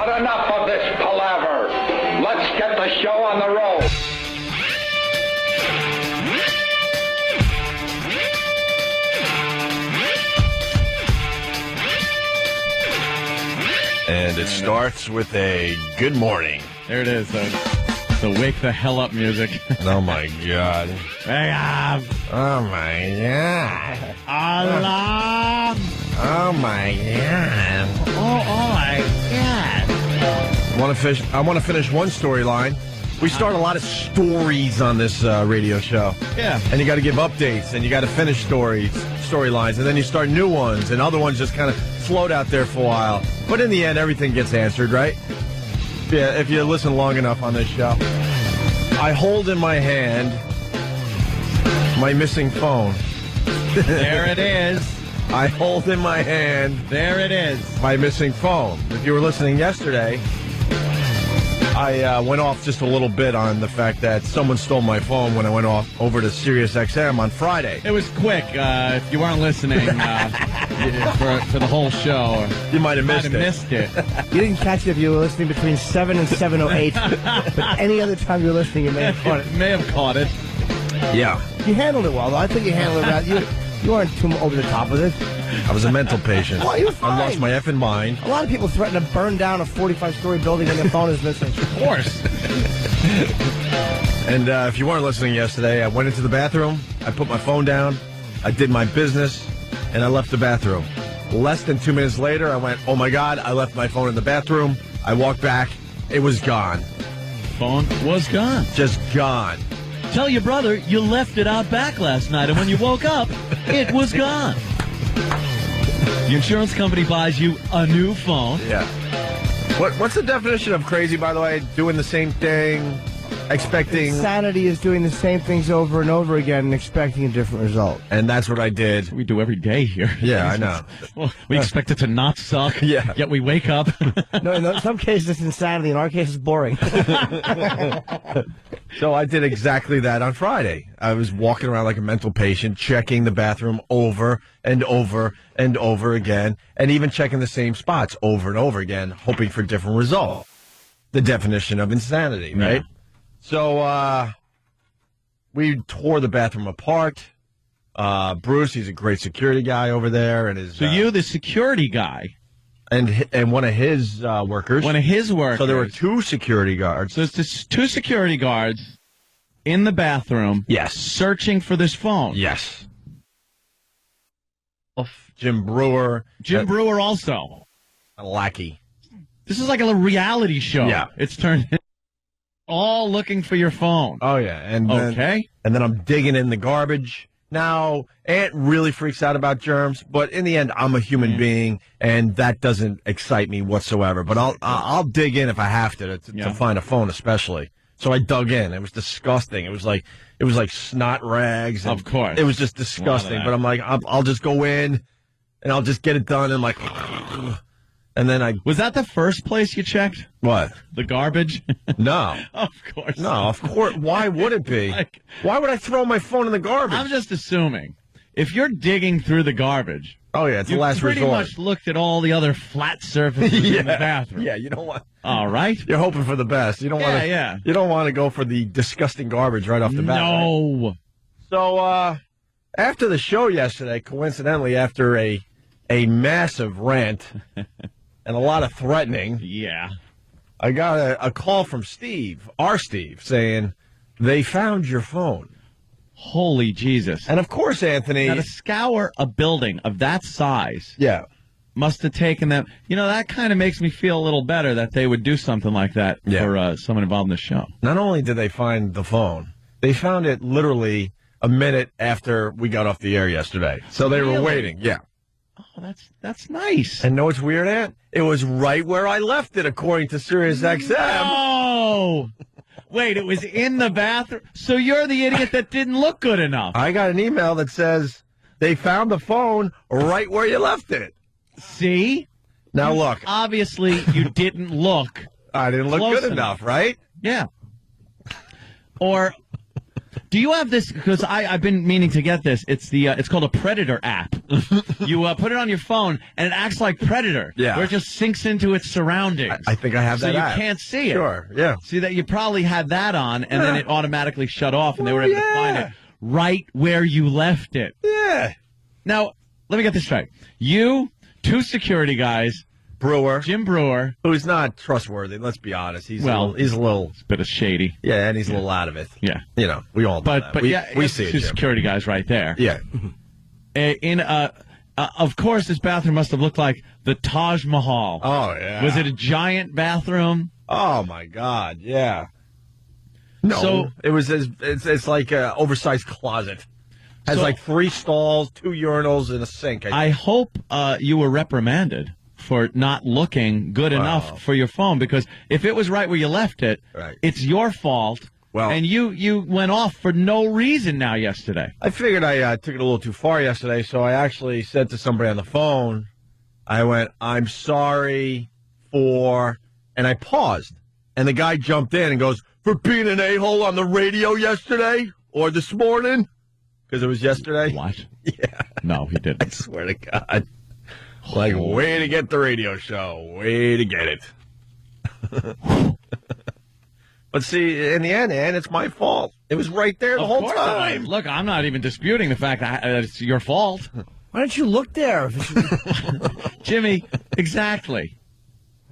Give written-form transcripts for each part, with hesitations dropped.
But enough of this palaver. Let's get the show on the road. And it starts with a good morning. There it is. The wake the hell up music. Oh, my God. Wake up! Oh, my God. Alarm! Oh, my God. Oh my God. I want to finish one storyline. We start a lot of stories on this radio show. Yeah. And you got to give updates, and you got to finish storylines, and then you start new ones, and other ones just kind of float out there for a while. But in the end, everything gets answered, right? Yeah, if you listen long enough on this show. I hold in my hand my missing phone. There it is. I hold in my hand There it is. my missing phone. If you were listening yesterday, I went off just a little bit on the fact that someone stole my phone when I went off over to Sirius XM on Friday. It was quick. If you weren't listening for the whole show, You might have missed it. You didn't catch it if you were listening between 7 and 7:08. But any other time you're listening, you may have caught it. May have caught it. Yeah. You handled it well, though. I think you handled it well. You weren't too over the top with it. I was a mental patient. Oh, you were fine. I lost my effing mind. A lot of people threaten to burn down a 45-story building when their phone is missing. Of course. And if you weren't listening yesterday, I went into the bathroom, I put my phone down, I did my business, and I left the bathroom. Less than 2 minutes later, I went, oh my God, I left my phone in the bathroom. I walked back. It was gone. Phone was gone. Just gone. Tell your brother you left it out back last night, and when you woke up, it was gone. The insurance company buys you a new phone. Yeah. What's the definition of crazy, by the way? Doing the same thing, expecting... Insanity is doing the same things over and over again and expecting a different result. And that's what I did. We do every day here. Yeah, I know. Well, we expect it to not suck. Yeah. Yet we wake up. No, in some cases it's insanity. In our case, it's boring. So I did exactly that on Friday. I was walking around like a mental patient, checking the bathroom over and over and over again, and even checking the same spots over and over again, hoping for different results. The definition of insanity, right? Yeah. So we tore the bathroom apart. Bruce, he's a great security guy over there, and his So you, the security guy, and one of his workers. one of his workers. So there were two security guards. So it's just two security guards in the bathroom. Yes. Searching for this phone. Yes. Jim Brewer. Jim Brewer also. A lackey. This is like a reality show. Yeah. It's turned all looking for your phone. Oh, yeah. And Okay. And then I'm digging in the garbage. Now, Aunt really freaks out about germs, but in the end, I'm a human being, and that doesn't excite me whatsoever. But I'll dig in if I have to find a phone, especially. So I dug in. It was disgusting. It was like snot rags. Of course. It was just disgusting. But I'm like, I'll just go in, and I'll just get it done, and like, and then Was that the first place you checked? What? The garbage? No. Of course. No, of course. Why would it be? Like- Why would I throw my phone in the garbage? I'm just assuming. If you're digging through the garbage, Oh, yeah, it's the you last pretty resort. much looked at all the other flat surfaces in the bathroom. Yeah, you don't want. All right. You're hoping for the best. You don't want to. Yeah. You don't want to go for the disgusting garbage right off the bat. Right? No. So after the show yesterday, coincidentally, after a massive rant and a lot of threatening, Yeah. I got a call from Steve, our Steve, saying they found your phone. Holy Jesus. And of course, Anthony. Now, to scour a building of that size Yeah. must have taken them. You know, that kind of makes me feel a little better that they would do something like that for someone involved in the show. Not only did they find the phone, they found it literally a minute after we got off the air yesterday. So they were Really? waiting. Yeah. Oh, that's nice. And know what's weird, Ant? It was right where I left it, according to Sirius XM. Oh! Wait, it was in the bathroom? So you're the idiot that didn't look good enough. I got an email that says they found the phone right where you left it. See? Now, look. Obviously, you didn't look. I didn't look Close good enough, right? Yeah. Or Do you have this? Because I've been meaning to get this. It's called a Predator app. You put it on your phone, and it acts like Predator. Yeah. Where it just sinks into its surroundings. I think I have that So you app. can't see it. Sure, yeah. See, that you probably had that on, and then it automatically shut off, and they were able to find it right where you left it. Yeah. Now, let me get this straight. You, 2 security guys, Brewer. Jim Brewer. Who's not trustworthy, let's be honest. He's Well, he's a little, bit of shady. yeah, and he's a little out of it. Yeah. You know, we all know that. But we see it, 2 Jim. security guys right there. Yeah. Of course, this bathroom must have looked like the Taj Mahal. Oh, yeah. Was it a giant bathroom? Oh, my God, yeah. No, So- it's like an oversized closet. Has So- like 3 stalls, 2 urinals, and a sink. I hope you were reprimanded for not looking good enough for your phone, because if it was right where you left it, Right. it's your fault. Well- and you went off for no reason now yesterday. I figured I took it a little too far yesterday, so I actually said to somebody on the phone, I went, I'm sorry for, and I paused. And the guy jumped in and goes, for being an a-hole on the radio yesterday or this morning? Because it was yesterday. What? Yeah. No, he I didn't. swear to God. Like, way to get the radio show. Way to get it. But see, in the end, Ann, it's my fault. It was right there the Of whole course time. Look, I'm not even disputing the fact that it's your fault. Why don't you look there? Jimmy, exactly.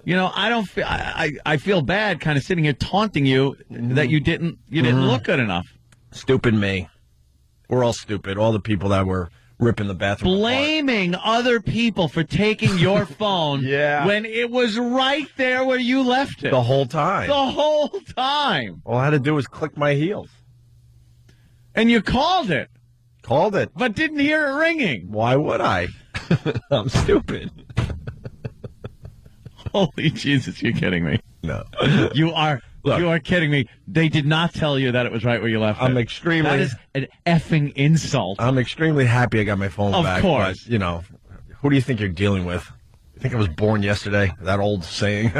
You know, I don't feel I feel bad kind of sitting here taunting you that you didn't look good enough. Stupid me. We're all stupid. All the people that were ripping the bathroom apart. Blaming other people for taking your phone Yeah. when it was right there where you left it. The whole time. The whole time. All I had to do was click my heels. And you called it, Called it. but didn't hear it ringing. Why would I? I'm stupid. Holy Jesus, you're kidding me. No. You are kidding me. They did not tell you that it was right where you left it. I'm extremely... That is an effing insult. I'm extremely happy I got my phone Of back. course. But, you know, who do you think you're dealing with? You think I was born yesterday? That old saying.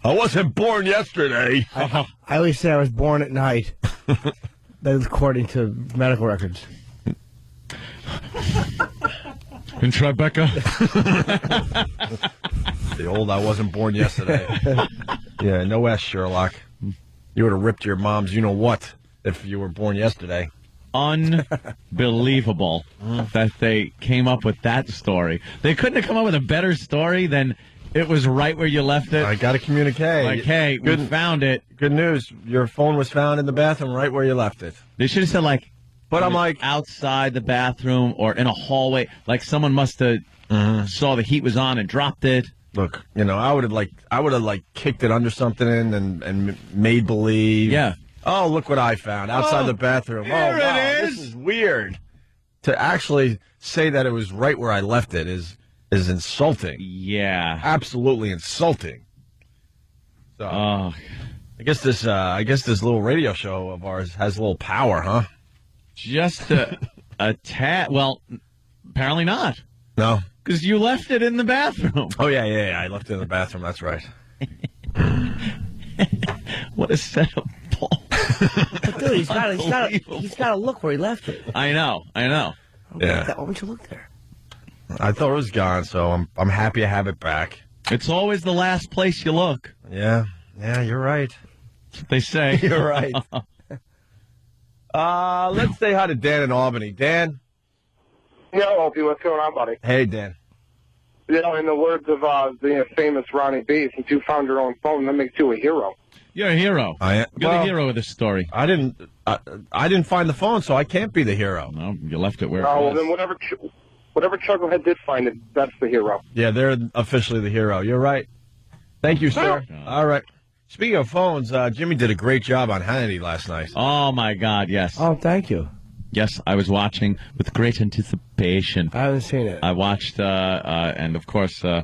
I wasn't born yesterday. I always say I was born at night. That is according to medical records. In Tribeca. The old I wasn't born yesterday. Yeah, no S, Sherlock. You would have ripped your mom's you-know-what if you were born yesterday. Unbelievable that they came up with that story. They couldn't have come up with a better story than it was right where you left it. I got to communicate. Like, hey, we found it. Good news. Your phone was found in the bathroom right where you left it. They should have said, like, But it I'm was like... outside the bathroom or in a hallway. Like someone must have saw the heat was on and dropped it. Look, you know, I would have kicked it under something and made believe. Yeah. Oh, look what I found outside the bathroom. here Oh, wow, it this is. is weird. To actually say that it was right where I left it is insulting. Yeah. Absolutely insulting. So Oh, I guess this little radio show of ours has a little power, huh? just a tad. Well, apparently not. No. Because you left it in the bathroom. Oh yeah. I left it in the bathroom. That's right. What a set of balls. But dude, he's got to look where he left it. I know. Yeah. Why would you look there? I thought it was gone, so I'm happy I have it back. It's always the last place you look. Yeah, you're right. That's what they say. You're right. Let's say hi to Dan in Albany. Dan. Yo, Opie, what's going on, buddy? Hey, Dan. You know, in the words of the famous Ronnie B, since you found your own phone, that makes you a hero. You're a hero. I am. You're the hero of this story. I didn't find the phone, so I can't be the hero. No, you left it where it Oh, well, was. then whatever Chucklehead did find it, that's the hero. Yeah, they're officially the hero. You're right. Thank you, sir. All right. Speaking of phones, Jimmy did a great job on Hannity last night. Oh, my God, yes. Oh, thank you. Yes, I was watching with great anticipation. I haven't seen it. I watched, and of course, I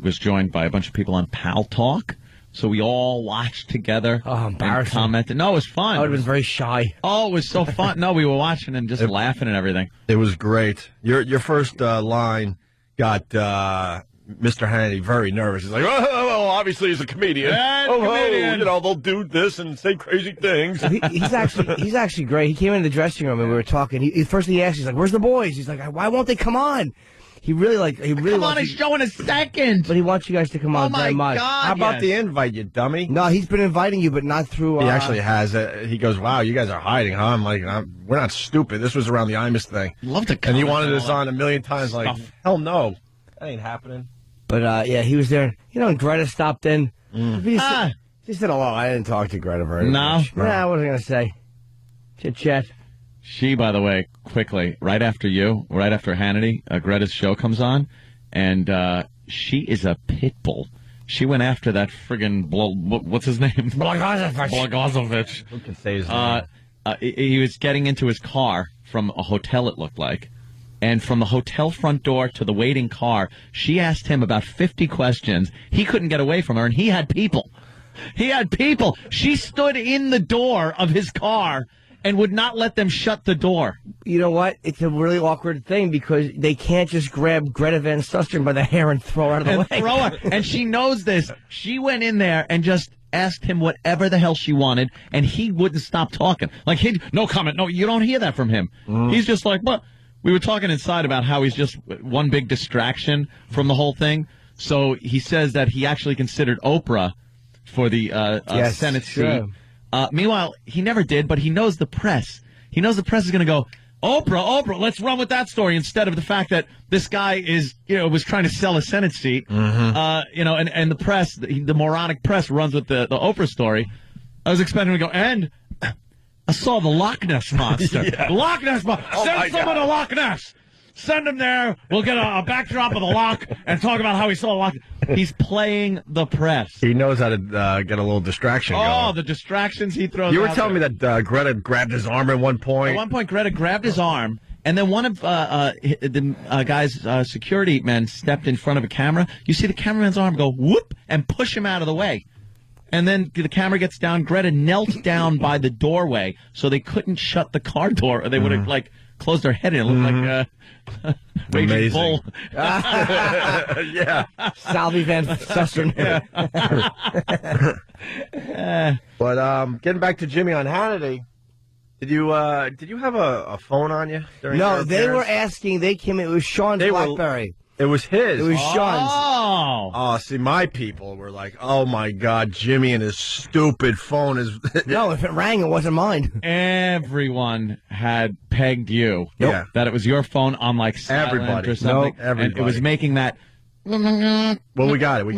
was joined by a bunch of people on Pal Talk. So we all watched together. Oh, embarrassing. And commented. No, it was fun. I would have been very shy. Oh, it was so fun. No, we were watching and just laughing and everything. It was great. Your first line got Mr. Hannity very nervous. He's like, oh, well, obviously he's a comedian. Comedian. You know, they'll do this and say crazy things. He's actually great. He came into the dressing room and we were talking. First he asked, he's like, "Where's the boys?" He's like, "Why won't they come on?" He really Come on, a show in a second. But he wants you guys to come on very much. God, How about the invite, you dummy? No, he's been inviting you, but not through. He actually has. He goes, wow, you guys are hiding, huh? I'm like, we're not stupid. This was around the Imus thing. Love to. And he wanted us on a million times. Like, hell no, that ain't happening. But yeah, he was there. You know, and Greta stopped in. He said hello. I didn't talk to Greta very much. No, I wasn't gonna say. Chit chat. She, by the way, quickly, right after Hannity, Greta's show comes on, and she is a pit bull. She went after that friggin' what's his name? Blagojevich. Who can say his name? He was getting into his car from a hotel, it looked like. And from the hotel front door to the waiting car, she asked him about 50 questions. He couldn't get away from her, and he had people. She stood in the door of his car and would not let them shut the door. You know what? It's a really awkward thing because they can't just grab Greta Van Susteren by the hair and throw her out of the way. Throw her. And she knows this. She went in there and just asked him whatever the hell she wanted, and he wouldn't stop talking. Like, no comment. No, you don't hear that from him. He's just like, what? We were talking inside about how he's just one big distraction from the whole thing. So he says that he actually considered Oprah for the Senate seat. Meanwhile, he never did, but he knows the press. He knows the press is going to go, Oprah, let's run with that story instead of the fact that this guy was trying to sell a Senate seat. And the press, the moronic press runs with the Oprah story. I was expecting him to go, and I saw the Loch Ness Monster. Yeah. Loch Ness Monster. Send someone to Loch Ness. Send him there. We'll get a backdrop of the Loch and talk about how he saw Loch. He's playing the press. He knows how to get a little distraction going. The distractions he throws. You were telling me that Greta grabbed his arm at one point. At one point, Greta grabbed his arm, and then one of the guy's security men stepped in front of a camera. You see the cameraman's arm go whoop and push him out of the way. And then the camera gets down. Greta knelt down by the doorway so they couldn't shut the car door, or they would have closed their head in. It looked like a raging bull. Yeah. Salvi Van Susteren. But getting back to Jimmy on Hannity, did you have a phone on you during your No, they were appearance? asking. They came in. It was Sean's BlackBerry. It was his. It was Sean's. Oh, see, my people were like, oh, my God, Jimmy and his stupid phone is... No, if it rang, it wasn't mine. Everyone had pegged you. Yeah. That it was your phone on, like, silent Everybody. or something. Nope, everybody. And it was making that... Well, we got it.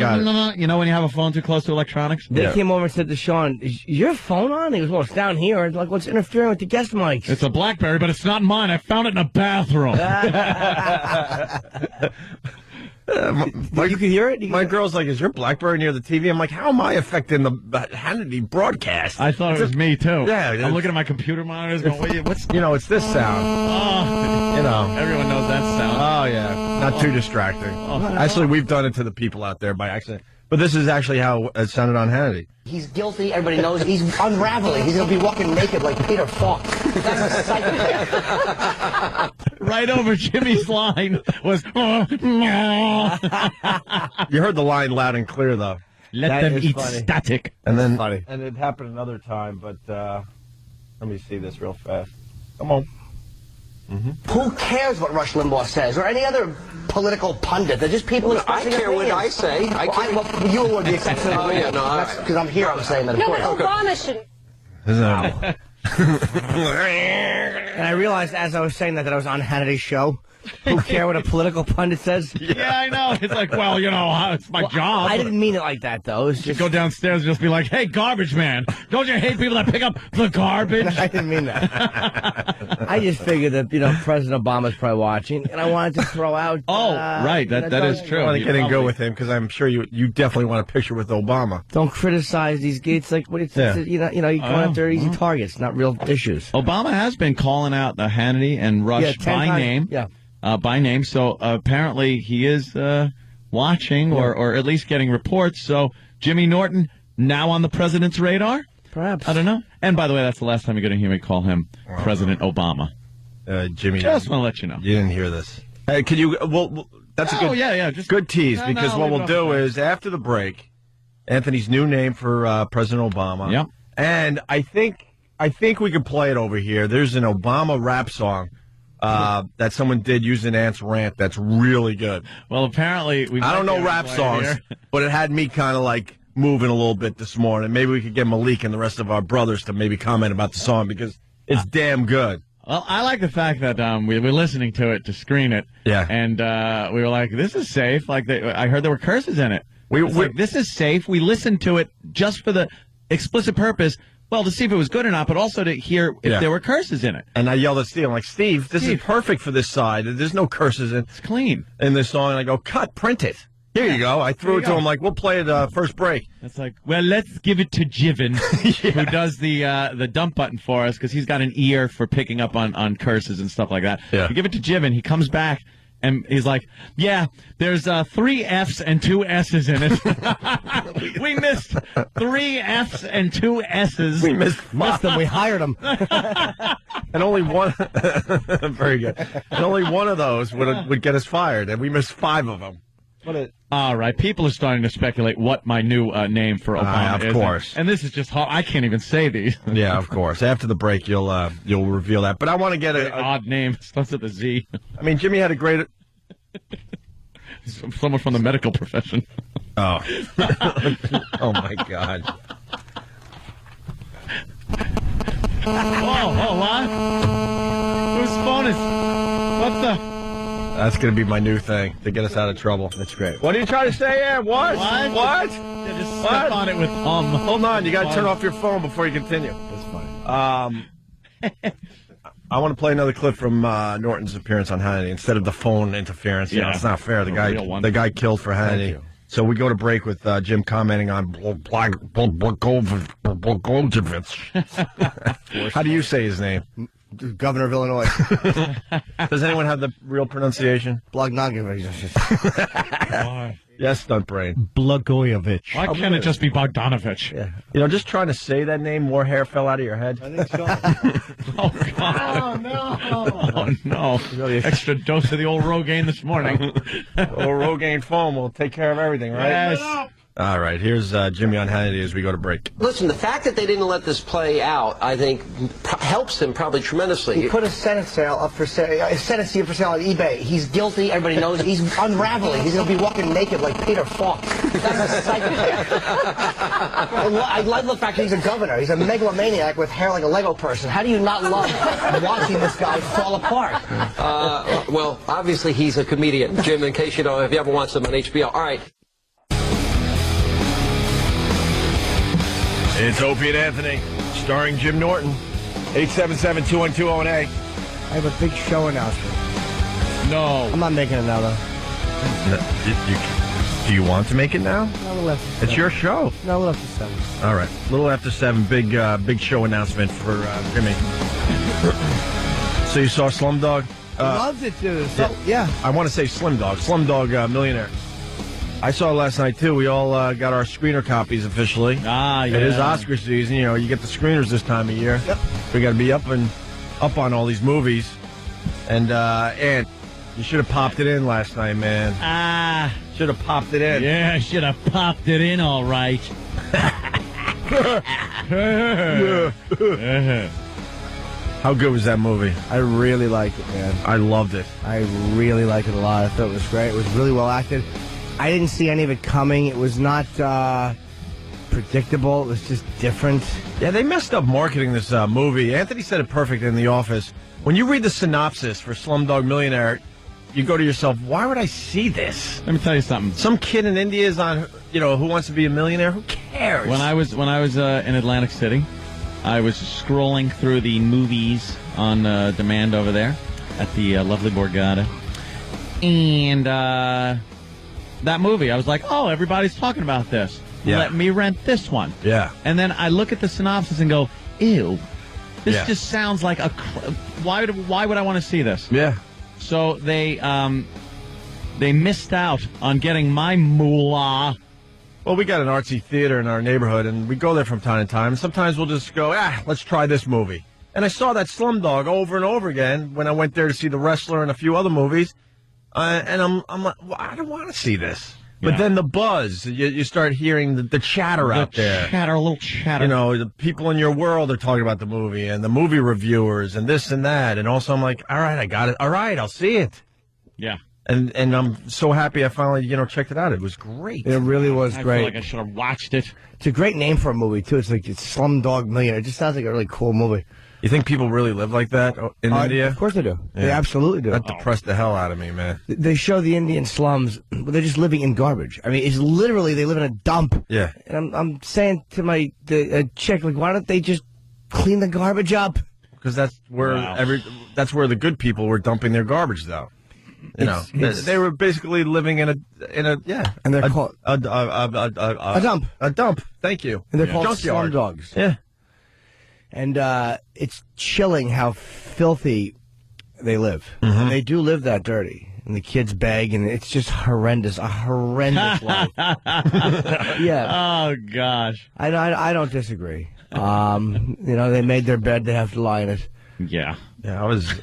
You know when you have a phone too close to electronics? They came over and said to Sean, "Is your phone on?" He goes, "Well, it's down here." Like, what's interfering with the guest mics? It's a BlackBerry, but it's not mine. I found it in a bathroom. You could hear it? My girl's like, is your BlackBerry near the TV? I'm like, how am I affecting the Hannity broadcast? I thought it was me, too. Yeah. I'm looking at my computer monitors going, wait, what's... it's this sound. Everyone knows that sound. Oh, yeah. Not too distracting. Actually, we've done it to the people out there by accident. But this is actually how it sounded on Hannity. He's guilty. Everybody knows he's unraveling. He's going to be walking naked like Peter Falk. That's a psychopath. Right over Jimmy's line was... You heard the line loud and clear, though. Let them eat static. And then, funny. And it happened another time, but let me see this real fast. Come on. Who cares what Rush Limbaugh says or any other political pundit? They're just people expressing I care what I opinions. say. Well, you were the exception. Because I'm here, I'm saying that. Of course. Obama should. And I realized as I was saying that I was on Hannity's show. Who care what a political pundit says? Yeah, I know. It's like, well, it's my job. I didn't mean it like that, though. It's just go downstairs and just be like, hey, garbage man, don't you hate people that pick up the garbage? I didn't mean that. I just figured that, President Obama's probably watching, and I wanted to throw out... right, that is true. I want to get in go with him, because I'm sure you definitely want a picture with Obama. Don't criticize these gates like, you go after easy targets, not real issues. Obama has been calling out the Hannity and Rush by name. Yeah. By name, so apparently he is watching or at least getting reports. So Jimmy Norton now on the president's radar? Perhaps. I don't know. And by the way, that's the last time you're going to hear me call him President Obama. Jimmy. Just want to let you know. You didn't hear this. Hey, could you? Well, That's a good, just good tease No, because no, what leave we'll it do off. is after the break, Anthony's new name for President Obama. Yep. And I think we could play it over here. There's an Obama rap song that someone did using Ant's rant that's really good. Well, apparently I don't know rap songs, but it had me kind of like moving a little bit this morning. Maybe we could get Malik and the rest of our brothers to maybe comment about the song because it's damn good. Well, I like the fact that we were listening to it to screen it. Yeah. And we were like, this is safe. Like, I heard there were curses in it. It's like, this is safe. We listened to it just for the explicit purpose, well, to see if it was good or not, but also to hear if there were curses in it. And I yelled at Steve, I'm like, Steve, this is perfect for this side. There's no curses It's clean. in this song. And I go, cut, print it. Here you go. I threw it to him like, we'll play it first break. It's like, well, let's give it to Jiven, who does the dump button for us, because he's got an ear for picking up on curses and stuff like that. Yeah. We give it to Jiven. He comes back, and he's like, yeah, there's 3 F's and 2 S's in it. We missed 3 F's and 2 S's. We missed them. We hired them. And only one, very good. And only one of those would get us fired, and we missed 5 of them. All right, people are starting to speculate what my new name for Obama is. Of course. And this is just I can't even say these. Yeah, of course. After the break, you'll reveal that. But I want to get An odd name. Starts with a Z. I mean, Jimmy had a great. Someone from the medical profession. Oh. Oh my God. Oh, what? Whose phone is? What the? That's going to be my new thing to get us out of trouble. That's great. What are you trying to say, Ed? What? What? Yeah, just step on it with Hold on. You got to turn off your phone before you continue. That's funny. I want to play another clip from Norton's appearance on Hannity instead of the phone interference. You know, it's not fair. The guy killed for Hannity. So we go to break with Jim commenting on Blagojevich. How do you say his name? Governor of Illinois. Does anyone have the real pronunciation? Blagojevich. Yes, stunt brain. Blagojevich. Why can't it just be Bogdanovich? Yeah. You know, just trying to say that name, more hair fell out of your head. I think so. Oh, God. Oh, no. Oh, no. Extra dose of the old Rogaine this morning. Or Rogaine foam will take care of everything, right? Yes. All right, here's Jimmy on Hannity as we go to break. Listen, the fact that they didn't let this play out, I think, helps him probably tremendously. He put a Senate sale up for sale, a Senate seat for sale on eBay. He's guilty. Everybody knows he's unraveling. He's going to be walking naked like Peter Falk. That's a psychopath. I love the fact that he's a governor. He's a megalomaniac with hair like a Lego person. How do you not love watching this guy fall apart? Well, obviously he's a comedian, Jim, in case you know, if you ever watched him on HBO. All right. It's Opie and Anthony, starring Jim Norton. 877-212-0-A. I have a big show announcement. No. I'm not making it now, though. Do you want to make it now? No, a little after It's your show. No, a little after 7. All right. A little after 7, big show announcement for Jimmy. So you saw Slumdog? Loves it, too. So, yeah. I want to say Slumdog Millionaire. I saw it last night, too. We all got our screener copies officially. Ah, yeah. It is Oscar season. You know, you get the screeners this time of year. Yep. We got to be up on all these movies. And you should have popped it in last night, man. Should have popped it in. Yeah, I should have popped it in all right. How good was that movie? I really liked it, man. I loved it. I really liked it a lot. I thought it was great. It was really well acted. I didn't see any of it coming. It was not predictable. It was just different. Yeah, they messed up marketing this movie. Anthony said it perfect in The Office. When you read the synopsis for Slumdog Millionaire, you go to yourself, why would I see this? Let me tell you something. Some kid in India is on, Who Wants to Be a Millionaire? Who cares? When I was in Atlantic City, I was scrolling through the movies on demand over there at the lovely Borgata. And that movie, I was like, oh, everybody's talking about this. Yeah. Let me rent this one. Yeah. And then I look at the synopsis and go, ew. This Yeah. just sounds like why would I want to see this? Yeah. So they missed out on getting my moolah. Well, we got an artsy theater in our neighborhood, and we go there from time to time. And sometimes we'll just go, let's try this movie. And I saw that Slumdog over and over again when I went there to see The Wrestler and a few other movies. And I'm like, well, I don't want to see this. But Yeah. then the buzz, you start hearing the chatter out there. A little chatter. You know, the people in your world are talking about the movie, and the movie reviewers, and this and that. And also, I'm like, all right, I got it. All right, I'll see it. Yeah. And I'm so happy I finally, checked it out. It was great. It really was I great. feel like I should have watched it. It's a great name for a movie, too. It's Slumdog Millionaire. It just sounds like a really cool movie. You think people really live like that in India? Of course they do. Yeah. They absolutely do. That depressed the hell out of me, man. They show the Indian slums, but they're just living in garbage. I mean, it's literally they live in a dump. Yeah. And I'm saying to my chick, like, why don't they just clean the garbage up? Because that's where that's where the good people were dumping their garbage, though. They were basically living in a and they're called a dump. A dump. Thank you. And they're called Junkyard. slum dogs. Yeah. And it's chilling how filthy they live. Mm-hmm. And they do live that dirty. And the kids beg, and it's just horrendous. A horrendous life. Yeah. Oh, gosh. I don't disagree. They made their bed, they have to lie in it. Yeah. Yeah, I was.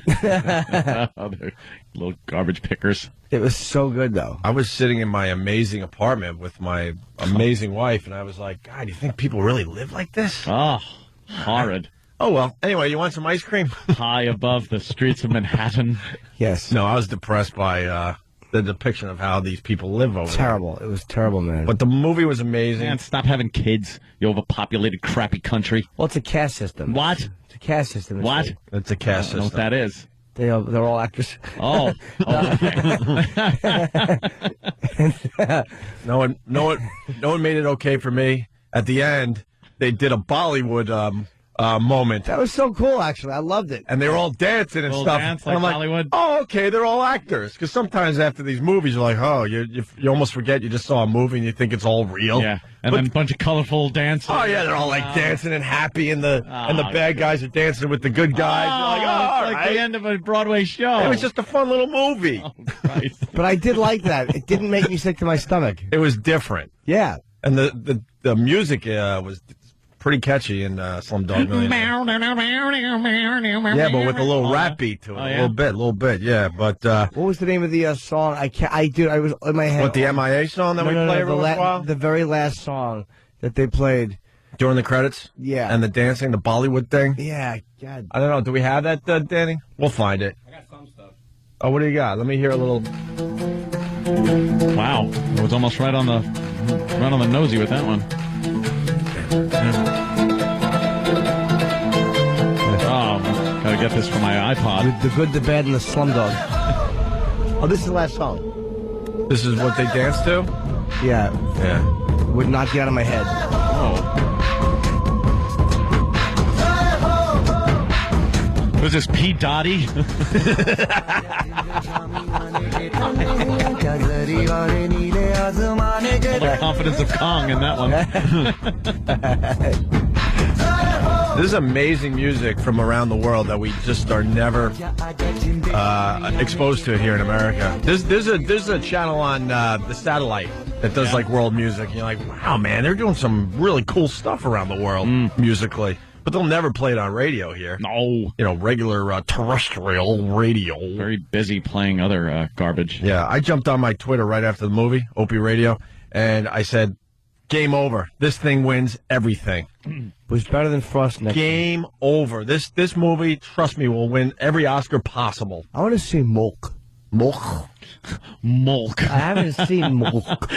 Other little garbage pickers. It was so good, though. I was sitting in my amazing apartment with my amazing wife, and I was like, God, do you think people really live like this? Oh, horrid. Oh, well. Anyway, you want some ice cream? High above the streets of Manhattan. Yes. No, I was depressed by the depiction of how these people live over Terrible. It was terrible, man. But the movie was amazing. Man, stop having kids, you overpopulated, crappy country. Well, it's a caste system. What? It's a caste system. What? It's a caste I don't know what system. that is. They're all actors. Oh. No one made it okay for me. At the end, they did a Bollywood moment. That was so cool, actually. I loved it. And they were all dancing and Little stuff. dance And like I'm Hollywood? Oh, okay, they're all actors. Because sometimes after these movies, you're like, oh, you almost forget you just saw a movie and you think it's all real. Yeah, and then a bunch of colorful dancers. Oh yeah, they're all like dancing and happy, and the bad guys are dancing with the good guys. You're like, oh, all it's like right. the end of a Broadway show. It was just a fun little movie. Oh, Christ. But I did like that. It didn't make me sick to my stomach. It was different, Yeah. and the music was pretty catchy in Slumdog Millionaire. Yeah, but with a little rap beat to it, Oh, yeah? a little bit, yeah. But What was the name of the song? I was in my head. what, the MIA song that we play every once in a while the very last song that they played. during the credits? Yeah. And the dancing, the Bollywood thing. Yeah, God. I don't know. Do we have that, Danny? We'll find it. I got some stuff. Oh, what do you got? Let me hear a little. Wow, it was almost right on the nosy with that one. Oh, gotta get this for my iPod. The Good, the Bad, and the Slumdog. Oh, this is the last song. This is what they dance to? Yeah. Yeah. Would not get out of my head. Was this P. Dottie? All the confidence of Kong in that one. This is amazing music from around the world that we just are never exposed to here in America. There's a channel on the satellite that does like world music. And you're like, wow, man, they're doing some really cool stuff around the world musically. But they'll never play it on radio here. No. Regular terrestrial radio. Very busy playing other garbage. Yeah, I jumped on my Twitter right after the movie, Opie Radio, and I said, game over. This thing wins everything. It was better than Frost next. Game over. This movie, trust me, will win every Oscar possible. I want to see Molk. Molk. Molk. I haven't seen Molk.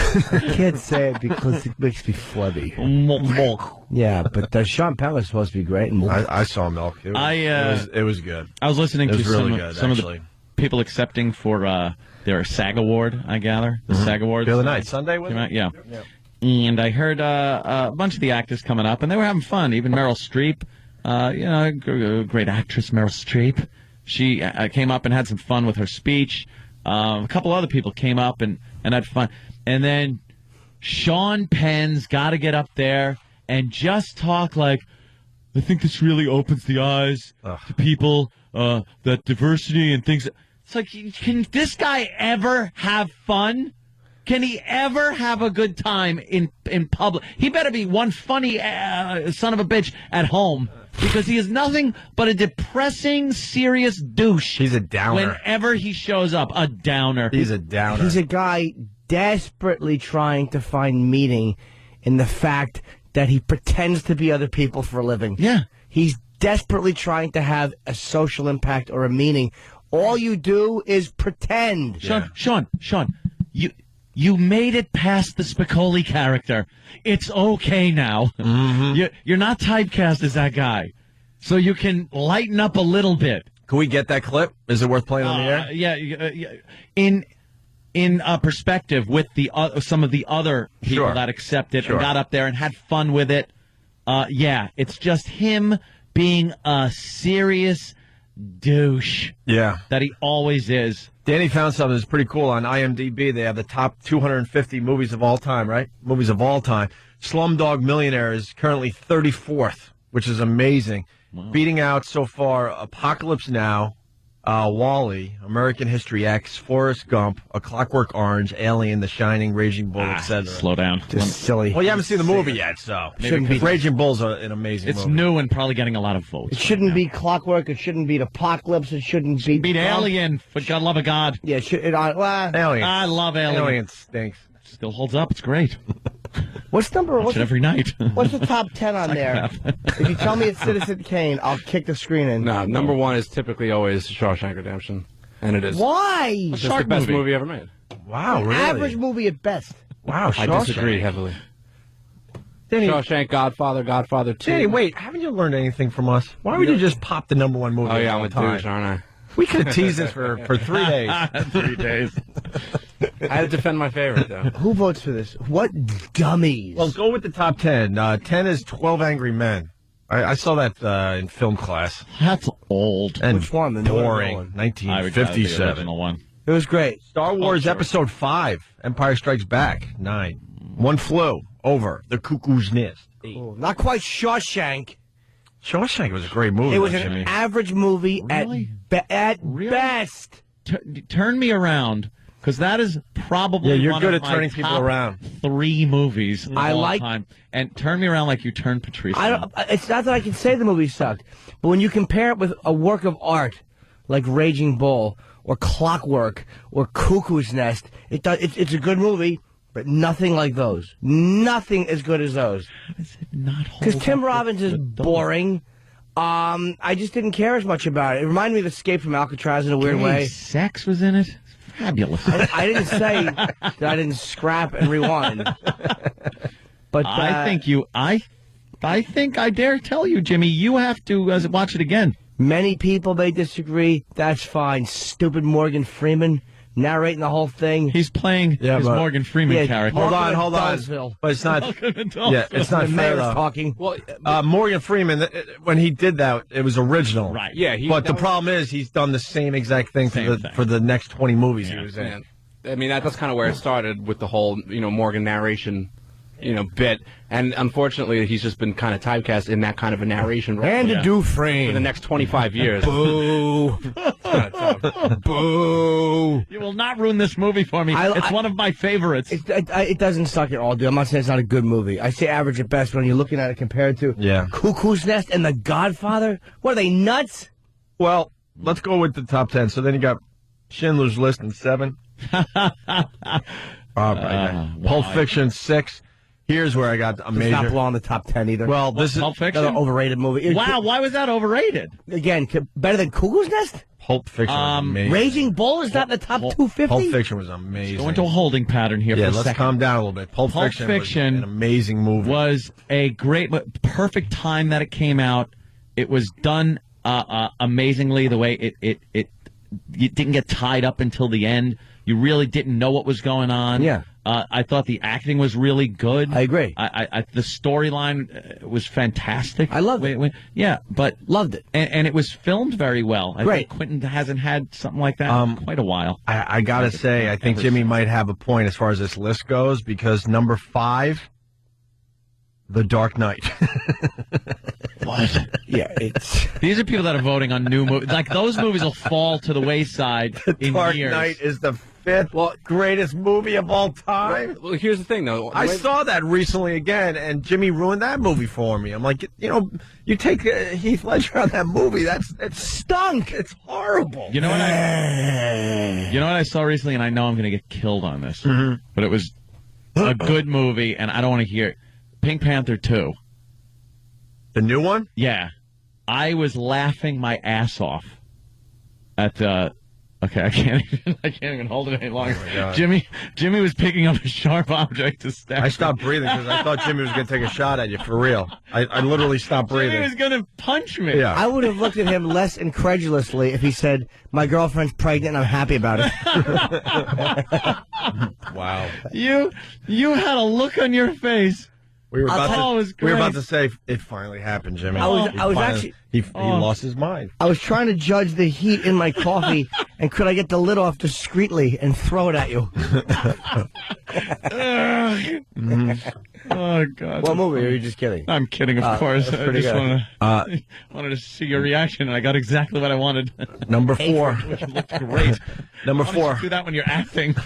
I can't say it because it makes me flubby. Molk. Yeah, but Sean Penn was supposed to be great. I saw Milk. It was good. I was listening It was to really some, good, some of actually. the people accepting for their SAG award, I gather. The SAG Awards. The other night, Sunday, was came it? out, yeah. And I heard a bunch of the actors coming up, and they were having fun. Even Meryl Streep, great actress Meryl Streep. She came up and had some fun with her speech. A couple other people came up and had fun. And then Sean Penn's got to get up there and just talk like, I think this really opens the eyes to people, that diversity and things. It's like, can this guy ever have fun? Can he ever have a good time in public? He better be one funny son of a bitch at home, because he is nothing but a depressing, serious douche. He's a downer. Whenever he shows up, a downer. He's a downer. He's a guy desperately trying to find meaning in the fact that he pretends to be other people for a living. Yeah. He's desperately trying to have a social impact or a meaning. All you do is pretend. Sean, you made it past the Spicoli character. It's okay now. Mm-hmm. You're not typecast as that guy. So you can lighten up a little bit. Can we get that clip? Is it worth playing on the air? Yeah. In perspective with the some of the other people that accepted and got up there and had fun with it. It's just him being a serious douche. Yeah. That he always is. Danny found something that's pretty cool on IMDb. They have the top 250 movies of all time, right? Movies of all time. Slumdog Millionaire is currently 34th, which is amazing. Wow. Beating out so far Apocalypse Now, Wall-E, American History X, Forrest Gump, A Clockwork Orange, Alien, The Shining, Raging Bull, etc. Slow down. Just silly. Well, you haven't seen the movie yet, so Raging Bull's an amazing movie. It's new and probably getting a lot of votes. It shouldn't be Clockwork. It shouldn't be Apocalypse. It shouldn't be... Beat Alien, for God love of God. Yeah, Alien. I love Alien. Alien stinks. Still holds up. It's great. What's number? Watch it every night. What's the top 10 on there? If you tell me it's Citizen Kane, I'll kick the screen in. No, number one is typically always Shawshank Redemption, and it is. Why? It's the best movie ever made. Wow, really? Average movie at best. Wow, I disagree heavily. Danny, Shawshank, Godfather 2. Danny, wait, haven't you learned anything from us? Why would you just pop the number one movie? Oh yeah, all I'm a the time? douche, aren't I? We could have teased this for 3 days. 3 days. I had to defend my favorite though. Who votes for this? What dummies? Well, go with the top 10. 10 is 12 Angry Men. I saw that in film class. That's old. And which one? The boring. one? 1957. The original one. It was great. Star Wars Episode 5, Empire Strikes Back, 9. One Flew Over the Cuckoo's Nest, 8. Cool. Not quite Shawshank. Shawshank was a great movie. It was though, an Jimmy. average movie Really? at Really? best. Turn me around, because that is probably you're one good of at my turning people top around. 3 movies of I all like- time. And turn me around like you turned Patrice. It's not that I can say the movie sucked, but when you compare it with a work of art like Raging Bull or Clockwork or Cuckoo's Nest, it's a good movie, but nothing like those. Nothing as good as those. Because Tim Robbins is boring. I just didn't care as much about it. It reminded me of Escape from Alcatraz in a weird way. Sex was in it. Fabulous. I didn't say that I didn't scrap and rewind. But I think I dare tell you, Jimmy, you have to watch it again. Many people may disagree. That's fine. Stupid Morgan Freeman narrating the whole thing. He's playing his Morgan Freeman character. Hold on. Dollsville. But it's not. Yeah, it's not The fair mayor's though. talking. Well, Morgan Freeman, when he did that, it was original. Right. yeah, But the problem is he's done the same exact thing for the next 20 movies he was in. man. I mean, that's kind of where it started with the whole, Morgan narration, bit. And unfortunately, he's just been kind of typecast in that kind of a narration role And a Dufresne. for the next 25 years. Boo. Boo. You will not ruin this movie for me. It's one of my favorites. It doesn't suck at all, dude. I'm not saying it's not a good movie. I say average at best when you're looking at it compared to Cuckoo's Nest and The Godfather. What are they, nuts? Well, let's go with the top 10. So then you got Schindler's List in 7. Pulp Fiction 6. Here's where I got a It's major. not belong in the top 10 either. Well, this is Pulp Fiction? Another overrated movie. Wow, why was that overrated? Again, better than Cuckoo's Nest? Pulp Fiction was amazing. Raging Bull is not in the top 250? Pulp Fiction was amazing. Go into a holding pattern here for a let's second. calm down a little bit. Pulp Fiction was an amazing movie. Was a great, perfect time that it came out. It was done amazingly. The way it didn't get tied up until the end. You really didn't know what was going on. Yeah. I thought the acting was really good. I agree. The storyline was fantastic. I loved it. But loved it, and it was filmed very well. I think Quentin hasn't had something like that in quite a while. I gotta say, I think Jimmy might have a point as far as this list goes because number 5, The Dark Knight. What? Yeah, These are people that are voting on new movies. Like those movies will fall to the wayside in Dark years. Knight is the 25th greatest movie of all time. Well, here's the thing, though. I saw that recently again, and Jimmy ruined that movie for me. I'm like, you take Heath Ledger out of that movie, it stunk. It's horrible. You know what I saw recently, and I know I'm going to get killed on this, but it was a good movie, and I don't want to hear it. Pink Panther 2. The new one? Yeah. I was laughing my ass off at okay, I can't even hold it any longer. Oh Jimmy was picking up a sharp object to stab. I stopped breathing because I thought Jimmy was going to take a shot at you, for real. I literally stopped breathing. Jimmy was going to punch me. Yeah. I would have looked at him less incredulously if he said, "My girlfriend's pregnant and I'm happy about it." Wow. You had a look on your face. We were about great. to say it finally happened, Jimmy. I was actually he lost his mind. I was trying to judge the heat in my coffee, and could I get the lid off discreetly and throw it at you? Oh God! What movie? Or are you just kidding? I'm kidding, of course. That's I pretty just good. wanted to see your reaction, and I got exactly what I wanted. Number 4. Which looked great. Number Why don't 4. you do that when you're acting.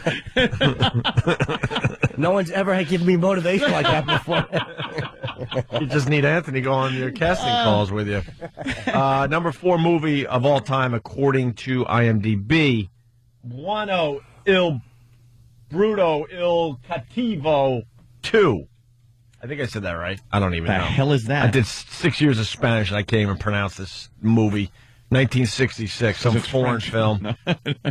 No one's ever given me motivation like that before. You just need Anthony go on your casting calls with you. Number 4 movie of all time, according to IMDb, Buono il Bruto il Cattivo 2. I think I said that right. I don't even know. The hell is that? I did 6 years of Spanish, and I can't even pronounce this movie. 1966, some foreign film. No.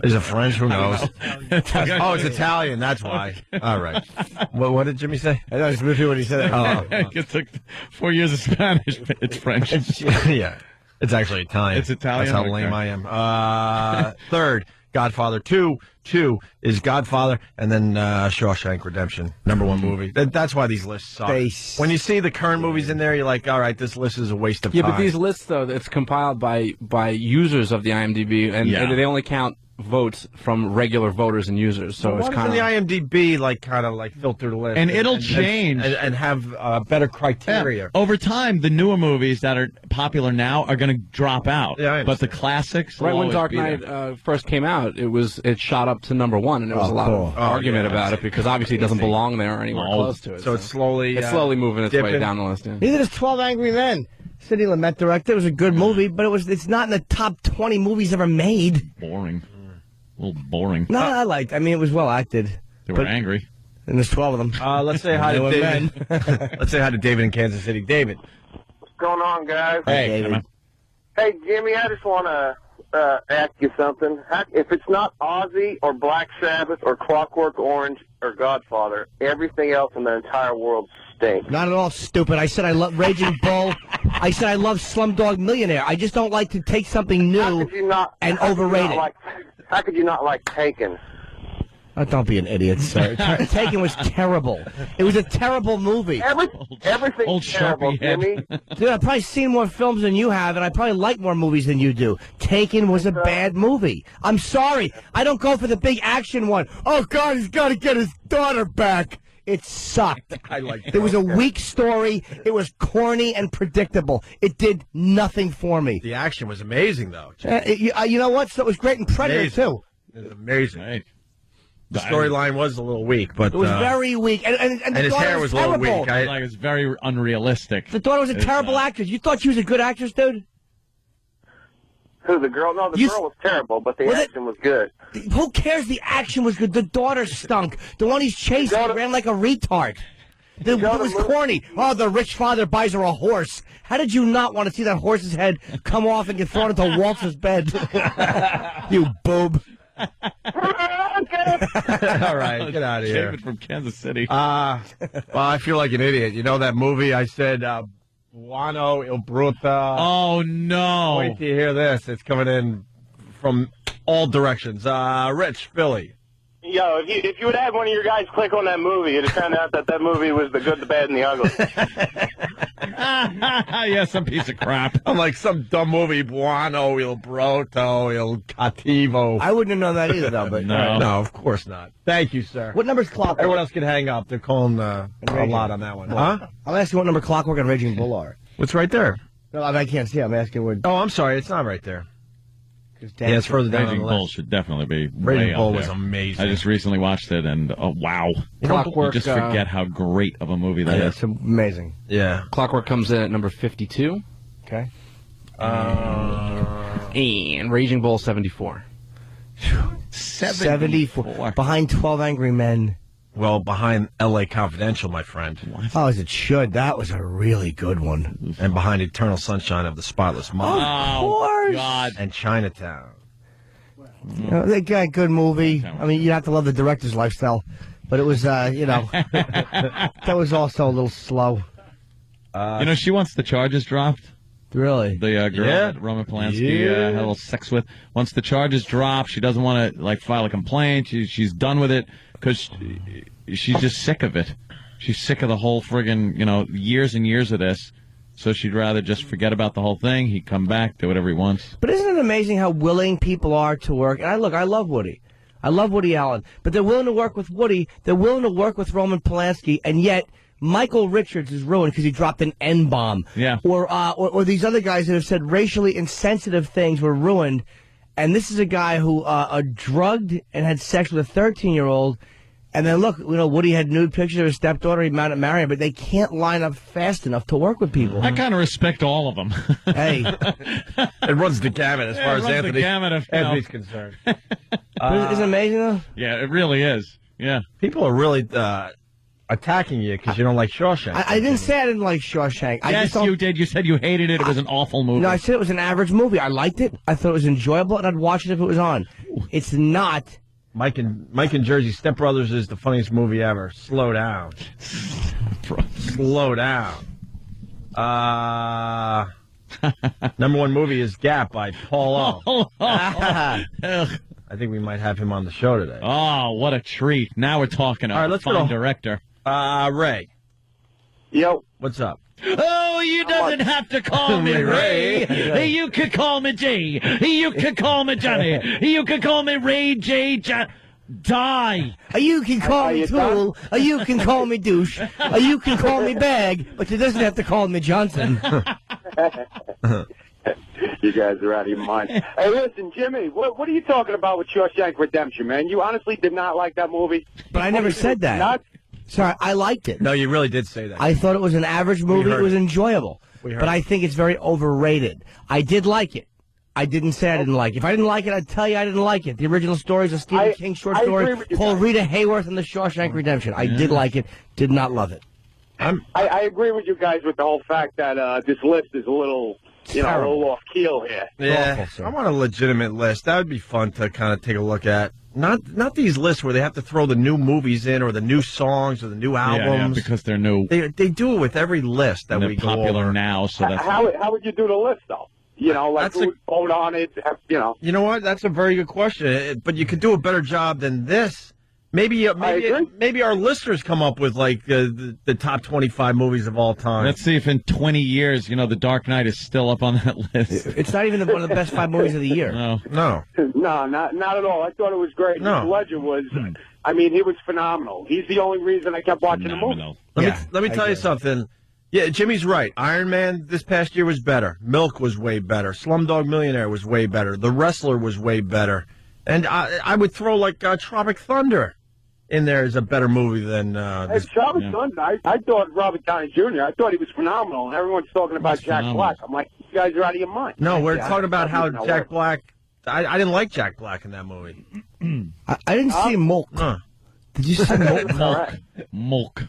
Is it French? Who knows? Oh, it's Italian. That's why. All right. What did Jimmy say? I know, just repeat what he said. It took 4 years of Spanish. It's French. Yeah. It's actually Italian. It's Italian? That's how Okay. lame I am. Third, Godfather 2. 2 is Godfather, and then Shawshank Redemption, number 1 movie. That's why these lists suck. When you see the current movies in there, you're like, all right, this list is a waste of time. Yeah, but these lists, though, it's compiled by users of the IMDb, and they only count votes from regular voters and users. So it's kind of the IMDb kind of filter the list, And it'll change. and have better criteria. Yeah. Over time, the newer movies that are popular now are going to drop out. Yeah, I but the classics, right will when always Dark be Knight there. first came out, it shot up to number 1, and there was a lot of argument about it because obviously it doesn't belong there or anywhere close to it. So it's slowly moving its way down the list. Yeah. Neither does 12 Angry Men. Sidney Lumet directed. It was a good movie, but it's not in the top 20 movies ever made. Boring. A little boring. No, I liked. I mean, it was well acted. They were angry. And there's 12 of them. Let's say hi to David. Let's say hi to David in Kansas City. David. What's going on, guys? Hey, David. Hey, Jimmy, I just want to ask you something. If it's not Ozzy or Black Sabbath or Clockwork Orange or Godfather, everything else in the entire world stinks. Not at all stupid. I said I love Raging Bull. I said I love Slumdog Millionaire. I just don't like to take something new and overrate it. How could you not like Taken? Oh, don't be an idiot, sir. Taken was terrible. It was a terrible movie. Everything's old terrible, Sharpie head. Jimmy. Dude, I've probably seen more films than you have, and I probably like more movies than you do. Taken was a bad movie. I'm sorry. I don't go for the big action one. Oh, God, he's got to get his daughter back. It sucked. I like that. It was a weak story. It was corny and predictable. It did nothing for me. The action was amazing, though. You know what? So it was great in Predator, Amazing. too. It was amazing. Hey. The storyline was a little weak, but It was very weak. And and the his daughter hair was a little terrible. weak. Like, it's very unrealistic. The daughter was a It's, terrible actress. You thought she was a good actress, dude? Who, the girl? No, the girl was terrible, but the action was good. Who cares? The action was good. The daughter stunk. The one he's chasing ran like a retard. It was corny. Oh, the rich father buys her a horse. How did you not want to see that horse's head come off and get thrown into Walter's bed? You boob. All right, get out of here. David from Kansas City. Well, I feel like an idiot. You know that movie I said, Buono il Bruto? Oh, no. Wait till you hear this. It's coming in from all directions. Rich, Philly. Yo, if you would have one of your guys click on that movie, it'd turn out that movie was The Good, the Bad, and the Ugly. Yeah, some piece of crap. I'm like some dumb movie, Buono il Bruto il Cattivo. I wouldn't have known that either, though. But No, of course not. Thank you, sir. What number's Clockwork? Everyone else can hang up. They're calling a lot on that one. Huh? I'm asking what number Clockwork and Raging Bull are. What's right there? No, I can't see. I'm asking what. Oh, I'm sorry. It's not right there. Yeah, it's further down on Raging the Bull list. should definitely be Raging way Bull up was there. amazing. I just recently watched it, and wow. Clockwork, You just forget how great of a movie that Yeah, is. it's amazing. Yeah. Clockwork comes in at number 52, Okay. and Raging Bull 74. 74. Behind 12 Angry Men. Well, behind L.A. Confidential, my friend. Oh, as it should. That was a really good one. And behind Eternal Sunshine of the Spotless Mind. Of course. God. And Chinatown. You know, they got a good movie. I mean, you have to love the director's lifestyle. But it was, that was also a little slow. She wants the charges dropped. Really? The girl that Roman Polanski had a little sex with. Once the charges drop, she doesn't want to file a complaint. She's done with it because she's just sick of it. She's sick of the whole friggin' years and years of this. So she'd rather just forget about the whole thing. He'd come back, do whatever he wants. But isn't it amazing how willing people are to work? And I love Woody. I love Woody Allen. But they're willing to work with Woody. They're willing to work with Roman Polanski, and yet Michael Richards is ruined because he dropped an N-bomb. Yeah. Or these other guys that have said racially insensitive things were ruined. And this is a guy who drugged and had sex with a 13-year-old. And then look, Woody had nude pictures of his stepdaughter. He might marry her, but they can't line up fast enough to work with people. I kind of respect all of them. Hey. It runs the gamut as far as Anthony's concerned. Isn't it amazing, though? Yeah, it really is. Yeah. People are really attacking you because you don't like Shawshank. I didn't say I didn't like Shawshank. Yes, you did. You said you hated it. It was an awful movie. No, I said it was an average movie. I liked it. I thought it was enjoyable, and I'd watch it if it was on. It's not. Mike and Jersey Step Brothers is the funniest movie ever. Slow down. Slow down. Number one movie is Gap by Paul O. I think we might have him on the show today. Oh, what a treat. Now we're talking. All right, let's fine go. Director. Ray. Yo. What's up? Oh, you doesn't have to call me Ray. You could call me G. You could call me Johnny. You could call me Ray J. Die. You can call me Tool, or you can call me Douche, or you can call me Bag, but you doesn't have to call me Johnson. You guys are out of your mind. Hey, listen, Jimmy, what are you talking about with Shawshank Redemption, man? You honestly did not like that movie? But I never said that. Nuts? Sorry, I liked it. No, you really did say that. I thought it was an average movie. It was enjoyable. But I think it's very overrated. I did like it. I didn't say I didn't like it. If I didn't like it, I'd tell you I didn't like it. The original story is a Stephen King short story called Rita Hayworth and the Shawshank Redemption. I did like it. Did not love it. I agree with you guys with the whole fact that this list is a little, a little off keel here. Yeah, Awful, I want a legitimate list. That would be fun to kind of take a look at. Not these lists where they have to throw the new movies in or the new songs or the new albums. Yeah, because they're new. They do it with every list that And we they're go popular over. now, so that's How would you do the list, though? Who would vote on it, You know what? That's a very good question. But you could do a better job than this. Maybe our listeners come up with the top 25 movies of all time. Let's see if in 20 years, The Dark Knight is still up on that list. It's not even one of the best 5 movies of the year. No. No. No, not at all. I thought it was great. No. Heath Ledger was, he was phenomenal. He's the only reason I kept watching the movie. Let me tell you something. Yeah, Jimmy's right. Iron Man this past year was better. Milk was way better. Slumdog Millionaire was way better. The Wrestler was way better. And I would throw Tropic Thunder in there as a better movie than this. Tropic Thunder, I thought Robert Downey Jr., I thought he was phenomenal, and everyone's talking about Jack Black. I'm like, you guys are out of your mind. No, we're talking about how Jack Black... I didn't like Jack Black in that movie. I didn't see Milk. Did you see Milk? Milk.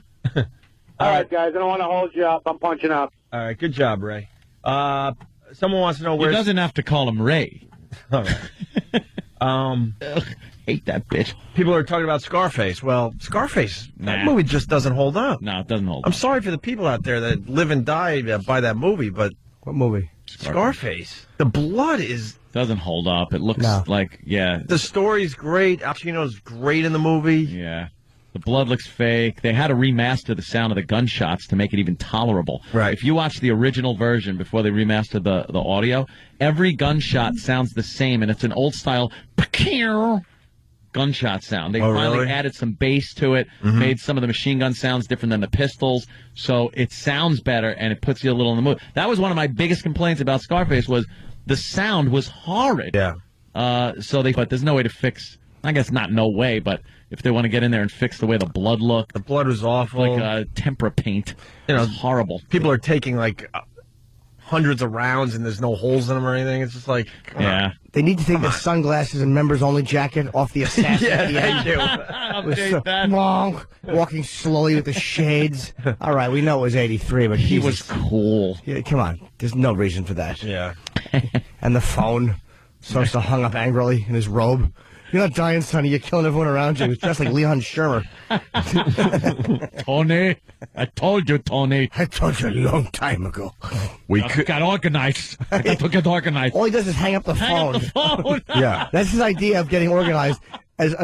All right, guys, I don't want to hold you up. I'm punching up. All right, good job, Ray. Someone wants to know where... He doesn't have to call him Ray. All right. Hate that bitch. People are talking about Scarface. Well, Scarface, that movie just doesn't hold up. No, it doesn't hold up. I'm sorry for the people out there that live and die by that movie, but... What movie? Scarface. The blood is... Doesn't hold up. It looks like, The story's great. Al Pacino's great in the movie. Yeah. The blood looks fake. They had to remaster the sound of the gunshots to make it even tolerable. Right. If you watch the original version before they remastered the audio, every gunshot sounds the same, and it's an old-style gunshot sound. They finally added some bass to it, made some of the machine gun sounds different than the pistols, so it sounds better, and it puts you a little in the mood. That was one of my biggest complaints about Scarface was the sound was horrid. Yeah. But there's no way to fix. I guess not no way, but if they want to get in there and fix the way the blood looked. The blood was awful. Like tempera paint. You know, it's horrible. People are taking like hundreds of rounds and there's no holes in them or anything. It's just like, yeah. They need to take the sunglasses and members-only jacket off the assassin. Yeah, they do. Update that. Walking slowly with the shades. All right, we know it was 83, but He Jesus. was cool. Yeah, come on. There's no reason for that. yeah. And the phone. Starts to hung up angrily in his robe. You're not dying, Sonny. You're killing everyone around you. He was dressed like Leon Shermer. Tony, I told you, Tony. I told you a long time ago. We I could. got organized. I got to get organized. All he does is hang up the phone. Hang up the phone. Yeah. That's his idea of getting organized. As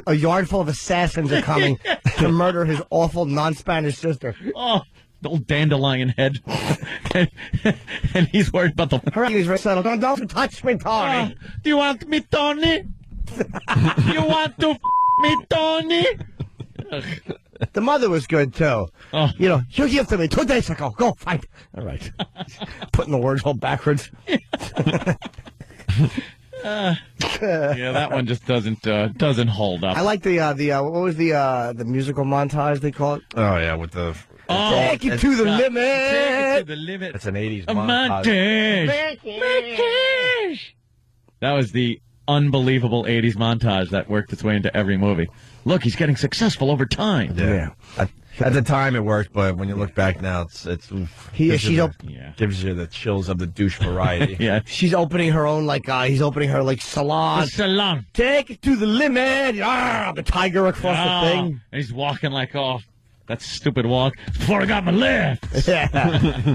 a yard full of assassins are coming to murder his awful non-Spanish sister. Oh, the old dandelion head. and he's worried about the... Hurry, he's very subtle. Don't touch me, Tony. Do you want me, Tony? You want to me, Tony? The mother was good, too. Oh. You know, you give to me 2 days ago. Go fight. All right. Putting the words all backwards. Yeah, that one just doesn't hold up. I like the what was the musical montage they call it? Oh, yeah, with the. Take it to the limit. Take it to the limit. It's an 80s A montage. montage. That was the unbelievable 80s montage that worked its way into every movie. Look, he's getting successful over time. Yeah. At the time it worked, but when you look back now, it's gives you the chills of the douche variety. Yeah. She's opening her own he's opening her salon. Salon. Take it to the limit. The tiger across the thing. And he's walking like, that stupid walk. Before I got my lift. Yeah,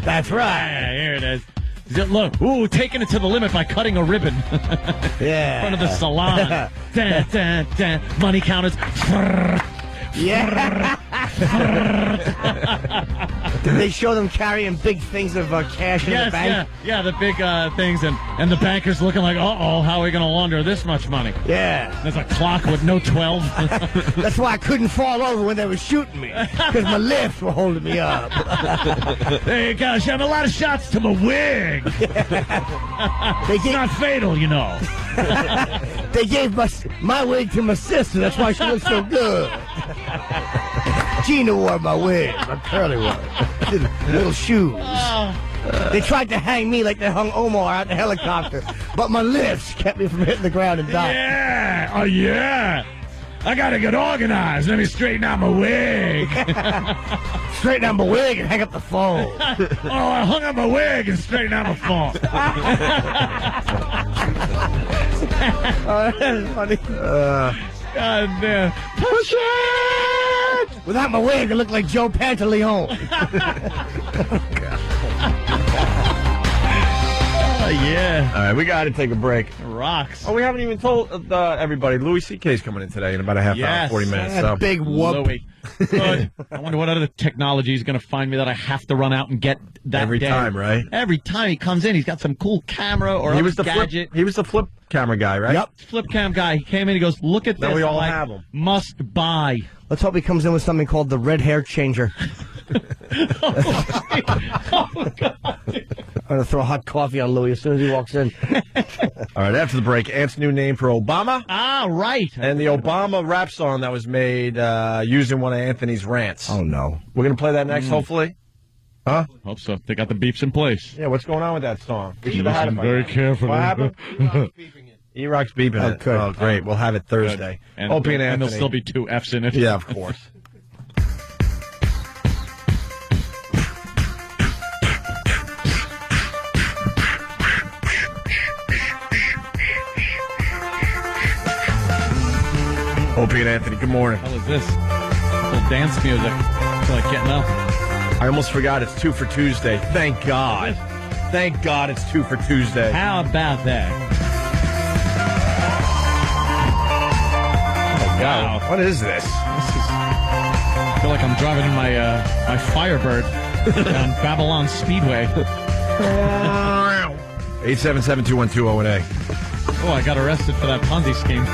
that's right. Yeah, here it is. Look, taking it to the limit by cutting a ribbon. Yeah. In front of the salon. Dun, dun, dun. Money counters. Yeah. Did they show them carrying big things of cash in the bank? Yeah, the big things, and the banker's looking like, how are we going to launder this much money? Yeah. There's a clock with no 12. That's why I couldn't fall over when they were shooting me, because my lifts were holding me up. There you go. She had a lot of shots to my wig. It's not fatal, you know. They gave my wig to my sister. That's why she looks so good. Gina wore my wig, my curly one, little shoes. They tried to hang me like they hung Omar out the helicopter, but my lifts kept me from hitting the ground and dying. Yeah. Oh, yeah. I got to get organized. Let me straighten out my wig. Straighten out my wig and hang up the phone. I hung up my wig and straightened out my phone. That's funny. God damn. Push it! Without my wig, I look like Joe Pantaleone. Yeah. All right, we got to take a break. Rocks. Oh, we haven't even told everybody. Louis C.K.'s coming in today in about a half hour, 40 minutes. That So. big whoop. Louis. Good. I wonder what other technology is going to find me that I have to run out and get that Every day. time, right? Every time he comes in, he's got some cool camera or He was the gadget. he was the flip camera guy, right? Yep. Flip cam guy. He came in. He goes, "Look at this." Now we all I'm like, have 'em. Must buy. Let's hope he comes in with something called the red hair changer. I'm going to throw hot coffee on Louis as soon as he walks in. All right, after the break, Ant's new name for Obama. Ah, right. And the Obama rap song that was made using one of Anthony's rants. Oh, no. We're going to play that next, hopefully. Huh? Hope so. They got the beeps in place. Yeah, what's going on with that song? We should have had it Listen by very now. carefully. What happened? E-Rock's beeping it. good. Oh, great. We'll have it Thursday. And, Opie and and Anthony. there'll still be 2 F's in it. Yeah, of course. Opie and Anthony, good morning. What is this? Little dance music. I feel like getting up. I almost forgot it's 2 for Tuesday. Thank God. Thank God it's 2 for Tuesday. How about that? Oh, God. What is this? I feel like I'm driving in my my Firebird down Babylon Speedway. 877-212-018. Oh, I got arrested for that Ponzi scheme.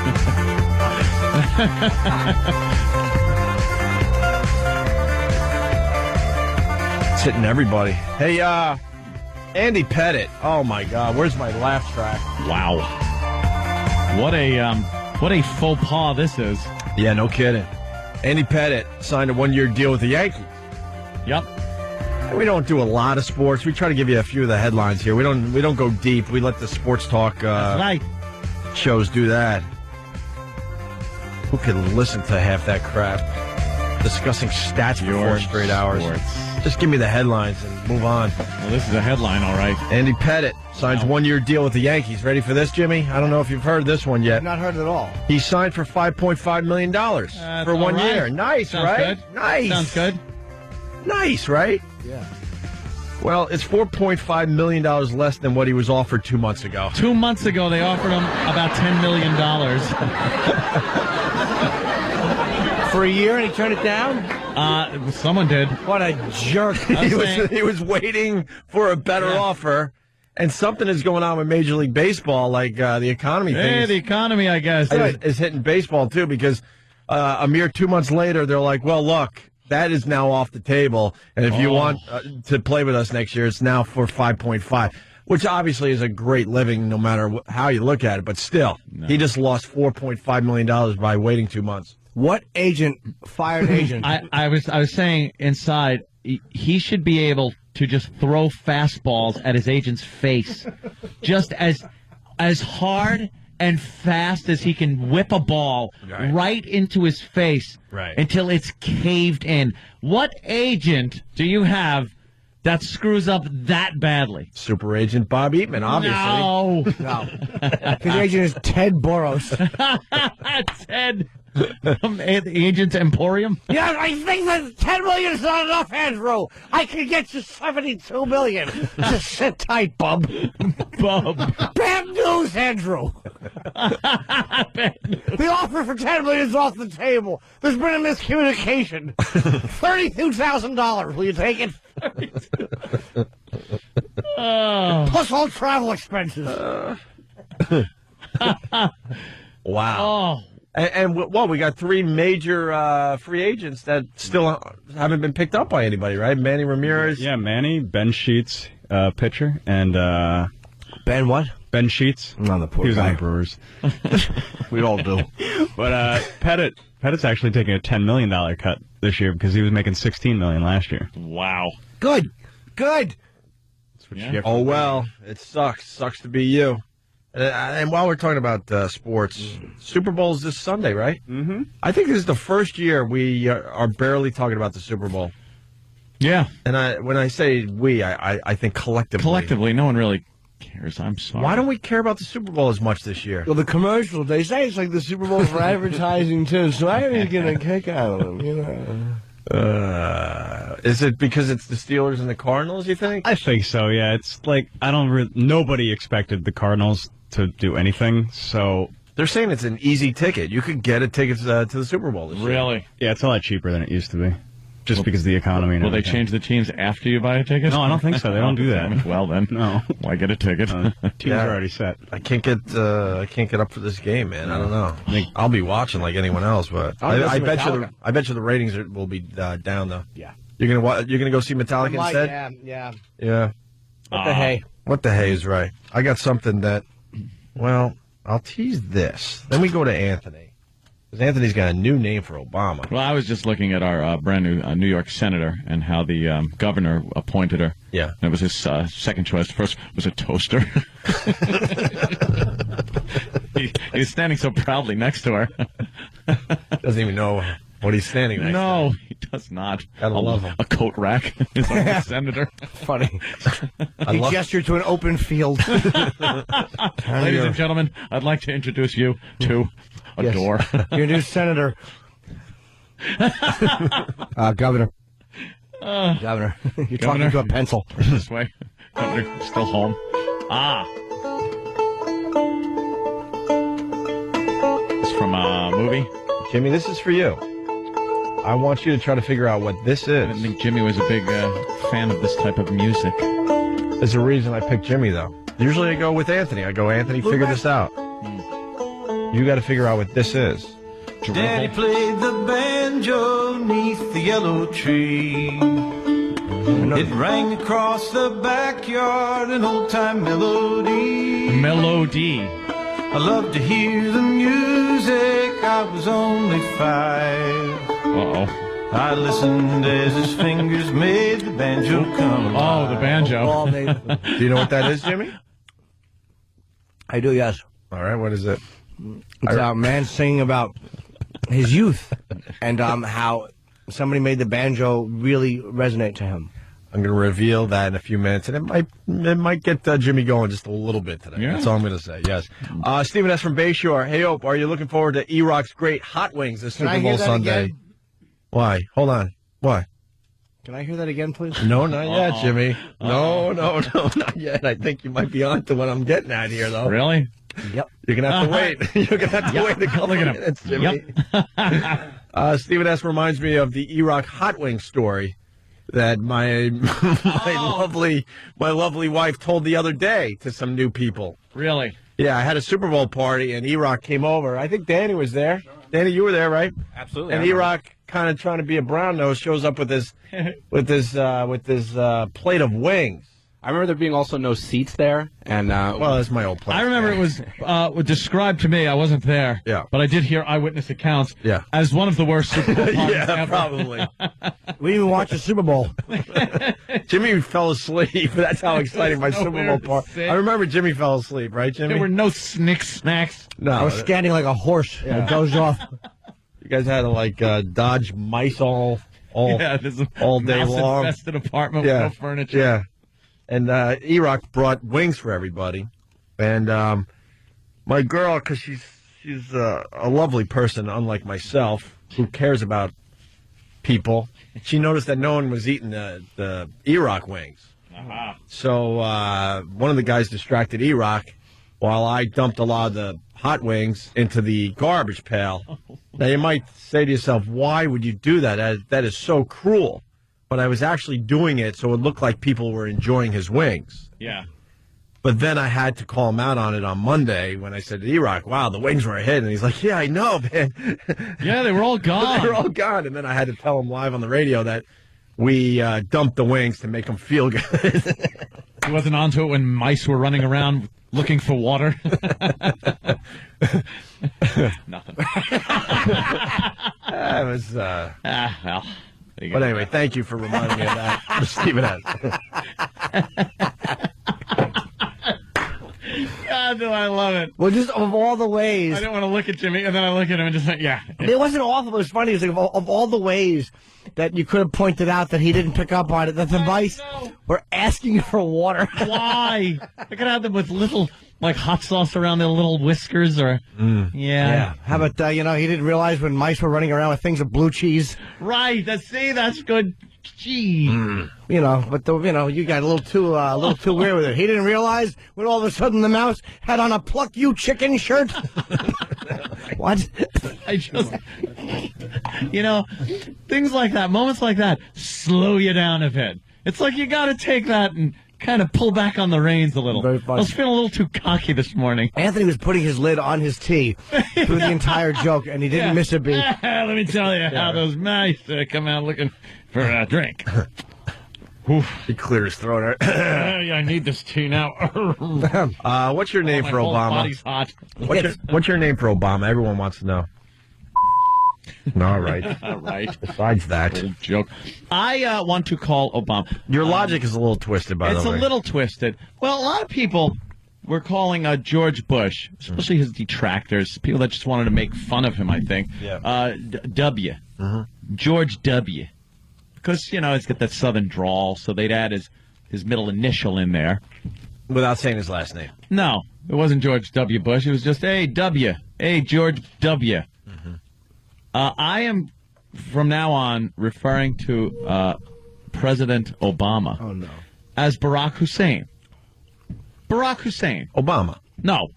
It's hitting everybody. Hey, Andy Pettit. Oh, my God. Where's my laugh track? Wow. What a faux pas this is. Yeah, no kidding. Andy Pettit signed a 1-year deal with the Yankees. Yep. We don't do a lot of sports. We try to give you a few of the headlines here. We don't go deep. We let the sports talk That's right. shows do that. Who can listen to half that crap? Discussing stats for 4 straight hours. Sports. Just give me the headlines and move on. Well, this is a headline, all right. Andy Pettit signs 1-year deal with the Yankees. Ready for this, Jimmy? I don't know if you've heard this one yet. I've not heard it at all. He signed for $5.5 million for 1 all right. year. Nice, Sounds right? good. Nice. Sounds good. Nice, right? Yeah. Well, it's $4.5 million less than what he was offered 2 months ago. 2 months ago, they offered him about $10 million. For a year, and he turned it down? Someone did. What a jerk. He was waiting for a better offer, and something is going on with Major League Baseball, like the economy thing. Hey, the economy, I guess. is hitting baseball, too, because a mere 2 months later, they're like, well, look, that is now off the table, and if you want to play with us next year, it's now for 5.5, which obviously is a great living no matter how you look at it, but still, he just lost $4.5 million by waiting 2 months. What agent fired agent? I was saying inside, he should be able to just throw fastballs at his agent's face, just as hard and fast as he can whip a ball right into his face until it's caved in. What agent do you have that screws up that badly? Super agent Bob Eatman, obviously. No. His agent is Ted Boros. Ted. Agent Emporium? Yeah, I think that $10 million is not enough, Andrew. I can get you $72 million. Just sit tight, bub. Bad news, Andrew. The offer for $10 million is off the table. There's been a miscommunication. $32,000. Will you take it? Plus all travel expenses. Wow. Oh. And we got 3 major free agents that still haven't been picked up by anybody, right? Manny Ramirez. Yeah, Manny, Ben Sheets, pitcher, and Ben what? Ben Sheets. I'm on the poor He was guy. on the Brewers. We all do. But Pettit's actually taking a $10 million cut this year because he was making $16 million last year. Wow. Good. That's what you get for Oh, well, it sucks. Sucks to be you. And while we're talking about sports, Super Bowl's this Sunday, right? Mm-hmm. I think this is the first year we are barely talking about the Super Bowl. Yeah. And when I say we, I think collectively. Collectively, no one really cares. I'm sorry. Why don't we care about the Super Bowl as much this year? Well, the commercial, they say it's like the Super Bowl for advertising, too, so I ain't getting a kick out of them, you know. Is it because it's the Steelers and the Cardinals, you think? I think so, yeah. It's like, nobody expected the Cardinals to do anything, so... They're saying it's an easy ticket. You could get a ticket to the Super Bowl this year. Really? Yeah, it's a lot cheaper than it used to be. Just because of the economy and Will they everything. change the teams after you buy a ticket? No, I don't think so. They don't do that. Well, then. No. Why get a ticket? Teams are already set. I can't get up for this game, man. I don't know. I'll be watching like anyone else, but I bet you the ratings will be down though. Yeah. You're gonna go see Metallica instead? Yeah. What the hey? What the hey is right. I got something that, well, I'll tease this. Then we go to Anthony. Because Anthony's got a new name for Obama. Well, I was just looking at our brand new New York senator and how the governor appointed her. Yeah. And it was his second choice. The first was a toaster. he was standing so proudly next to her. Doesn't even know what he's standing next to. No, he does not. Gotta love him. A coat rack is like the senator. Funny. He gestured to an open field. Ladies and gentlemen, I'd like to introduce you to a door. Your new senator. Governor. Governor. You're talking to a pencil. This way. Governor, still home. It's from a movie. Jimmy, this is for you. I want you to try to figure out what this I is. didn't think Jimmy was a big fan of this type of music. There's a reason I picked Jimmy, though. Usually I go with Anthony. I go, Anthony, figure this out. You got to figure out what this is. Daddy played the banjo neath the yellow tree. It rang across the backyard, an old-time melody. Melody. I loved to hear the music. I was only 5. Uh-oh. I listened as his fingers made the banjo come. Oh, the banjo. Do you know what that is, Jimmy? I do, yes. All right, what is it? It's a man singing about his youth and how somebody made the banjo really resonate to him. I'm going to reveal that in a few minutes, and it might get Jimmy going just a little bit today. Yeah. That's all I'm going to say, yes. Stephen S. from Bayshore. Hey, Ope, are you looking forward to E-Rock's great hot wings this Can I Super hear Bowl that Sunday? again? Why? Hold on. Why? Can I hear that again, please? No, not yet, Jimmy. No, not yet. I think you might be on to what I'm getting at here, though. Really? Yep. You're going to have to wait. You're going to have to wait a couple Look at him. minutes, Jimmy. Stephen S. reminds me of the E-Rock hot wing story that my lovely wife told the other day to some new people. Really? Yeah, I had a Super Bowl party and E-Rock came over. I think Danny was there. Danny, you were there, right? Absolutely. And E-Rock, kind of trying to be a brown nose, shows up with this plate of wings. I remember there being also no seats there, and Well, that's my old place. I remember it was described to me. I wasn't there. Yeah. But I did hear eyewitness accounts. Yeah. As one of the worst Super Bowl parties Yeah, ever. probably. We didn't even watch the Super Bowl. Jimmy fell asleep. That's how exciting my Super nowhere Bowl to party. sit. I remember Jimmy fell asleep, right, Jimmy? There were no snacks. No, I was standing like a horse. Yeah. It goes off. you guys had to dodge mice all Yeah, there's a all day mouse long. infested apartment Yeah, with no furniture. yeah. And E-Rock brought wings for everybody, and my girl, because she's a lovely person, unlike myself, who cares about people. She noticed that no one was eating the E-Rock wings. Uh-huh. So one of the guys distracted E-Rock while I dumped a lot of the hot wings into the garbage pail. Now, you might say to yourself, why would you do that? That is so cruel. But I was actually doing it so it looked like people were enjoying his wings. Yeah. But then I had to call him out on it on Monday when I said to E-Rock, wow, the wings were a hit. And he's like, yeah, I know, man. Yeah, they were all gone. They were all gone. And then I had to tell him live on the radio that we dumped the wings to make him feel good. He wasn't onto it when mice were running around looking for water. Nothing. That was... well. But anyway, thank you for reminding me of that, Stephen S. God, do I love it. Well, just of all the ways. I didn't want to look at Jimmy, and then I look at him and just like, yeah. It wasn't awful. It was funny. It was like of all the ways that you could have pointed out that he didn't pick up on it, that the mice were asking for water. Why? I could have them with little, like, hot sauce around their little whiskers, or... Yeah. How about, he didn't realize when mice were running around with things of blue cheese. Right. That's good. Gee. You got a little too weird with it. He didn't realize when all of a sudden the mouse had on a pluck you chicken shirt. What? I just, things like that, moments like that, slow you down a bit. It's like you got to take that and kind of pull back on the reins a little. Very funny. I was feeling a little too cocky this morning. Anthony was putting his lid on his tea through the entire joke, and he didn't miss a beat. Let me tell you how those mice come out looking for a drink. He cleared his throat. I need this tea now. What's your name My for whole Obama? body's hot. What's your name for Obama? Everyone wants to know. All right. All right. Besides that, Old joke. I want to call Obama. your logic is a little twisted, by the way. It's a little twisted. Well, a lot of people were calling George Bush, especially his detractors, people that just wanted to make fun of him, I think. Yeah. W. George W. Because, he's got that southern drawl, so they'd add his middle initial in there. Without saying his last name. No, it wasn't George W. Bush. It was just, hey, W. Hey, George W. I am, from now on, referring to President Obama as Barack Hussein. Barack Hussein. Obama. No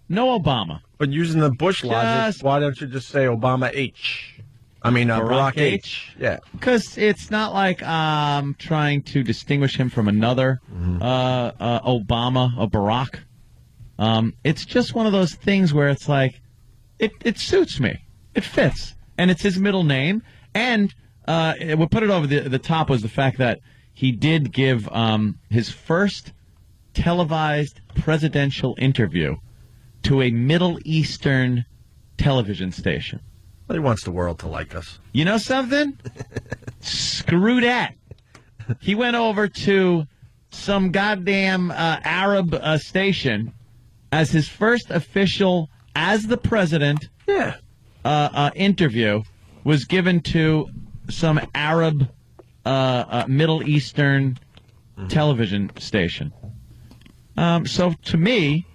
Obama. But using the Bush logic, why don't you just say Obama H? I mean, Barack H. Yeah. Because it's not like I'm trying to distinguish him from another Obama, a Barack. It's just one of those things where it's like, it suits me. It fits. And it's his middle name. And what put it over the top was the fact that he did give his first televised presidential interview to a Middle Eastern television station. He wants the world to like us. You know something? Screw that. He went over to some goddamn Arab station as his first official, as the president, interview was given to some Arab Middle Eastern television station. So to me,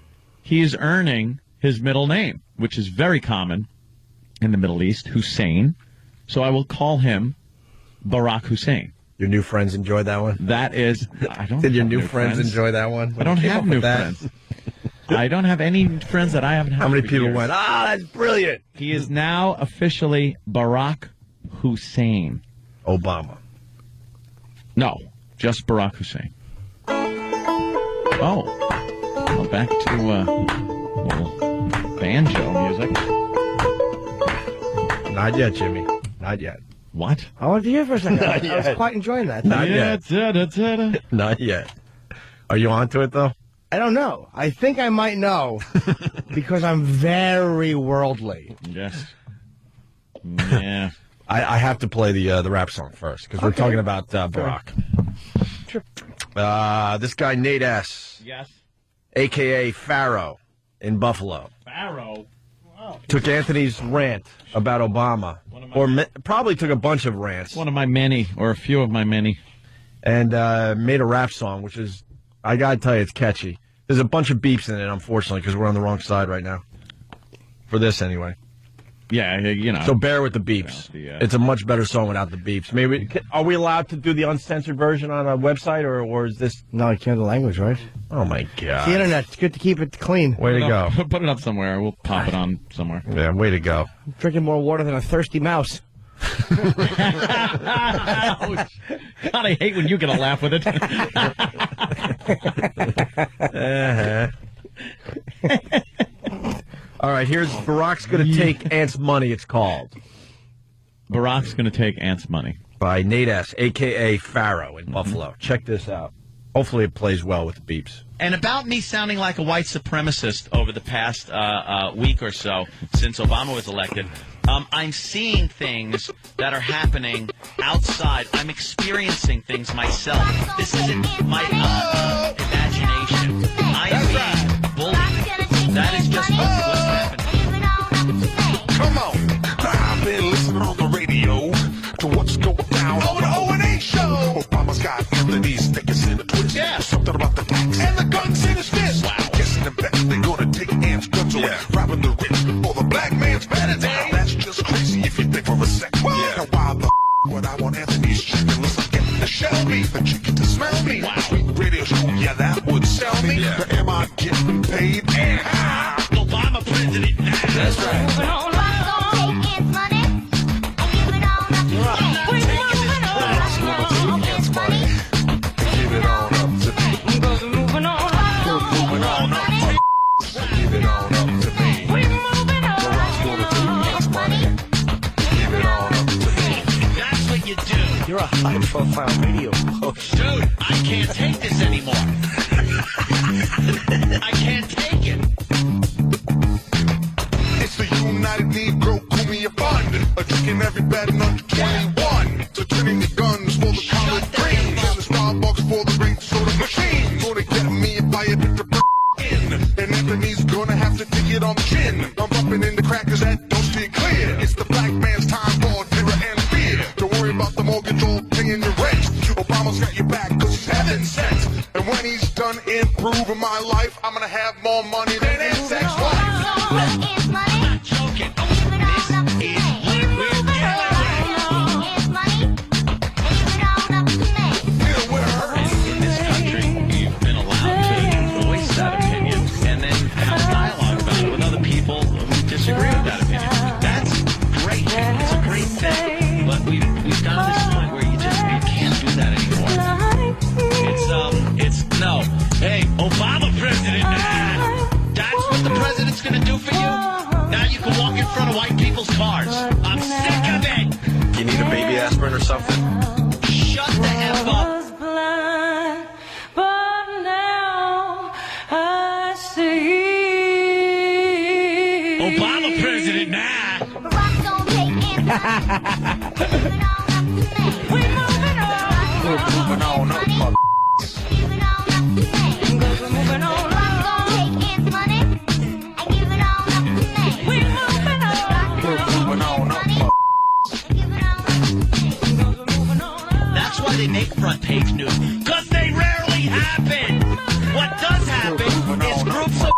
he is earning his middle name, which is very common in the Middle East, Hussein. So I will call him Barack Hussein. Your new friends enjoyed that one? That is, I don't. Did your new friends enjoy that one? I don't have new friends. I don't have any friends that I haven't had. How many for people years. went, that's brilliant? He is now officially Barack Hussein. Obama. No, just Barack Hussein. Oh, well, back to little banjo music. Not yet, Jimmy. Not yet. What? I wanted to hear for a second. Not I was yet. quite enjoying that. Not yet. Not yet. Are you onto it, though? I don't know. I think I might know because I'm very worldly. Yes. Yeah. I have to play the rap song first because we're talking about Barack. Sure. This guy, Nate S., Yes. a.k.a. Pharaoh in Buffalo, Pharaoh. Wow. took Anthony's rant about Obama, or probably took a bunch of rants, One of my many, or a few of my many. and made a rap song, which is, I got to tell you, it's catchy. There's a bunch of beeps in it, unfortunately, because we're on the wrong side right now. For this, anyway. Yeah, you know. So bear with the beeps. Yeah. It's a much better song without the beeps. Maybe are we allowed to do the uncensored version on a website, or is this? No, you can't the language, right? Oh my god! The internet. It's good to keep it clean. Way to go! Put it up somewhere. We'll pop it on somewhere. Yeah, way to go! I'm drinking more water than a thirsty mouse. God, I hate when you get a laugh with it. All right, here's Barack's going to take Ant's money. It's called Barack's going to take Ant's money by Nate S., a.k.a. Pharaoh in Buffalo. Check this out. Hopefully, it plays well with the beeps. And about me sounding like a white supremacist over the past week or so since Obama was elected, I'm seeing things that are happening outside. I'm experiencing things myself. This isn't my imagination. I am being bullied. That is just what's happening. Come on. I've been listening on the radio to what's going down on the O&A show. Obama's got Anthony's thickest in a twist. Yeah. Something about the tax and the guns in his fist. Wow. Guessing the bet they're gonna take Ant's guns away. Robbing the rich for the black man's better day. That's just crazy if you think for a second. Yeah. Now why the would I want Anthony's chicken unless I'm getting the shell me? The chicken to smell me. Wow. Sweet radio show, yeah, that would sell me. Yeah. But am I getting paid? And how? Obama president now. That's right. You're a high-profile radio host. Dude, I can't take this anymore. I can't take it. It's the United Negro Kumi Fund. A drinking every bad and under 21. So turning the guns for the collard greens. And the Starbucks for the great soda machine. Gonna get me if I had to in. And Anthony's gonna have to take it on the chin. I'm bumping into crackers that don't steer clear. It's the black man's time for terror and fear. Don't worry about the mortgage or paying your rent. Obama's got your back cause he's heaven sent. And when he's done improving my life, I'm gonna have more money than his ex-wife. I'm not joking. This is in this country, you've been allowed to voice that opinion and then have a dialogue about it with other people who disagree with that opinion. That's great. It's a great thing. But we've gotten to this point where you can't do that anymore. It's no. Hey, Obama president. That's what the president's going to do for you? Now you can walk in front of white people's cars. I'm sick of it. You need a baby aspirin or something? Shut the F up. Blind, but now I see. using it now. That's why they make front page news, because they rarely happen. What does happen is groups of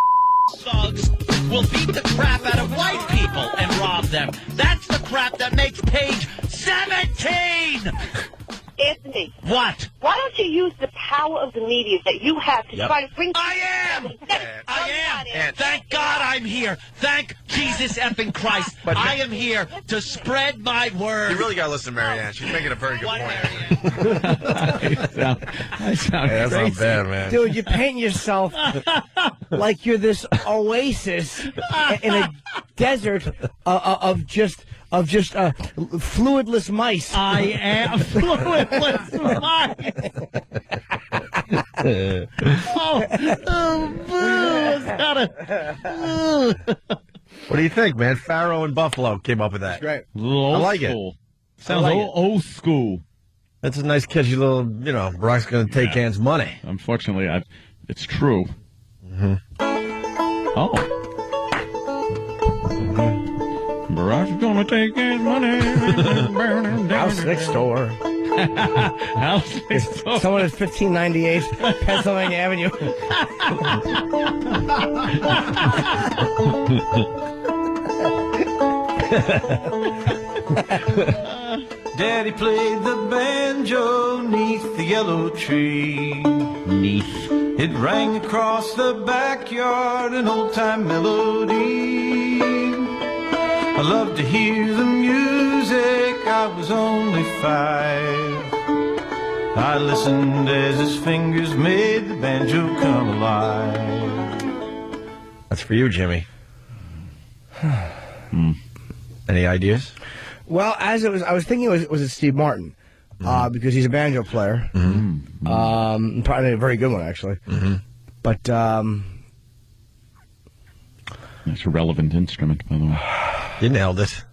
thugs will beat the crap out of white people and rob them. That's the crap that makes page 17. Anthony. What? Why don't you use the power of the media that you have to try to bring... I am! Thank God I'm here. Thank Jesus effing Christ. I am here to spread my word. You really got to listen to Marianne. She's making a very good point. I sound Hey, that's crazy. not bad, man. Dude, you paint yourself like you're this oasis in a desert of just fluidless mice. I am fluidless mice. What do you think, man? Farrow and Buffalo came up with that. Great. I like it. Sounds old school. That's a nice, catchy little, Brock's going to take Ann's money. Unfortunately, it's true. Mm-hmm. Oh. Brock's gonna take his money. House next door. House next door. Someone at 1598 Pennsylvania Avenue. Daddy played the banjo neath the yellow tree. Neath. It rang across the backyard, an old-time melody. I loved to hear the music, I was only 5. I listened as his fingers made the banjo come alive. That's for you, Jimmy. Any ideas? Well, I was thinking it was Steve Martin, because he's a banjo player. Probably a very good one, actually. But that's a relevant instrument, by the way. You nailed it.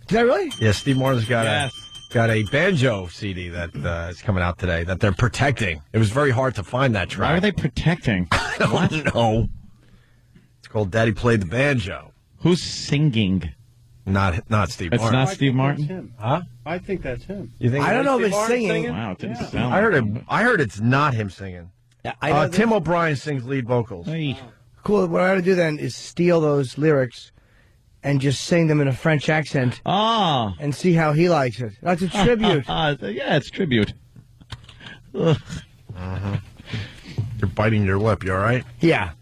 Did I really? Yeah, Steve Martin's got a banjo CD that is coming out today that they're protecting. It was very hard to find that track. Why are they protecting? I don't know. It's called Daddy Played the Banjo. Who's singing? Not Steve It's Martin. not Steve Martin? Him. Huh? I think that's him. You think I don't know if Steve it's Martin singing. Wow, it didn't sound like I heard it's not him singing. Tim O'Brien sings lead vocals. Hey. Cool. What I ought to do then is steal those lyrics and just sing them in a French accent. And see how he likes it. That's a tribute. Yeah, it's tribute. You're biting your lip. You all right? Yeah.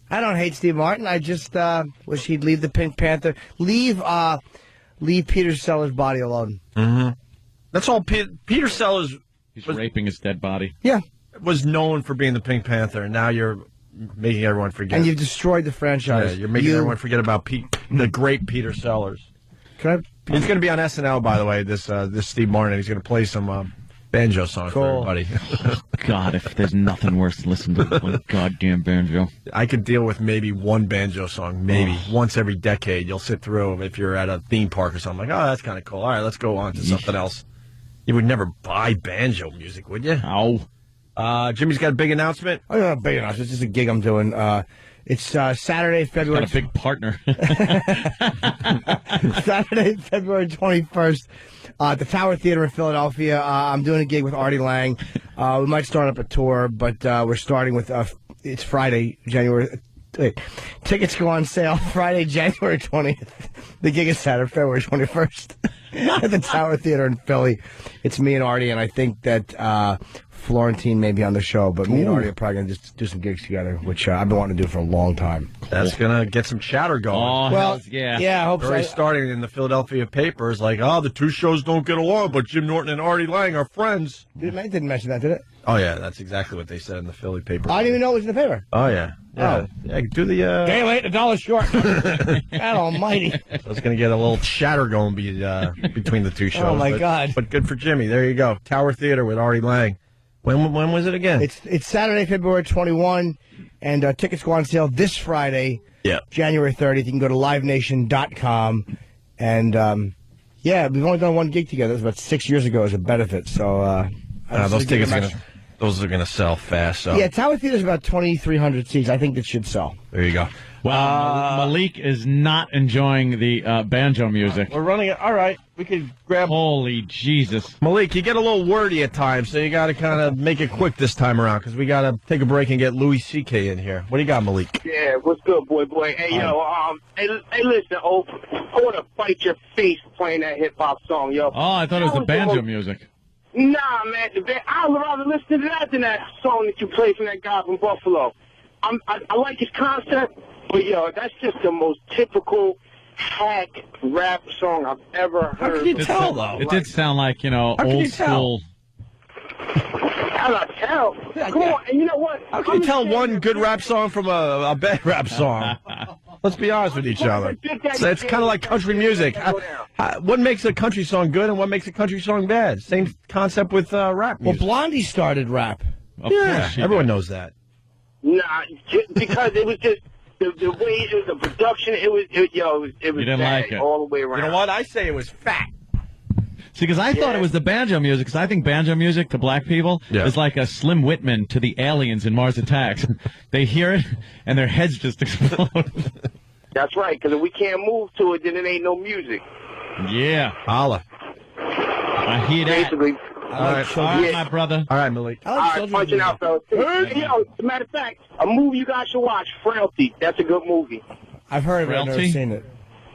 I don't hate Steve Martin. I just wish he'd leave the Pink Panther. Leave Peter Sellers' body alone. That's all. Peter Sellers He's raping his dead body. Yeah. was known for being the Pink Panther, and now you're making everyone forget. And you've destroyed the franchise. Yeah, you're making everyone forget about the great Peter Sellers. He's going to be on SNL, by the way, this Steve Martin. He's going to play some banjo songs for everybody. God, if there's nothing worse than listening to one goddamn banjo. I could deal with maybe one banjo song, maybe once every decade. You'll sit through if you're at a theme park or something. Like, oh, that's kind of cool. All right, let's go on to something else. You would never buy banjo music, would you? Oh. Jimmy's got a big announcement. Oh, not a big announcement. It's just a gig I'm doing. It's Saturday, February. Got a big partner. Saturday, February 21st, at the Tower Theater in Philadelphia. I'm doing a gig with Artie Lang. We might start up a tour, but we're starting with. It's Friday, January. Wait, tickets go on sale Friday, January 20th. The gig is Saturday, February 21st at the Tower Theater in Philly. It's me and Artie, and I think that Florentine may be on the show, but me and Artie are probably going to just do some gigs together, which I've been wanting to do for a long time. That's going to get some chatter going. Oh, well, yeah. I hope Already so. starting in the Philadelphia papers, like, the two shows don't get along, but Jim Norton and Artie Lang are friends. They didn't mention that, did it? Oh, yeah, that's exactly what they said in the Philly paper. I didn't even know it was in the paper. Oh, yeah. Yeah, yeah, do the... Day late, $1 short. God almighty. So it's going to get a little chatter going between the two shows. Oh, my God. But good for Jimmy. There you go. Tower Theater with Artie Lang. When was it again? It's Saturday, February 21, and tickets go on sale this Friday. Yeah. January 30th. You can go to livenation.com. And, yeah, we've only done one gig together. It was about 6 years ago as a benefit. So, those tickets those are going to sell fast. So. Yeah, Tower Theater's about 2,300 seats. I think that should sell. There you go. Well, Malik is not enjoying the banjo music. We're running it. All right. We could grab. Holy Jesus. Malik, you get a little wordy at times, so you got to kind of make it quick this time around because we got to take a break and get Louis C.K. in here. What do you got, Malik? Yeah, what's good, boy? Hey, hey, listen, I want to fight your face playing that hip-hop song, yo. Oh, I thought it was the banjo music. Nah, man, I'd rather listen to that than that song that you played from that guy from Buffalo. I like his concept, but, yo, that's just the most typical hack rap song I've ever heard. How can you tell, though? It did sound like, old school. How can I tell? Come on, and you know what? How can you tell one good rap song from a bad rap song? Let's be honest with each other. So it's kind of like country music. What makes a country song good and what makes a country song bad? Same concept with rap music. Well, Blondie started rap. Yeah, everyone knows that. Nah, because it was just the way it was, the production. It was You didn't bad like it. all the way around. You know what? I say it was fat. See, because I thought it was the banjo music, because I think banjo music to black people is like a Slim Whitman to the aliens in Mars Attacks. They hear it, and their heads just explode. That's right, because if we can't move to it, then it ain't no music. Yeah. Holla. I hear that. Basically. All right, my brother. All right, Malik. All right, punching out, fellas. Hey, yo, as a matter of fact, a movie you guys should watch, Frailty. That's a good movie. I've heard of it. I've never Frailty? seen it.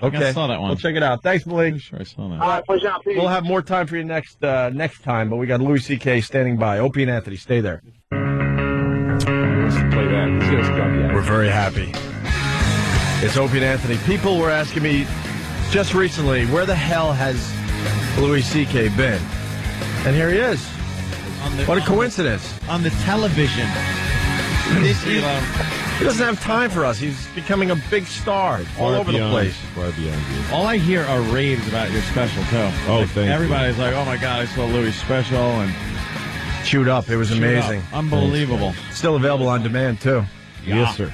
Okay, I saw that one. We'll check it out. Thanks, Malik. Sure, I saw that. All right, punch out, peace. We'll have more time for you next time, but we got Louis C.K. standing by. Opie and Anthony, stay there. Let's play that. We're very happy. It's Opie and Anthony. People were asking me just recently, where the hell has Louis C.K. been? And here he is. What a coincidence. On the television. He doesn't have time for us. He's becoming a big star all over the place. Far beyond you. All I hear are raves about your special, too. Oh, thank you. Everybody's like, oh, my God, I saw Louis' special. And Chewed Up. It was amazing. Unbelievable. Still available on demand, too. Yes, sir.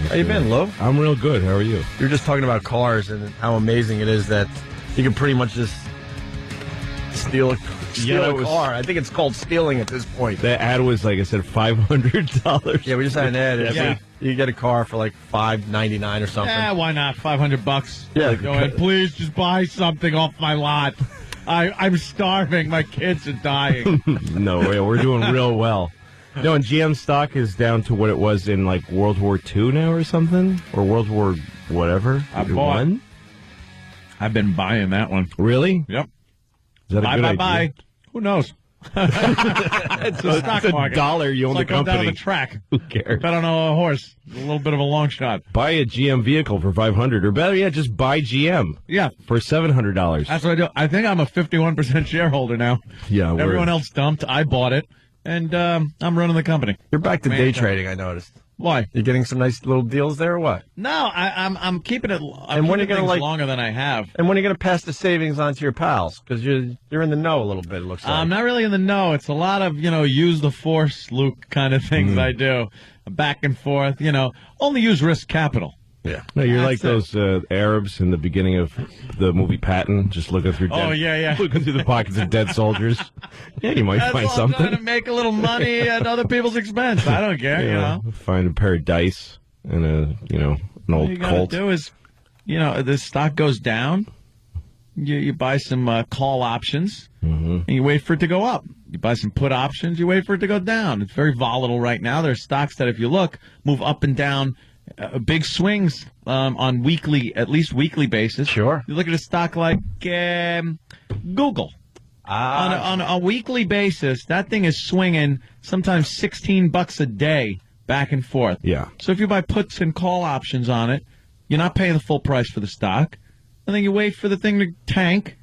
How you been, Lou? I'm real good. How are you? You were just talking about cars and how amazing it is that you can pretty much just steal a car. I think it's called stealing at this point. The ad was, like I said, $500. Yeah, we just had an ad. Yeah. You get a car for like $5.99 or something. Yeah, why not? $500. Yeah. Go ahead. Please just buy something off my lot. I'm starving. My kids are dying. No, we're doing real well. No, and GM stock is down to what it was in like World War II now or something, or World War whatever. I've been buying that one. Really? Yep. Is that a good idea? Bye. Who knows? It's a stock market. $1. You own It's like the going company. down the track. Who cares? Bet on a horse. A little bit of a long shot. Buy a GM vehicle for $500, or better yet, just buy GM. Yeah. For $700. That's what I do. I think I'm a 51% shareholder now. Yeah. Everyone else dumped. I bought it. And I'm running the company. You're back to day trading, I noticed. Why? You're getting some nice little deals there or what? No, I'm keeping it. And when are you going to longer than I have? And when are you going to pass the savings on to your pals? Because you're in the know a little bit, it looks like. I'm not really in the know. It's a lot of, use the force, Luke, kind of things I do. Back and forth, only use risk capital. Yeah. No, you're That's like those Arabs in the beginning of the movie Patton, just looking through looking through the pockets of dead soldiers. Yeah, you might find something. Trying to make a little money at other people's expense. I don't care, Find a pair of dice and an All old you gotta Colt. do is, the stock goes down. You buy some call options, and you wait for it to go up. You buy some put options. You wait for it to go down. It's very volatile right now. There are stocks that, if you look, move up and down. Big swings on at least weekly basis. Sure. You look at a stock like Google. On a weekly basis, that thing is swinging sometimes $16 a day back and forth. Yeah. So if you buy puts and call options on it, you're not paying the full price for the stock, and then you wait for the thing to tank,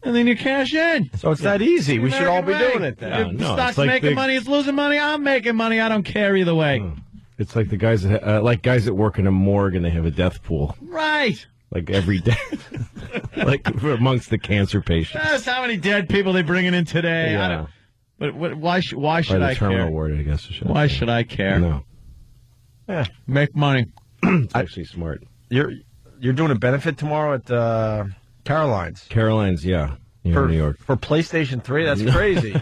and then you cash in. So it's that easy. We should all be doing it then. If the stock's making money, it's losing money, I'm making money. I don't care either way. It's like the guys that work in a morgue and they have a death pool. Right. Like every day. Like amongst the cancer patients. That's how many dead people they bringing in today. Yeah. But why should Or the I terminal care? ward, I guess. Why should I care? No. Yeah. Make money. It's actually smart. You're doing a benefit tomorrow at Caroline's. Caroline's, yeah. For New York. For PlayStation 3? That's crazy.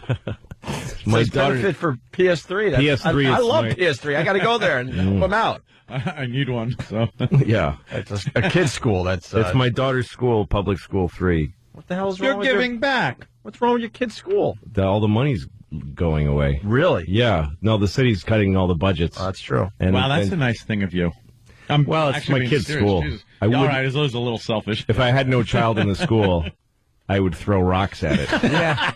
My Says daughter- benefit for PS3. PS3, I it's love my- PS3. I got to go there and help them out. I need one. So Yeah. It's a kid's school. That's It's my daughter's school, public school, free. What the hell is wrong you're with giving back. What's wrong with your kid's school? All the money's going away. Really? Yeah. No, the city's cutting all the budgets. That's true. And, Wow, that's and a nice thing of you. Well, it's actually my being kid's serious. school. Jesus. I All would- right, it's a little selfish. If I had no child in the school, I would throw rocks at it. Yeah.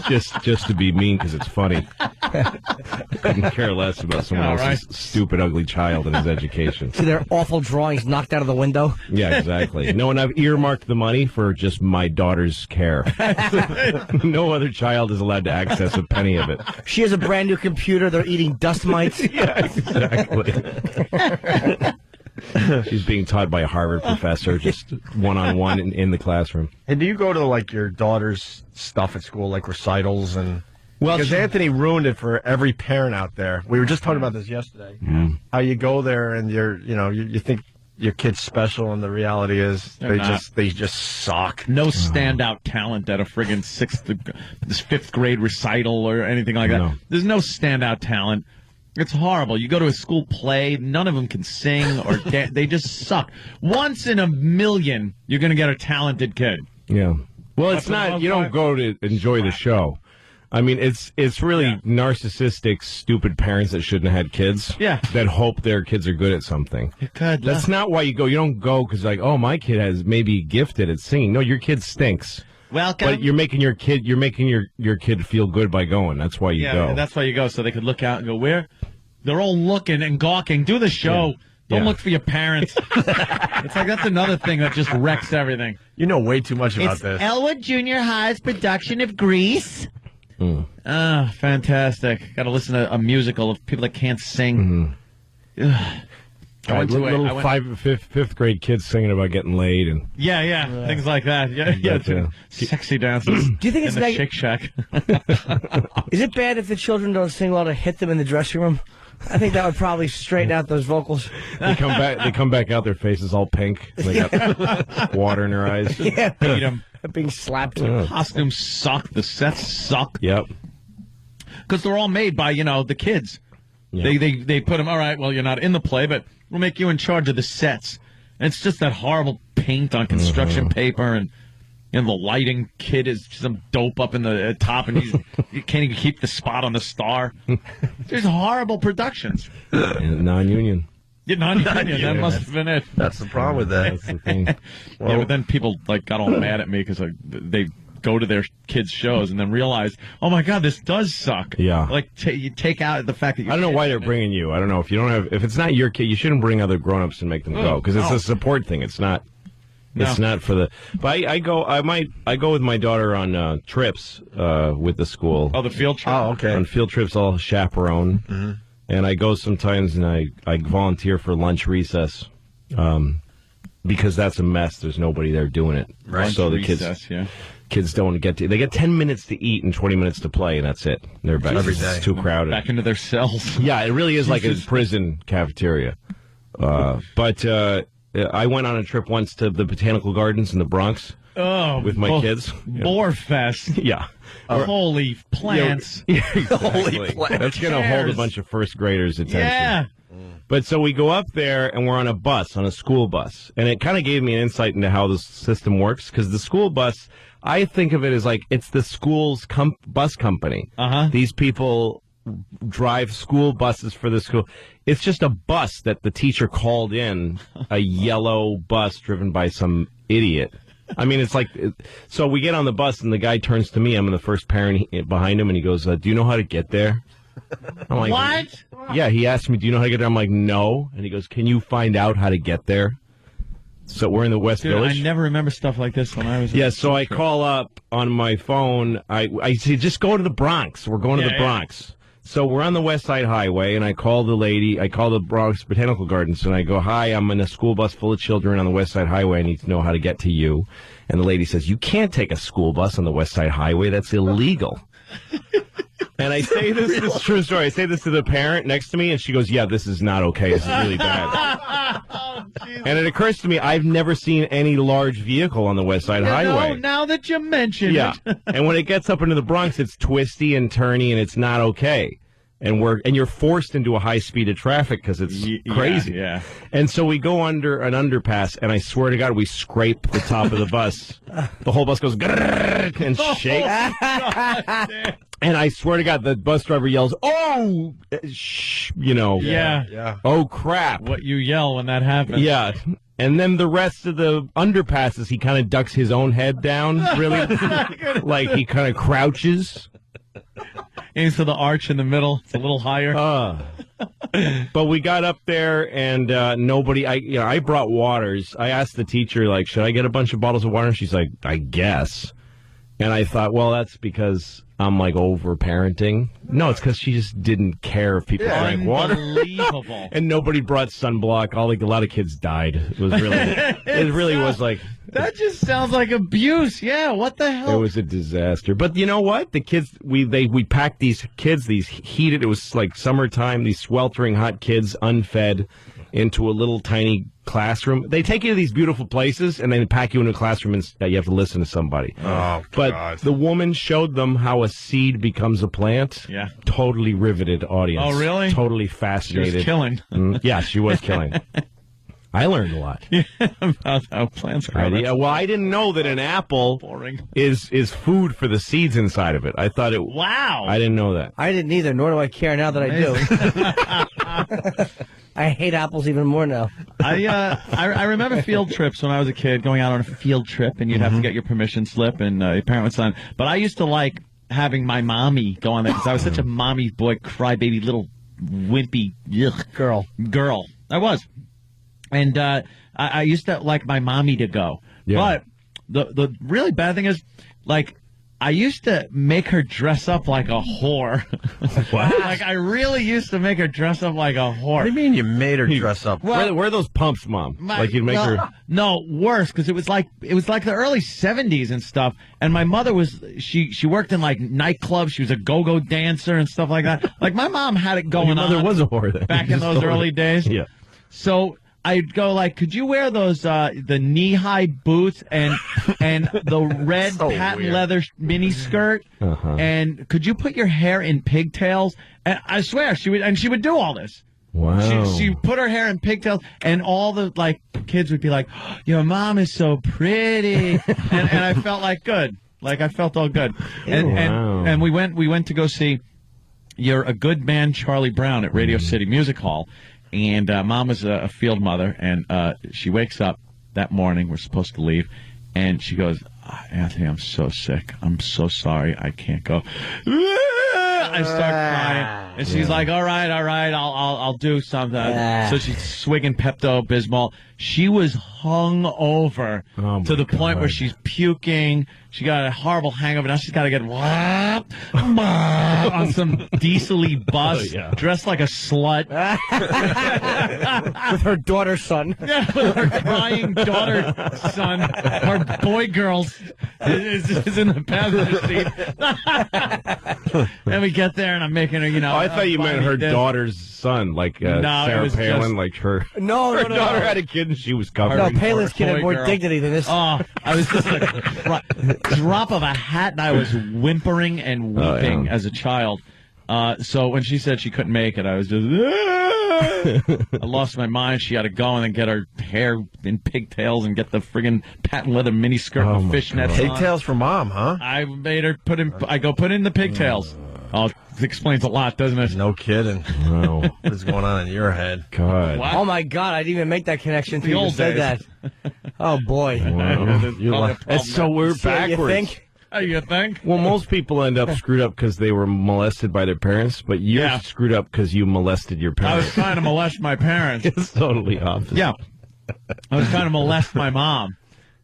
just to be mean because it's funny. Couldn't care less about someone All else's stupid, ugly child and his education. See their awful drawings knocked out of the window. Yeah, exactly. No, and I've earmarked the money for just my daughter's care. No other child is allowed to access a penny of it. She has a brand new computer. They're eating dust mites. Yeah, exactly. She's being taught by a Harvard professor, just one-on-one in the classroom. And do you go to like your daughter's stuff at school, like recitals and? Well, because Anthony ruined it for every parent out there. We were just talking about this yesterday. How you go there and you think your kid's special, and the reality is They're not. they just suck. No standout talent at a friggin' fifth grade recital or anything like that. No. There's no standout talent. It's horrible. You go to a school play, none of them can sing or they just suck. Once in a million, you're going to get a talented kid. Yeah. Well, it's Up in not. the You don't five. go to enjoy the show. I mean, it's really narcissistic, stupid parents that shouldn't have had kids. Yeah. That hope their kids are good at something. Good. That's not why you go. You don't go because like, oh, my kid has maybe gifted at singing. No, your kid stinks. Welcome. But you're making your kid feel good by going. That's why you go. That's why you go, so they could look out and go, where? They're all looking and gawking. Do the show. Yeah. Don't Yeah. look for your parents. It's like that's another thing that just wrecks everything. You know way too much about this. Elwood Junior High's production of Grease. Ah, fantastic. Got to listen to a musical of people that can't sing. I went to a, fifth grade kids singing about getting laid and things like that. Yeah, But, sexy dances. Do you think it's in the neg- Shake Shack? Is it bad if the children don't sing well to hit them in the dressing room? I think that would probably straighten out those vocals. they come back out, their faces all pink. They got water in their eyes. Yeah, Beat 'em. being slapped. Costumes suck. The sets suck. Yep. Because they're all made by, the kids. Yeah. They put them, all right, well, you're not in the play, but we'll make you in charge of the sets. And it's just that horrible paint on construction paper, and the lighting kid is some dope up in the top, and you can't even keep the spot on the star. There's horrible productions. And non-union. Yeah, non-union, that must have been it. That's the problem with that. That's the thing. Yeah, but then people got all mad at me because they go to their kids' shows and then realize, oh my God, this does suck. Yeah. Like you take out the fact that I don't know why they're bringing you. I don't know if it's not your kid, you shouldn't bring other grown-ups and make them go because it's a support thing. It's not. It's not for the. But I go with my daughter on trips with the school. Oh, the field trip. Oh, okay. On field trips, I'll chaperone, and I go sometimes, and I volunteer for lunch recess, because that's a mess. There's nobody there doing it. Lunch So the recess, kids don't get to. They get 10 minutes to eat and 20 minutes to play, and that's it. They're back. Every day. It's too crowded. Back into their cells. Yeah, it really is like a prison cafeteria. But I went on a trip once to the botanical gardens in the Bronx with my kids. Boar Fest. Yeah. Holy plants. Yeah, exactly. Holy plants. That's going to hold a bunch of first graders' attention. Yeah. But so we go up there and we're on a school bus. And it kind of gave me an insight into how the system works because the school bus, I think of it as like it's the school's bus company. Uh-huh. These people drive school buses for the school. It's just a bus that the teacher called in, a yellow bus driven by some idiot. I mean, it's like, so we get on the bus and the guy turns to me. I'm the first parent behind him and he goes, do you know how to get there? I'm like, What? Yeah, he asked me, do you know how to get there? I'm like, no. And he goes, can you find out how to get there? So we're in the West Dude, Village. I never remember stuff like this when I was. Yeah, so I call up on my phone. I say, just go to the Bronx. We're going to the Bronx. So we're on the West Side Highway, and I call the lady. I call the Bronx Botanical Gardens, and I go, hi, I'm in a school bus full of children on the West Side Highway. I need to know how to get to you. And the lady says, you can't take a school bus on the West Side Highway. That's illegal. And I say this is a true story. I say this to the parent next to me, and she goes, "Yeah, this is not okay. This is really bad." And it occurs to me, I've never seen any large vehicle on the West Side Highway. Now that you mention Yeah, it. and when it gets up into the Bronx, it's twisty and turny, and it's not okay. And you're forced into a high speed of traffic because it's crazy. Yeah. And so we go under an underpass, and I swear to God, we scrape the top of the bus. The whole bus goes grrrr and shakes. And I swear to God, the bus driver yells, "Oh, shh," Yeah. "Oh crap!" What you yell when that happens? Yeah. And then the rest of the underpasses, he kind of ducks his own head down, really, like he kind of crouches. Into the arch in the middle. It's a little higher. But we got up there, and nobody. I brought waters. I asked the teacher, like, should I get a bunch of bottles of water? And she's like, I guess. And I thought, well, that's because I'm like over parenting. No, it's because she just didn't care if people drank water. Unbelievable. And nobody brought sunblock. A lot of kids died. It was really, it really was like. That just sounds like abuse. Yeah, what the hell? It was a disaster. But you know what? The kids, we packed these kids, these heated, it was like summertime, these sweltering hot kids, unfed, into a little tiny classroom. They take you to these beautiful places and then pack you into a classroom and you have to listen to somebody. Oh, but God. the woman showed them how a seed becomes a plant. Yeah. Totally riveted audience. Oh, really? Totally She fascinated. was killing. Yeah, she was killing. I learned a lot. About how plants grow. Yeah, well, I didn't know that an apple is food for the seeds inside of it. I thought it. Wow. I didn't know that. I didn't either, nor do I care now that I do. I hate apples even more now. I remember field trips when I was a kid, going out on a field trip, and you'd have to get your permission slip, and your parent would sign. But I used to like having my mommy go on there because I was such a mommy's boy, crybaby, little wimpy girl. I was. And I used to like my mommy to go. Yeah. But the really bad thing is, like, I used to make her dress up like a whore. What? Like, I really used to make her dress up like a whore. What do you mean you made her dress up? Well, where are those pumps, Mom? Like you'd make her. No, worse, because it was like the early 70s and stuff. And my mother was she worked in like nightclubs. She was a go-go dancer and stuff like that. Like my mom had it going Your mother on. was a whore then. Back in those early days. Yeah. So I'd go like, could you wear those the knee-high boots and the red patent leather mini skirt? And could you put your hair in pigtails? And I swear she would do all this. Wow. She put her hair in pigtails, and all the like kids would be like, oh, "Your mom is so pretty," and I felt like good, like I felt all good. And we went to go see A Good Man, Charlie Brown at Radio City Music Hall. And Mom was a field mother, and she wakes up that morning. We're supposed to leave, and she goes, "Anthony, I'm so sick. I'm so sorry. I can't go." I start crying, and she's like, "All right, I'll do something." So she's swigging Pepto-Bismol. She was hung over to the point where she's puking. She got a horrible hangover. Now she's got to get on some diesel-y bus, dressed like a slut. With her daughter's son. Yeah, with her crying daughter, son. Her boy girls is in the passenger seat. And we get there, and I'm making her, I thought you meant her daughter's son, like Sarah Palin, like her. No, her daughter had a kid, and she was covered. No, in Palin's kid had more girl. dignity than this. Oh, I was just a drop of a hat, and I was whimpering and weeping as a child. So when she said she couldn't make it, I was just, I lost my mind. She had to go and then get her hair in pigtails and get the friggin' patent leather mini skirt with fishnets on. Pigtails for Mom, huh? I made her put in the pigtails. Oh, it explains a lot, doesn't it? No kidding. Wow. What is going on in your head? God. What? Oh, my God. I didn't even make that connection until The you old just said days. that. Oh, boy. Wow. That's so we're So backwards. you think? Oh, you think? Well, most people end up screwed up because they were molested by their parents, but you're screwed up because you molested your I was parents. trying to molest my parents. It's totally opposite. Yeah. I was trying to molest my mom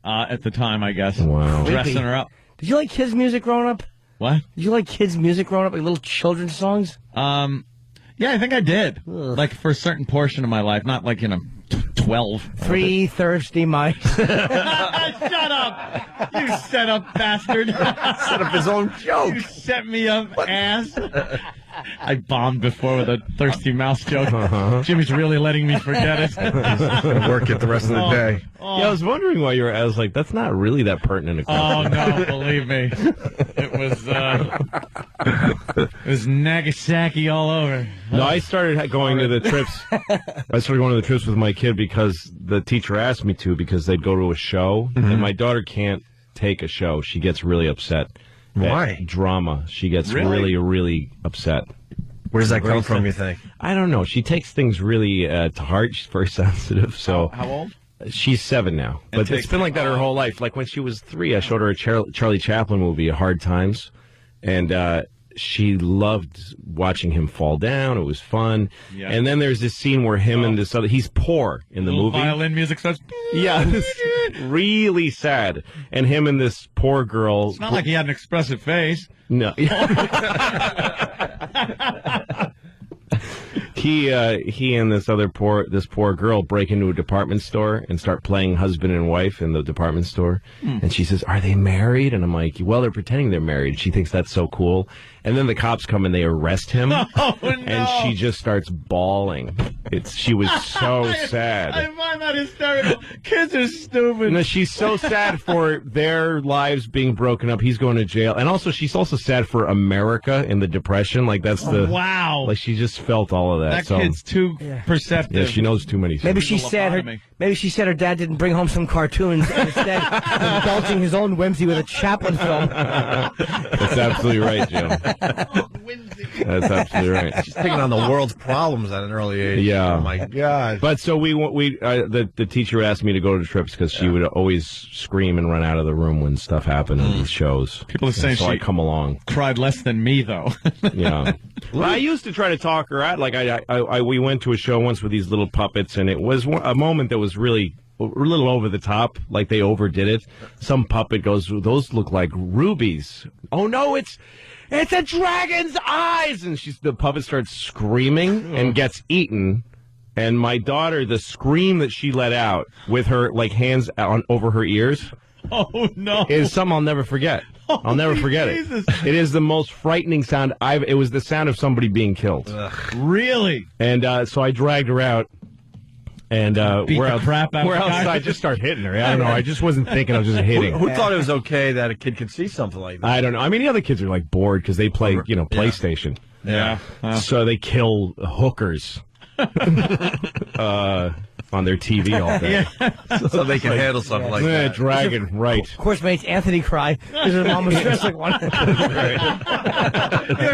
at the time, I guess. Wow. Dressing her up. Did you like kids' music growing up? What? Did you like kids' music growing up, like little children's songs? Yeah, I think I did. Like for a certain portion of my life, not like 20 12. 3 thirsty mice. Shut up! You set up bastard. Set up his own joke. You set me up, ass. I bombed before with a thirsty mouse joke. Jimmy's really letting me forget it. Gonna work it the rest of the day. Yeah, I was wondering why you were. I was like, that's not really that pertinent a question. Oh no, believe me, it was Nagasaki all over. No, I started going to the trips. I started going to the trips with my kid because the teacher asked me to, because they'd go to a show, and my daughter can't take a show. She gets really upset. Why? Drama. She gets really, really upset. Where does that come from, you think? I don't know. She takes things really to heart. She's very sensitive. So How old? She's 7 now. But it's been like that her whole life. Like when she was 3, I showed her a Charlie Chaplin movie, Hard Times. And she loved watching him fall down. It was fun. Yeah. And then there's this scene where him and this other, he's poor in the movie. Violin music starts. Yeah, it's really sad. And him and this poor girl. It's not like he had an expressive face. No. He and this poor girl break into a department store and start playing husband and wife in the department store. And she says, "Are they married?" And I'm like, "Well, they're pretending they're married." She thinks that's so cool. And then the cops come and they arrest him. Oh, no. And she just starts bawling. She was so sad. I find that hysterical. Kids are stupid. No, she's so sad for their lives being broken up. He's going to jail. And also, she's also sad for America in the Depression. Like, that's wow. Like, she just felt all of that. That kid's too perceptive. Yeah, she knows too many things. Maybe she said her dad didn't bring home some cartoons and instead indulging his own whimsy with a Chaplin film. That's absolutely right, Jim. That's absolutely right. She's taking on the world's problems at an early age. Yeah. Oh my God. But so the teacher asked me to go to trips because she would always scream and run out of the room when stuff happened in these shows. People are saying so I come along. Cried less than me, though. Yeah. Well, I used to try to talk her out. Like we went to a show once with these little puppets, and it was a moment that was really a little over the top. Like they overdid it. Some puppet goes, "Those look like rubies." Oh no, it's a dragon's eyes, and the puppet starts screaming and gets eaten. And my daughter, the scream that she let out with her hands over her ears, oh no, is something I'll never forget. I'll never forget it. It is the most frightening sound it was the sound of somebody being killed. Ugh. Really? And so I dragged her out. And we're outside. I just start hitting her. I don't know. I just wasn't thinking. I was just hitting. Who thought it was okay that a kid could see something like that? I don't know. I mean, the other kids are bored because they play, PlayStation. Yeah. So they kill hookers on their TV all day. So they can handle something like that. Dragon, right. Of course, makes Anthony cry because his mom was dressed like one. You're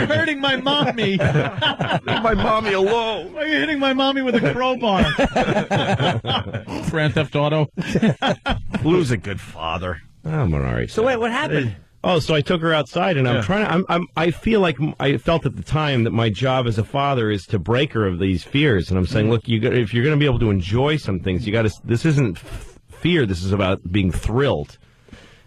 hurting my mommy. Leave my mommy alone. Why are you hitting my mommy with a crowbar? Grand Theft Auto. Blue's a good father. I'm all right. So wait, what happened? Oh, so I took her outside, and I feel like I felt at the time that my job as a father is to break her of these fears. And I'm saying, look, if you're going to be able to enjoy some things, this isn't fear. This is about being thrilled.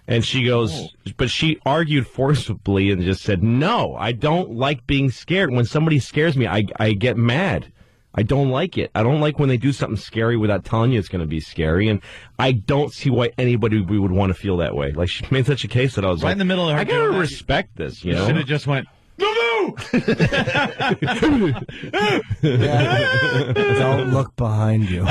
And she goes, but she argued forcibly and just said, no, I don't like being scared. When somebody scares me, I get mad. I don't like it. I don't like when they do something scary without telling you it's going to be scary. And I don't see why anybody would want to feel that way. Like, she made such a case that I was right in the middle of her. I got to respect this, you know? Should have just went, Don't look behind you.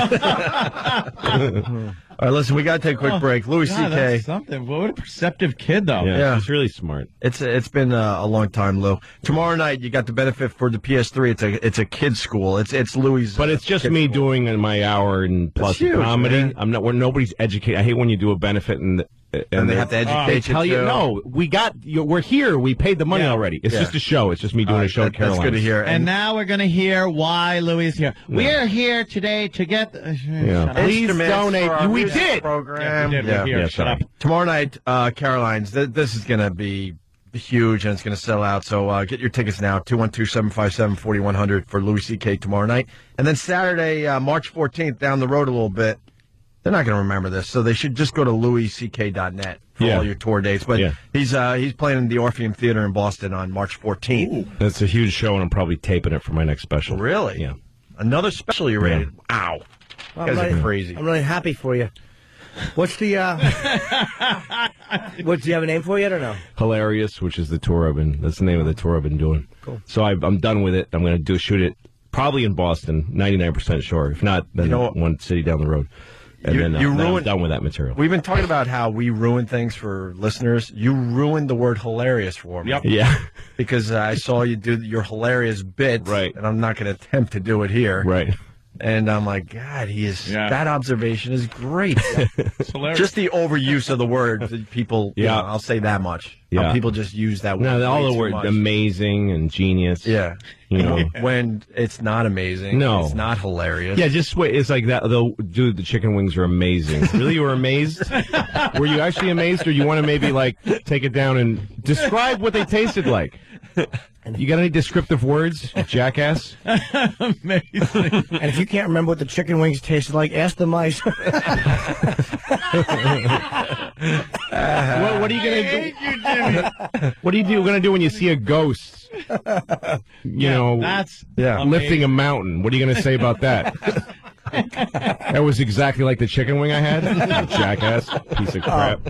All right, listen, we got to take a quick break. Louis C.K. That's something. What a perceptive kid, though. Yeah, he's really smart. It's been a long time, Lou. Tomorrow night, you got the benefit for the PS3. It's a kid's school. It's Louis'. But it's just me doing my hour and plus huge, comedy. man. I'm not. Where nobody's educated. I hate when you do a benefit and they have to educate they tell you. No, we're here. We paid the money already. It's just a show. It's just me doing a show at Caroline's. That's good to hear. And now we're going to hear why Louis is here. We're here today to get. Please donate. We did. Program. Yeah, we did. We're here. Shut up. Tomorrow night, Caroline's. This is going to be huge, and it's going to sell out. So get your tickets now. 212-757-4100 for Louis C.K. tomorrow night. And then Saturday, March 14th, down the road a little bit. They're not going to remember this, so they should just go to louisck.net for all your tour dates. But he's playing in the Orpheum Theater in Boston on March 14th. Ooh. That's a huge show, and I'm probably taping it for my next special. Really? Yeah. Another special you rated. Wow. You guys are crazy. I'm really happy for you. What's the, do you have a name for it yet or no? Hilarious, which is the tour that's the name of the tour I've been doing. Cool. So I'm done with it. I'm going to shoot it probably in Boston, 99% sure. If not, then one city down the road. And then I'm done with that material. We've been talking about how we ruin things for listeners. You ruined the word hilarious for me. Yep. Yeah. Because I saw you do your hilarious bit. Right. And I'm not going to attempt to do it here. Right. And I'm like, God, that observation is great. It's hilarious. Just the overuse of the word. People, I'll say that much. Yeah. People just use that word. No, all the way too words, much. Amazing and genius. Yeah. You know. When it's not amazing. No. It's not hilarious. Yeah, just wait. It's like that. Dude, the chicken wings are amazing. Really, you were amazed? Were you actually amazed, or you want to maybe like take it down and describe what they tasted like? You got any descriptive words, jackass? Amazing. And if you can't remember what the chicken wings tasted like, ask the mice. What are you going to do? What are you going to do when you see a ghost? That's lifting a mountain. What are you going to say about that? That was exactly like the chicken wing I had. You jackass, piece of crap.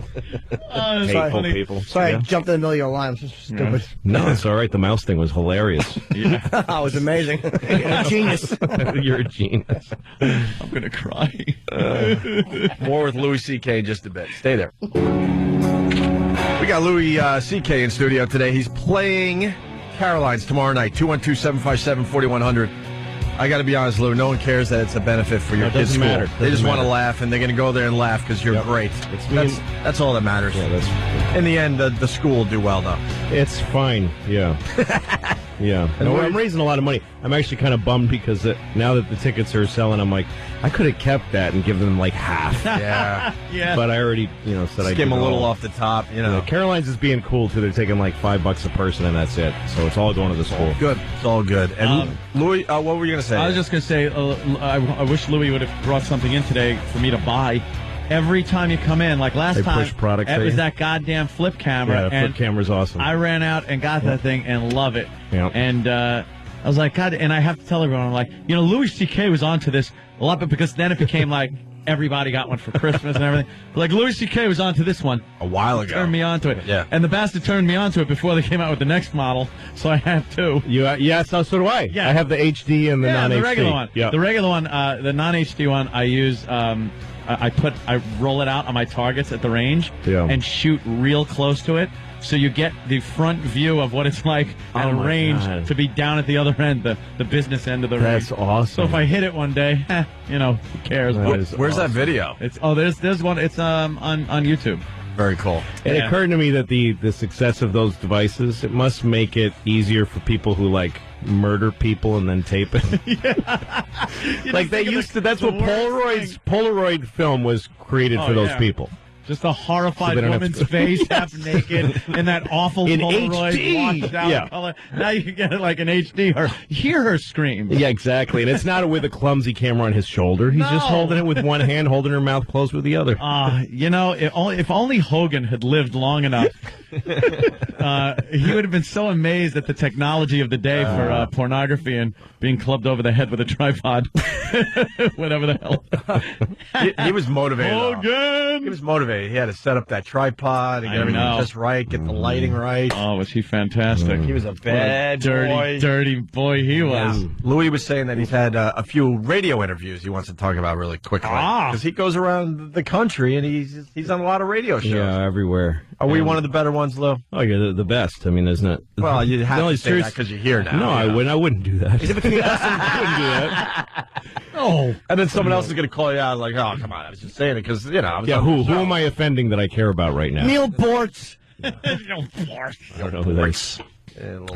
Hateful people. Sorry, I jumped in the middle of your line. I'm so stupid. No, it's all right. The mouse thing was hilarious. Yeah. It was amazing. You're a genius. You're a genius. I'm going to cry. More with Louis C.K. in just a bit. Stay there. We got Louis C.K. in studio today. He's playing Caroline's tomorrow night, 212-757-4100. I got to be honest, Lou, no one cares that it's a benefit for your kids' school. They just want to laugh, and they're going to go there and laugh because you're great. That's all that matters. Yeah, in the end, the school will do well, though. It's fine, yeah. Yeah. No, I'm raising a lot of money. I'm actually kind of bummed because now that the tickets are selling, I'm like, I could have kept that and given them like half. Yeah. Yeah. But I already, said I skim a little off the top, Caroline's is being cool, too. They're taking like $5 a person, and that's it. So it's all going to the school. Good. It's all good. And Louis, what were you going to say? I was just going to say, I wish Louis would have brought something in today for me to buy. Every time you come in, like last time, it was that goddamn flip camera. Yeah, the flip camera's awesome. I ran out and got that thing and love it. Yeah. And I was like, God, and I have to tell everyone, I'm like, Louis C.K. was onto this a lot, but because then it became like everybody got one for Christmas and everything. But like Louis C.K. was onto this one a while ago. Turned me onto it. Yeah. And the bastard turned me onto it before they came out with the next model, so I have two. So do I. Yeah. I have the HD and the non-HD. The regular one. Yeah. The regular one, the non-HD one, I use. I roll it out on my targets at the range and shoot real close to it, so you get the front view of what it's like at a range to be down at the other end, the business end of the range. That's awesome. So if I hit it one day, who cares? Where's that video? There's one. It's on YouTube. Very cool. It occurred to me that the success of those devices, it must make it easier for people who murder people and then tape it. Like they used to. That's what Polaroid film was created for those people. Just a horrified woman's face, half naked, in that awful Polaroid HD. washed out color. Now you can get it like an HD or hear her scream. Yeah, exactly. And it's not with a clumsy camera on his shoulder. He's just holding it with one hand, holding her mouth closed with the other. If only Hogan had lived long enough, he would have been so amazed at the technology of the day for pornography and being clubbed over the head with a tripod. Whatever the hell. He was motivated. Hogan! He was motivated. He had to set up that tripod and get everything just right, get the lighting right. Oh, was he fantastic? He was a bad dirty boy he was. Yeah. Louis was saying that he's had a few radio interviews he wants to talk about really quickly. Because he goes around the country and he's on a lot of radio shows. Yeah, everywhere. Are we one of the better ones, Lou? Oh, you're the best. I mean, isn't it? Well, you have to say that because you're here now. No, I wouldn't do that. Is it between us and I wouldn't do that. Oh. And then someone else is going to call you out like, oh, come on, I was just saying it because, who am I offending that I care about right now? Neil Bortz. I don't know who that is.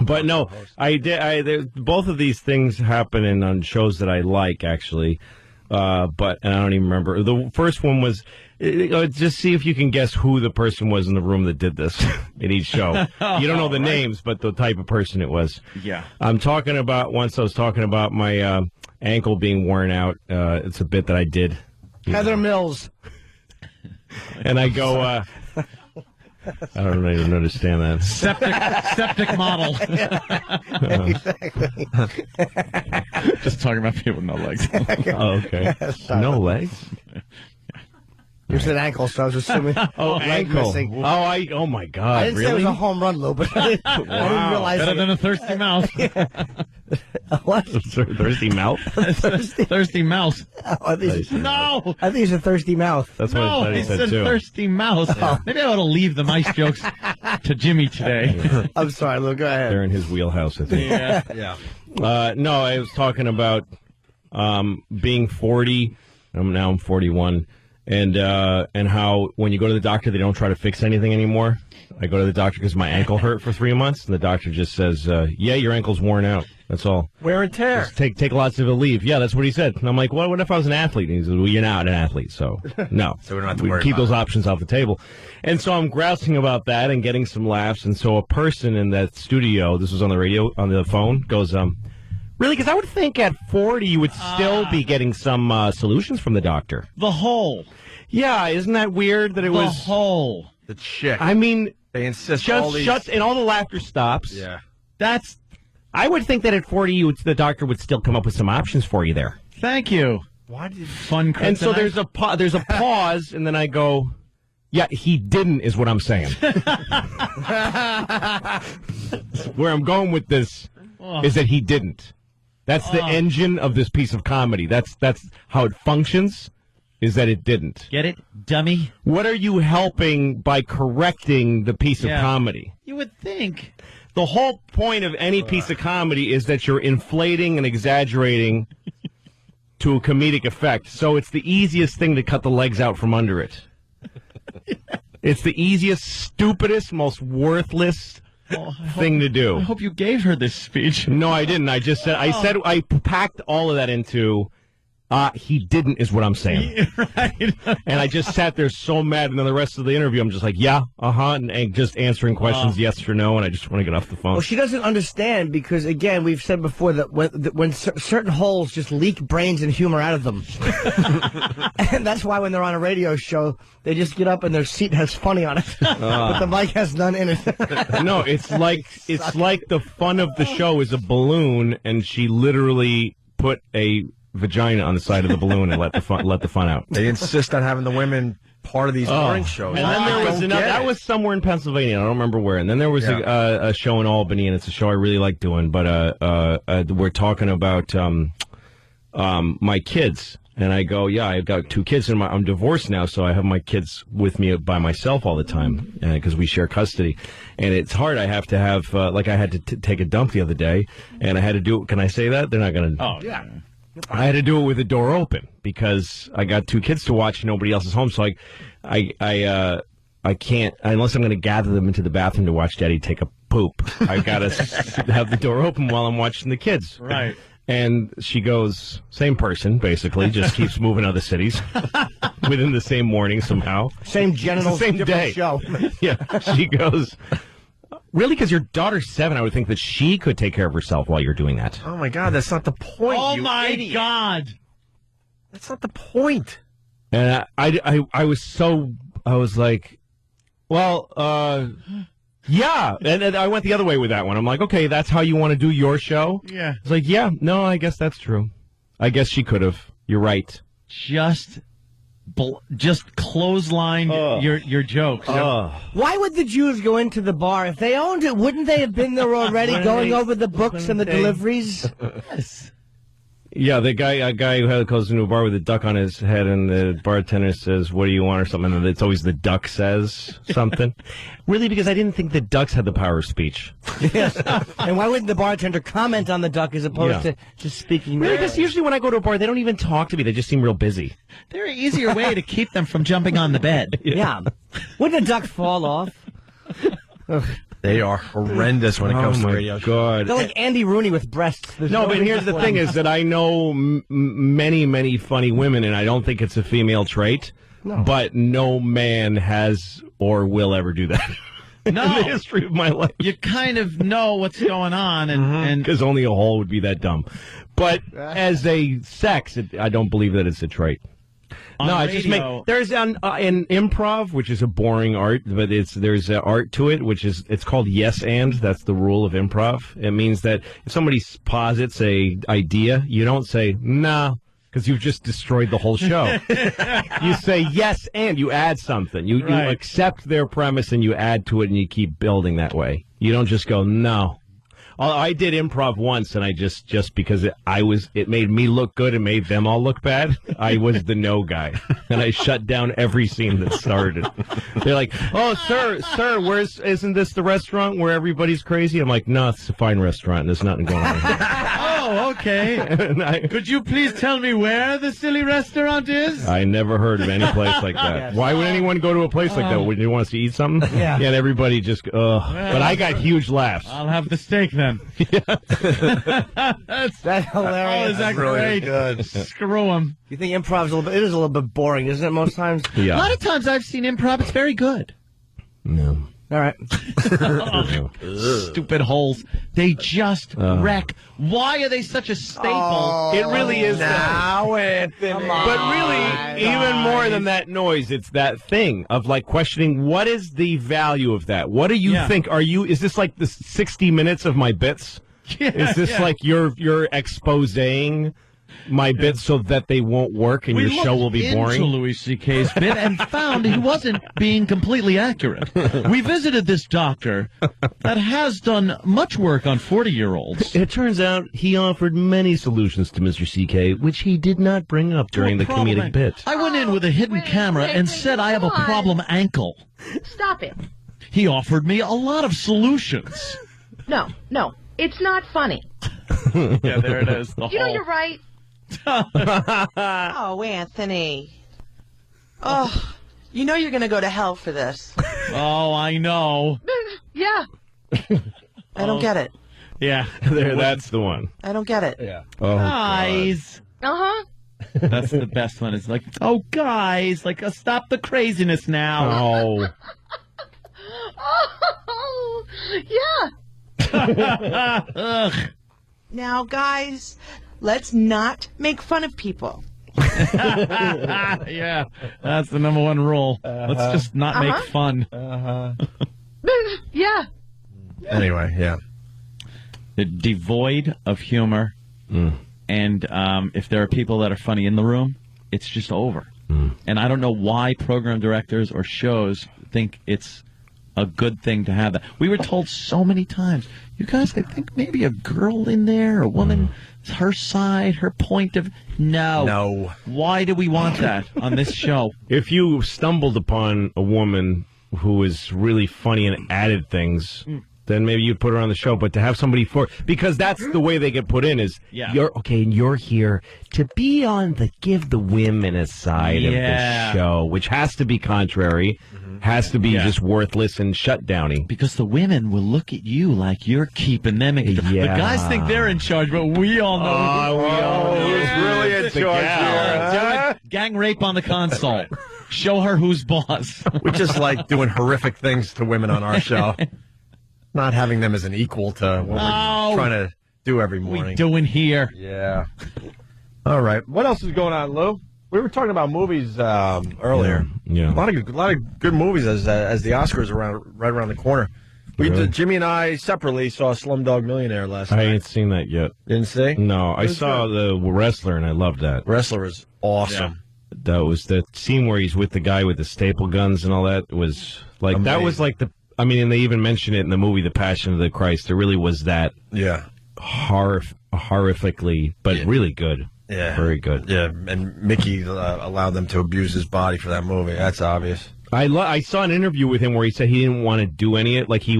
But no, I did. Both of these things happen on shows that I like, actually. But I don't even remember. The first one was just see if you can guess who the person was in the room that did this in each show. You don't know the names, but the type of person it was. Yeah. Once I was talking about my ankle being worn out. It's a bit that I did. Heather Mills. And I go, I don't even understand that. Septic model. Exactly. Just talking about people with no legs. Oh, okay. No legs? You said ankle, so I was assuming. Oh, leg ankle. missing. Oh my God. I didn't say it was a home run, Lou, but I didn't realize. Better than a thirsty mouth. What? Thirsty mouth? Thirsty mouse. Oh, I think No! I think he's a thirsty mouth. That's what I No, thought he he said said too. thirsty mouse. Maybe I ought to leave the nice jokes to Jimmy today. I'm sorry, Lou. Go ahead. They're in his wheelhouse, I think. Yeah. No, I was talking about being 40. I'm 41. And how when you go to the doctor, they don't try to fix anything anymore. I go to the doctor because my ankle hurt for 3 months, and the doctor just says, yeah, your ankle's worn out. That's all. Wear and tear. Just take lots of leave. Yeah, that's what he said. And I'm like, well, what if I was an athlete? And he says, well, you're not an athlete, so no. So we don't have to worry keep about those it. options off the table. And so I'm grousing about that and getting some laughs. And so a person in that studio, this was on the radio, on the phone, goes, really? Because I would think at 40 you would still be getting some solutions from the doctor. The hole. Yeah, isn't that weird that it was... The hole. The chick. I mean... They insist just all these... shuts, and all the laughter stops. Yeah. That's... I would think that at 40 the doctor would still come up with some options for you there. Thank you. Why did... Fun And so kryptonite. there's a pause, and then I go, yeah, he didn't is what I'm saying. Where I'm going with this is that he didn't. That's the engine of this piece of comedy. That's how it functions, is that it didn't. Get it, dummy? What are you helping by correcting the piece of comedy? You would think. The whole point of any piece of comedy is that you're inflating and exaggerating to a comedic effect. So it's the easiest thing to cut the legs out from under it. It's the easiest, stupidest, most worthless thing to do. I hope you gave her this speech. No, I didn't. I just said, I packed all of that into, he didn't is what I'm saying. Right. And I just sat there so mad, and then the rest of the interview, I'm just like, yeah, and just answering questions yes or no, and I just want to get off the phone. Well, she doesn't understand because, again, we've said before that when certain holes just leak brains and humor out of them. And that's why when they're on a radio show, they just get up and their seat has funny on it, but the mic has none in it. No, it's like the fun of the show is a balloon, and she literally put a vagina on the side of the balloon and let the fun out. They insist on having the women part of these morning shows. And then there was don't another. get That it. was somewhere in Pennsylvania. I don't remember where. And then there was a show in Albany, and it's a show I really like doing. But we're talking about my kids, and I go, yeah, I've got 2 kids, and I'm divorced now, so I have my kids with me by myself all the time because we share custody, and it's hard. I have to have like I had to take a dump the other day, and I had to do. Can I say that? They're not going to. Oh yeah. I had to do it with the door open because I got 2 kids to watch and nobody else is home. So I can't, unless I'm going to gather them into the bathroom to watch Daddy take a poop. I've got to have the door open while I'm watching the kids. Right. And she goes, same person, basically, just keeps moving other cities within the same morning somehow. Same genitals, Same different day. show. Yeah. She goes, really? Because your daughter's 7, I would think that she could take care of herself while you're doing that. Oh, my God, that's not the point, Oh you my idiot. God. That's not the point. And I was like, well, yeah. And I went the other way with that one. I'm like, okay, that's how you want to do your show? Yeah. It's like, yeah, no, I guess that's true. I guess she could have. You're right. Just clothesline your jokes. Why would the Jews go into the bar? If they owned it, wouldn't they have been there already going over the books and the deliveries? Yes. Yeah, a guy who goes into a bar with a duck on his head, and the bartender says, "What do you want?" or something, and it's always the duck says something. Really, because I didn't think the ducks had the power of speech. Yes. And why wouldn't the bartender comment on the duck as opposed to just speaking? Really, because usually when I go to a bar, they don't even talk to me. They just seem real busy. There are easier way to keep them from jumping on the bed. Yeah. Wouldn't a duck fall off? They are horrendous when it comes to radio shows. God. They're like Andy Rooney with breasts. There's No, but reason here's the for thing them. is that I know many, many funny women, and I don't think it's a female trait. No. But no man has or will ever do that. No. In the history of my life. You kind of know what's going on, and Because only a hole would be that dumb. But as a sex, I don't believe that it's a trait. No, I just make there's an improv, which is a boring art, but there's art to it, which is it's called yes and. That's the rule of improv. It means that if somebody posits a idea, you don't say nah, because you've just destroyed the whole show. You say yes and you add something. You accept their premise and you add to it and you keep building that way. You don't just go no. I did improv once, and I just because it made me look good and made them all look bad. I was the no guy, and I shut down every scene that started. They're like, "Oh, sir, isn't this the restaurant where everybody's crazy?" I'm like, "No, it's a fine restaurant. There's nothing going on here." Oh, okay. Could you please tell me where the silly restaurant is? I never heard of any place like that. Yes. Why would anyone go to a place like that? Would you want us to eat something? Yeah. And everybody just, but I got huge laughs. I'll have the steak then. That's hilarious. Oh, is that Really great? good. Screw them. You think improv's it is a little bit boring, isn't it, most times? A lot of times I've seen improv. It's very good. No. All right. Stupid holes. They just wreck. Why are they such a staple? It really is. Now, Anthony. But really, even more than that noise, it's that thing of like questioning what is the value of that? What do you think? Is this like the 60 minutes of my bits? Is this like you're exposing my bits so that they won't work and your show will be boring? We looked into Louis C.K.'s bit and found he wasn't being completely accurate. We visited this doctor that has done much work on 40-year-olds. It turns out he offered many solutions to Mr. C.K., which he did not bring up during the comedic bit. I went in with a hidden camera and said I have a problem ankle. Stop it. He offered me a lot of solutions. No, it's not funny. Yeah, there it is. You know you're right. Oh, Anthony. Oh, you know you're going to go to hell for this. Oh, I know. Yeah. I don't get it. Yeah. That's the one. I don't get it. Yeah. Oh, guys. Uh-huh. That's the best one. It's like, oh, guys, like, stop the craziness now. Oh. Oh, yeah. Ugh. Now, guys, let's not make fun of people. Yeah, that's the number one rule. Let's just not make fun. Yeah. Anyway, yeah. They're devoid of humor, and if there are people that are funny in the room, it's just over. And I don't know why program directors or shows think it's a good thing to have that. We were told so many times, you guys, I think maybe a girl in there, a woman, her side, her point of... No. Why do we want that on this show? If you stumbled upon a woman who is really funny and added things, then maybe you'd put her on the show. But to have somebody because that's the way they get put in is, you're here to be on give the women a side of the show, which has to be contrary, has to be just worthless and shutdowny. Because the women will look at you like you're keeping them in control. The guys think they're in charge, but we all know who's really in charge here. Gang rape on the console. Show her who's boss. We just like doing horrific things to women on our show. Not having them as an equal to what we're trying to do every morning. We doing here. Yeah. All right. What else is going on, Lou? We were talking about movies earlier. Yeah. A lot of good movies as the Oscars are right around the corner. Jimmy and I separately saw Slumdog Millionaire last night. I ain't seen that yet. Didn't see? No, I saw The Wrestler and I loved that. Wrestler is awesome. Yeah. That was the scene where he's with the guy with the staple guns and all that. It was like amazing. That was like and they even mention it in the movie The Passion of the Christ. There really was that. Yeah. Horrifically, but really good. Yeah. Very good. Yeah, and Mickey allowed them to abuse his body for that movie. That's obvious. I saw an interview with him where he said he didn't want to do any of it. Like he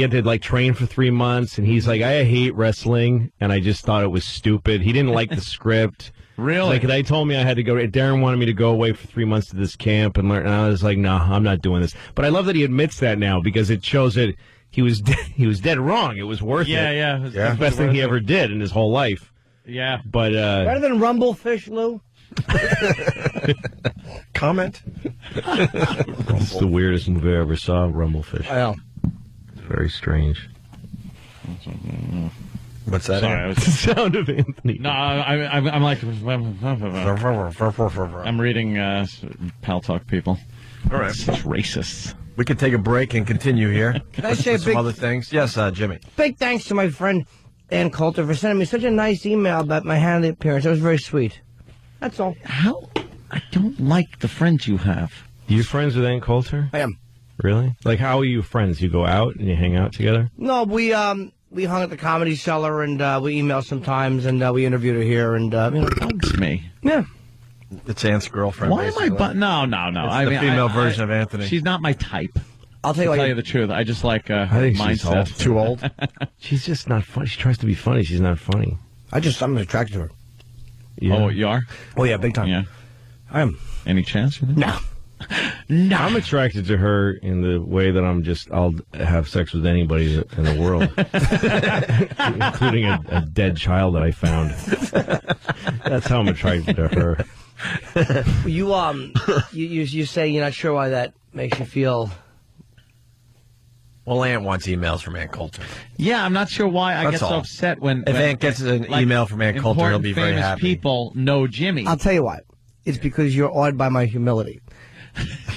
had to train for 3 months, and he's like, I hate wrestling, and I just thought it was stupid. He didn't like the script. Really? Like they told me I had to go. Darren wanted me to go away for 3 months to this camp and learn, and I was like, no, I'm not doing this. But I love that he admits that now because it shows that he was dead wrong. It was worth it. Yeah. It was the best thing he ever did in his whole life. Yeah. But better than Rumblefish, Lou? Comment? It's the weirdest movie I ever saw, Rumblefish. I know. It's very strange. What's that? Sorry, I was, The sound of Anthony. no, I'm like, I'm reading Pal Talk people. All right. Such racists. We could take a break and continue here. Can I say a some big, other things? Yes, Jimmy. big thanks to my friend Ann Coulter for sending me such a nice email about my Hannity appearance. It was very sweet. That's all. How? I don't like the friends you have. You friends with Ann Coulter? I am. Really? Like, how are you friends? You go out and you hang out together? No, we hung at the Comedy Cellar, and we emailed sometimes, and we interviewed her here, and Bugs me. Yeah. It's Ant's girlfriend. Why am I? No. It's the female version of Anthony. She's not my type. I'll tell you To what. tell you the truth, I just like I think she's mindset. old. Too old? She's just not funny. She tries to be funny. She's not funny. I'm attracted to her. Yeah. Oh, you are? Oh yeah, big time. Yeah. I am. Any chance? No. No. I'm attracted to her in the way that I'll have sex with anybody in the world, including a dead child that I found. That's how I'm attracted to her. You say you're not sure why that makes you feel. Well, Ant wants emails from Ann Coulter. Yeah, I'm not sure why I That's get so all. upset when If Ant gets an like, email from Ann Coulter, he'll be very famous happy. People know Jimmy. I'll tell you why. It's because you're awed by my humility.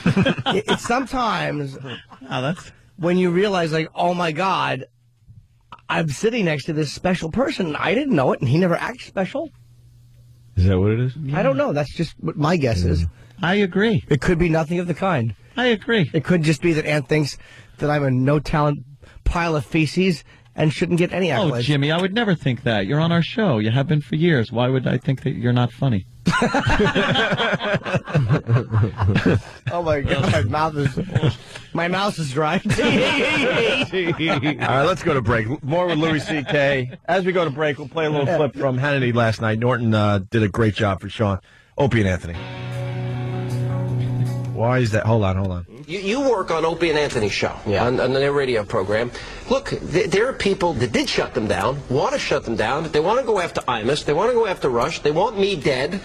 It's sometimes when you realize, like, oh my God, I'm sitting next to this special person. I didn't know it, and he never acts special. Is that what it is? I don't know. That's just what my guess is. I agree. It could be nothing of the kind. I agree. It could just be that Ann thinks that I'm a no-talent pile of feces and shouldn't get any accolades. Oh, Jimmy, I would never think that. You're on our show. You have been for years. Why would I think that you're not funny? Oh my God, my mouth is dry. All right, let's go to break. More with Louis C.K. As we go to break, we'll play a little clip from Hannity last night. Norton did a great job for Sean. Opie and Anthony. Why is that? Hold on. You work on Opie and Anthony's show, on their radio program. Look, there are people that did shut them down, want to shut them down. They want to go after Imus. They want to go after Rush. They want me dead.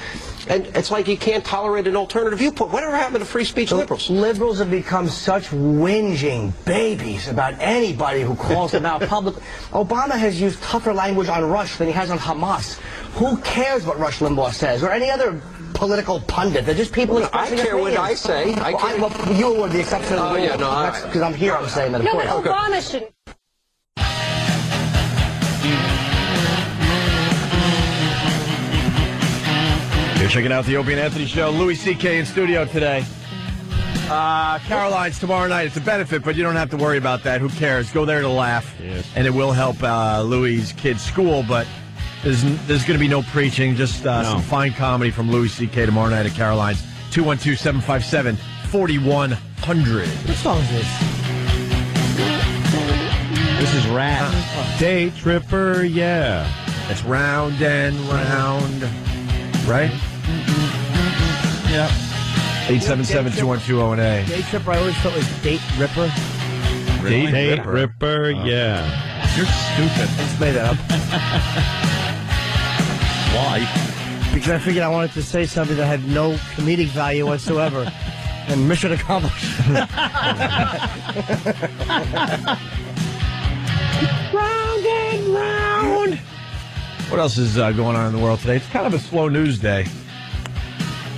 And it's like you can't tolerate an alternative viewpoint. Whatever happened to free speech liberals? Liberals have become such whinging babies about anybody who calls them out publicly. Obama has used tougher language on Rush than he has on Hamas. Who cares what Rush Limbaugh says or any other political pundit? They're just people expressing I care what opinions. I say. I care. Well, you were the exception of the rule. Yeah, no, because I'm here, I'm saying that. Of No, course. but Obama shouldn't. You're checking out the Opie and Anthony show. Louis C.K. in studio today. Caroline's tomorrow night. It's a benefit, but you don't have to worry about that. Who cares? Go there to laugh, and it will help Louis' kids' school, but there's going to be no preaching, just some fine comedy from Louis C.K. tomorrow night at Caroline's. 212-757-4100. What song is this? This is Rat. Day Tripper, yeah. It's round and round, right? Yeah. 877-212-0-A. Day Tripper, I always felt was Date Ripper. Really? Day Ripper, yeah. You're stupid. I just made that up. Why? Because I figured I wanted to say something that had no comedic value whatsoever. And mission accomplished. Round and round. What else is going on in the world today? It's kind of a slow news day.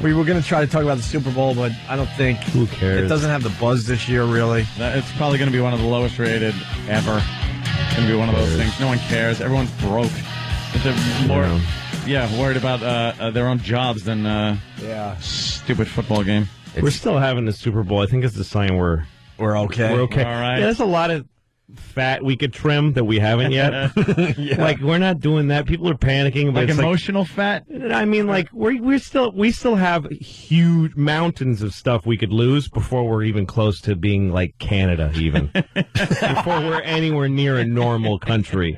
We were going to try to talk about the Super Bowl, but I don't think... Who cares? It doesn't have the buzz this year, really. It's probably going to be one of the lowest rated ever. It's going to be one of those things. No one cares. Everyone's broke. They're more, worried about their own jobs than stupid football game. We're still having the Super Bowl. I think it's a sign we're okay. We're okay. All right. Yeah, there's a lot of fat we could trim that we haven't yet. Like, we're not doing that. People are panicking. But Like it's emotional fat? I mean, like, we still have huge mountains of stuff we could lose before we're even close to being like Canada, even. Before we're anywhere near a normal country.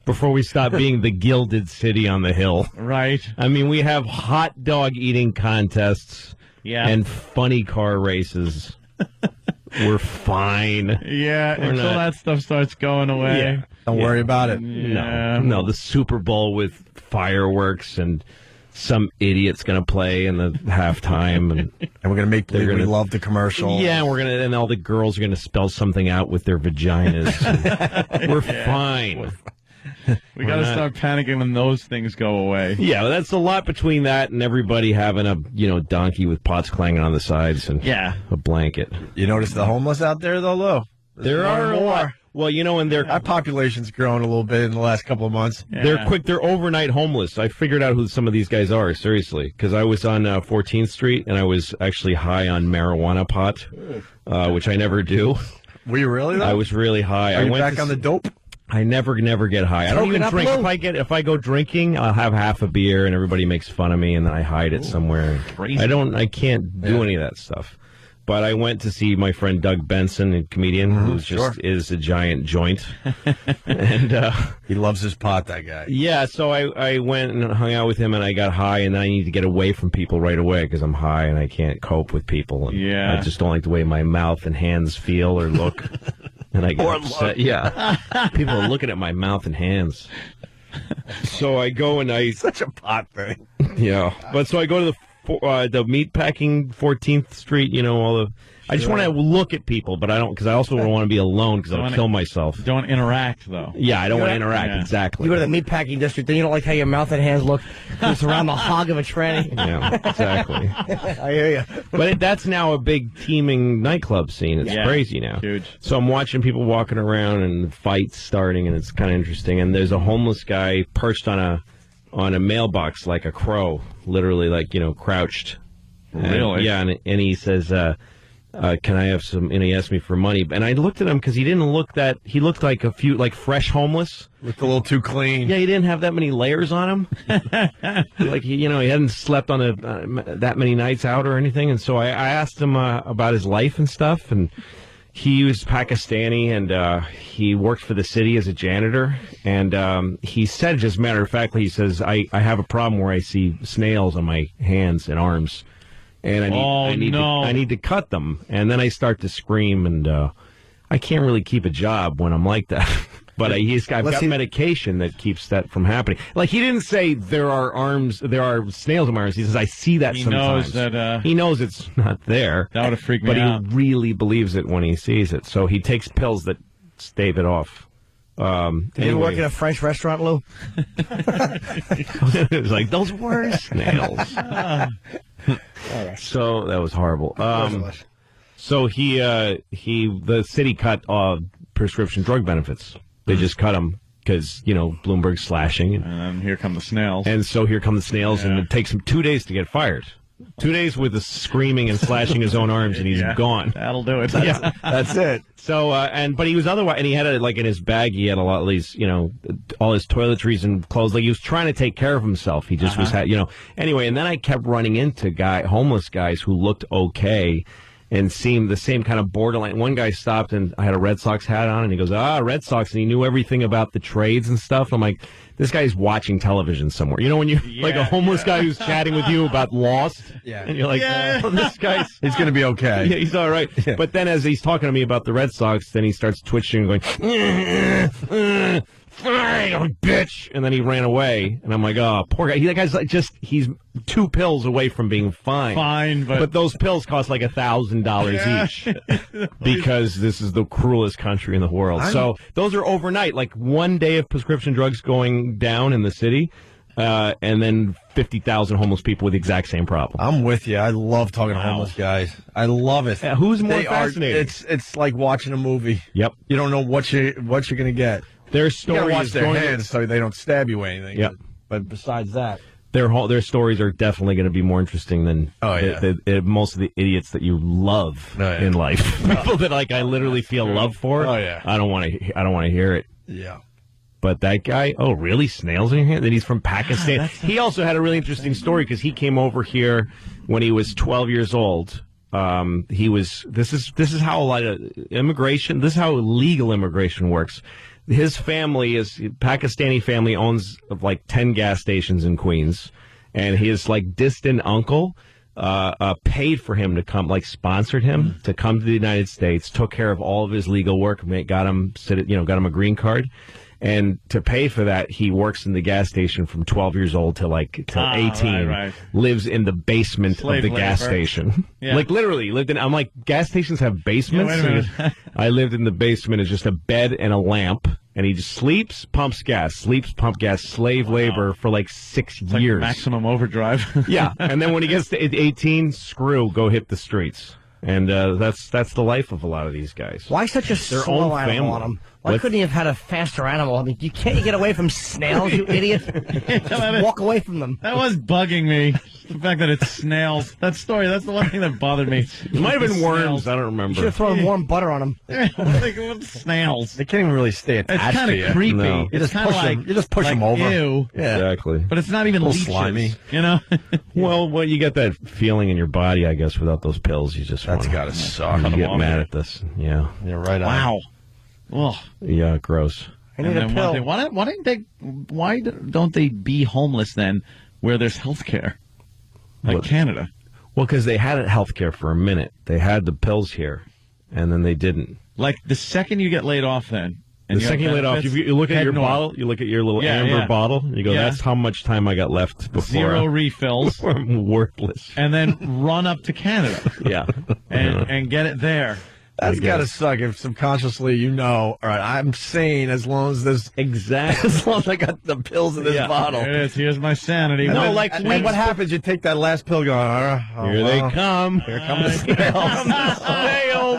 Before we stop being the gilded city on the hill. Right. I mean, we have hot dog eating contests and funny car races. We're fine. Yeah, We're until not. that stuff starts going away. Yeah. Don't worry about it. Yeah. No, the Super Bowl with fireworks and some idiot's going to play in the halftime, and we're going to make believe we love the commercial. Yeah, and all the girls are going to spell something out with their vaginas. We're fine. We got to start panicking when those things go away. Yeah, well, that's a lot between that and everybody having a donkey with pots clanging on the sides and a blanket. You notice the homeless out there, though, Lou? There are a lot. Well, and our population's grown a little bit in the last couple of months. Yeah. They're overnight homeless. I figured out who some of these guys are, seriously, because I was on 14th Street and I was actually high on marijuana pot, which I never do. Were you really, though? I was really high. Are you back on the dope? I never get high. I don't even drink. If I go drinking, I'll have half a beer and everybody makes fun of me and then I hide it somewhere. Crazy. I can't do any of that stuff. But I went to see my friend Doug Benson, a comedian, who is a giant joint. And he loves his pot, that guy. Yeah, so I went and hung out with him, and I got high, and I need to get away from people right away because I'm high and I can't cope with people. And I just don't like the way my mouth and hands feel or look. And I get upset. Yeah. People are looking at my mouth and hands. So I go and I... Such a pot thing. Yeah. But so I go to the meatpacking 14th Street, all the... I just want to look at people, but I don't, because I also don't want to be alone because I'll kill myself. Don't interact, though. Yeah, I don't want to interact, exactly. You go to the meatpacking district, then you don't like how your mouth and hands look. It's around the hog of a tranny. Yeah, exactly. I hear you. But that's now a big teeming nightclub scene. It's crazy now. Huge. So I'm watching people walking around and fights starting, and it's kind of interesting. And there's a homeless guy perched on a mailbox like a crow, literally crouched. Really? And he says, can I have some, and he asked me for money. And I looked at him because he didn't look he looked like fresh homeless. Looked a little too clean. Yeah, he didn't have that many layers on him. He hadn't slept on that many nights out or anything. And so I asked him about his life and stuff, and he was Pakistani, and he worked for the city as a janitor. And he said, just matter of factly, he says, I have a problem where I see snails on my hands and arms. And I need to cut them. And then I start to scream, and I can't really keep a job when I'm like that. But I've got medication that keeps that from happening. Like, he didn't say there are snails in my arms. He says, I see that sometimes. He knows it's not there. That would have freaked me out. But he really believes it when he sees it. So he takes pills that stave it off. Did you work in a French restaurant, Lou? It was like, those were snails. So that was horrible. So the city cut prescription drug benefits. They just cut them because Bloomberg's slashing, and then here come the snails. And so here come the snails, and it takes him 2 days to get fired. 2 days with the screaming and slashing his own arms, and he's gone. That'll do it. That's it. So, but he was otherwise, and he had in his bag, he had a lot of these, all his toiletries and clothes. Like, he was trying to take care of himself. He just was, anyway. And then I kept running into homeless guys who looked okay and seemed the same kind of borderline. One guy stopped, and I had a Red Sox hat on, and he goes, Red Sox, and he knew everything about the trades and stuff. I'm like, this guy's watching television somewhere. When you like a homeless guy who's chatting with you about Lost, and you're like, this guy's he's going to be okay. Yeah, he's all right. Yeah. But then as he's talking to me about the Red Sox, then he starts twitching and going, fine, bitch, and then he ran away, and I'm like, oh, poor guy. That guy's he's 2 pills away from being fine. But those pills cost like $1,000 each because this is the cruelest country in the world. So those are overnight, like 1 day of prescription drugs going down in the city, and then 50,000 homeless people with the exact same problem. I'm with you. I love talking to homeless guys. I love it. Yeah, who's more fascinating? It's like watching a movie. Yep. You don't know what you're going to get. Their story you gotta watch is their going hands so they don't stab you or anything. Yep. But besides that, their stories are definitely going to be more interesting than most of the idiots that you love in life. People that I literally feel love for. Oh yeah. I don't want to hear it. Yeah. But that guy, really? Snails in your hand? That he's from Pakistan. He also had a really interesting story because he came over here when he was 12 years old. This is how a lot of immigration. This is how legal immigration works. His family Pakistani family owns like 10 gas stations in Queens, and his distant uncle paid for him to come, sponsored him to come to the United States, took care of all of his legal work, got him a green card. And to pay for that, he works in the gas station from 12 years old till 18. Right. Lives in the basement Slave of the gas labor. station. Yeah. Literally lived in. I'm like, gas stations have basements. Yeah, wait a minute. I lived in the basement. It's just a bed and a lamp and he just sleeps, pumps gas, slave labor for like 6 It's like years. maximum overdrive. Yeah, and then when he gets to 18, go hit the streets. And that's the life of a lot of these guys. Why such a Their slow own animal family. on him? Why couldn't he have had a faster animal? I mean, you can't get away from snails, you idiot. Just walk away from them. That was bugging me. The fact that it's snails. That story, that's the one thing that bothered me. It might have been worms. I don't You remember. should have thrown warm butter on them. Like, what snails? They can't even really stay It's attached kind to you. of creepy. No. You It's just kind of push like them. You just push like, them over. Ew. Yeah. Exactly. But it's not even A little leeches, slimy. you know? Well, you get that feeling in your body, I guess, without those pills. You just That's wanna- gotta suck. You get vomit. mad at this. Yeah. You're right on. Wow. Ugh. Yeah, gross. I need a then pill. why don't they be homeless then where there's health care? Like Well- Canada. Well, because they had health care for a minute. They had the pills here, and then they didn't. Like the second you get laid off then. The you have second you laid off, benefits, you look at head your north. bottle, you look at your little Yeah, amber yeah. bottle, and you go, Yeah. that's how much time I got left before Zero refills. before I'm worthless. And then run up to Canada Yeah. and get it there. That's got to suck if subconsciously you know, all right, I'm sane as long as this Exactly. as long as I got the pills in this bottle. There it is. Here's my sanity. And No, then- like and weeks what happens? You take that last pill, going, Here they well, come. Here come the snails.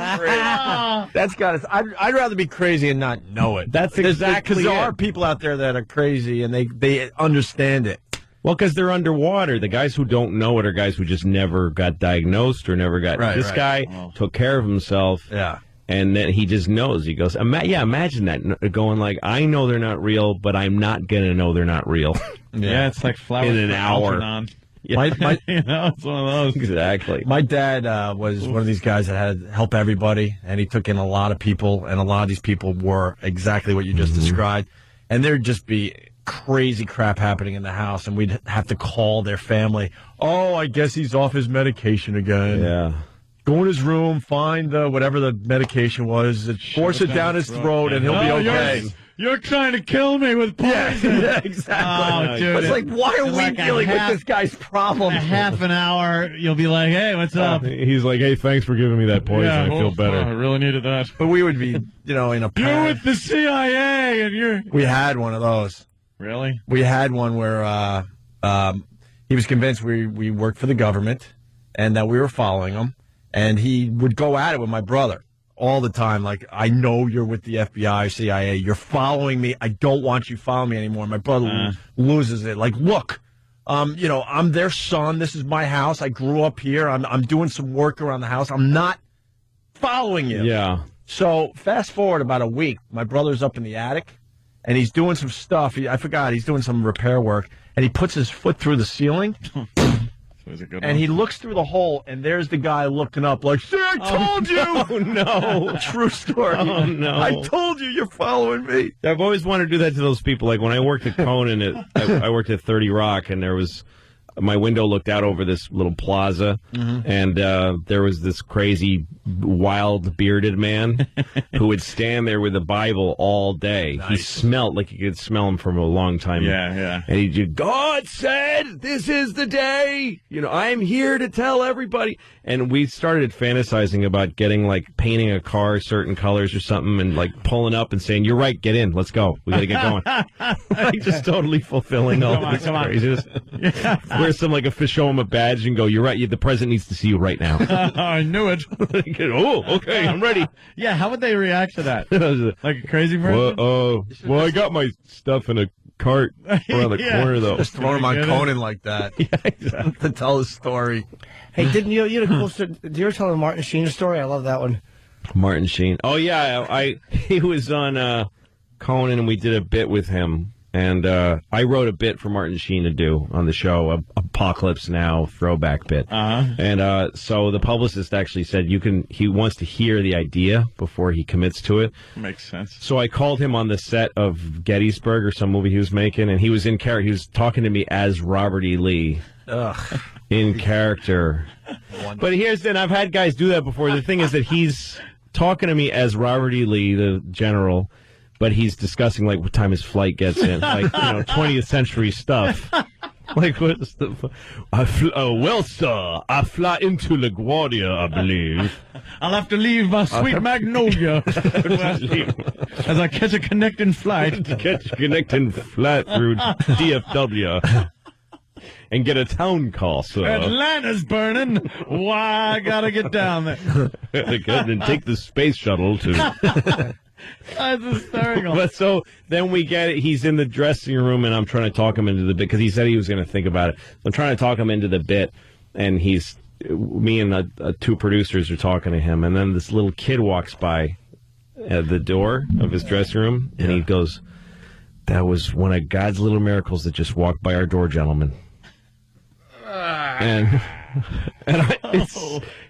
That's got to. I'd rather be crazy and not know it. That's exactly because there it. are people out there that are crazy and they understand it. Well, because they're underwater. The guys who don't know it are guys who just never got diagnosed or never got. Right, this right. guy took care of himself. Yeah. And then he just knows. He goes, imagine that, going like, I know they're not real, but I'm not going to know they're not real. Yeah, it's like flowers In an for hour. Algernon. My You know, it's one of those. Exactly. My dad was one of these guys that had to help everybody, and he took in a lot of people, and a lot of these people were exactly what you just described. And there'd just be crazy crap happening in the house, and we'd have to call their family. Oh, I guess he's off his medication again. Yeah. Go in his room, find whatever the medication was, force it down his throat, and he'll be okay. You're trying to kill me with poison. Yeah, exactly. Oh, dude. It's like, why are in we like a dealing half- with this guy's problem? A half an hour, you'll be like, hey, what's up? He's like, hey, thanks for giving me that poison. I feel I better. really needed that. But we would be, in a You're panic. with the CIA, and you're... We had one of those. Really? We had one where he was convinced we worked for the government and that we were following him. And he would go at it with my brother all the time. Like, I know you're with the FBI, CIA. You're following me. I don't want you following me anymore. My brother loses it. Like, look, I'm their son. This is my house. I grew up here. I'm doing some work around the house. I'm not following you. Yeah. So fast forward about a week. My brother's up in the attic. And he's doing some stuff. I forgot. He's doing some repair work. And he puts his foot through the ceiling. And he looks through the hole. And there's the guy looking up like, see, I told you. Oh, no. True story. Oh, no. I told you you're following me. I've always wanted to do that to those people. Like when I worked at Conan, I worked at 30 Rock, and there was my window looked out over this little plaza, and there was this crazy, wild, bearded man who would stand there with the Bible all day. He smelled like you could smell him from a long time. Yeah. And he'd just, God said, this is the day. I'm here to tell everybody. And we started fantasizing about getting, like, painting a car certain colors or something and, like, pulling up and saying, you're right, get in, let's go. We got to get going. Like, just totally fulfilling all this craziness. Wear some, like, show him a badge and go, you're right, the president needs to see you right now. I knew it. Oh, okay, I'm ready. Yeah, how would they react to that? Like a crazy person? Well, I got my stuff in a cart around the corner, though. Just throwing him on Conan like that. Yeah, exactly. To tell his story. Hey, didn't you had a cool story? Did you ever tell the Martin Sheen story? I love that one. Martin Sheen. Oh, yeah, he was on Conan, and we did a bit with him. And I wrote a bit for Martin Sheen to do on the show, Apocalypse Now throwback bit. And so the publicist actually said he wants to hear the idea before he commits to it. Makes sense. So I called him on the set of Gettysburg or some movie he was making, and he was in character. He was talking to me as Robert E. Lee. Ugh. In character. But I've had guys do that before. The thing is that he's talking to me as Robert E. Lee, the general, but he's discussing like what time his flight gets in, like 20th century stuff. Like, what's the... well, sir, I fly into LaGuardia, I believe. I'll have to leave my sweet Magnolia as I catch a connecting flight. Catch a connecting flight through DFW. And get a town call, sir. Atlanta's burning. Why, I gotta get down there. And take the space shuttle to... That's hysterical. But so then we get it. He's in the dressing room, and I'm trying to talk him into the bit because he said he was going to think about it. I'm trying to talk him into the bit, and me and two producers are talking to him, and then this little kid walks by at the door of his dressing room, and he goes, "That was one of God's little miracles that just walked by our door, gentlemen."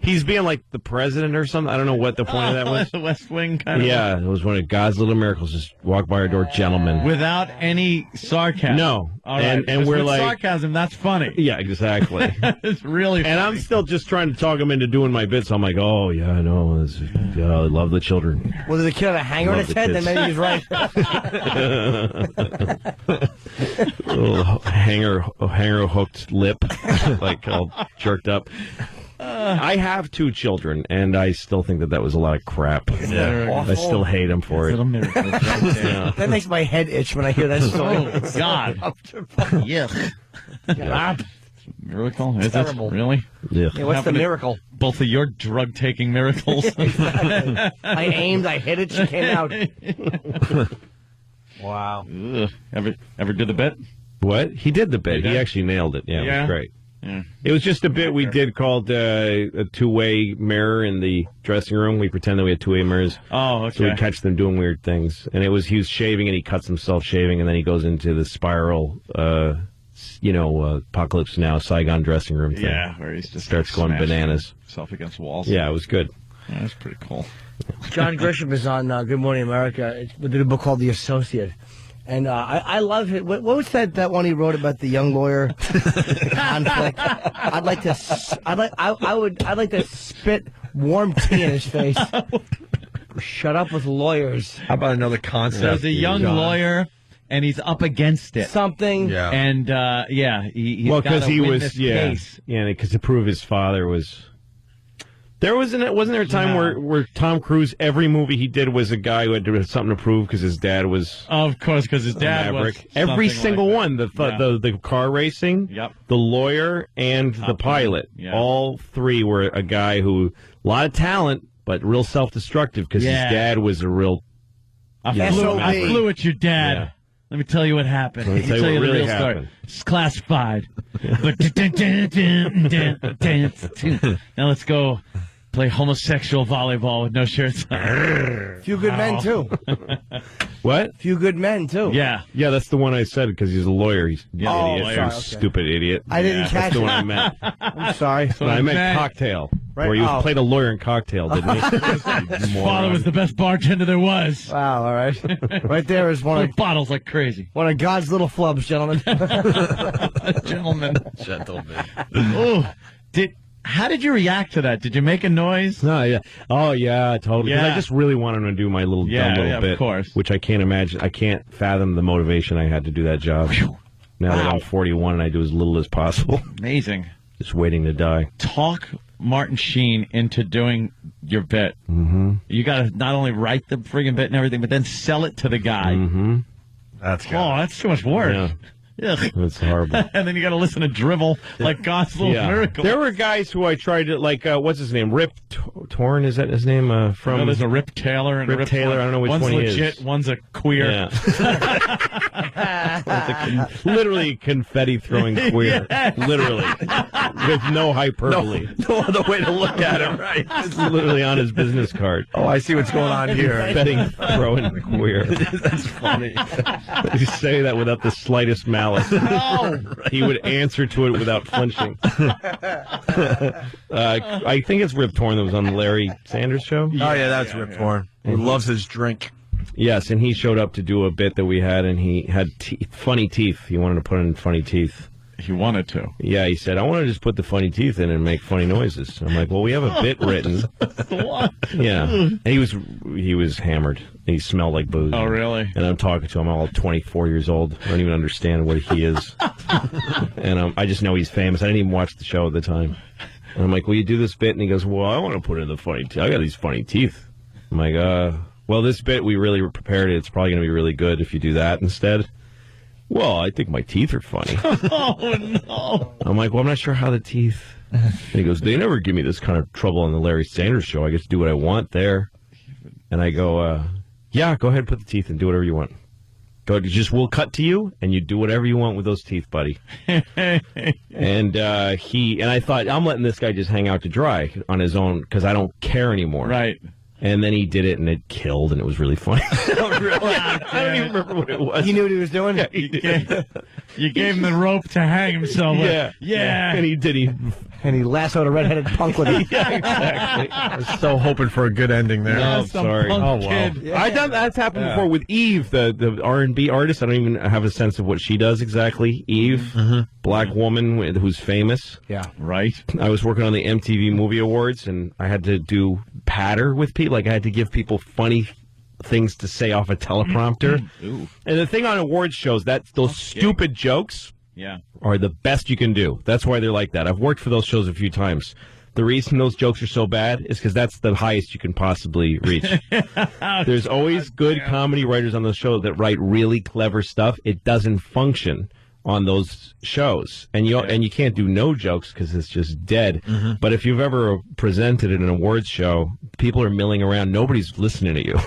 He's being like the president or something. I don't know what the point of that was. The West Wing kind of. Yeah, it was one of God's little miracles. Just walk by our door, gentlemen. Without any sarcasm. No. All right. And we're with like sarcasm. That's funny. Yeah, exactly. It's really funny. And I'm still just trying to talk him into doing my bits. So I'm like, oh yeah, I know. I love the children. Well, did the kid have a hanger on his head? Then maybe he's right. Little hanger hooked lip, like all jerked up. I have two children, and I still think that was a lot of crap. Yeah. I still hate him for it. That makes my head itch when I hear that story. Oh, God. Yeah. Miracle? Is it terrible. Really? Yeah. What's the miracle? Both of your drug-taking miracles. Exactly. I aimed, I hit it, she came out. Wow. Ugh. Ever did the bit? What? He did the bit. He actually nailed it. Yeah, it was great. Yeah. It was just a bit we did called a two-way mirror in the dressing room. We pretended we had two-way mirrors. Oh, okay. So we'd catch them doing weird things. And he was shaving, and he cuts himself shaving, and then he goes into the spiral, Apocalypse Now, Saigon dressing room thing. Yeah, where he's just starts going bananas. Himself against walls. Yeah, it was good. Yeah, that's pretty cool. John Grisham is on Good Morning America with a book called The Associate. And I love it. What was that one he wrote about the young lawyer conflict? I'd like to spit warm tea in his face. Shut up with lawyers. How about another concept? There's a young lawyer, and he's up against it. Something. Yeah. And he's because gotta he win was this case. because to prove his father was. Wasn't there a time where Tom Cruise, every movie he did was a guy who had to have something to prove because his dad was. Of course, because his dad was. Every single like one, the car racing, the lawyer, and the pilot. Yeah. All three were a guy who, a lot of talent, but real self-destructive because his dad was a real. I flew at your dad. Yeah. Let me tell you what happened. Let me tell you what the really real happened. story. It's classified. Now let's go play homosexual volleyball with no shirts on. Few good men, too. What? Few good men, too. Yeah. Yeah, that's the one I said because he's a lawyer. He's an idiot. sorry, okay. Stupid idiot. I didn't catch That's the it. one I meant. I'm sorry. No, I meant Cocktail. Right. Where you Oh. played a lawyer in Cocktail, didn't he? Father was the best bartender there was. Wow, all right. Right there is one of bottles like crazy. One of God's little flubs, gentlemen. Gentlemen. Gentlemen. Oh, how did you react to that? Did you make a noise? No, yeah. Oh, yeah, totally. 'Cause Yeah. I just really wanted him to do my dumb little bit. Of course. Which I can't imagine. I can't fathom the motivation I had to do that job. Now that I'm 41 and I do as little as possible. Amazing. Just waiting to die. Talk Martin Sheen into doing your bit. Mm-hmm. You got to not only write the friggin' bit and everything, but then sell it to the guy. Mm-hmm. That's good. Oh, that's too much work. Yeah. Ugh. That's horrible. And then you got to listen to drivel like God's little miracle. There were guys who I tried to, like, what's his name? Rip Torn, is that his name? From No, there's a Rip Taylor and Rip Taylor. I don't know which one's one he legit, is. one's a queer. Yeah. Literally confetti throwing queer. Yes. Literally. With no hyperbole. No other way to look at it, right? It's literally on his business card. Oh, I see what's going on here. Confetti throwing queer. That's funny. You say that without the slightest malice. No. He would answer to it without flinching. I think it's Rip Torn that was on the Larry Sanders Show. Oh, yeah, that's Rip Torn. Who loves his drink. Yes, and he showed up to do a bit that we had, and he had funny teeth. He wanted to put in funny teeth. He wanted to. Yeah, he said, I want to just put the funny teeth in and make funny noises. I'm like, well, we have a bit written. What? Yeah. And he was hammered. He smelled like booze. Oh, really? And I'm talking to him. I'm all 24 years old. I don't even understand what he is. And I just know he's famous. I didn't even watch the show at the time. And I'm like, will you do this bit? And he goes, well, I want to put in the funny teeth. I got these funny teeth. I'm like, well, this bit, we really prepared it. It's probably going to be really good if you do that instead. Well, I think my teeth are funny. Oh, no. I'm like, well, I'm not sure how the teeth... And he goes, they never give me this kind of trouble on the Larry Sanders Show. I get to do what I want there. And I go, yeah, go ahead and put the teeth in. Do whatever you want. We'll cut to you, and you do whatever you want with those teeth, buddy. And I thought, I'm letting this guy just hang out to dry on his own because I don't care anymore. Right. And then he did it, and it killed, and it was really funny. I don't even remember what it was. He knew what he was doing? Yeah, he did. You gave him the rope to hang himself with. Yeah. Yeah. And he did. And he lassoed a redheaded punk with it. Yeah, exactly. I was so hoping for a good ending there. No, sorry. Oh, wow. Yeah. That's happened before with Eve, the R&B artist. I don't even have a sense of what she does exactly. Eve, black woman who's famous. Yeah. Right. I was working on the MTV Movie Awards, and I had to do patter with people. Like, I had to give people funny things to say off a teleprompter. Ooh. And the thing on awards shows, those stupid jokes are the best you can do. That's why they're like that. I've worked for those shows a few times. The reason those jokes are so bad is because that's the highest you can possibly reach. There's always good comedy writers on the show that write really clever stuff. It doesn't function on those shows, and you can't do no jokes because it's just dead. But if you've ever presented at an awards show, people are milling around. Nobody's listening to you.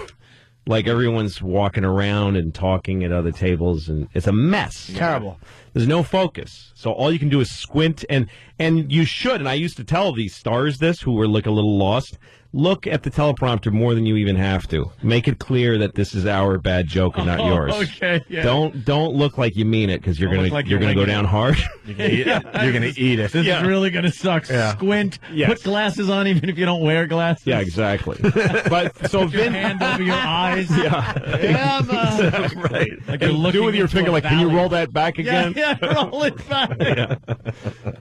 Like, everyone's walking around and talking at other tables, and it's a mess. Terrible. There's no focus. So all you can do is squint, and you should, and I used to tell these stars this, who were like a little lost, look at the teleprompter more than you even have to. Make it clear that this is our bad joke and not yours. Okay, yeah. Don't look like you mean it, because you're gonna go down hard. You're gonna eat it. This is really going to suck. Yeah. Squint. Yes. Put glasses on even if you don't wear glasses. Yeah, exactly. But so Put your hand over your eyes. Yeah. Right. Like you're looking do with your into finger, a like, can you valley. roll that back again? Yeah, roll it back. Yeah.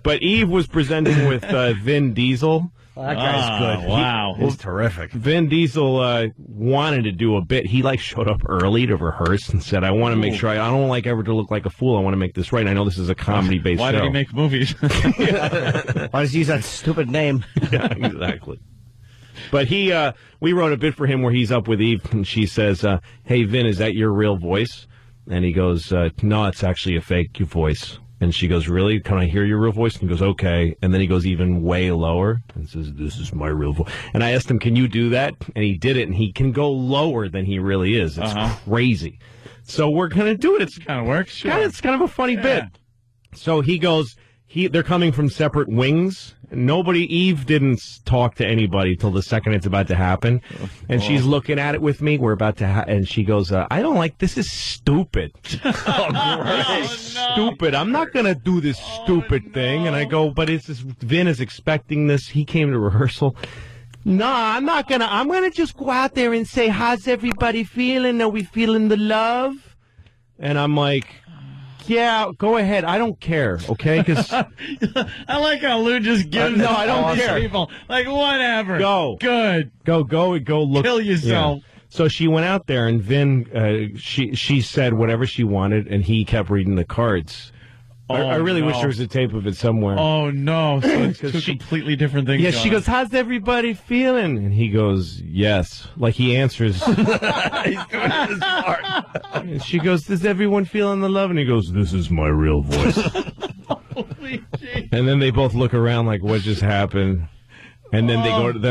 But Eve was presenting with Vin Diesel. Well, that guy's good. Wow. He's terrific. Vin Diesel wanted to do a bit. He showed up early to rehearse and said, I want to make sure I don't like ever to look like a fool. I want to make this right. And I know this is a comedy-based show. Why did he make movies? Why does he use that stupid name? Yeah, exactly. But we wrote a bit for him where he's up with Eve, and she says, hey, Vin, is that your real voice? And he goes, no, it's actually a fake voice. And she goes, really? Can I hear your real voice? And he goes, okay. And then he goes even way lower and says, this is my real voice. And I asked him, can you do that? And he did it, and he can go lower than he really is. It's crazy. So we're going to do it. It's kind of works. Sure. It's kind of a funny bit. So he goes, they're coming from separate wings. Eve didn't talk to anybody till the second it's about to happen. And she's looking at it with me. We're about to and she goes, I don't like, this is stupid. Stupid. I'm not going to do this stupid thing. And I go, but Vin is expecting this. He came to rehearsal. No, I'm not going to. I'm going to just go out there and say, how's everybody feeling? Are we feeling the love? And I'm like, yeah, go ahead. I don't care, okay? Because I like how Lou just gives no, I don't care. People. Like, whatever. Go. Good. Go look. Kill yourself. Yeah. So she went out there, and Vin, she said whatever she wanted, and he kept reading the cards. I really wish there was a tape of it somewhere. Oh, no. So it's two completely different things. Yeah, she goes, how's everybody feeling? And he goes, yes. Like, he answers. He's doing his part. And she goes, does everyone feeling the love? And he goes, this is my real voice. Holy shit. And then they both look around like, what just happened? And then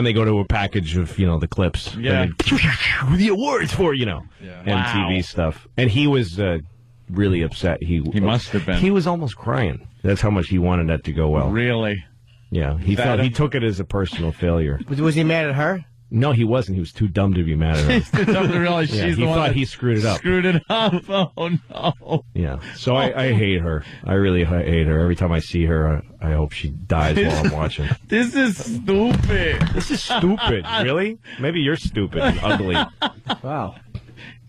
they go to a package of, the clips. Yeah. The awards for, MTV stuff. And he was really upset. He must have been. He was almost crying. That's how much he wanted that to go well. Really? Yeah. He took it as a personal failure. Was he mad at her? No, he wasn't. He was too dumb to be mad at her. He's too dumb to realize she's the one. He thought he screwed it up. Screwed it up. Oh, no. Yeah. So I hate her. I really hate her. Every time I see her, I hope she dies while I'm watching. This is stupid. This is stupid. Really? Maybe you're stupid and ugly. Wow.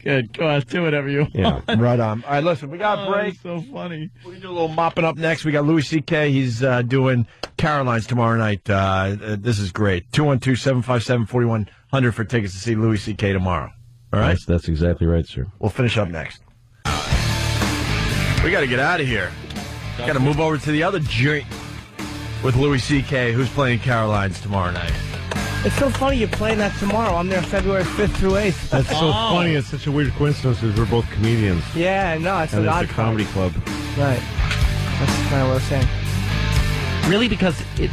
Good. Go on, do whatever you want. Yeah, right on. All right, listen, we got a break. That's so funny. We're going to do a little mopping up next. We got Louis C.K. He's doing Caroline's tomorrow night. This is great. 212-757-4100 for tickets to see Louis C.K. tomorrow. All right? That's exactly right, sir. We'll finish up next. We got to get out of here. Got to move over to the other joint with Louis C.K., who's playing Caroline's tomorrow night. It's so funny you're playing that tomorrow. I'm there February 5th through 8th. That's so funny. It's such a weird coincidence because we're both comedians. Yeah, no, it's and an it's odd a comedy club. Right. That's kind of what I was saying. Really, because it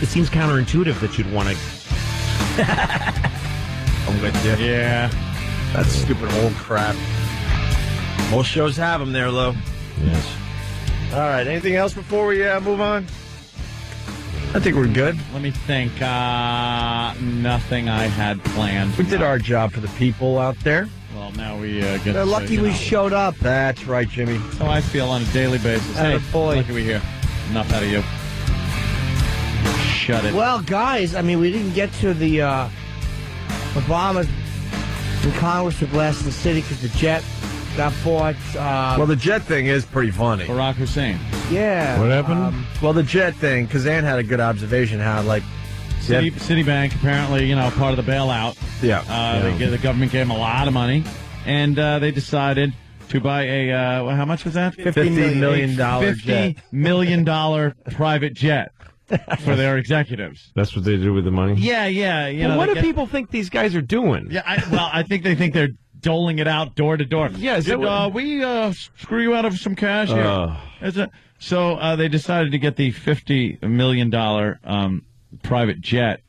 seems counterintuitive that you'd want to. I'm with you. Yeah. That's stupid old crap. Most shows have them there, Lou. Yes. All right. Anything else before we move on? I think we're good. Let me think. Nothing I had planned. We did our job for the people out there. Well, now we get. They're lucky we showed up. That's right, Jimmy. That's how I feel on a daily basis. Hey, boy. lucky we here. Enough out of you. Shut it. Well, guys, I mean, we didn't get to the Obama in Congress to blast the city because the jet got bought. Well, the jet thing is pretty funny. Barack Hussein. Yeah. What happened? Well, the jet thing, because Ann had a good observation how, like, Citibank, apparently, part of the bailout. Yeah. The government gave them a lot of money, and they decided to buy a, how much was that? $50 million $50 million private jet for their executives. That's what they do with the money? Yeah. Well, what do people think these guys are doing? Yeah, I think they think they're doling it out door to door. Yeah, we screw you out of some cash here. So they decided to get the $50 million private jet.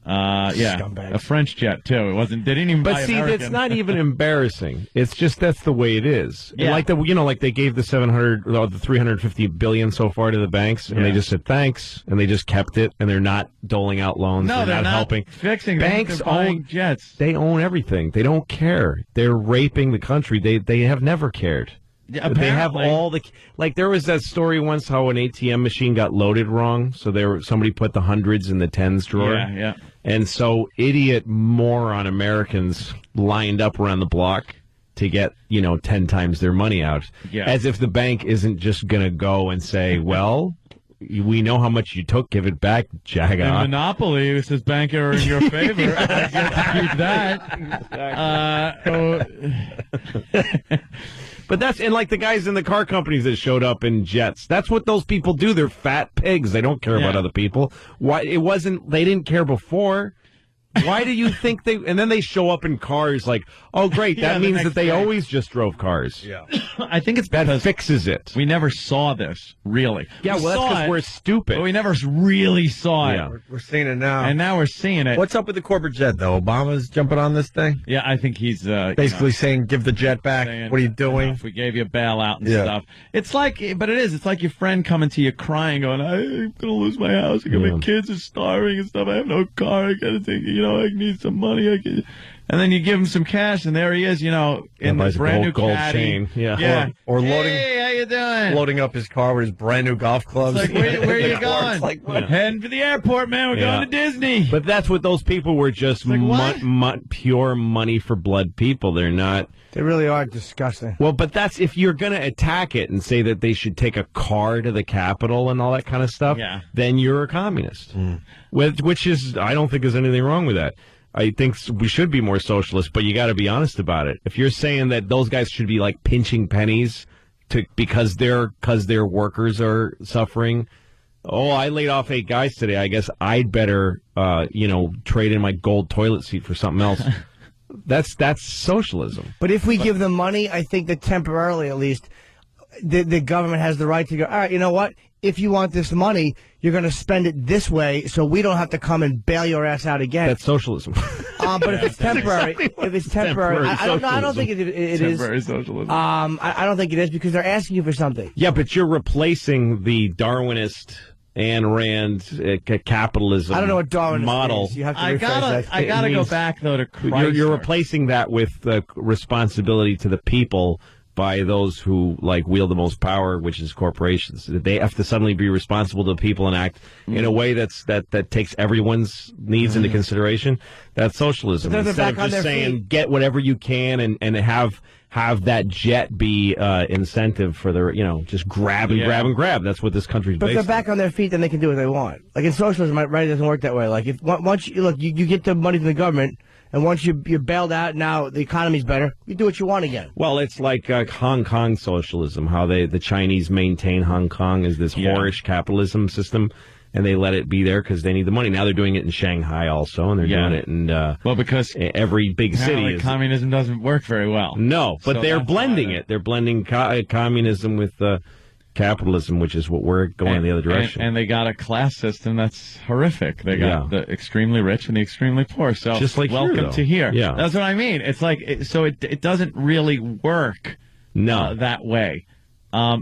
A French jet too. It wasn't. They didn't even. But buy see, American. it's not even embarrassing. It's just that's the way it is. Yeah. And like they gave the 350 billion so far to the banks, and they just said thanks, and they just kept it, and they're not doling out loans. No, they're not helping. Fixing banks. They're buying jets. They own everything. They don't care. They're raping the country. They have never cared. Yeah, they have apparently. all the there was that story once how an ATM machine got loaded wrong, so somebody put the hundreds in the tens drawer. Yeah. And so idiot moron Americans lined up around the block to get 10 times their money out, as if the bank isn't just going to go and say, well, we know how much you took, give it back, Jaga. In Monopoly, it says banker in your favor. I get to keep that. But that's, and like the guys in the car companies that showed up in jets, that's what those people do. They're fat pigs. They don't care about other people. Why they didn't care before. Why do you think and then they show up in cars like, oh great, that means that they always just drove cars. Yeah. I think it's because that fixes it. We never saw this, really. Yeah, well, that's because we're stupid. But we never really saw it. Yeah. We're seeing it now. And now we're seeing it. What's up with the corporate jet, though? Obama's jumping on this thing? Yeah, I think he's... basically saying, give the jet back. What are you doing? If we gave you a bailout and stuff. It's like, but it is. It's like your friend coming to you crying, going, I'm going to lose my house. My kids are starving and stuff. I have no car. I got to take, I need some money. And then you give him some cash, and there he is, in the brand new gold caddy. chain. Yeah. Or loading. Hey, how you doing? Loading up his car with his brand new golf clubs. It's like, where are you going? Like, what? Heading for the airport, man. We're going to Disney. But that's what those people were, just pure money for blood people. They're not. They really are disgusting. Well, but that's if you're going to attack it and say that they should take a car to the Capitol and all that kind of stuff, then you're a communist. Which is, I don't think there's anything wrong with that. I think we should be more socialist, but you got to be honest about it. If you're saying that those guys should be like pinching pennies because their workers are suffering, I laid off 8 guys today. I guess I'd better trade in my gold toilet seat for something else. That's socialism. But if we give them money, I think that temporarily, at least, the government has the right to go, all right, you know what? If you want this money, you're going to spend it this way, so we don't have to come and bail your ass out again. That's socialism. But if it's temporary, I don't think it is. Temporary socialism. I don't think it is because they're asking you for something. Yeah, but you're replacing the Darwinist Ayn Rand capitalism. I don't know what Darwinist model. is. You have to I gotta go back though to Christ. You're replacing that with the responsibility to the people by those who wield the most power, which is corporations. They have to suddenly be responsible to people and act in a way that takes everyone's needs into consideration. That's socialism. But they're Instead back of on just their saying feet. get whatever you can and have that jet be incentive for the just grab and grab and grab. That's what this country's But if based they're on. back on their feet, then they can do what they want. Like in socialism, right? It doesn't work that way. Like if once you get the money from the government, and once you're bailed out, now the economy's better. You do what you want again. Well, it's like Hong Kong socialism, how the Chinese maintain Hong Kong as this whorish capitalism system, and they let it be there because they need the money. Now they're doing it in Shanghai also, and they're doing it in because every big city. Communism doesn't work very well. No, but So they're that's blending why it. They're blending communism with capitalism, which is what we're going in the other direction. And they got a class system that's horrific. They got the extremely rich and the extremely poor. So Just like here, welcome though. to here. Yeah. That's what I mean. It's like it doesn't really work that way. I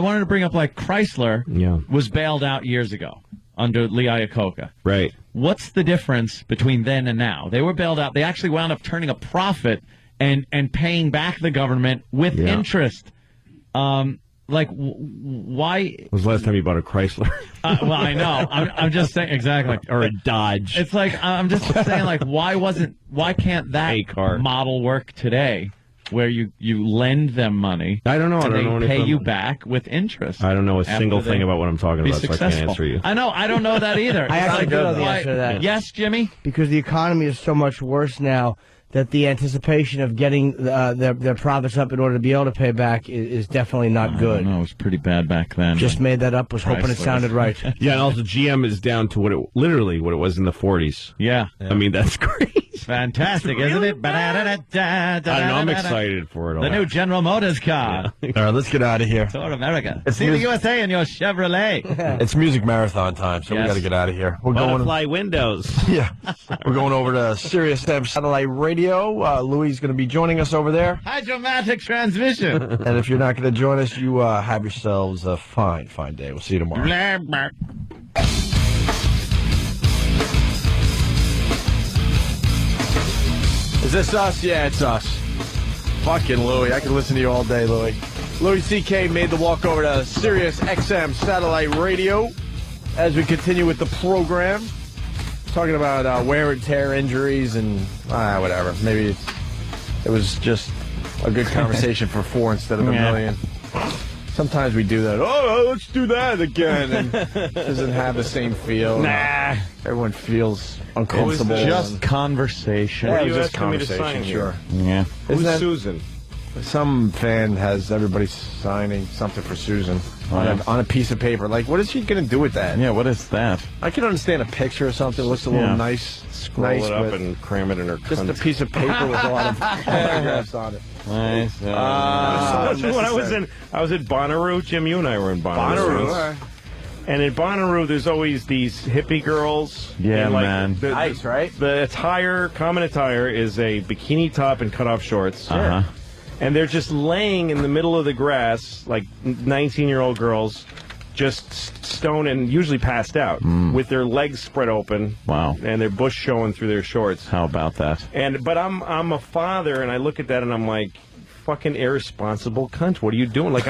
wanted to bring up Chrysler was bailed out years ago under Lee Iacocca. Right. What's the difference between then and now? They were bailed out. They actually wound up turning a profit and paying back the government with interest. Why? When was the last time you bought a Chrysler? Well, I know. I'm just saying exactly. Or a Dodge. It's I'm just saying why can't that model work today, where you lend them money? I don't know. And I don't know they pay anything. you back with interest. I don't know a after single they thing about what I'm talking be about, so I successful. can't answer you. I know. I don't know that either. I actually do know the Why- answer to that. Yes, Jimmy? Because the economy is so much worse now that the anticipation of getting their profits up in order to be able to pay back is definitely not good. No, it was pretty bad back then. Just made that up. Was hoping it Chrysler. sounded right. Yeah, and also GM is down to what it was in the 40s. Yeah. I mean, that's great. Fantastic, isn't it? I don't know, I'm excited for it all. The new General Motors car. All right, let's get out of here. Tour America. It's See the music- USA in your Chevrolet. It's music marathon time, so we Yes. got to get out of here. We're going. Butterfly windows. Yeah, we're going over to Sirius XM Satellite Radio. Louis is going to be joining us over there. Hydromatic transmission. And if you're not going to join us, you have yourselves a fine day. We'll see you tomorrow. Blah, blah. Is this us? Yeah, it's us. Fucking Louis. I can listen to you all day, Louis. Louis C.K. made the walk over to Sirius XM Satellite Radio as we continue with the program. Talking about wear and tear injuries and whatever. Maybe it was just a good conversation for 4 instead of a million. Sometimes we do that. Oh, let's do that again. And it doesn't have the same feel. Nah. Everyone feels uncomfortable. Just conversation. Yeah, What are it you was just asking me to conversation, sign sure. here? Yeah. Who's Isn't that- Susan? Some fan has everybody signing something for Susan on a piece of paper. Like, what is she going to do with that? Yeah, what is that? I can understand a picture or something. It looks a little Yeah. nice. Scroll nice, it up but and cram it in her just a cunt. piece of paper with a lot of paragraphs on it. Nice. When I was at Bonnaroo, Jim, you and I were in Bonnaroo. Bonnaroo. And in Bonnaroo, there's always these hippie girls. Yeah, and, like, man. Nice, right? The attire, common attire, is a bikini top and cutoff shorts. Uh-huh. And they're just laying in the middle of the grass, like 19-year-old girls, just stoned and usually passed out, with their legs spread open. Wow. And their bush showing through their shorts. How about that? But I'm a father, and I look at that and I'm like, fucking irresponsible cunt. What are you doing? Like,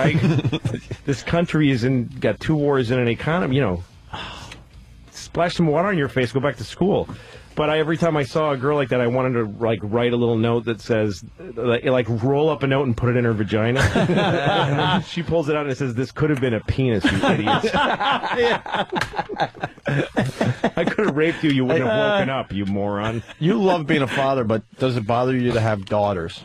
this country got 2 wars in an economy. Splash some water on your face. Go back to school. But every time I saw a girl like that, I wanted to write a little note that says, roll up a note and put it in her vagina. And then she pulls it out and it says, "This could have been a penis, you idiots." I could have raped you. You wouldn't have woken up, you moron. You love being a father, but does it bother you to have daughters?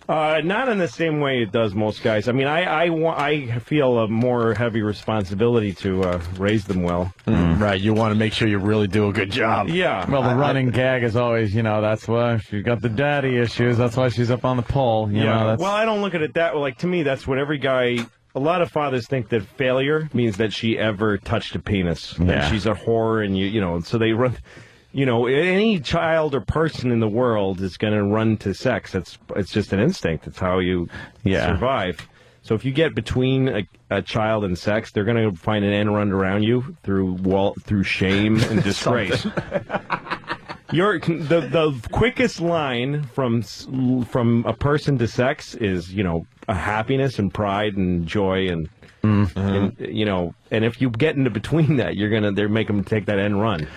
Not in the same way it does most guys. I mean, I feel a more heavy responsibility to raise them well. Right. You want to make sure you really do a good job. Yeah. Well, the running gag is always, that's why she's got the daddy issues. That's why she's up on the pole. You know, that's... Well, I don't look at it that way. Like, to me, that's what every guy... A lot of fathers think that failure means that she ever touched a penis. Yeah. And she's a whore, and, so they run... any child or person in the world is going to run to sex. It's just an instinct. It's how you survive. So if you get between a child and sex, they're going to find an end run around you through shame and disgrace. the quickest line from a person to sex is, a happiness and pride and joy and if you get into between that, they're making them take that end run.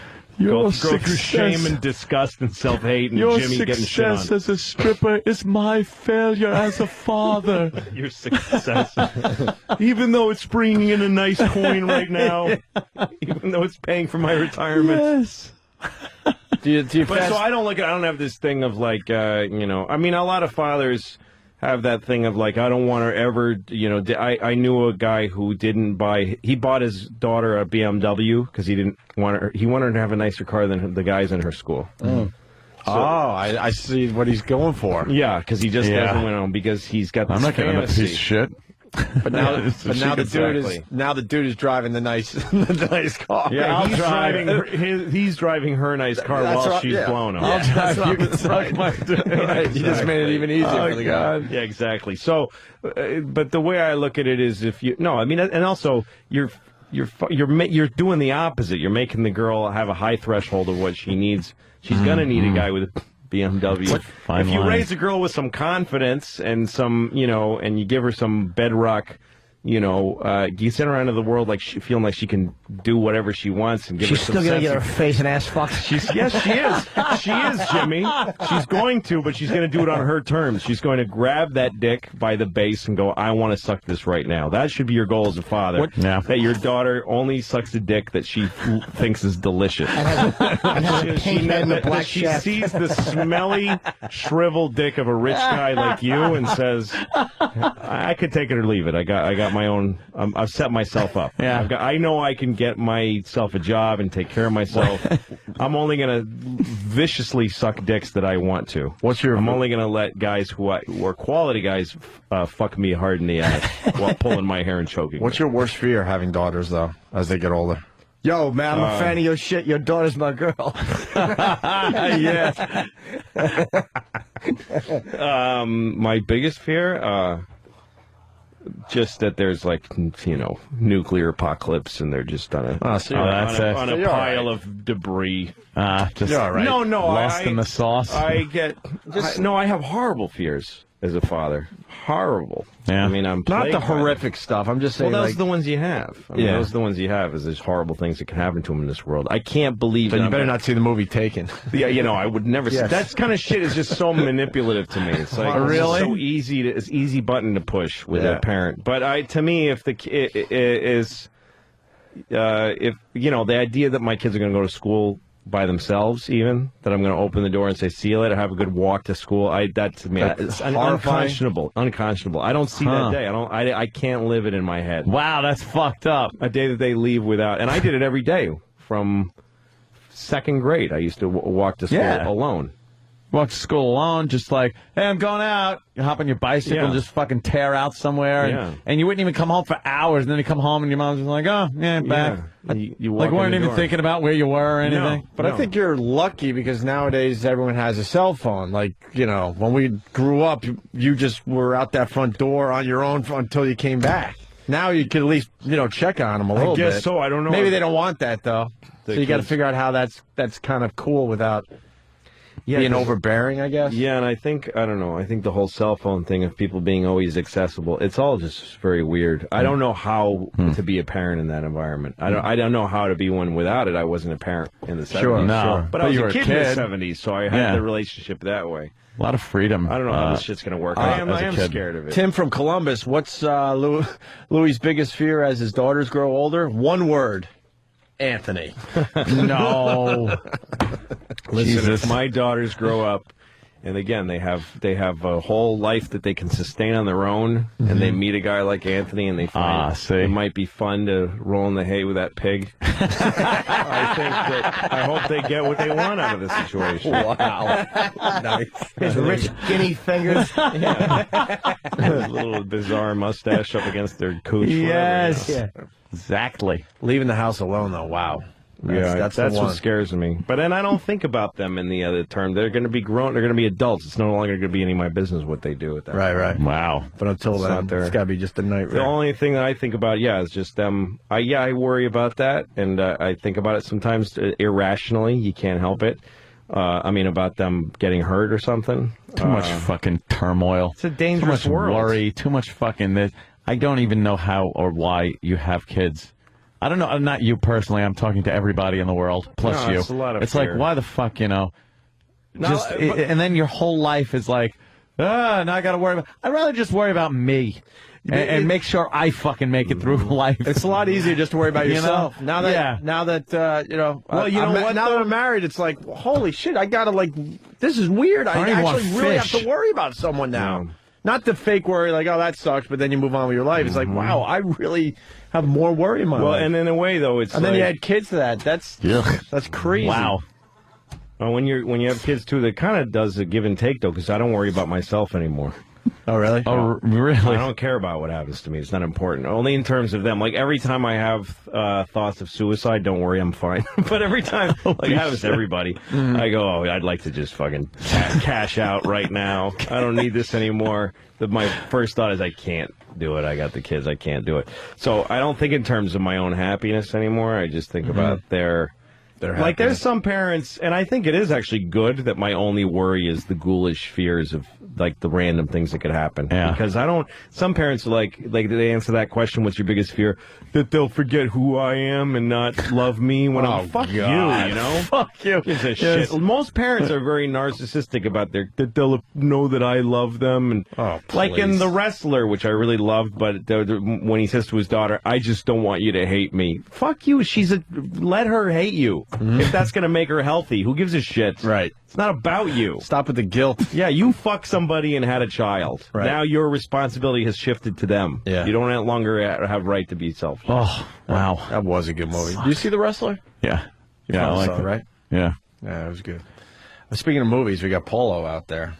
Go through shame and disgust and self-hate and Jimmy getting shit on. Your success as a stripper is my failure as a father. Your success. Even though it's bringing in a nice coin right now, even though it's paying for my retirement. Yes. So I don't have this thing of like, a lot of fathers have that thing of like, I don't want her ever, I knew a guy who he bought his daughter a BMW because he wanted her to have a nicer car than the guys in her school. Mm. I see what he's going for. Yeah, because he just doesn't win on because he's got this I'm not getting a piece of shit. But now the dude is driving the nice car. Yeah, he's driving her nice car while she's blown him. You just made it even easier for the guy. Yeah, exactly. So, but the way I look at it is and also you're doing the opposite. You're making the girl have a high threshold of what she needs. She's gonna need a guy with a BMW. If you raise a girl with some confidence and some, and you give her some bedrock, you send her out into the world like feeling like she can do whatever she wants and give her some still gonna get her face and ass fucked. Yes, she is. She is, Jimmy. She's going to, but she's going to do it on her terms. She's going to grab that dick by the base and go, I want to suck this right now. That should be your goal as a father. That your daughter only sucks a dick that she thinks is delicious. She sees the smelly, shriveled dick of a rich guy like you and says, I could take it or leave it. I got my own. I've set myself up. Yeah. I know I can get myself a job and take care of myself. I'm only gonna viciously suck dicks that I want to. I'm only gonna let guys who are quality guys fuck me hard in the ass while pulling my hair and choking. What's your worst fear having daughters though, as they get older? Yo, man, I'm a fan of your shit. Your daughter's my girl. Yeah. My biggest fear. Just that there's nuclear apocalypse and they're just on a pile of debris. Just right. No, lost in the sauce. I have horrible fears as a father. Horrible. Yeah. I mean, I'm not plagued the by horrific stuff. I'm just saying. Well, those are the ones you have. Those are the ones you have. Is there's horrible things that can happen to them in this world. I can't believe. Then you better not see the movie Taken. Yeah, I would never. Yes. That kind of shit is just so manipulative to me. It's like really it's so easy it's easy button to push with a parent. But to me, if the the idea that my kids are going to go to school by themselves, even that I'm going to open the door and say see you later, have a good walk to school. That to me, it's unconscionable. I don't see that day. I can't live it in my head. Wow, that's fucked up. A day that they leave without, and I did it every day from second grade. I used to walk to school alone. Walk to school alone, just like, hey, I'm going out. You hop on your bicycle and just fucking tear out somewhere. And you wouldn't even come home for hours. And then you come home and your mom's just like, oh, yeah, back. You walk weren't in the even door. thinking about where you were or anything. But I think you're lucky because nowadays everyone has a cell phone. Like, when we grew up, you just were out that front door on your own until you came back. Now you could at least, check on them a little bit. I guess so. I don't know. Maybe they don't want that, though. So you got to figure out how that's kind of cool without being overbearing, I guess. Yeah, and I think the whole cell phone thing of people being always accessible, it's all just very weird. I don't know how to be a parent in that environment. I don't know how to be one without it. I wasn't a parent in the 70s. Sure. But I was a kid in the 70s, so I had the relationship that way. A lot of freedom. I don't know how this shit's going to work. I am scared of it. Tim from Columbus, what's Louis' biggest fear as his daughters grow older? One word. Anthony. No. Listen, if my daughters grow up, and again, they have a whole life that they can sustain on their own, and they meet a guy like Anthony, and they find it might be fun to roll in the hay with that pig. I hope they get what they want out of the situation. Wow. Nice. His rich guinea fingers. A little bizarre mustache up against their cooch. Yes. Whatever, Exactly. Leaving the house alone, though. Wow. That's what scares me. But then I don't think about them in the other term. They're going to be grown. They're going to be adults. It's no longer going to be any of my business what they do with that. Right. Wow. But until then, it's got to be just a nightmare. The only thing that I think about, is just them. I worry about that, and I think about it sometimes irrationally. You can't help it. About them getting hurt or something. Too much fucking turmoil. It's a dangerous Too much world. worry. Too much fucking this. I don't even know how or why you have kids. I don't know. Not you personally. I'm talking to everybody in the world, plus No, you. it's a lot of It's fear. like, why the fuck, No, and then your whole life is like, now I got to worry about. I'd rather just worry about me and make sure I fucking make it through life. It's a lot easier just to worry about You know? yourself. Now that Yeah. Well, now that I'm married, it's like, holy shit, I gotta this is weird. I don't even want actually really have fish. to worry about someone now. Not the fake worry, like, oh, that sucks, but then you move on with your life. It's like, wow, I really have more worry in my life. Well, and in a way, though, it's and then you add kids to that. That's crazy. Wow. Well, when you have kids too, that kind of does a give and take though, because I don't worry about myself anymore. Oh, really? Oh, really? I don't care about what happens to me. It's not important. Only in terms of them. Like every time I have thoughts of suicide, don't worry, I'm fine. But every time, like it happens to everybody, I go, oh, I'd like to just fucking cash out right now. I don't need this anymore. My first thought is I can't do it. I got the kids. I can't do it. So I don't think in terms of my own happiness anymore. I just think about their like there's some parents, and I think it is actually good that my only worry is the ghoulish fears of like the random things that could happen. Yeah. Because some parents are like they answer that question, what's your biggest fear? That they'll forget who I am and not love me when I'm fuck you, you know? Fuck you. Gives a shit. Most parents are very narcissistic about that they'll know that I love them. And like in The Wrestler, which I really loved, but when he says to his daughter, I just don't want you to hate me. Fuck you. Let her hate you. If that's going to make her healthy. Who gives a shit? Right. It's not about you. Stop with the guilt. Yeah, you fuck somebody and had a child. Right. Now your responsibility has shifted to them. Yeah. You don't longer have right to be selfish. Oh, wow. That was a good movie. Did you see The Wrestler? Yeah. You Yeah, I like saw it, it. right? Yeah. Yeah, it was good. Speaking of movies, we got Polo out there.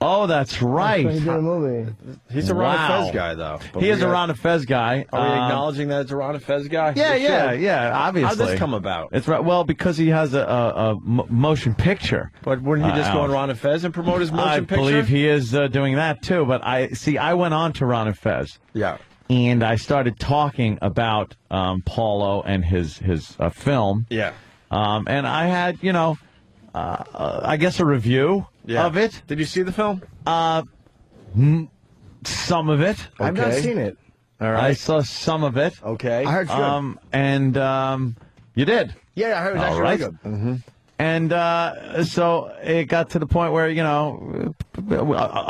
Oh, that's right. He's doing a movie. He's a Ron Fez guy, though. He is a Ron Fez guy. Are we acknowledging that it's a Ron Fez guy? Yeah, obviously. How'd this come about? It's right. Well, because he has a motion picture. But wouldn't he just go on Ron Fez and promote his motion picture? I believe he is doing that, too. But I went on to Ron Fez. Yeah. And I started talking about Paulo and his film. Yeah. And I had, I guess a review of it. Did you see the film? Some of it. I've not seen it. All right. I saw some of it. Okay. I heard good. And you did. Yeah, I heard it was actually right. really good. Mm-hmm. And so it got to the point where,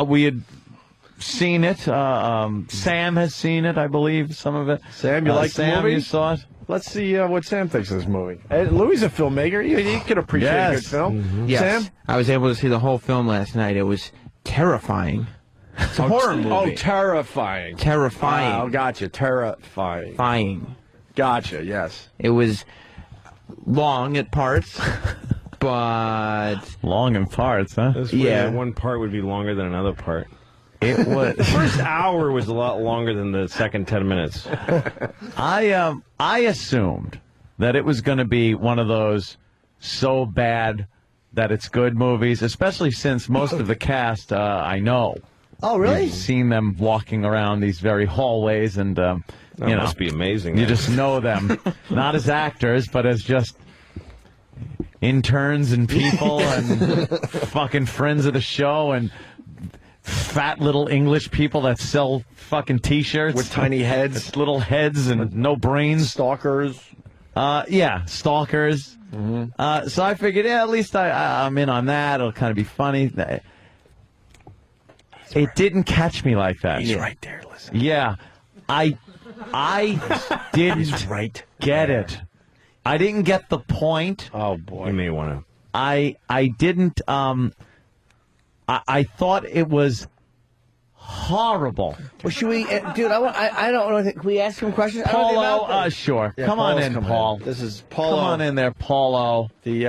we had seen it. Sam has seen it, I believe, some of it. Sam, you like the Sam, movie? you saw it? Let's see what Sam thinks of this movie. Louis a filmmaker. He can appreciate a good film. Mm-hmm. Yes. Sam? I was able to see the whole film last night. It was terrifying. It's a horror movie. Oh, terrifying. Terrifying. Oh, gotcha. Terrifying. Terrifying. Gotcha, yes. It was long at parts, but... Long in parts, huh? Yeah. One part would be longer than another part. It was. The first hour was a lot longer than the second 10 minutes. I assumed that it was going to be one of those so bad that it's good movies, especially since most of the cast I know. Oh, really? You've seen them walking around these very hallways, and That must be amazing. You just know them, not as actors, but as just interns and people and fucking friends of the show and fat little English people that sell fucking T-shirts with tiny heads, little heads and no brains. Stalkers. Yeah, stalkers. Mm-hmm. So I figured, at least I'm in on that. It'll kind of be funny. It didn't catch me like that. He's right there. Listen. Yeah, I didn't get it. I didn't get the point. Oh boy, you may want to. I didn't. I thought it was horrible. Well, should we, dude? I don't know. Can we ask him questions? I don't know Paulo, about this. sure. Yeah, Come on Paulo's in, coming Paul. in. This is Paulo. Come on in there, Paulo. The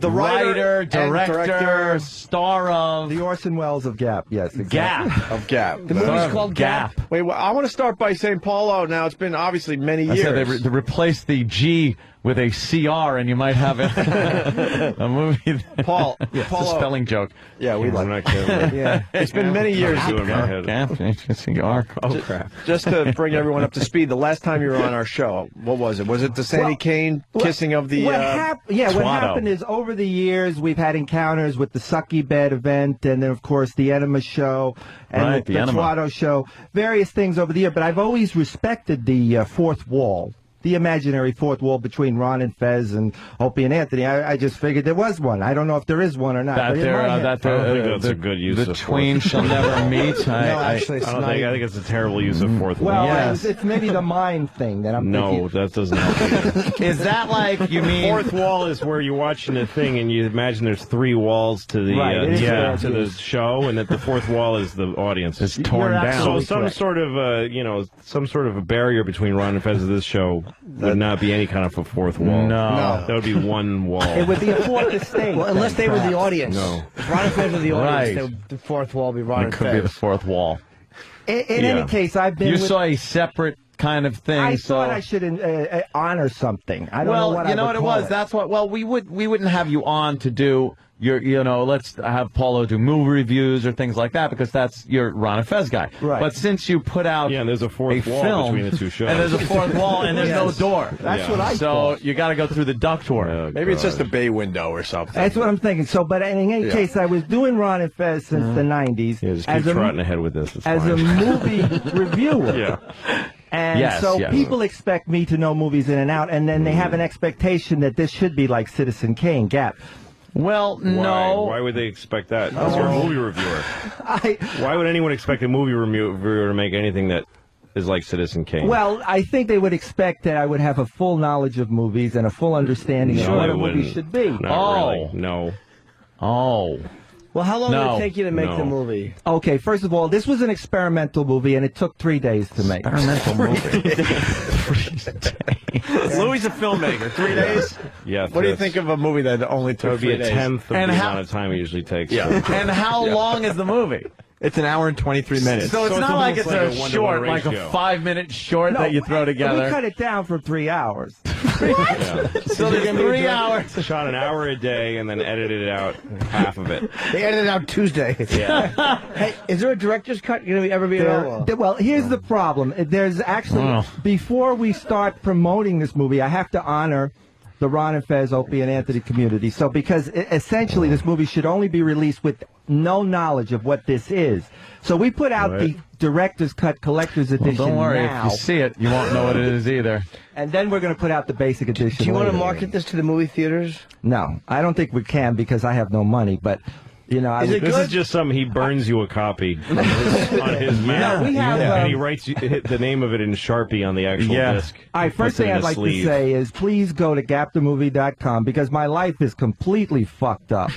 writer, writer, director, star of the Orson Welles of Gap. Yes, exactly. Gap. Of Gap. The movie's called Gap. Wait, well, I want to start by saying Paulo. Now it's been obviously many I years. said they replaced the G with a CR, and you might have a movie. Paul, It's a spelling joke. Yeah, we I'm like. not kidding. Yeah, it's been many years. Doing my head. CR. Oh crap! Just to bring everyone up to speed, the last time you were on our show, what was it? Was it the Sandy Kane kissing of the? What Twatto? happened is over the years we've had encounters with the Sucky Bed event, and then of course the Enema show and Right, the the Enema. Twatto show, various things over the year. But I've always respected the fourth wall. The imaginary fourth wall between Ron and Fez and Opie and Anthony. I just figured there was one. I don't know if there is one or not. That but in they're, my head- that they're, I don't think that's a good use the of twain fourth. shall never meet. I think it's a terrible use of fourth wall. Well, Yes. it's maybe the mind thing that I'm No, thinking. that doesn't help. Is that like you mean? Fourth wall is where you're watching a thing and you imagine there's three walls to the Right, it is fair to to the use. show, and that the fourth wall is the audience. It's torn You're down. So absolutely some correct. sort of some sort of a barrier between Ron and Fez of this show would not be any kind of a fourth wall. No. That would be one wall. It would be a fourth estate. Well, unless they were the perhaps. audience. No. If Ron and Fez were the audience, Right. they would, the fourth wall would be Ron It and could be the Fez. fourth wall. In Yeah. any case, I've been. You with, saw a separate kind of thing. I so. thought I should honor something. I don't well, know what you I know would what it call was. That's what. Well, we wouldn't have you on to do let's have Paulo do movie reviews or things like that because that's your Ron and Fez guy. Right. But since you put out Yeah, and there's a fourth wall film, between the two shows. and there's a fourth wall and there's no Yes. door. That's Yeah. what I So thought. you got to go through the ductwork. Oh, Maybe it's just a God. bay window or something. That's what I'm thinking. So, but in any case, I was doing Ron and Fez since the 90s Yeah, just keep as trotting ahead with this. It's as a fine. movie reviewer. Yeah. And Yes, so yes. people expect me to know movies in and out, and then they have an expectation that this should be like Citizen Kane, Gap. Well, Why? no. Why would they expect that? That's your movie reviewer. I, Why would anyone expect a movie reviewer to make anything that is like Citizen Kane? well, I think they would expect that I would have a full knowledge of movies and a full understanding of No, what they a movie wouldn't. should be. Not Oh. really. No. Oh. Well, how long No. did it take you to make No. the movie? Okay, first of all, this was an experimental movie, and it took 3 days to make. Experimental movie. Louis a filmmaker. 3 days. Yeah. What do you think of a movie that only That took would be 3 a days? tenth of And the how- amount of time it usually takes. Yeah. And how long is the movie? It's an hour and 23 minutes. So it's So not it's like it's almost like a a 1-to-1 short, like a ratio. 5-minute short that you throw We together. cut it down from 3 hours. Yeah. So there's 3 hours. Shot an hour a day and then edited out half of it. They edited out Tuesday. Yeah. Hey, is there a director's cut going to ever be available? Well, here's the problem. There's actually, Oh. before we start promoting this movie, I have to honor the Ron and Fez, Opie and Anthony community. So, because essentially this movie should only be released with no knowledge of what this is. So we put out the director's cut collector's edition Don't worry, now, if you see it, you won't know what it is either. and then we're going to put out the basic edition. Do you want to later. market this to the movie theaters? No, I don't think we can because I have no money. But This is just something he burns you a copy on his map. we have, and he writes the name of it in Sharpie on the actual disc. All right, first Puts it thing in I'd a like sleeve. to say is please go to gapthemovie.com because my life is completely fucked up.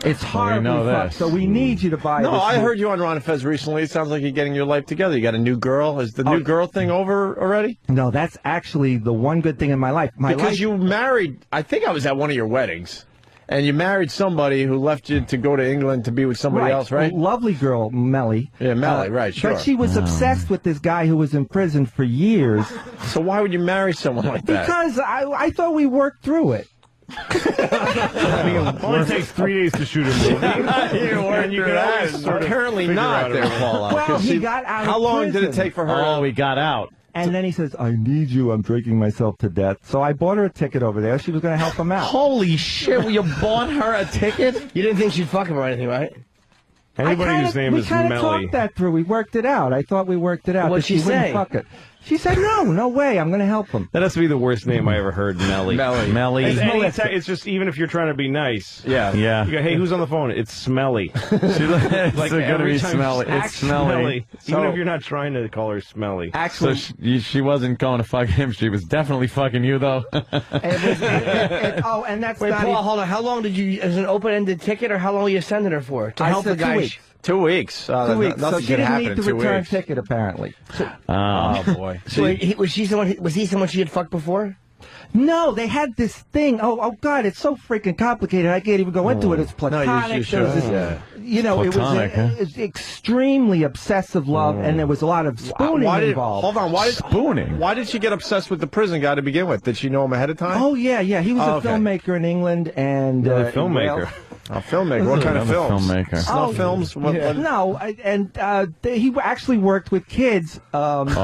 It's horribly know fucked. this. So we need you to buy No, this I movie. heard you on Ron and Fez recently. It sounds like you're getting your life together. You got a new girl. Is the new girl thing over already? No, that's actually the one good thing in my life. Because you married, I think I was at one of your weddings, and you married somebody who left you to go to England to be with somebody else, right? Lovely girl, Melly. Yeah, Melly, right, sure. But she was obsessed with this guy who was in prison for years. So why would you marry someone like that? Because I thought we worked through it. It only takes 3 days to shoot a movie. And you can always sort of Apparently figure not out there, a- Paula. Well, he See, got out How of long did it prison. take for her? Oh, he got out. And then he says, I need you. I'm drinking myself to death. So I bought her a ticket over there. She was going to help him out. Holy shit, you bought her a ticket? You didn't think she'd fuck him or anything, right? Anybody whose name we is kind of Melly. talked that through. We worked it out. I thought we worked it out. What'd that she wouldn't say? Fuck it. She said, no way. I'm going to help him. That has to be the worst name I ever heard, Melly. Melly. It's just, even if you're trying to be nice. Yeah. Yeah. You go, hey, who's on the phone? It's Smelly. It's Like going to every be time smelly. it's It's smelly. Even if you're not trying to call her Smelly. So Actually, she wasn't going to fuck him. She was definitely fucking you, though. and that's Wait, not Paul, even- hold on. How long did you, as an open-ended ticket, or how long were you sending her for? To I help the said 2 guy. weeks. 2 weeks. 2 weeks. Nothing So she could didn't happen need in the 2 return weeks. ticket, apparently. Oh, boy. So was he someone she had fucked before? No, they had this thing. Oh, God, it's so freaking complicated. I can't even go into it. It's platonic. you should. There's this- you know, Platonic, huh? it was extremely obsessive love, and there was a lot of spooning involved. Hold on, why did Spooning. Why did she get obsessed with the prison guy to begin with? Did she know him ahead of time? Oh yeah, he was a filmmaker in England and Another in filmmaker. Wales. A filmmaker. What kind of Another films? filmmaker. Snuff films? What? No, he actually worked with kids. Filmmaker.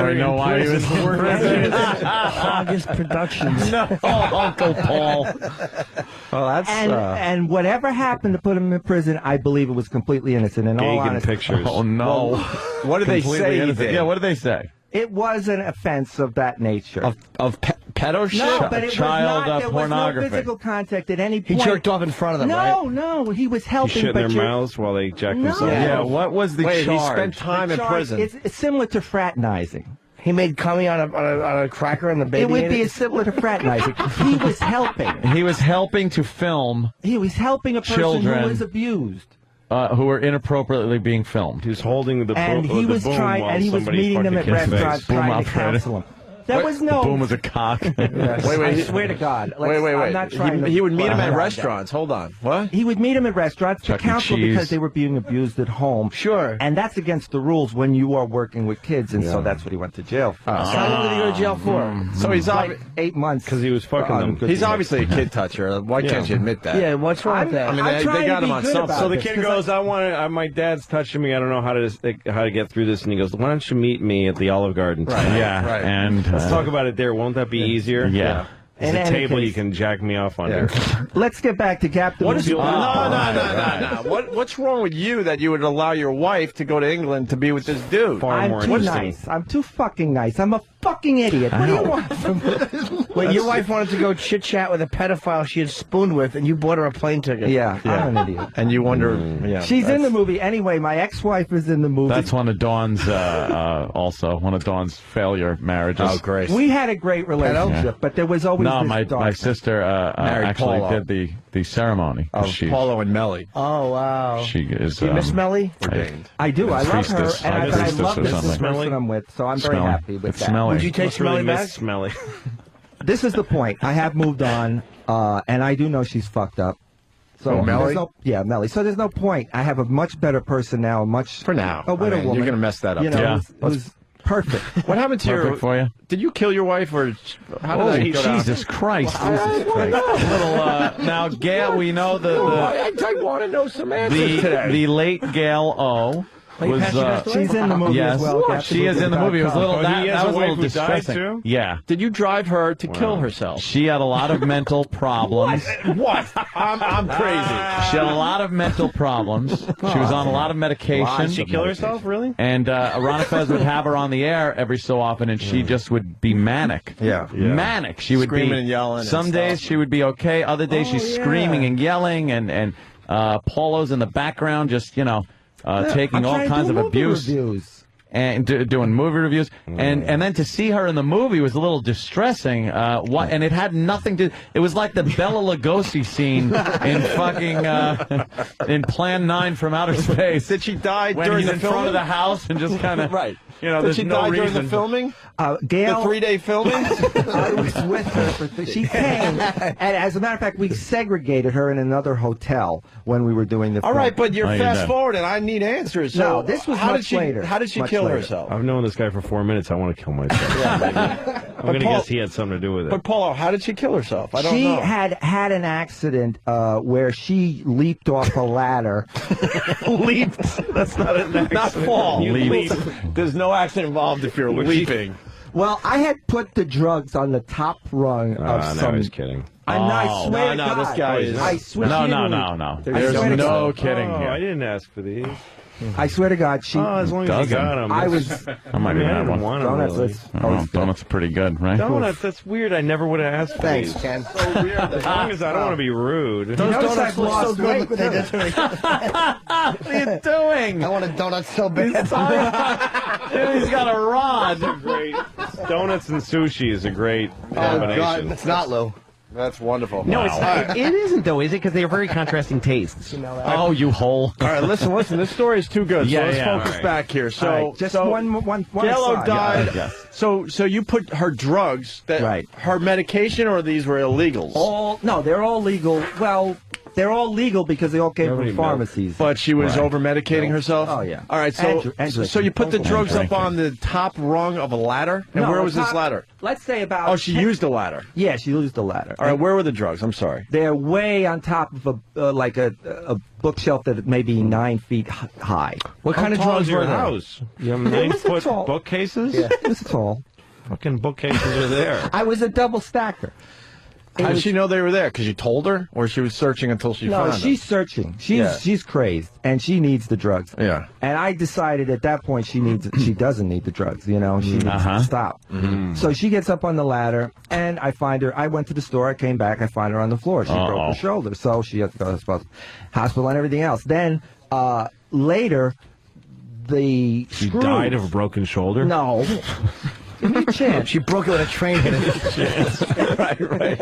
I know why he was in prison. August Productions. No, Uncle Paul. Well, that's and whatever happened to put him in prison, I believe it was completely innocent. In all Gagan honesty, pictures. Oh no. what did they Completely say? he innocent. did? Yeah, what did they say? it was an offense of that nature. Of pedo shit? No, but it Child was not. There was no pornography. physical contact at any He point. jerked off in front of them, right? No, he was You helping. shit in but their you're- mouths while they jack No. themselves Yeah, up. what was the Wait, charge? he spent time in charge- prison. It's similar to fraternizing. He made coming on a cracker and the baby. It would ate be similar to fraternizing. He was helping. He was helping to film He was helping a person Children. who was abused. who were inappropriately being filmed. He was holding the And he was trying, and he was meeting them at restaurants, trying to counsel them. There was no. Boom was a cock. I swear to God. I'm not trying to. He would meet him at that. restaurants. Hold on. What? He would meet him at restaurants to Chuck E. counsel Cheese. because they were being abused at home. Sure. And that's against the rules when you are working with kids, and so that's what he went to jail for. How long did he go to jail for? So he's Like 8 months. Because he was fucking them. he's obviously a kid toucher. Why can't you admit that? Yeah, what's wrong with that? I mean, I'm they trying got to him be on good something. about So the this, kid 'cause goes, "I want. My dad's touching me. I don't know how to get through this." And he goes, "Why don't you meet me at the Olive Garden?" Yeah, Right. and Let's talk about it there. Won't that be easier? Yeah. There's In a any table case- you can jack me off under. Let's get back to Captain. What is Movie. no. What's wrong with you that you would allow your wife to go to England to be with this dude? Far more I'm too interesting. nice. I'm too fucking nice. I'm a fucking idiot. What do you want from me? Wait, your wife wanted to go chit chat with a pedophile she had spooned with, and you bought her a plane ticket. Yeah, I'm an idiot. And you wonder, yeah, She's in the movie anyway. My ex-wife is in the movie. That's one of Dawn's failure marriages. Oh, great. We had a great relationship, but there was always No, this my darkness. sister Married actually Paulo. did the ceremony. of She Paulo and Melly. Oh, wow. she is. Do you miss Melly? Ordained. I do. I love her, Priestess. but I Priestess love or this something. person I'm with, so I'm very Smelly. happy with It's that. smelly. Would you take Must really Smelly miss back? Smelly. This is the point. I have moved on, and I do know she's fucked up. So Oh, Melly? Melly. So there's no point. I have a much better person now, For now. a widow I mean, woman. you're going to mess that up. You know, Yeah. who's perfect. What happened to Perfect for you. Did you kill your wife, or how did that go down? Jesus Christ! Wow. Now, Gail, we know I want to know some answers today. the late Gail O. Was, She's in the movie yes, as well. she is in the movie. It was a little Oh, that, he has that a was a little wife who died, distressing. too? Yeah, Did you drive her to kill herself? she had a lot of mental problems. What? I'm crazy. She had a lot of mental problems. She was on a lot of medication. Did she kill herself, really? And Rana Fez would have her on the air every so often, and she just would be manic. Yeah. Manic. She would Screaming be and yelling and Some days stuff. she would be okay. Other days she's screaming and yelling, and Paulo's in the background, just taking all kinds of abuse. And doing movie reviews, and then to see her in the movie was a little distressing. And it had nothing to. It was like the Bela Lugosi scene in fucking in Plan 9 from Outer Space. Did she die when during he's the in filming? front of the house and just kind of Right. Did Did she no die during reason. the filming? Gail, The 3-day filming? I was with her. She came, and as a matter of fact, we segregated her in another hotel when we were doing the All film. right, but you're Oh, you fast did. forward, and I need answers. So No, this was how much did she, later. How did she Much kill later. herself? I've known this guy for 4 minutes. I want to kill myself. I'm going to Paul- guess he had something to do with it. But Paulo, how did she kill herself? I don't She know. had an accident where she leaped off a ladder. leaped. That's not an accident. Not fall. You leap. There's no accident involved if you're leaping. Well, I had put the drugs on the top rung of No, some. I was kidding. I swear no, to God. this guy is- I swear. No, she no, didn't no, leap. no. There's There's no no kidding Oh, here. I didn't ask for these. I swear to God, she. Oh, as long as you Doesn't. got them. I was. I might even I have didn't one. want them, Donuts. really. Donuts are pretty good, right? Donuts, that's weird. I never would have asked for Thanks, these. Ken. So weird. As long as I don't want to be rude. Those donuts I've look lost so good. weight. They did to me. What are you doing? I want a donut so bad. He's got a rod. Great. Donuts and sushi is a great combination. It's not, Lou. That's wonderful. No, it's not. It isn't, though, is it? Because they are very contrasting tastes. Oh, you hole. All right, listen. This story is too good. Yeah, so let's yeah, focus all right. back here. So, All right, just so one Gallo aside. died. Yeah. So you put her drugs, Right. her medication, or these were illegals? No, they're all legal. Well, they're all legal because they all came from pharmacies. But she was over medicating herself. Oh yeah. All right. So so you put the drugs up on the top rung of a ladder, and No, where the was this top- ladder? Let's say about. Oh, she used the ladder. Yeah, she used the ladder. All right. Where were the drugs? I'm sorry. They're way on top of a bookshelf that may be 9 feet high. What kind of drugs were there? House? You have It was a 9-foot tall- bookcases? Yeah, it was tall. Fucking bookcases are there. I was a double stacker. How did she know they were there? Because you told her, or she was searching until she No, found them? she's searching. She's crazed, and she needs the drugs. Yeah. And I decided at that point she doesn't need the drugs. You know, she needs to stop. So she gets up on the ladder, and I find her. I went to the store. I came back. I find her on the floor. She broke her shoulder, so she had to go to the hospital and everything else. Then later, the She screw. died of a broken shoulder? No. Give me a chance. She broke it with a train hit it. Right.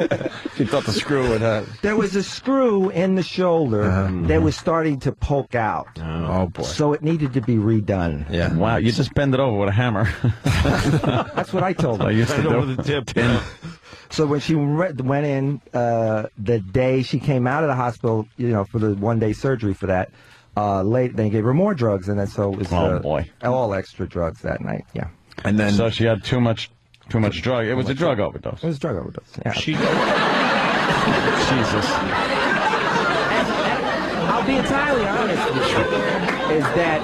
She thought the screw would have. There was a screw in the shoulder that was starting to poke out. Oh boy. So it needed to be redone. Yeah. Wow, you just bend it over with a hammer. That's what I told her. I used to Bend do. over the tip. So when she went in the day she came out of the hospital, you know, for the 1-day surgery for that, late they gave her more drugs, and then so it was boy. all extra drugs that night. Yeah. And then So she had too much drug. It was a drug overdose. It was drug overdose. Yeah. Jesus. I'll be entirely honest with you, is that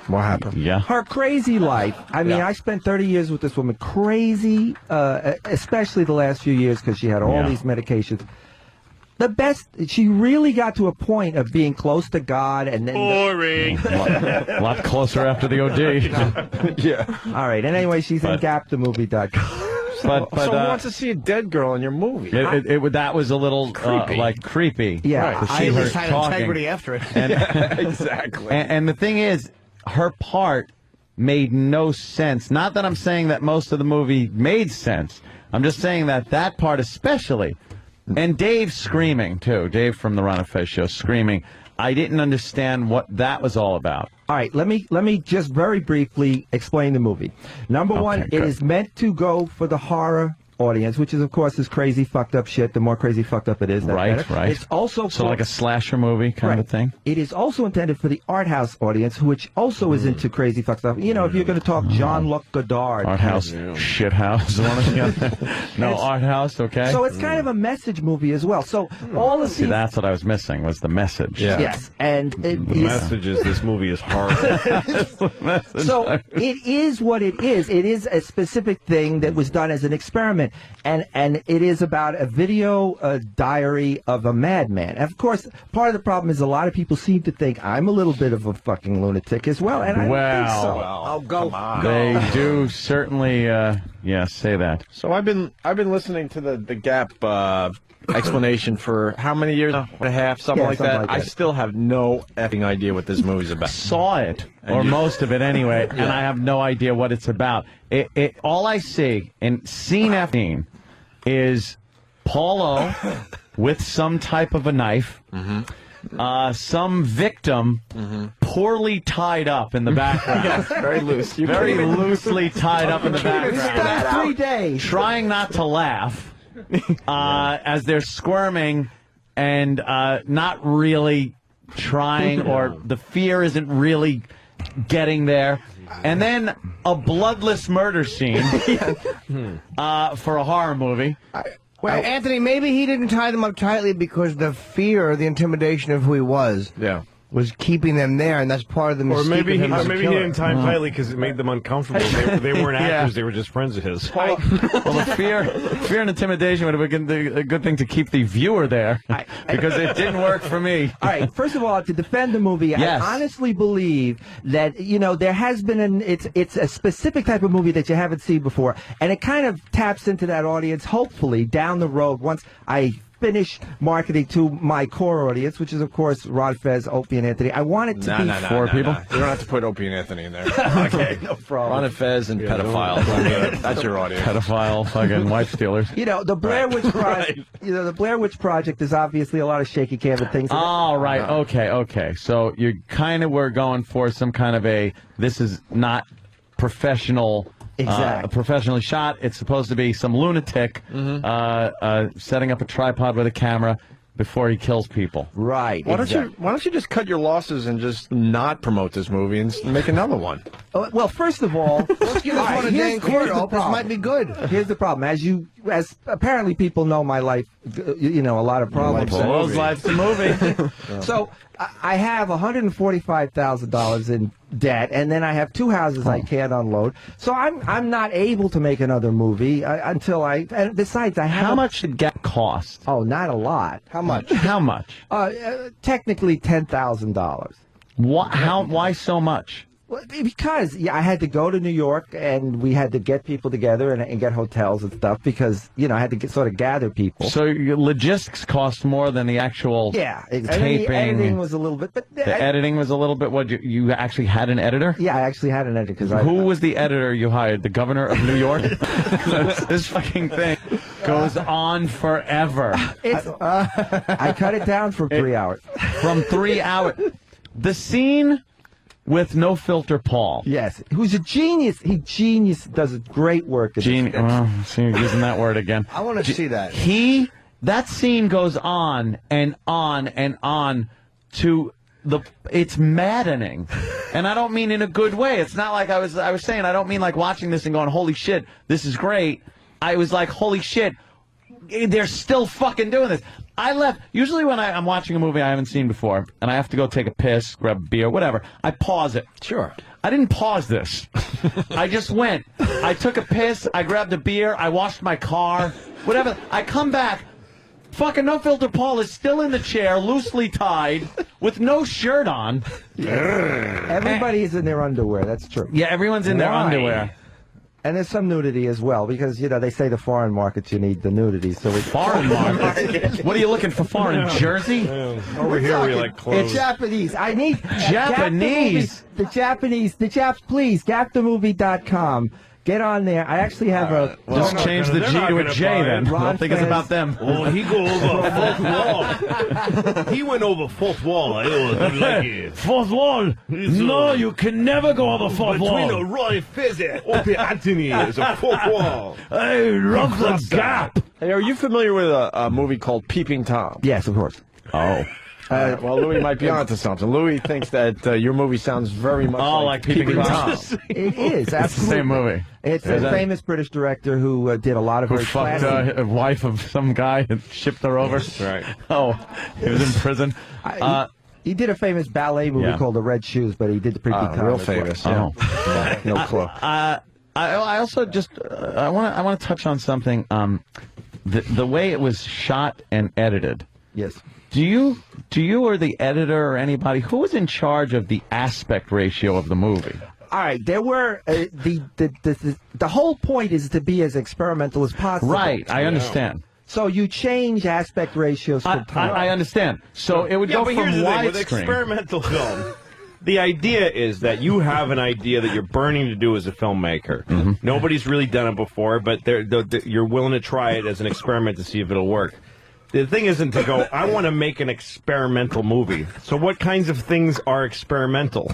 what happened? Yeah. her crazy life. I mean, I spent 30 years with this woman. Crazy, especially the last few years because she had all these medications. The best, she really got to a point of being close to God, and then Boring. A lot closer after the OD. Yeah. all right. And anyway, she's in gapthemovie.com. But So who wants to see a dead girl in your movie? that was a little Creepy. creepy. Yeah. To I see at her least had talking. integrity after it. Exactly. And the thing is, her part made no sense. Not that I'm saying that most of the movie made sense. I'm just saying that part especially. And Dave screaming, too. Dave from the Ron and Fez show screaming. I didn't understand what that was all about. All right, let me just very briefly explain the movie. Number one, it is meant to go for the horror audience, which is, of course, is crazy, fucked up shit. The more crazy, fucked up it is, the better. Right. It's also So like a slasher movie kind of thing? It is also intended for the art house audience, which also is into crazy, fucked up. You know, if you're going to talk Jean-Luc Godard. Art house, shit house. One or the other. No, art house, okay. So it's kind of a message movie as well. So all of See, these... that's what I was missing, was the message. Yeah. Yes, and The message is this movie is horrible. So it is what it is. It is a specific thing that was done as an experiment, and it is about a video diary of a madman. And of course, part of the problem is a lot of people seem to think I'm a little bit of a fucking lunatic as well, and I don't think so. Oh, go. They do certainly, say that. So I've been listening to the Gap explanation for how many years? And a half, something like that. I still have no effing idea what this movie's about. Saw it, or most of it anyway, and I have no idea what it's about. All I see in scene after scene is Paulo with some type of a knife, some victim poorly tied up in the background. Yes, very loose. Very loosely tied up in the background. 3 days. Trying not to laugh as they're squirming and not really trying, or the fear isn't really getting there. And then a bloodless murder scene for a horror movie. Well, Anthony, maybe he didn't tie them up tightly because the fear, the intimidation of who he was, was keeping them there, and that's part of the mystique. Or maybe of him as a he killer. didn't time tightly because it made them uncomfortable. They weren't actors; they were just friends of his. Well, the fear and intimidation would have been a good thing to keep the viewer there, because it didn't work for me. All right, first of all, to defend the movie, Yes. I honestly believe that, you know, there has been it's a specific type of movie that you haven't seen before, and it kind of taps into that audience, hopefully, down the road, once I finish marketing to my core audience, which is, of course, Ron Fez, Opie, and Anthony. I want it to be four people. You don't have to put Opie and Anthony in there. Okay, no problem. Ron and Fez and pedophiles. That's your audience. Pedophile, fucking wife stealers. You know, the Blair Witch Project. You know, the Blair Witch Project is obviously a lot of shaky cam and things. Oh, right. Okay. So you kind of were going for some kind of this is not professional Exactly. Professionally shot. It's supposed to be some lunatic setting up a tripod with a camera before he kills people. Right. Why don't you just cut your losses and just not promote this movie and make another one? Well, first of all, let's give this one a day in court. This might be good. Here's the problem. As apparently people know my life, a lot of problems. Life's a movie. So I have $145,000 in debt, and then I have 2 houses I can't unload. So I'm not able to make another movie until I. And besides, I have. How much did Gap cost? Oh, not a lot. How much? How much? Technically $10,000. Why so much? Well, because I had to go to New York, and we had to get people together and get hotels and stuff because I had to sort of gather people. So your logistics cost more than the actual taping. Editing was a little bit, but the editing was a little bit. What you actually had an editor? Yeah, I actually had an editor because who was the editor you hired? The governor of New York? This fucking thing goes on forever. I cut it down from 3 hours. From 3 hours. The scene. With No Filter Paul. Yes, who's a genius. Does a great work. See, you're using that word again. I want to see that. That scene goes on and on and on to it's maddening. And I don't mean in a good way. It's not like I was saying, I don't mean like watching this and going, holy shit, this is great. I was like, holy shit, they're still fucking doing this. I left. Usually when I'm watching a movie I haven't seen before, and I have to go take a piss, grab a beer, whatever, I pause it. Sure. I didn't pause this. I just went. I took a piss, I grabbed a beer, I washed my car, whatever. I come back. Fucking No Filter Paul is still in the chair, loosely tied, with no shirt on. Everybody is in their underwear. That's true. Yeah, everyone's in their underwear. And there's some nudity as well, because, they say the foreign markets, you need the nudity. So foreign markets? What are you looking for, foreign Jersey? Over here we like clothes. It's Japanese. I need... Japanese? The Japs, please, gapthemovie.com. Get on there. I actually have a... Just change the G to a J, then. I don't think it's about them. Oh, he go over fourth wall. He went over fourth wall. I was like it. Fourth wall? No, you can never go over fourth wall. Between Roy Fizzy, Opie Anthony is a fourth wall. I love the Gap. Hey, are you familiar with a movie called Peeping Tom? Yes, of course. Oh. Well, Louis might be onto something. Louis thinks that your movie sounds very much like Peeping Tom. It is, absolutely. It's the same movie. It's a famous British director who did a lot of very fucked a wife of some guy and shipped her over. Right. Oh, he was in prison. He did a famous ballet movie called The Red Shoes, but he did the Peeping Tom. Real famous. Well. Yeah. No clue. I also just I want to touch on something. The way it was shot and edited. Yes. Do you or the editor or anybody, who was in charge of the aspect ratio of the movie? All right, there were the whole point is to be as experimental as possible. Right, I understand. So you change aspect ratios from time. I understand. So it would go from widescreen. With experimental film, the idea is that you have an idea that you're burning to do as a filmmaker. Mm-hmm. Nobody's really done it before, but you're willing to try it as an experiment to see if it'll work. The thing isn't to go, I want to make an experimental movie. So what kinds of things are experimental?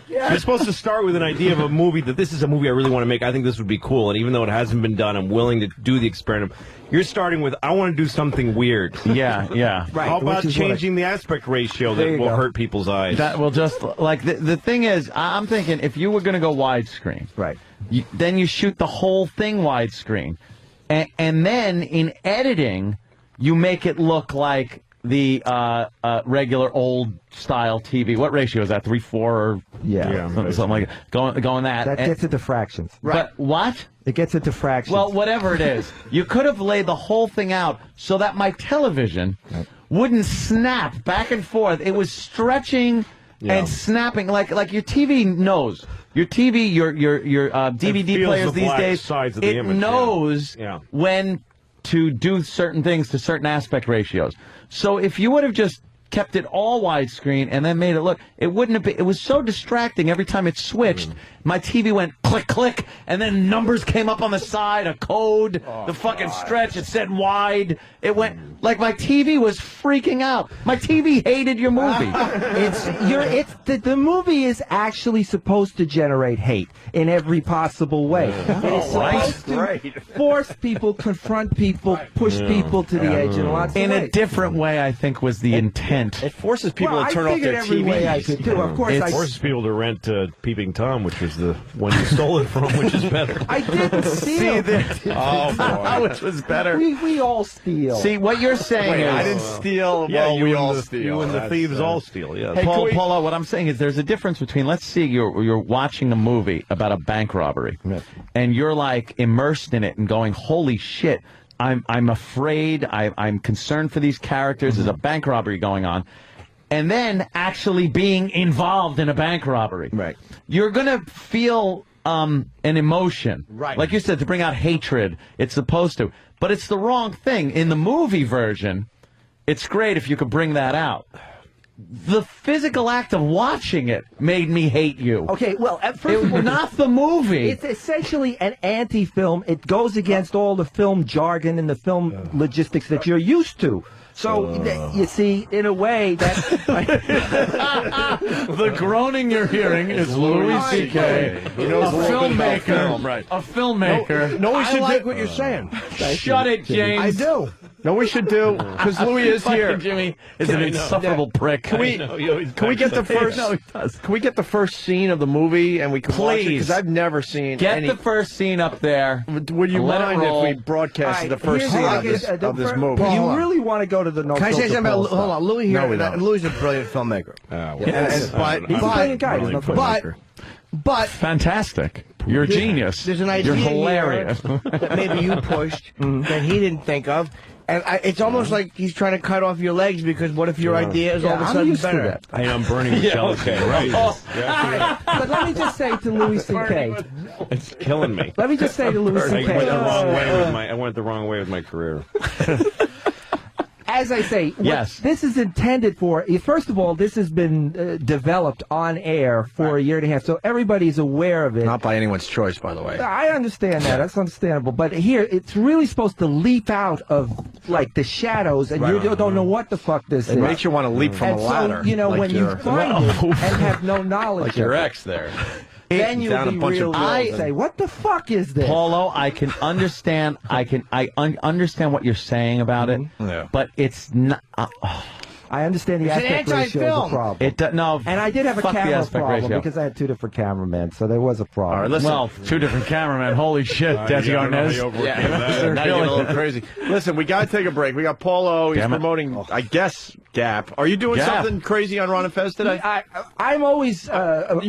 Yeah. You're supposed to start with an idea of a movie that this is a movie I really want to make. I think this would be cool. And even though it hasn't been done, I'm willing to do the experiment. You're starting with, I want to do something weird. Yeah. Right. How about changing the aspect ratio that will hurt people's eyes? That will just, like, the thing is, I'm thinking if you were going to go widescreen, right, then you shoot the whole thing widescreen. And then in editing, you make it look like the regular old style TV. What ratio is that? 3:4 or something like that. Going that. That gets into fractions. Right. But what? It gets into fractions. Well, whatever it is, you could have laid the whole thing out so that my television wouldn't snap back and forth. It was stretching and snapping like your TV knows. Your TV, your DVD players these days, it knows when to do certain things to certain aspect ratios. So if you would have just kept it all widescreen and then made it look, it wouldn't have been, it was so distracting every time it switched. My TV went click, click, and then numbers came up on the side, a code, the fucking stretch, it said wide. It went, like my TV was freaking out. My TV hated your movie. The movie is actually supposed to generate hate in every possible way. It's supposed to force people, confront people, push people to the edge in lots of In ways. a different way, I think, was the intent. It forces people to turn off their every way I could do. Of course, It forces people to rent Peeping Tom, which was the one you stole it from, which is better. I didn't steal. Which was better. We all steal. See, what you're saying is... I didn't steal. Yeah, well, you we and all the, steal. You and the thieves all steal, yeah. Hey, Paulo, what I'm saying is there's a difference between, let's see, you're watching a movie about a bank robbery, and you're like immersed in it and going, holy shit, I'm afraid, I'm concerned for these characters, there's a bank robbery going on, and then actually being involved in a bank robbery. Right. You're going to feel an emotion. Right. Like you said, to bring out hatred, it's supposed to. But it's the wrong thing. In the movie version, it's great if you could bring that out. The physical act of watching it made me hate you. Okay, well, first of all, not the movie. It's essentially an anti-film. It goes against all the film jargon and the film logistics that you're used to. So, you see, in a way, that... The groaning you're hearing is Louis C.K., a filmmaker. Right. A filmmaker. No, we I should like do. what you're saying. Shut it, James. I do. No, we should do because Louis is here. Jimmy is an insufferable prick. Can we get the first? No, he does. Can we get the first scene of the movie and we can watch it? Please. Because I've never seen Get any. the first scene up there. Would you Let it mind if roll. we broadcasted the first scene of this movie? You really want to go to the no Can I say something about hold on, Louis here? No, we don't. Louis is a brilliant filmmaker. He's a brilliant guy. There's no question. But Fantastic. You're a genius. there's an idea You're hilarious. here that maybe you pushed that he didn't think of. And it's almost like he's trying to cut off your legs because what if your idea is all of a sudden better? I'm burning with jealousy. Right. But let me just say to Louis C.K. It's killing me. Let me just say to Louis I C.K. went the wrong way with my career. As I say, what this is intended for, first of all, this has been developed on air for a year and a half, so everybody's aware of it. Not by anyone's choice, by the way. I understand that. That's understandable. But here, it's really supposed to leap out of, like, the shadows, and you don't know what the fuck this is. It makes you want to leap from and a ladder. So, you know, like when you find it and have no knowledge like your of ex there. then you'll down a be bunch of real pills say, what the fuck is this? Paulo, I can understand. I understand what you're saying about it, but it's not. I understand the It's an aspect ratio is a anti-film. problem. No, and I did have a fuck the camera aspect problem ratio. because I had two different cameramen, so there was a problem. All right, listen. Well, two different cameramen. Holy shit, Desi Arnaz. Now you're a little crazy. Listen, we got to take a break. We got Paulo. He's promoting, I guess, Gap. Are you doing Gap. something crazy on Ron and Fez today? I'm always you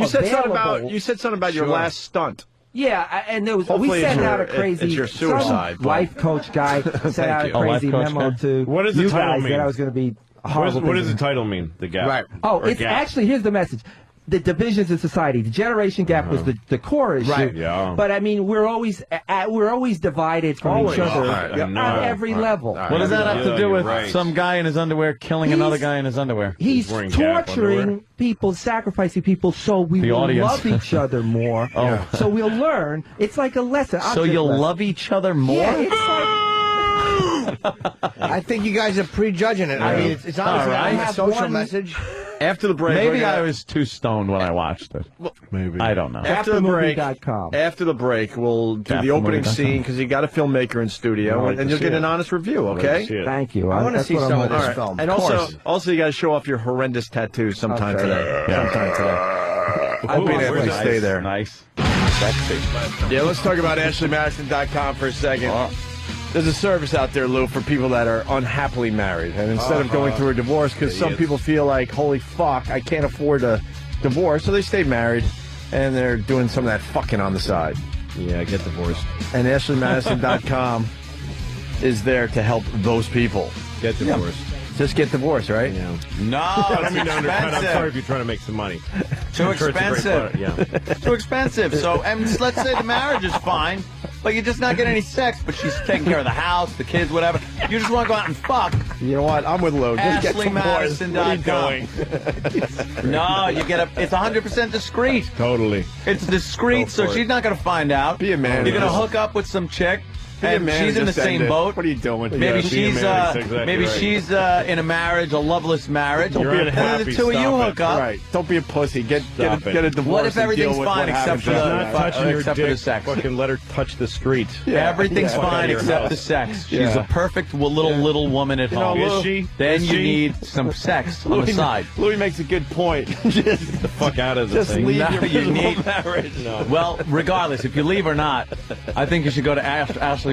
said something available. about your last stunt. Yeah, and there was Hopefully we sent it's out a your- crazy it's your suicide, some but- life coach guy sent out a you. Oh, crazy life coach memo guy? to What does the you title guys mean? that I was going to be horrible. What does the title mean? The Gap. Right. Oh, Or it's Gap? actually, here's the message. The divisions in society, the generation gap was the core issue. Right. Yeah. But I mean, we're always divided from each other Right. on every level. What does that have to do with right. some guy in his underwear killing another guy in his underwear? He's wearing Gap torturing underwear. people, sacrificing people, so we The will audience. love each other more. Oh. So we'll learn. It's like a lesson. So you'll love each other more? Yeah, it's like. I think you guys are prejudging it. I mean, it's obviously All right. a social message. After the break, Maybe I was too stoned when I watched it. Maybe. I don't know. After the break, Gapthemovie.com. after the break, we'll do the Gapthemovie.com. opening scene because you got a filmmaker in studio, I'd like and to you'll see get it. an honest review. I'd like to Okay. see it. Thank you. I wanna That's see what I'm some of looking this for. film. And Of also you got to show off your horrendous tattoos sometime Okay. today. Sometime today. I Opie and will. Anthony, Nice. stay there. Nice. Yeah, let's talk about AshleyMadison.com for a second. There's a service out there, Lou, for people that are unhappily married. And instead of going through a divorce, because some people feel like, holy fuck, I can't afford a divorce, so they stay married, and they're doing some of that fucking on the side. Yeah, get divorced. And AshleyMadison.com is there to help those people. Get divorced. Just get divorced, right? Yeah. No, I don't mean to it's undercut. I'm sorry expensive. if you're trying to make some money. Too I'm sure it's a great expensive. product, yeah. Too expensive. So, and let's say the marriage is fine, but you're just not getting any sex, but she's taking care of the house, the kids, whatever. You just want to go out and fuck. You know what? I'm with Lou. Just get some boys. What are you doing? No, you get it's 100% discreet. Totally. It's discreet, Go so for it. she's not going to find out. Be a man. You're going to hook up with some chick. Be a And man she's and in the just end same it. boat. What are you doing? Maybe Yeah, be a she's man. That's exactly maybe right. she's in a marriage, a loveless marriage. You're One of unhappy. the two of you Stop hook it. up. Right. Don't be a pussy. Get a divorce. What if and everything's deal with fine what except happens for after the- that. Not touching your except for dick. the sex. Fucking let her touch the street. Yeah. Everything's Yeah. Fuck out fine of your except house. the sex. She's Yeah. a perfect little woman at home. Is she? Then Is you she? need some sex on the side. Louis makes a good point. Get the fuck out of the Just thing. leave No, your you miserable need- marriage. No. Well, regardless, if you leave or not, I think you should go to AshleyMadison.com.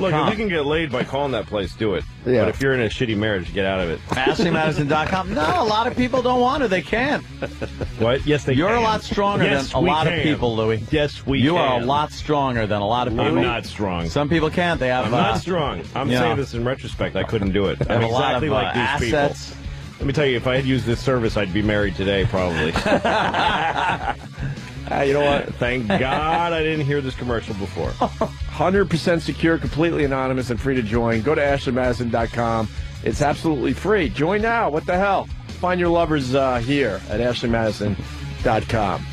Look, if you can get laid by calling that place, do it. Yeah. But if you're in a shitty marriage, get out of it. AshleyMadison.com. No, a lot of people don't want to. They can't. What? Yes, they You're can. a lot stronger Yes, than a we lot of can. people, Louis. Yes, we You can. are a lot stronger than a lot of people. I'm not strong. Some people can't. They have I'm not strong. I'm yeah. saying this in retrespect. I couldn't do it. I'm have a lot exactly of like these assets. people. Let me tell you, if I had used this service, I'd be married today, probably. You know what? Thank God I didn't hear this commercial before. 100% secure, completely anonymous, and free to join. Go to AshleyMadison.com. It's absolutely free. Join now. What the hell? Find your lovers here at AshleyMadison.com.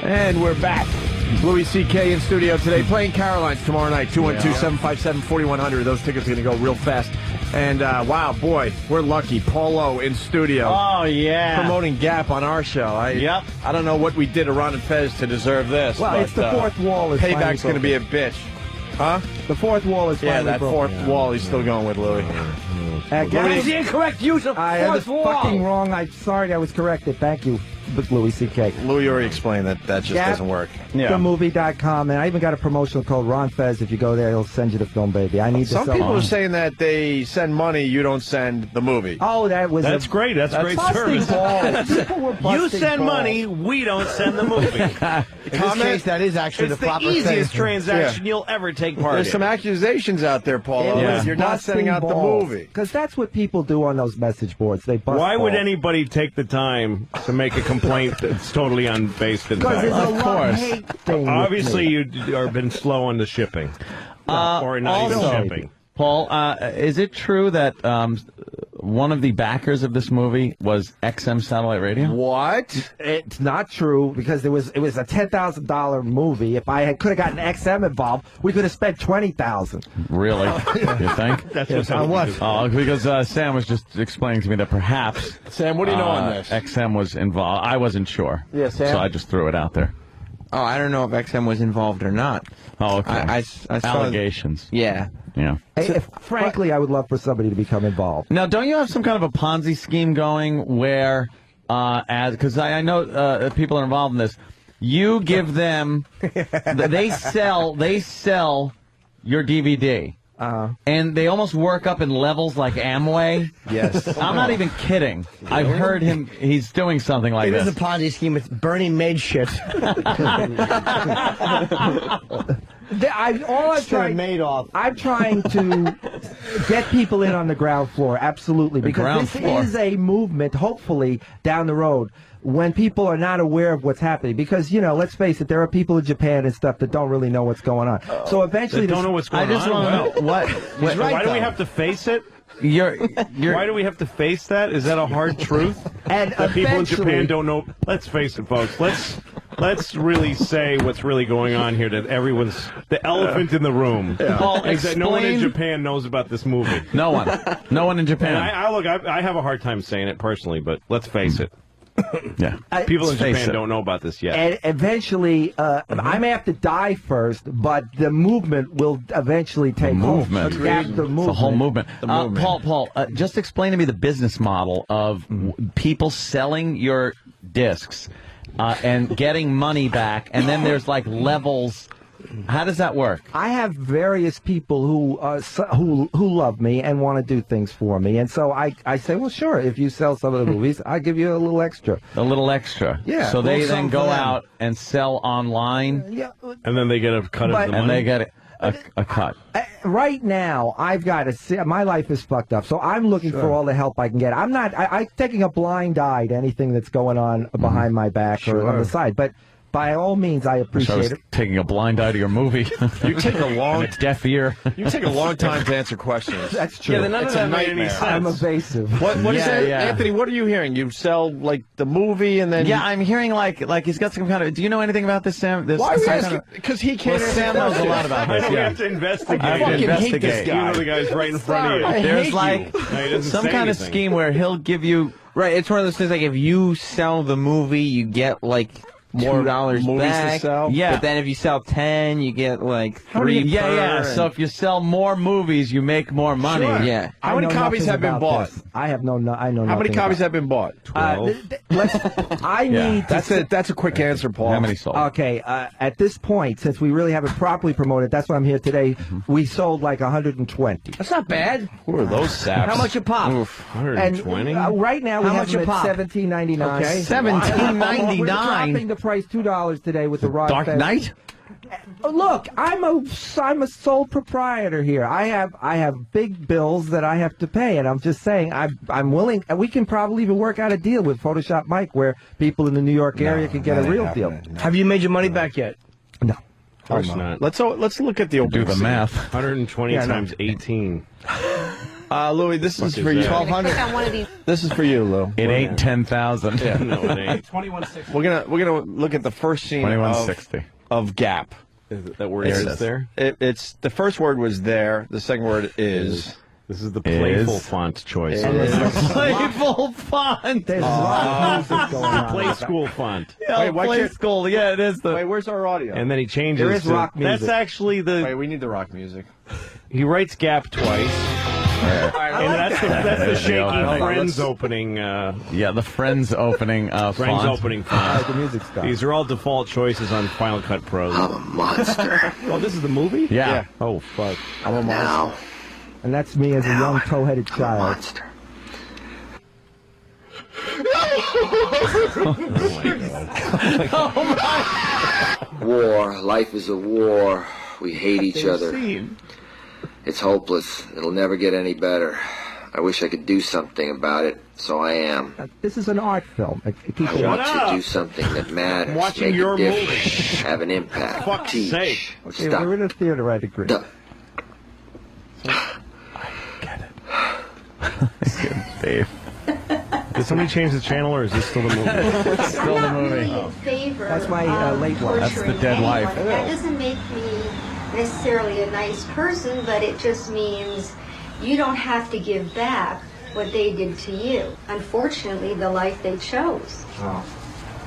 And we're back. Louis C.K. in studio today, playing Caroline's tomorrow night, 212-757-4100. Those tickets are going to go real fast. And, wow, boy, we're lucky. Paulo in studio. Oh, yeah. Promoting Gap on our show. Yep. I don't know what we did to Ron and Fez to deserve this. Well, but, it's the fourth wall is finally Payback's going to be a broken. bitch. Huh? The fourth wall is Yeah, finally that broken. fourth wall he's still going with, Louis. That is the incorrect use of I was fourth wall. fucking wrong. I'm sorry I was corrected. Thank you, Louis C.K. Louis already explained that just Gap, doesn't work. themovie.com, and I even got a promotional code Ron Fez. If you go there, he'll send you the film, baby. I need to Some sell people mine. are saying that they send money, you don't send the movie. Oh, That's great. That's great busting service. balls. People were busting You send balls. money, we don't send the movie. In this case, that is actually It's the the proper easiest thing. transaction you'll ever take part There's in. some accusations out there, Paulo. It was You're not sending out the movie. Because that's what people do on those message boards. They bust Why would balls. anybody take the time to make a complaint that's totally unbased in Because fact? there's a love-hate thing with Obviously, me. you are been slow on the shipping, or not even also- shipping. Paul, is it true that one of the backers of this movie was XM Satellite Radio? What? It's not true because it was a $10,000 movie. If I could have gotten XM involved, we could have spent $20,000. Really? You think? That's Yes, what on what? Oh, because Sam was just explaining to me that perhaps Sam, what do you know on this? XM was involved. I wasn't sure. Yeah, Sam? So I just threw it out there. Oh, I don't know if XM was involved or not. Oh, okay. I saw Allegations. Yeah. Yeah. Hey, frankly, I would love for somebody to become involved. Now, don't you have some kind of a Ponzi scheme going where, because I know people are involved in this, you give them, they sell your DVD. And they almost work up in levels like Amway. Yes. I'm not even kidding. I've heard him. He's doing something like It this. is a Ponzi scheme. It's Bernie made shit. I'm trying to get people in on the ground floor, absolutely, The because ground this floor. is a movement, hopefully, down the road when people are not aware of what's happening. Because, let's face it, there are people in Japan and stuff that don't really know what's going on. So eventually... They don't know what's going on. I just want to know what. He's right, why do we have to face it? Why do we have to face that? Is that a hard truth? And that people in Japan eventually- don't know. Let's face it, folks. Let's really say what's really going on here. That everyone's the elephant in the room. Paul, is that no one in explain- Japan knows about this movie. No one in Japan. And I have a hard time saying it personally, but let's face it. Yeah. People in Let's face Japan it. don't know about this yet. And eventually, I may have to die first, but the movement will eventually take movement. hold. Gap the movement. It's a whole movement. The movement. Paul, just explain to me the business model of people selling your discs and getting money back, and then there's like levels. How does that work? I have various people who love me and want to do things for me, and so I say, well, sure, if you sell some of the movies, I'll give you a little extra. A little extra. Yeah. So they Well, then some go for them. out and sell online. Yeah. And then they get a cut of the money. And they get a cut. Right now, I've got to see. My life is fucked up, so I'm looking for all the help I can get. I'm not. I'm taking a blind eye to anything that's going on behind my back or on the side, but. by all means, I I appreciate was it. taking a blind eye to your movie. You take a long, and a deaf ear. you take a long time to answer questions. That's true. Yeah, none of that made any sense. I'm evasive. What is Yeah, that, yeah. Anthony? What are you hearing? You sell like the movie, and then Yeah, I'm hearing like he's got some kind of. Do you know anything about this, Sam? This, Why are we some asking? kind of- Because he can't. Well, answer Sam knows a questions. lot about I this. know we Yeah. have to investigate. I have to fucking hate investigate. this guy. You know the guy's right in front of you. I There's hate like No, he doesn't some say kind of anything. scheme where he'll give you. Right, it's one of those things like if you sell the movie, you get like More $2 movies to back. sell? Yeah. But then if you sell 10, you get like 3 Yeah, per, yeah. and- So if you sell more movies, you make more money. Sure. Yeah. How many I know copies nothing have been about bought? this. I have no. I know. How many nothing copies about have been bought? I need. That's a quick answer, Paul. How many sold? Okay, at this point, since we really haven't properly promoted, that's why I'm here today. We sold like 120. That's not bad. Who are those saps? How much a pop? Oof, And 120? right now we How have much them a at pop? $17.99. Okay. $17.99. We're dropping the price $2 today with the Ron Dark Fez. Knight. Look, I'm a sole proprietor here. I have big bills that I have to pay, and I'm just saying I'm willing. And we can probably even work out a deal with Photoshop Mike where people in the New York area can get a real deal. Have you made your money back yet? No. Of course not. Let's look at the Do opening the scene. math. 120 Yeah, no. times 18. Louis, this is Fuck for is you. that? I'm gonna click on one of these. This is for you, Lou. It ain't 10,000. Yeah. No, it ain't. We're gonna look at the first scene 2160. of Gap. That word is there? It's the first word was there. The second word is. This is the playful Is. font choice. Playful font. There's rock music going on. Play school font. Yeah, Wait, why play can't- school. Yeah, it is the. Wait, where's our audio? And then he changes. There is to- rock music. That's actually Wait, the. we need the rock music. He writes Gap twice. And that's the shaky Yeah. Friends opening. Yeah, the Friends opening Friends font. opening I like font. the music stuff. These are all default choices on Final Cut Pros. I'm a monster. Oh, this is the movie? Yeah. Oh, fuck. Now, And that's me as a young toe-headed I'm a child. monster. War. Life is a war. We hate each other. It's hopeless. It'll never get any better. I wish I could do something about it, so I am. This is an art film. People I want to do something that matters. I'm watching make your a difference, have an impact. Fuck's teach. sake. Okay, Stop. we're in a theater, I agree. Duh. Dave. Did somebody change the channel, or is this still the movie? Still the movie. That's my late life. That's the dead life. That doesn't make me necessarily a nice person, but it just means you don't have to give back what they did to you. Unfortunately, the life they chose.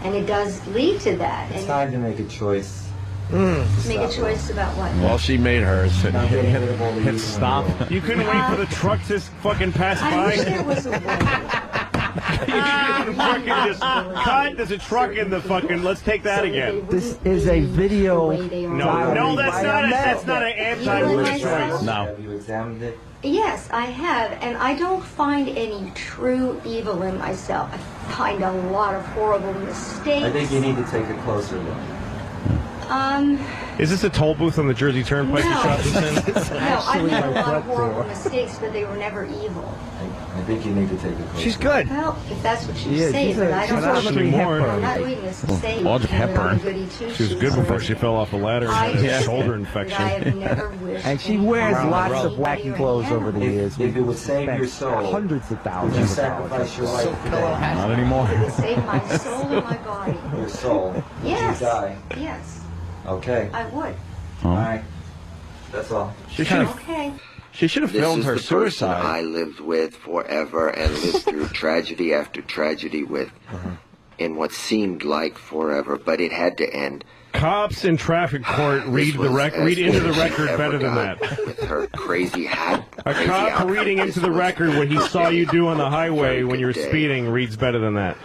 And it does lead to that. It's And time to make a choice. make a choice about what? Well, she made hers. Hit stop. You couldn't wait for the truck to fucking pass I wish by? there was a way. Fucking just cut. There's a truck in the fucking. Let's take that again. This is a video. No, that's not an anti-word choice. No. Have you examined it? Yes, I have, and I don't find any true evil in myself. I find a lot of horrible mistakes. I think you need to take a closer look. Is this a toll booth on the Jersey Turnpike you shot this in? No, I made a lot of horrible mistakes, but they were never evil. I think you need to take a closer She's good. Well, if that's what She you is. say, She's but a- I don't she's know. Audrey Hepburn. I'm not doing this to say Audrey I'm another Hepburn. goody two She was good before she fell off a ladder I and had a just shoulder think that I infection. have never wished And she any wears harm on lots of anybody wacky or clothes over the If- years. if it would save Spent your soul, hundreds of would you thousands of sacrifice your dollars. life today? Not anymore. It would save my soul and my body. Your soul. Would Yes. you die? Yes, Okay. I would. All right. That's all. She should have. Okay. She should have This filmed is her the person suicide. I lived with forever and lived through tragedy after tragedy with in what seemed like forever, but it had to end. Cops in traffic court read This was read into the as good as record she better ever than got that. With her crazy hat. A crazy cop outfit. reading into This the was record what he saw you do on the highway when you were good day. speeding reads better than that.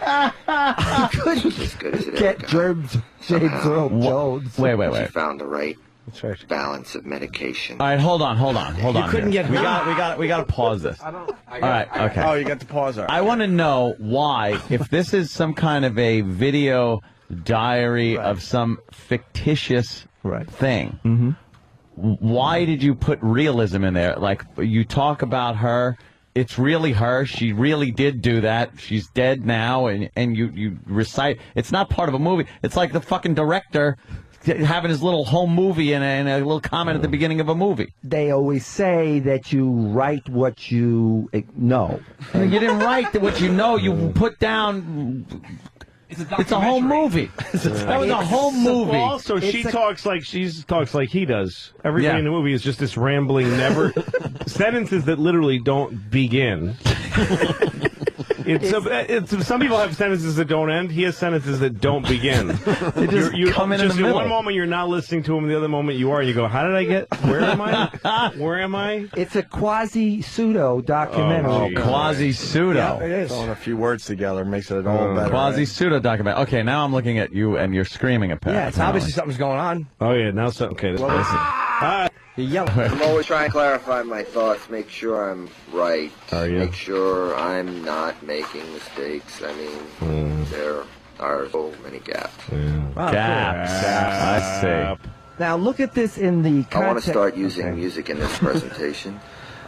as good as it ever Get got. James Earl Jones. Wait. She found the right balance of medication. All right, hold on. couldn't here. get we high. got to pause this. All right, okay. Oh, you got the pause. All right. I want to know why, if this is some kind of a video diary of some fictitious thing, why did you put realism in there? Like, you talk about her it's really her. She really did do that. She's dead now, and you recite. It's not part of a movie. It's like the fucking director having his little home movie and a little comment at the beginning of a movie. They always say that you write what you know. You didn't write what you know. You put down. It's a whole movie. That was a whole movie. Well, also, she talks like he does. Everybody in the movie is just this rambling, never sentences that literally don't begin. Some people have sentences that don't end. He has sentences that don't begin. They just come in the middle. One moment you're not listening to him, the other moment you are. You go, how did I get? Where am I? Where am I? It's a quasi-pseudo documentary. Quasi-pseudo. Yeah, it is. Throwing a few words together makes it all better. Quasi-pseudo documentary. Okay, now I'm looking at you and you're screaming apparently. Yeah, it's obviously something's going on. Oh yeah, now something. Okay, I'm always trying to clarify my thoughts, make sure I'm right, make sure I'm not making mistakes. I mean, there are so many gaps. Gaps. I see. Now look at this in the context. I want to start using music in this presentation.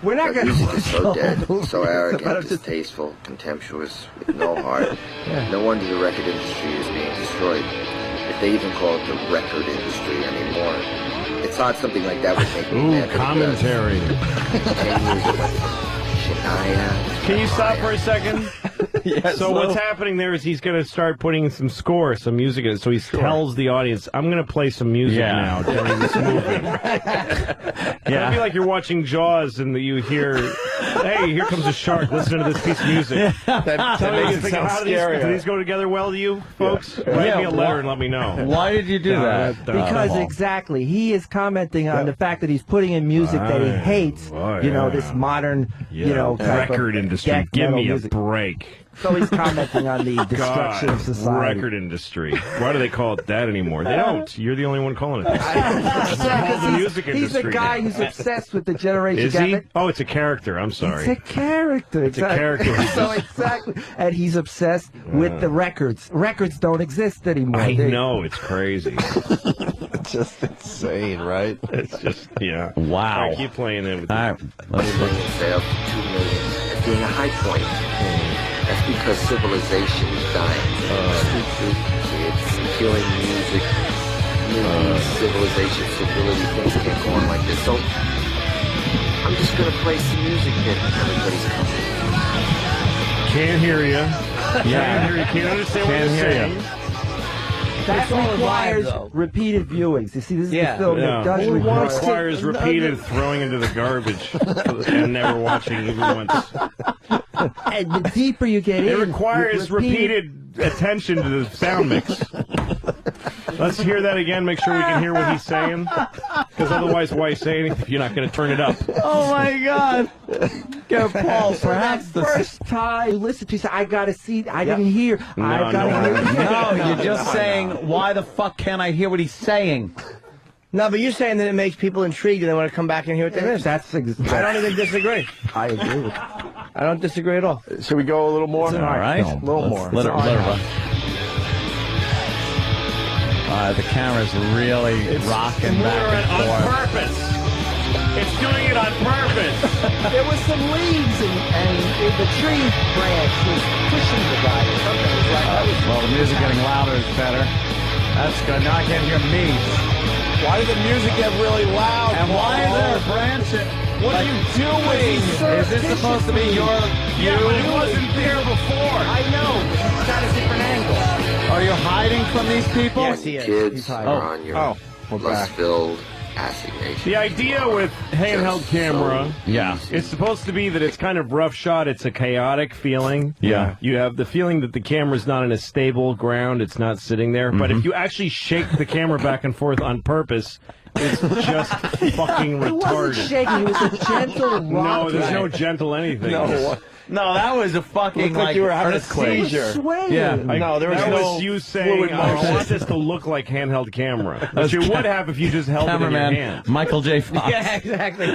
We're not going to music is so dead, so arrogant, distasteful, contemptuous, with no heart. No wonder the record industry is being destroyed. If they even call it the record industry anymore. It's not something like that would make me mad. Commentary. 10 years of Shania. Can you stop for a second? Yes. So what's happening there is he's going to start putting some music in. So he tells the audience, I'm going to play some music now during this movie. It'll be like you're watching Jaws and you hear, hey, here comes a shark. Listen to this piece of music. Do these go together well to you, folks? Write me a letter and let me know. Why did you do that? Because exactly, he is commenting on the fact that he's putting in music that he hates. This modern, record industry. Give me a break. So he's commenting on the destruction of society. Record industry. Why do they call it that anymore? They don't. You're the only one calling it that. It's called the music industry. He's a guy who's obsessed with the generation. Is he? Oh, it's a character. I'm sorry. It's a character. It's a character. So exactly. And he's obsessed with the records. Records don't exist anymore. I know. It's crazy. It's just insane, right? It's just, Wow. All right, keep playing it. All right. Let's look. Sales to 2 million as being a high point. That's because civilization is dying. It's killing music, movies, civilization, civility, things can't go on like this. So I'm just going to play some music that everybody's coming. Can't hear you. Can't hear you. Can't understand what you're saying. That requires repeated viewings. You see, this is the film that does requires repeated throwing into the garbage and never watching even once. And the deeper you get it requires repeated attention to the sound mix. Let's hear that again. Make sure we can hear what he's saying. Because otherwise, why say anything if you're not going to turn it up? Oh my God! Go, Paul. Perhaps the first time you listen to, you say, "I got to see. I didn't hear. I got to hear." No, you're just saying, "Why the fuck can't I hear what he's saying?" No, but you're saying that it makes people intrigued and they want to come back and hear what they missed. I don't even disagree. I agree with you. I don't disagree at all. Should we go a little more? All right. A little more. Let her run. The camera's really rocking back and on forth. purpose. It's doing it on purpose. There was some leaves and the tree branch was pushing the guy. Well, the music getting louder is better. That's good. Now I can't hear me. Why did the music get really loud? And why is there a branch? What are you doing? Is this supposed to be your view? Yeah, but it wasn't there before. I know. It's got a different angle. Are you hiding from these people? Yes, he is. Kids are on your lust-filled assignation. The idea with handheld camera, it's supposed to be that it's kind of rough shot. It's a chaotic feeling. Yeah. You have the feeling that the camera's not in a stable ground. It's not sitting there. But if you actually shake the camera back and forth on purpose, it's just fucking retarded. It wasn't shaking. It was a gentle rock. No, there's no gentle anything. No. No, that was a fucking Looked like you were having a earthquake. seizure. Yeah. No, there was that no was you saying, fluid I motion. want this to look like handheld camera. Which you would have if you just held it in your Cameraman hand. Michael J. Fox. Yeah, exactly.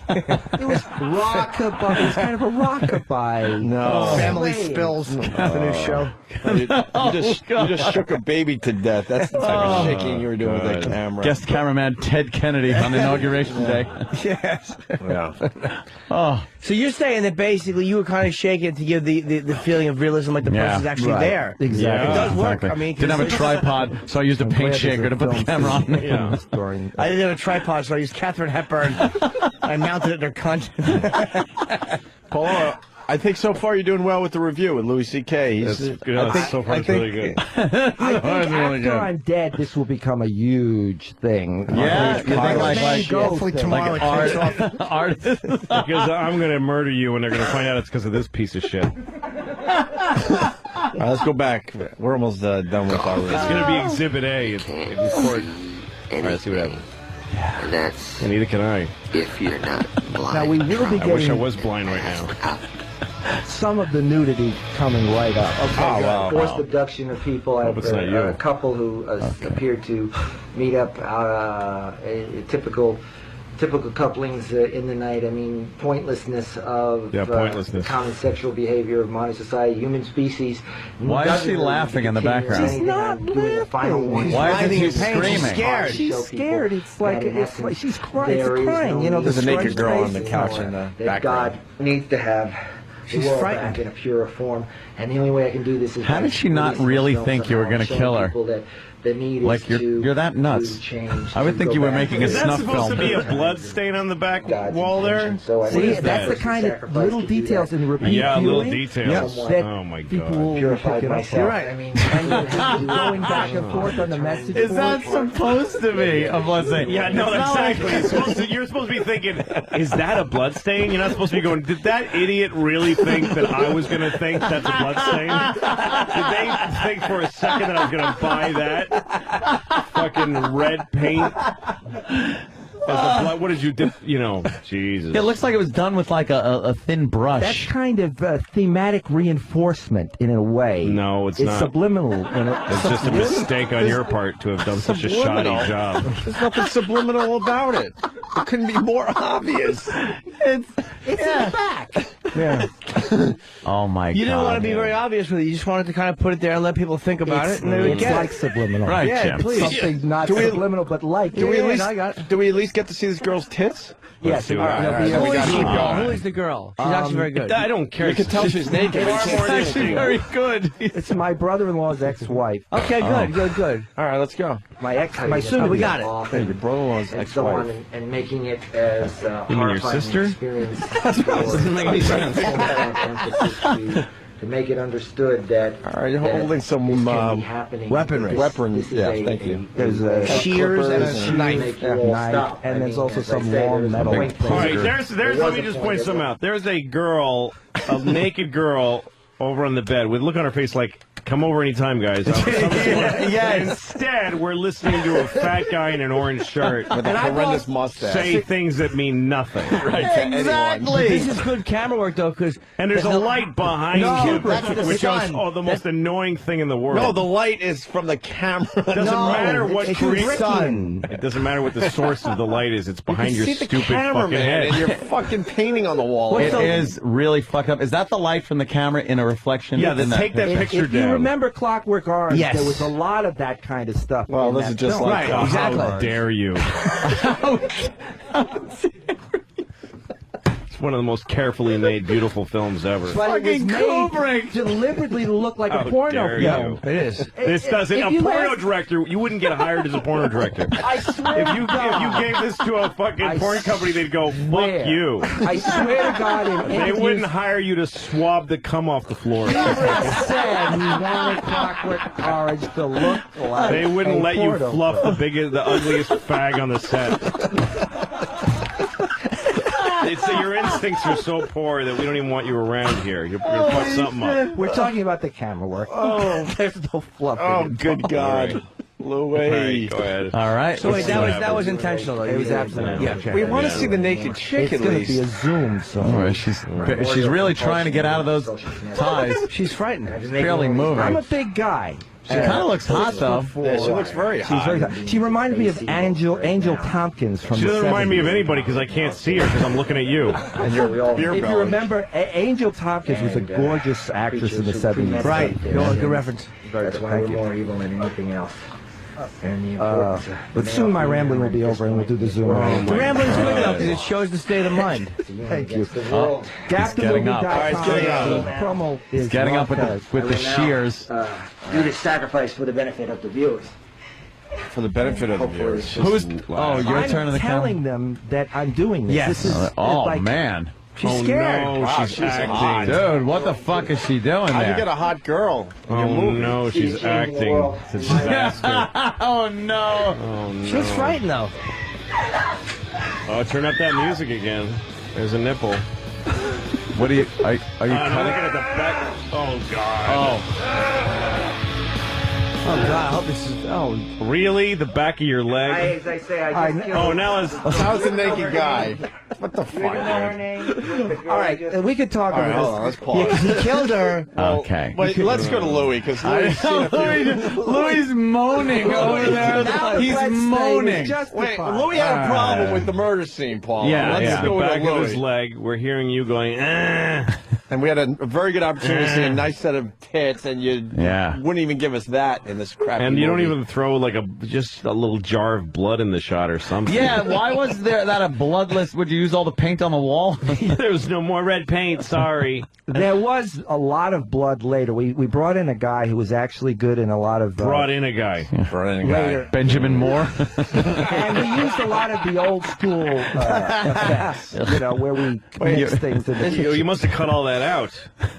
It was rockabye. It was kind of a rockabye. No. Family Spills Avenue show. You just shook a baby to death. That's the type of shaking you were doing with that camera. Guest cameraman Ted Kennedy on Inauguration Day. Yes. Yeah. Oh, So you're saying that basically you were kind of shaking to give the feeling of realism, like the person's actually there. Exactly. It does work. exactly. I mean, Didn't have a tripod, so I used a paint shaker to put the camera on. Yeah. I didn't have a tripod, so I used Katharine Hepburn. I mounted it in her cunt. Paul, I think so far you're doing well with the review with Louis C.K. That's good. So far, it's really good. I think after I'm dead, this will become a huge thing. Yeah, you think like Hopefully tomorrow like it takes off. artists. Because I'm going to murder you, and they're going to find out it's because of this piece of shit. All right, let's go back. We're almost done with our review. It's going to be Exhibit A in court. All right, let's see what happens. And that's And neither can I. if you're not blind. Now we will be I wish I getting was blind right now. some of the nudity coming right up. Okay, Oh, wow. forced abduction of people. Hope it's not you. A couple who appeared to meet up. Typical couplings in the night. I mean, pointlessness of pointlessness. common sexual behavior of modern society, human species. Why is she laughing in the background? She's not laughing. Why isn't she screaming? She's scared. She's scared. It's like she's crying. There is crying. no You know, There's a naked strange girl on the faces couch in the that background. God needs to have. She's the world frightened. back in a purer form, and the only way I can do this is. How by did she not releasing really films think you were somehow, gonna showing kill her? people that the need Like is you're that nuts. to change, I would to think go you were back making to a Is that snuff supposed to film. be a blood stain on the back God's wall there? intention. So I What think is that's that? the kind of little details in the repeat Yeah, little viewing details. that Oh, my people God. will Purified pick it up. myself. You're right. I mean, And going back and forth on the message Is that board. supposed to be a blood stain? Yeah, no, It's not like- exactly. You're supposed to be thinking, is that a blood stain? You're not supposed to be going, did that idiot really think that I was going to think that's a blood stain? Did they think for a second that I was going to buy that? Fucking red paint. As a blood, what did you do? You know, Jesus. It looks like it was done with like a thin brush. That's kind of thematic reinforcement in a way. No, it's not. Subliminal. It's just a mistake on your part to have done such a shoddy Subliminal. job. There's nothing subliminal about it. It couldn't be more obvious. It's in the back. yeah. Oh my god! You didn't want to be very obvious with it. You just wanted to kind of put it there and let people think about it, and they would It's get like it. subliminal. Right, Yeah, Jim. please. Something not Do we- subliminal, but like. Do we at Yeah, least I got it. do we at least get to see this girl's tits? Yes, see it what will happens. be All right, a- we got Who is the to keep girl? going. Who is the girl? She's actually very good. I don't care. You can tell she's naked. Far We more can't see Actually, interesting. very good. It's my brother-in-law's ex-wife. Okay, good. All right, let's go. My ex. My son, we got it. Hey, your brother-in-law's And so on, ex-wife. and making it as You mean your horrifying sister? experience. Doesn't make any sense. To make it understood that. All right, you're that holding some this can be happening. weaponry. This is Yeah, a- thank you. There's a Shears and a clippers knife. make you all stop. And I there's mean, also as I some say, long there's metal. a point All right, there. there's There let was me a just point. point some out. There's a girl, a naked girl, over on the bed with a look on her face like, come over anytime, guys. Yes. Instead, we're listening to a fat guy in an orange shirt With a horrendous mustache. say things that mean nothing. Right to anyone. Exactly. This is good camera work, though, because And there's a light behind No, you, that's the which goes, sun. oh, the most annoying thing in the world. No, the light is from the camera. doesn't matter what it's creates sun. it. Doesn't matter what the source of the light is. It's behind You your see the stupid camera, fucking man, head. and you're fucking painting on the wall. It is really fucked up. Is that the light from the camera in a reflection? Yeah, then in take that picture If you down. remember Clockwork Orange, Yes. there was a lot of that kind of stuff. Well, in this that is just film. like Oh, exactly. How dare you? It's one of the most carefully made, beautiful films ever. But it was Fucking made Kubrick. deliberately to look like How a porno dare film. you. It is. This doesn't. If A you porno ask- director, you wouldn't get hired as a porno director. I swear If to you God. gave this to a fucking I porn company, they'd go, "Fuck swear. you." I swear to God, in They interviews, wouldn't hire you to swab the cum off the floor. Kubrick said he wanted Clockwork Orange to look like They wouldn't a let you porno fluff film. the ugliest fag on the set. They'd say your instincts are so poor that we don't even want you around here. You're fuck something up. We're talking about the camera work. Oh, There's no fluff. oh, in it. good God. Louis. Go ahead. All right. So wait, that was intentional, though. It was absolutely. Yeah. We want to see the naked chick It's at going to least. be a Zoom, so. All right, she's really trying to get out of those ties. She's frightened. Barely moving. I'm a big guy. She kind of looks hot, though. Yeah, she looks very hot. She reminded me of Angel Tompkins from She the doesn't remind me of 70s. anybody because I can't see her because I'm looking at you. And your beer If belly. you remember, Angel Tompkins was a gorgeous actress in the 70s. Right. Good reference. That's why we're more evil than anything else. And the importance of- But soon my rambling will be over and we'll do the Zoom. The rambling's good enough because it shows the state of mind. Thank you. Oh, he's getting up. All right, it's getting up. Promo is He's getting up with the shears. Do this sacrifice for the benefit of the viewers. For the benefit of the viewers. Who's? Oh, your I'm turn on the camera. telling them that I'm doing this. Yes. This is Oh like, man. she's scared. No, Wow, she's she's acting. hot. Dude, what the fuck is she doing How'd you there? get a hot girl in your Oh movie? no, she's acting. It's a disaster. Oh no. Oh no. She looks frightened, though. Oh, turn up that music again. There's a nipple. What are you? Are you? I'm looking at the back. Oh god. Oh, God, I hope this is... Oh, really? The back of your leg? As I say, I just killed Oh, now it's. How's the naked guy? What the You don't know her fuck? name? All right, we could talk All right, about hold on, let's this. pause. He killed her. Okay. Wait, let's go to Louis because Louis moaning over there. He's moaning. Wait, Louis had a problem with the murder scene, Paul. Yeah, let's yeah. go The to back of Louis. his leg. We're hearing you going, And we had a very good opportunity to see a nice set of tits, and you wouldn't even give us that in this crappy and you don't movie. even throw like just a little jar of blood in the shot or something. Yeah, why was there that a bloodless? Would you use all the paint on the wall? There was no more red paint. Sorry. There was a lot of blood later. We brought in a guy who was actually good in a lot of... Brought in a guy. Later. Benjamin Moore. And we used a lot of the old school effects, where we mix things in the kitchen. You must have cut all that out.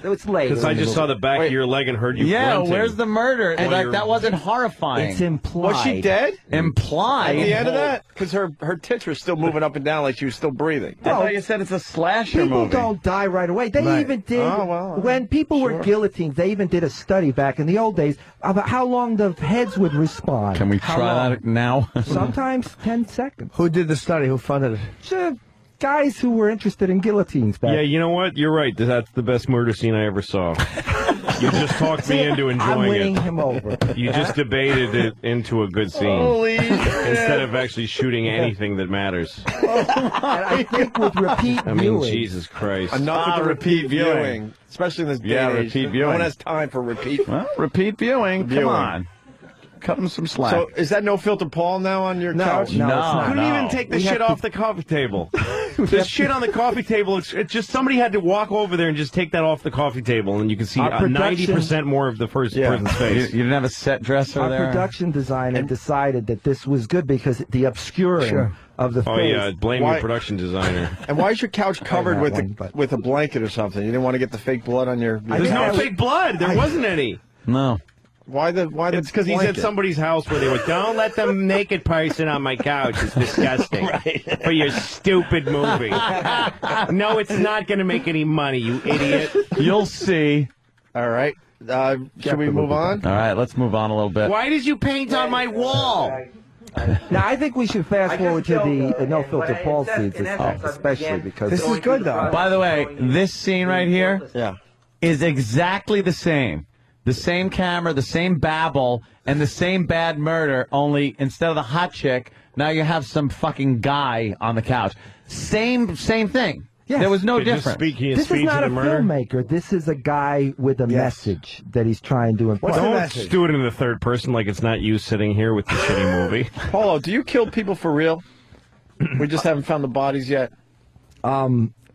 It's late. Because I just saw the back of your leg and heard you grunting. Where's the murder? Well, Like, you're- that wasn't horrifying. It's implied. Was she dead? Implied. At the end of that? Because her tits were still moving up and down like she was still breathing. I thought you said it's a slasher People movie. don't die right away. They even did, when people were guillotined, they even did a study back in the old days about how long the heads would respond. Can we How try long? that now? Sometimes 10 seconds. Who did the study? Who funded it? Just guys who were interested in guillotines back Yeah, you know what? You're right. That's the best murder scene I ever saw. You just talked me into I'm enjoying winning it. him over. You just debated it into a good scene. Holy instead of actually shooting anything that matters. And I think with repeat I mean, viewing, Jesus Christ. Enough with the repeat viewing. Especially in this day and age. repeat No viewing. one has time for repeat. Well, repeat viewing. Viewing. Come on. Cut him some slack. So is that no filter Paul now on your couch? no, it's not. Couldn't even take the shit off the coffee table. The shit on the coffee table, it's just somebody had to walk over there and just take that off the coffee table, and you can see Our production- 90% more of the first person's you, face. you didn't have a set dresser our there? production designer decided that this was good because the obscuring of the Oh face. yeah, blame Why- your production designer. And why is your couch covered that with one, but- with a blanket or something? You didn't want to get the fake blood on your. There's no fake blood. There wasn't any. No. Why the? It's because he's at blanket? somebody's house where they were, don't let the naked person on my couch. It's disgusting. For your stupid movie. No, it's not going to make any money, you idiot. You'll see. All right. Should we move on? All right, let's move on a little bit. Why did you paint on my wall? Now I think we should fast forward to the no filter Paul scenes, especially because This is good, though. By the way, this scene right here is exactly the same. The same camera, the same babble, and the same bad murder, only instead of the hot chick, now you have some fucking guy on the couch. Same thing. Yes. There was no They're just difference. speaking his This is speech not a of the murder. filmmaker. This is a guy with a message that he's trying to impart. Don't do it in the third person like it's not you sitting here with the shitty movie. Paulo, do you kill people for real? We just haven't found the bodies yet.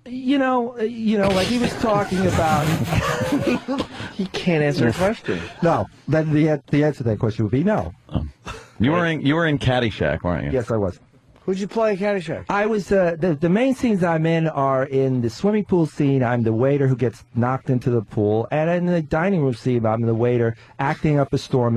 You know, like he was talking about. He can't answer a question. No, then the answer to that question would be no. You were in Caddyshack, weren't you? Yes, I was. Who'd you play in Caddyshack? I was the main scenes I'm in are in the swimming pool scene. I'm the waiter who gets knocked into the pool, and in the dining room scene, I'm the waiter acting up a storm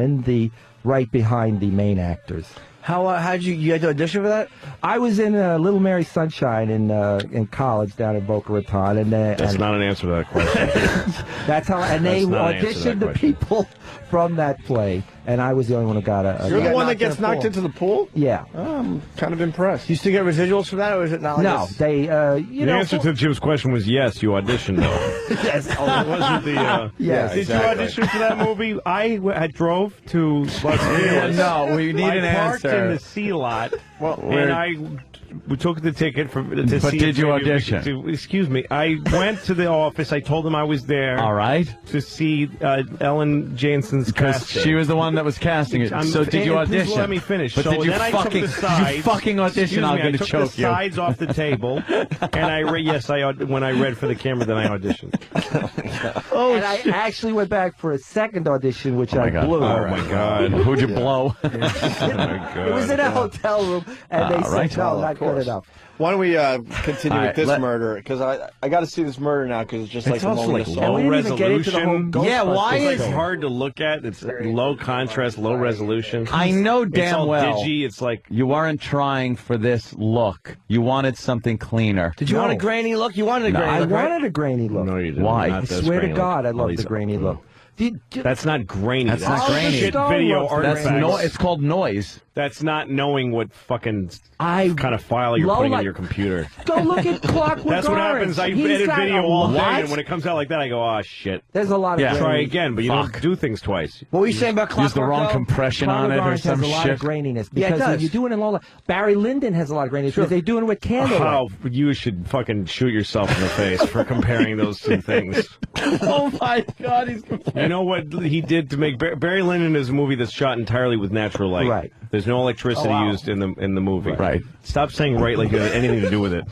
right behind the main actors. How'd you had to audition for that? I was in Little Mary Sunshine in college down in Boca Raton, and That's not an answer to that question. that's how. And they That's not an answer to auditioned that the question. people from that play, and I was the only one who got a. You're the one that in gets the knocked pool. into the pool? Yeah. Oh, I'm kind of impressed. You still get residuals from that, or is it not like No, this? they. The answer to Jim's question was yes. You auditioned though. Yes. Oh, it wasn't the. Yes. Did you audition for that movie? I drove to Los Angeles. No, we need an I parked answer. in the C lot, Well, and we took the ticket to But see. did you maybe we audition? could excuse me. I went to the office. I told them I was there. All right. To see Ellen Jansen's Because casting. she was the one that was casting it. So did you and please audition? let me finish. But So did you then I took the sides. fucking audition? Excuse I'm me, going to I took choke the you. sides off the table, and I when I read for the camera, then I auditioned. And I actually went back for a second audition, which I blew. Oh my God! Who'd you blow? Oh my God! It was in a hotel room, and they said, no, not good enough. Why don't we continue All with this right, murder? Because I got to see this murder now because it's just like It's a also moment like of low we didn't even get into the whole resolution. Yeah, why It's is like hard to look at. It's low contrast, low resolution. I know It's damn all well digi. It's like you weren't trying for this look. You wanted something cleaner. Did you want a grainy look? You wanted a grainy I look, right? wanted a grainy look. no, you didn't. Why? Not I this swear to grainy God, I look. love the Lisa. grainy look. That's not grainy. That's not grainy. Shit Stone video looks artifacts. grainy. It's called noise. That's not knowing what fucking I kind of file you're low putting light- in your computer. Go look at Clockwork That's what happens. I He's edit got video a all day, what? and when it comes out like that, I go, "Oh shit." There's a lot of Yeah. grainy. Try again, but you Fuck. don't do things twice. What were you saying about Clockwork? Use the wrong though? compression on it or Clockwork some has a lot shit. of graininess Yeah, it because when does. you do it in low light. Barry Lyndon has a lot of graininess because they do it with candlelight. Oh, you should fucking shoot yourself in the face for comparing those two things. Oh my God, he's. You know what he did to make Barry Lyndon is a movie that's shot entirely with natural light. Right. There's no electricity used in the movie. Right. Stop saying right like it had anything to do with it.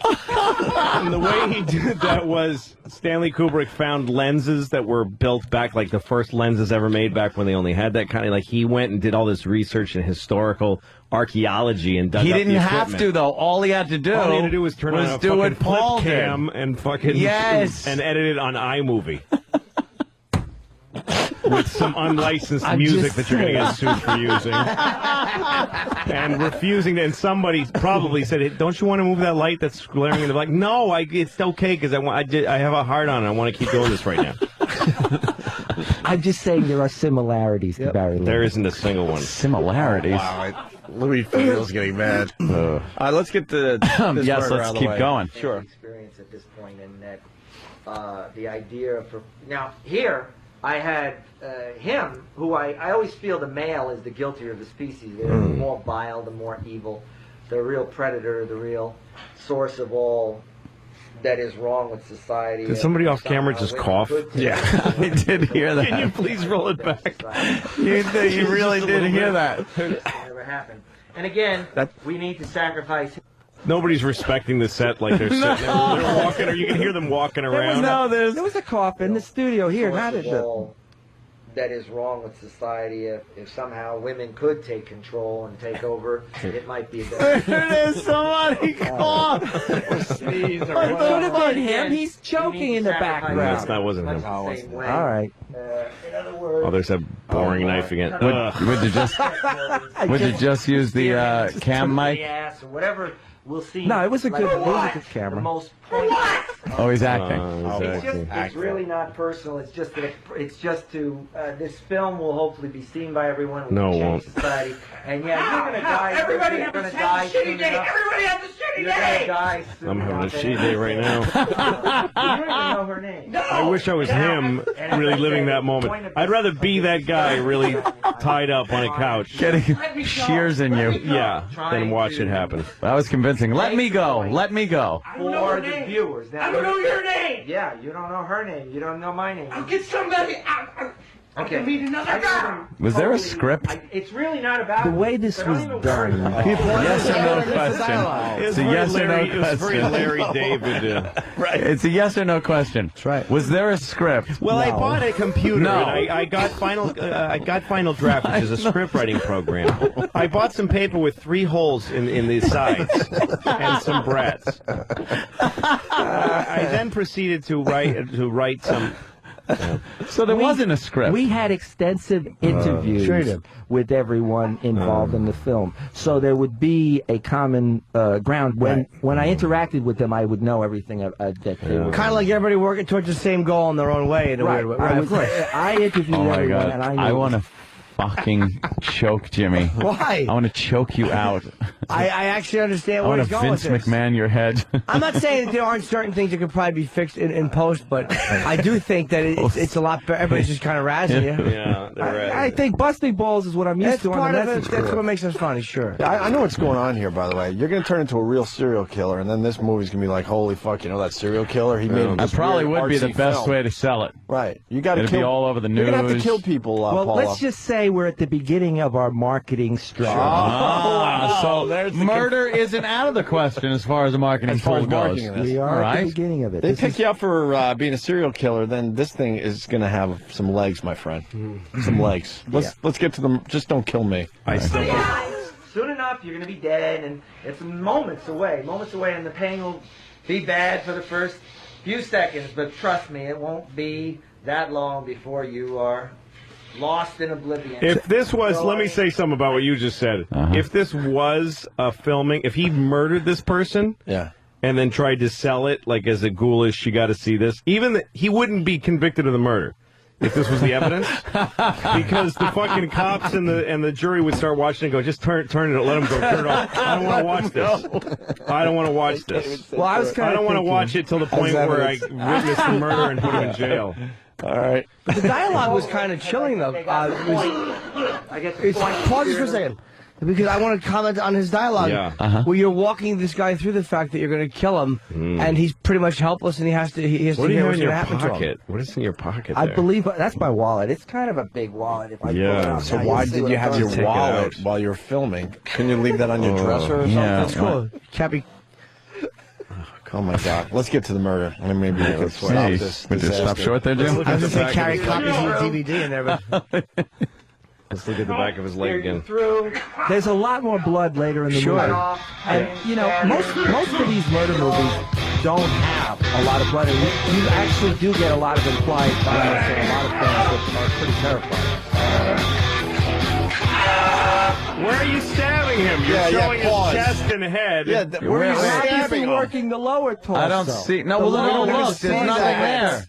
And the way he did that was Stanley Kubrick found lenses that were built back, like the first lenses ever made back when they only had that kind of, like he went and did all this research and historical archeology and dug He up didn't the have equipment. to though. All he had to do. All he had to do was turn on a do fucking what Paul flip did. cam and fucking Yes. and edit it on iMovie. With some unlicensed I'm music just that you're going to get saying. sued for using. And refusing to, and somebody probably said, "Hey, don't you want to move that light that's glaring in the black?" No, it's okay because I have a heart on it. I want to keep doing this right now. I'm just saying there are similarities to Barry Lyndon. There isn't a single one. Similarities. Louis Fields getting mad. All right, let's get to this Yes, murder let's out of the keep way. going. Sure. Experience at this point, and that the idea of now here I had him, who I always feel the male is the guiltier of the species. They're the more vile, the more evil, the real predator, the real source of all that is wrong with society. Did somebody off camera just cough? Yeah, I did hear that. Can you please roll it back? You really did hear that. Never happened. And again, we need to sacrifice. Nobody's respecting the set like they're sitting there. They're walking, or you can hear them walking around. There was a cough in the studio here, not at the. All that is wrong with society. If somehow women could take control and take over, it might be a better. There it is. Somebody cough or sneeze or It could have whatever. been him. He's choking in the background. That wasn't him. All right. In other words, Oh, there's a boring knife again. Would you just use the cam mic? Yes, or whatever. We'll see. No, it was a like good, it was a what? good camera. The most pointless. Oh, he's acting. It's really not personal. It's just that it's just to this film will hopefully be seen by everyone. No, it change won't. Society. And yeah, you're gonna die. Everybody you're has gonna a die shitty day. enough. Everybody has a shitty You're day. gonna die soon I'm having a enough. shitty day right now. You don't even know her name. No. I wish I was him, really living that moment. I'd rather be that guy, really tied up on a couch, Getting shears in you. yeah, than watch it happen. That was convincing. Let me go. Let me go. For the viewers. Now, I don't know your name. Yeah, you don't know her name. You don't know my name. I'll get somebody. I can meet another girl. Was there a script? It's really not about The way this was done. Yes or no question. It's a yes or no It was very question. Larry David. Right. It's a yes or no question. That's right. Was there a script? Well, I bought a computer. No. And I got Final Draft, which is a script writing program. I bought some paper with 3 holes in the sides and some brats. I then proceeded to write some. So there wasn't a script. We had extensive interviews with everyone involved in the film, so there would be a common ground. When I interacted with them, I would know everything that they were. Kind of like everybody working towards the same goal in their own way. In a weird way. Right, of course. I interviewed Oh my everyone, God. and I knew. I want to fucking choke Jimmy. Why? I want to choke you out. I actually understand I where want he's to going Vince with this. McMahon your head. I'm not saying that there aren't certain things that could probably be fixed in post, but I do think that it's a lot better. Everybody's just kind of razzing you. Yeah, they're I think busting balls is what I'm used That's to on part the of it. message That's board. what makes us funny, sure. I know what's going on here, by the way. You're going to turn into a real serial killer, and then this movie's going to be like, holy fuck, you know that serial killer? He made That this probably weird, would be the artsy best film. way to sell it. Right. You got to It'd kill. be all over the You're news. going to have to kill people, Well, Paula. let's just say we're at the beginning of our marketing strategy. So there's the murder isn't out of the question as far as a marketing As far tool as goes. marketing this. We are All at right. the beginning of it. They This pick is- you up for being a serial killer, then this thing is going to have some legs, my friend. Some legs. Let's get to them. Just don't kill me. Soon enough, you're going to be dead, and it's moments away, and the pain will be bad for the first few seconds, but trust me, it won't be that long before you are lost in oblivion. If this was, let me say something about what you just said. If this was a filming, if he murdered this person, and then tried to sell it like as a ghoulish, you got to see this. He wouldn't be convicted of the murder if this was the evidence, because the fucking cops and the jury would start watching and go, just turn it, let him go, turn it off. I don't want to watch this. I don't want to watch this. Well, I was kind of don't want to watch it till the point where I witness the murder and put him in jail. All right. The dialogue was kind of chilling, though. Pause this for a second. Because I want to comment on his dialogue, where you're walking this guy through the fact that you're going to kill him, and he's pretty much helpless, and he has to What do you hear have in what's your going to happen to him. pocket? What is in your pocket I there? believe that's my wallet. It's kind of a big wallet. If I pull it out So now, why you'll see did what you it have does. your Take it wallet out. while you were filming? Can you leave that on your dresser or something? That's cool. Can't be. Oh my God! Let's get to the murder, and maybe we can stop this. Would you stop disaster. short there, Jim? I was going to say carry copies of the DVD in there, but Let's look at the back of his leg again. There's a lot more blood later in the movie. And, you know, most of these murder movies don't have a lot of blood. And you actually do get a lot of implied violence and a lot of things that are pretty terrifying. Where are you stabbing him? You're showing his pause. chest and head. Yeah, where are you Obviously stabbing him? working the lower torso. I don't see. No, The well, lower- no, look. There's There's nothing there.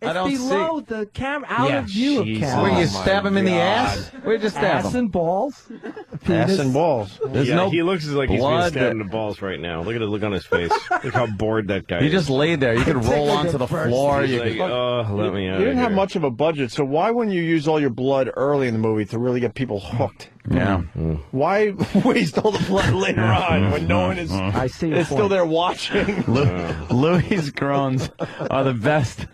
It's I don't below the camera, out Yeah, of view of Jesus. camera. Where you Oh, stab my him in the God. ass? Where you just stab Ass him? and balls. Ass Penis. and balls. There's Yeah, no he looks like he's being blood. stabbed in the balls right now. Look at the look on his face. Look how bored that guy He is. just laid there. You could roll Take a onto the first. floor. He's You like, could. oh, let me out You of didn't have here. much of a budget, so why wouldn't you use all your blood early in the movie to really get people hooked? Yeah. Why waste all the blood later on when no one is I see your still point. there watching? Louis' groans are the best,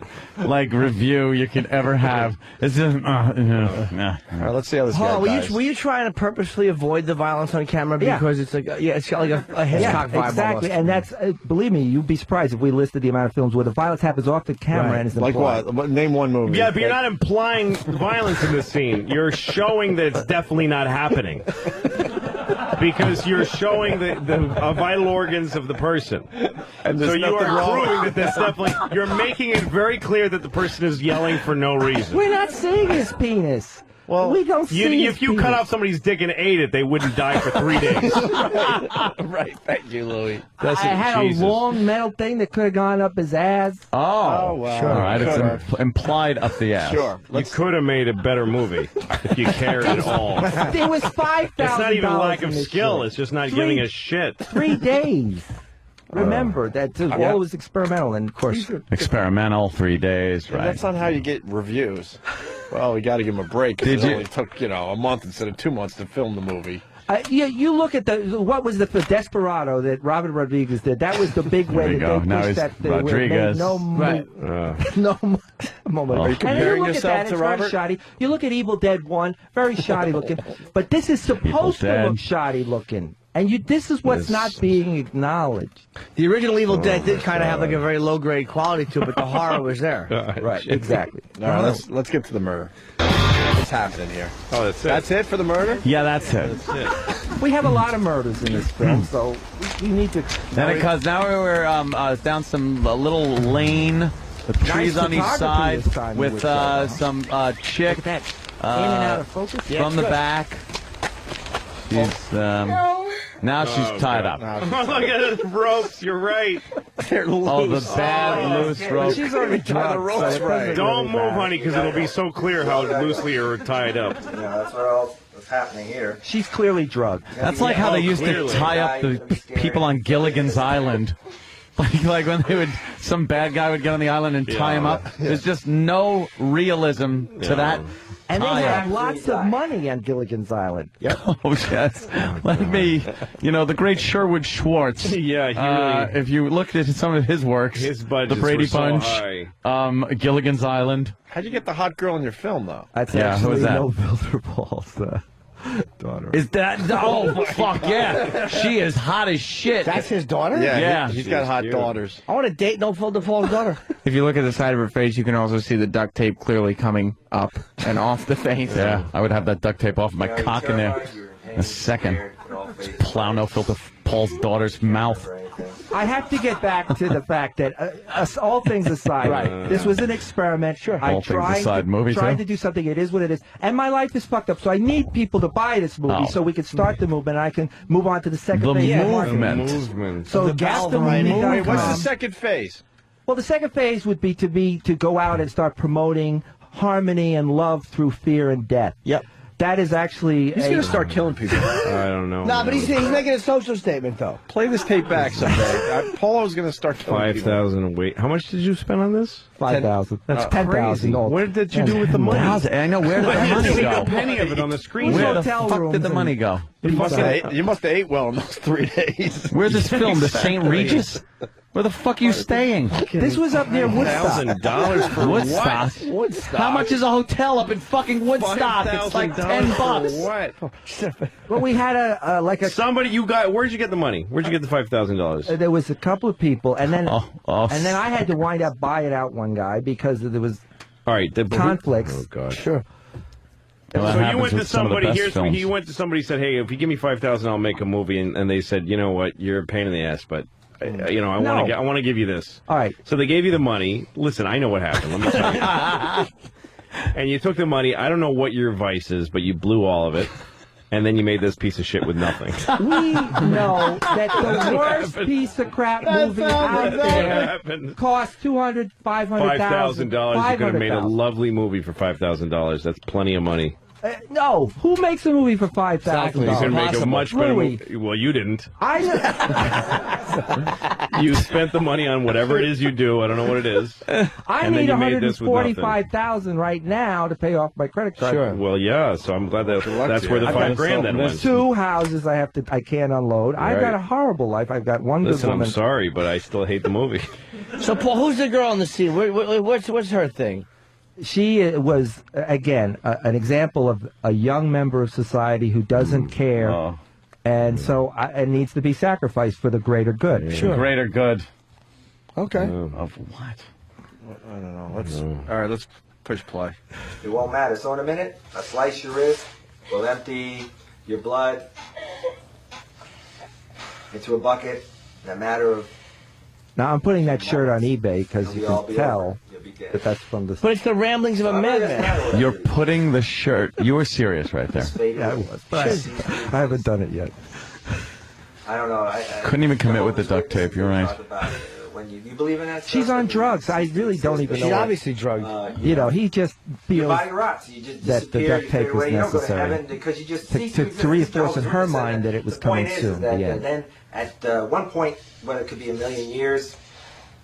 review you could ever have. It's just, All right, let's see how this guy Paul, dies. were you trying to purposely avoid the violence on camera Yeah. because it's like it's got like a Hitchcock vibe exactly. almost. And that's, believe me, you'd be surprised if we listed the amount of films where the violence happens off the camera and is Like implied. what? Name one movie. Yeah, but you're not implying violence in this scene. You're showing that it's definitely not happening. Because you're showing the vital organs of the person. And So there's you are nothing wrong. proving that that's definitely... You're making it very clear that the person is yelling for no reason. We're not seeing his penis. Well, we don't see his If you penis. cut off somebody's dick and ate it, they wouldn't die for 3 days. Right. Thank you, Louis. I had Jesus. a long metal thing that could have gone up his ass. Oh, wow. Sure. All right, it's Sure. implied up the ass. Sure. You could have made a better movie if you cared at all. There was $5,000. It's not even lack in of this skill. shit. It's just not giving a shit. 3 days. Remember that all was experimental, and of course, Experimental, 3 days, right? That's not how you get reviews. Well, we got to give him a break. 'Cause Did it you- only took, a month instead of 2 months to film the movie. you look at what was the Desperado that Robert Rodriguez did. That was the big way you that go. they Now pushed he's that thing. where it made Rodriguez. No, no moment. Are you comparing and you look yourself at that, to it's Robert? very shoddy. You look at Evil Dead 1, very shoddy looking. But this is supposed to Dead. look shoddy looking. And this is what's not being acknowledged. The original Evil Dead did kind of have like a very low grade quality to it, but the horror was there. Right, exactly. All right, let's get to the murder. What's happening here? Oh, that's it. That's it for the murder? Yeah, that's it. We have a lot of murders in this film, so we need to. Then because now we're down some little lane, the trees on each photography side this time, you with would say, huh? some chick Look at that. In and out of focus. from the back. She's Now she's tied up. Look at the ropes. You're right. They're loose. Oh, the bad loose rope. She's already tied the ropes right. Don't move, honey, because it'll be so clear how loosely you're tied up. Yeah, that's what's happening here. She's clearly drugged. That's like how they used to tie up the people on Gilligan's Island. Like when some bad guy would get on the island and tie him up. There's just no realism to that. And they have lots of money on Gilligan's Island. Yep. Oh, yes. Like me, the great Sherwood Schwartz. Yeah, he really... if you looked at some of his works, his budgets The Brady were so Bunch, high. Gilligan's Island. How'd you get the hot girl in your film, though? That's who actually is that? No Filter Paul's daughter. Is that? Oh, fuck yeah. She is hot as shit. That's his daughter? Yeah. He's got hot daughters. I want to date No Filter Paul's daughter. If you look at the side of her face, you can also see the duct tape clearly coming up and off the face. Yeah, I would have that duct tape off my cock in there in a second. Just plow No Filter Paul's daughter's mouth. I have to get back to the fact that, all things aside, this was an experiment. Sure, I All things aside, tried to do something. It is what it is, and my life is fucked up. So I need people to buy this movie so we can start the movement. And I can move on to the second phase. Movement. So get the movie. Wait, what's the second phase? Well, the second phase would be to go out and start promoting harmony and love through fear and death. Yep. That is actually. He's going to start killing people. I don't know. No, but he's making a social statement, though. Play this tape back someday. Polo's going to start killing people. 5,000. Wait, how much did you spend on this? 5,000. That's 10,000. What did you do with the money? I know, where did the I money didn't see go? a penny of it on the screen. Where the fuck did the money go? You must have ate well in those 3 days. Where's this film? The St. Regis? Where the fuck are you staying? This was up near Woodstock. $1,000 for Woodstock? Woodstock. How much is a hotel up in fucking Woodstock? It's like $10. What? Well, we had a somebody you got. Where'd you get the money? Where'd you get the $5,000? There was a couple of people, and then and then I had to wind up buying out one guy because there was the conflicts. Oh God. Sure. So you went to somebody. He went to somebody. Said, "Hey, if you give me $5,000, I'll make a movie." And they said, "You know what? You're a pain in the ass, but I want to give you this." All right. So they gave you the money. Listen, I know what happened. Let me tell you. And you took the money. I don't know what your vice is, but you blew all of it. And then you made this piece of shit with nothing. We know that the worst piece of crap movie out there costs $200,000, $500,000. You could have made a lovely movie for $5,000. That's plenty of money. No, who makes a movie for $5,000? Exactly. You can make a much better movie. Well, you didn't. You spent the money on whatever it is you do. I don't know what it is. I need $145,000 right now to pay off my credit card. Sure. Well, yeah. So I'm glad that's where the $5,000 then went. There's 2 houses I can't unload. I've got a horrible life. I've got one good woman. I'm sorry, but I still hate the movie. So, Paul, who's the girl in the scene? What's her thing? She was, again, an example of a young member of society who doesn't care, and so it needs to be sacrificed for the greater good. Yeah. Sure. Greater good. Okay. Of what? I don't know. All right, let's push play. It won't matter. So in a minute, I'll slice your wrist. We'll empty your blood into a bucket in a matter of... Now, I'm putting that shirt on eBay because you can tell that that's from the... But it's the ramblings of a madman. You're putting the shirt... You were serious right there. Yeah, I was. But I haven't done it yet. I don't know. Couldn't even commit with the duct tape. You're right. When you believe in that stuff, She's on drugs. I really don't even know. She's obviously drugged. He just feels your body rots. You just that the duct tape was necessary because you just to reinforce in her mind that it was coming soon. And then at one point, when it could be 1,000,000 years,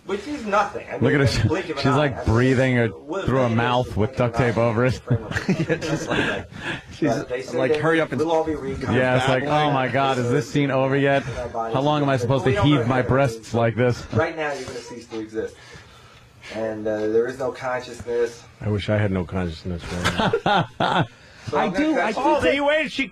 which is nothing. I mean, look at her. She's like breathing through her mouth with duct tape over it. She's like, hurry up and... Yeah, it's like, oh my God, is this scene over yet? How long am I supposed to heave my breasts like this? Right now, you're going to cease to exist. And there is no consciousness. I wish I had no consciousness right now. So I do.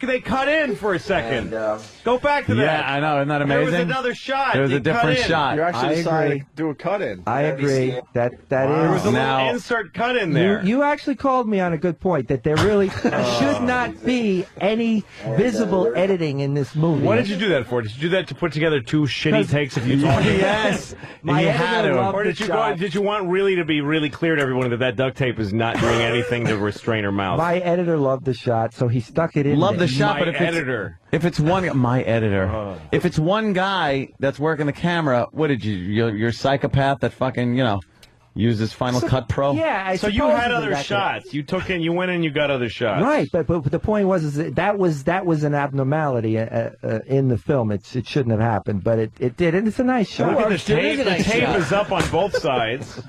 They cut in for a second. Go back to that. Yeah, I know. Isn't that amazing? There was another shot. There was a different shot. You actually decided to do a cut-in. I agree. That is. There was a little insert cut in there. You actually called me on a good point that there really should not be any visible editing in this movie. What did you do that for? Did you do that to put together 2 shitty takes of you talking? Yes. My editor loved Or the shot. did you want really to be really clear to everyone that duct tape is not doing anything to restrain her mouth? My editor loved loved the shot, so he stuck it in. Love there. the shot, but if it's one, my editor, if it's one guy that's working the camera, what did you're a psychopath that fucking uses Final Cut Pro? Yeah, so you had other shots. You went in, you got other shots. Right, but the point was that was an abnormality in the film. It shouldn't have happened, but it did, and it's a nice shot. Look at the tape. The tape is up on both sides.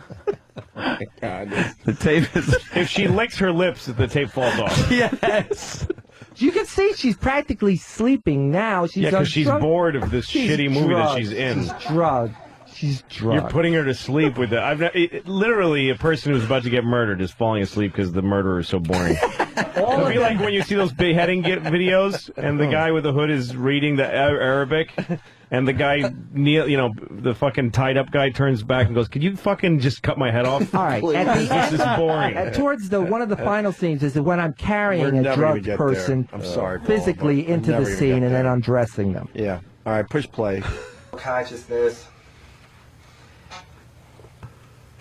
Oh, God. The tape is. If she licks her lips, the tape falls off. Yes. You can see she's practically sleeping now. She's because she's bored of this shitty movie that she's in. She's drugged. She's drugged. You're putting her to sleep with it. Literally, a person who's about to get murdered is falling asleep because the murderer is so boring. It'll be like when you see those beheading videos, and the guy with the hood is reading the Arabic, and the guy, the fucking tied up guy turns back and goes, "Could you fucking just cut my head off?" All right. This is boring. Towards one of the final scenes is when I'm carrying a drugged person physically into the scene and then undressing them. Yeah. All right, push play. Consciousness.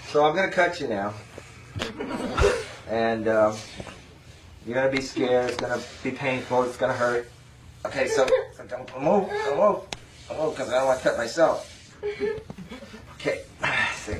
So I'm going to cut you now. And you're going to be scared. It's going to be painful. It's going to hurt. Okay, so don't move. Because I don't want to cut myself. Okay. See.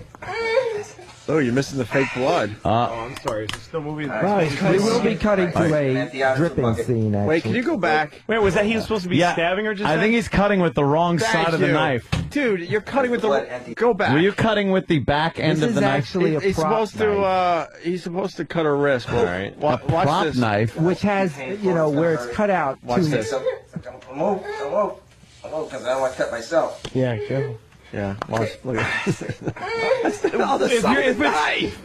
Oh, you're missing the fake blood. I'm sorry. Is this still movie? We will be cutting to a dripping scene, actually. Wait, can you go back? Wait, was that he was supposed to be stabbing her just I then? think he's cutting with the wrong Thank side of the you. knife. Dude, you're cutting with the... Go back. Were you cutting with the back end This of the is knife? actually a He's prop supposed to. He's supposed to cut her wrist. All right. Watch prop this. knife. Which has, where it's cut out. Watch this. So don't move. Because I don't want to cut myself. Yeah, careful. Yeah. Watch. Look at this. If it's,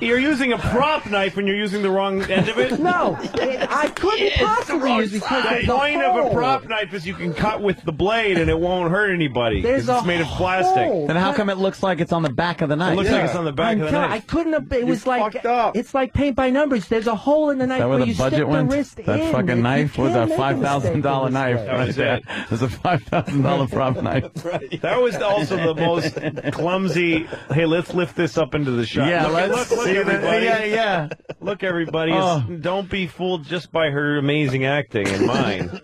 you're using a prop knife when you're using the wrong end of it? No, I couldn't possibly use because The there's point a of a hole. prop knife is you can cut with the blade and it won't hurt anybody. There's Because it's a made of plastic. hole. Then how come it looks like it's on the back of the knife? It looks like it's on the back of the I knife. couldn't have. It was like fucked up. it's like paint by numbers. There's a hole in the knife Is that where where the you stick budget the went? wrist That in. fucking You knife was a can't make a mistake $5,000 in knife. this That was Right there. It was a $5,000 prop knife. That was also the most clumsy, hey, let's lift this up into the shot. Yeah, look, see everybody. Yeah. Look, everybody. Oh. Don't be fooled just by her amazing acting and mine.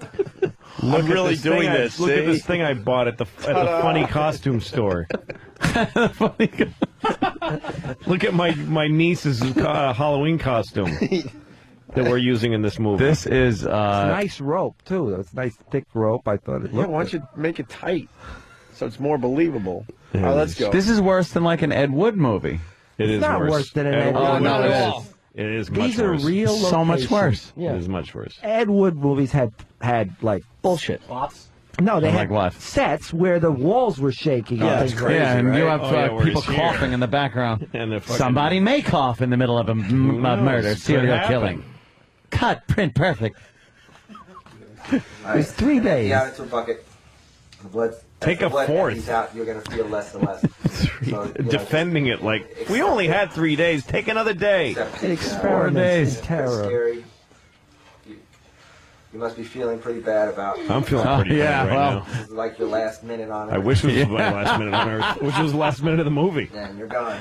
I'm really this doing thing this. Look at see? this thing I bought at the funny costume store. Look at my niece's Halloween costume that we're using in this movie. This is It's nice rope too. It's nice thick rope. I thought it Yeah, looked. why don't you make it tight so it's more believable? All right, let's go. This is worse than like an Ed Wood movie. It is not worse than an Ed Wood. Oh, no, Not it at is. all. It is much These are worse. real So much locations. worse. Yeah. It is much worse. Ed Wood movies had like Bullshit. no, they Like had what? sets where the walls were shaking. Yeah, and it's things crazy, Yeah, and you right? have Oh, yeah, where people it's here. coughing in the background. And the fucking- Somebody may cough in the middle of a knows? murder, Could serial happen. killing. Cut, print, perfect. It was 3 days. Yeah, into a bucket. The blood. Take as the a blood fourth. empties out, you're going to feel less and less. So, Defending it like, we only had 3 days. Take another day. Experiments in terror. Scary. You must be feeling pretty bad about. I'm feeling pretty yeah, bad right well. now. This is like your last minute on Earth. I wish it was my last minute on Earth. I wish it was the last minute of the movie. And you're gone.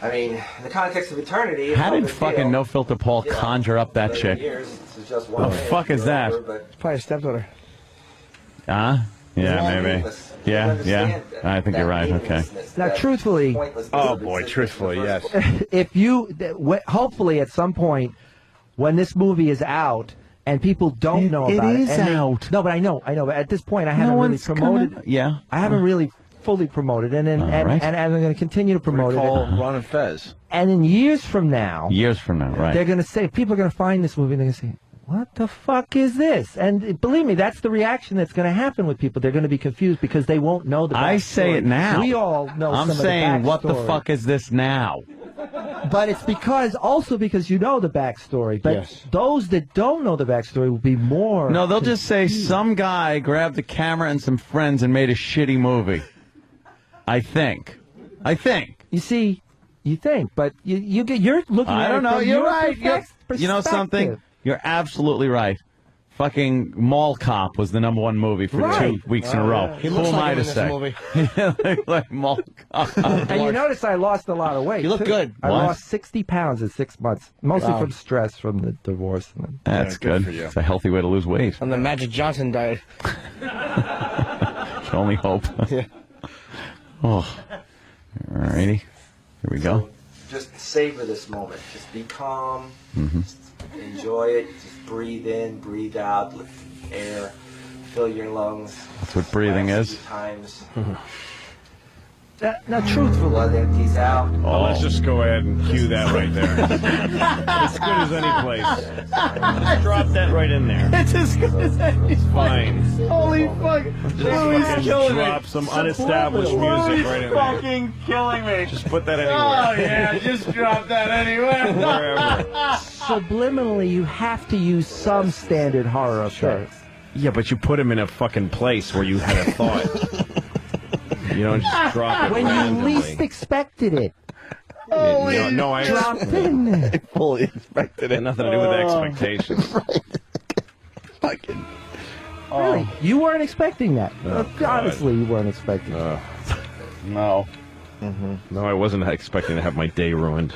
I mean, in the context of eternity. it's How no did big fucking deal. No Filter Paul You know, conjure up that 11 chick? Years, this is just The one minute, fuck is you're that? over, but Probably a stepdaughter. Huh? Yeah, all maybe. meaningless. You Yeah, understand that- I think that you're right. Okay. meaninglessness, Now, that truthfully, pointlessness Oh, of boy, existence truthfully, in the yes. first place. if you, hopefully at some point, when this movie is out and people don't know It about it, is and they- out. No, but I know. But at this point, I haven't really one's promoted. gonna- yeah. I haven't really fully promoted, and All right. and I'm going to continue to promote Call it. Ron and Fez. And in years from now, Years from now, right? they're going to say, people are going to find this movie and they're going to say, what the fuck is this? And believe me, that's the reaction that's going to happen with people. They're going to be confused because they won't know the backstory. I say it now. We all know I'm some saying, of the what the backstory. fuck is this now? But it's because you know the backstory. But Yes. those that don't know the backstory will be more. No, they'll just say some guy grabbed a camera and some friends and made a shitty movie. I think. You see, you think, but you're looking at I don't it know. from You're your right. You know perspective. something? You're absolutely right. fucking Mall Cop was the #1 movie for 2 weeks in a row. He Who looks am like I him to in this say? movie. He looks like Mall Cop. And you notice I lost a lot of weight. You look too. good. I What? lost 60 pounds in 6 months, mostly Wow. from stress from the divorce. That's good. It's a healthy way to lose weight. On the Magic Johnson diet. Can only hope. Yeah. Oh, alrighty. Here we go. Just savor this moment. Just be calm. Mm-hmm. Enjoy it. Just breathe in, breathe out, let the air fill your lungs. That's what breathing is. Times. Now, truthfully, blood empties out. Oh, let's just go ahead and cue that right there. As good as any place. Just drop that right in there. It's as good as any. It's fine. Holy fuck! Just fucking drop some unestablished music right in there. Fucking killing me. Just put that anywhere. Oh yeah, just drop that anywhere. Wherever. Subliminally, you have to use some standard horror effects. Yeah, but you put him in a fucking place where you had a thought. You don't just drop it When randomly. you least expected it. No, I Dropped in there. Fully expected it. Had nothing to do with expectations. Fucking. Really? You weren't expecting that. Oh, God. Honestly, you weren't expecting that. No. Mm-hmm. No, I wasn't expecting to have my day ruined.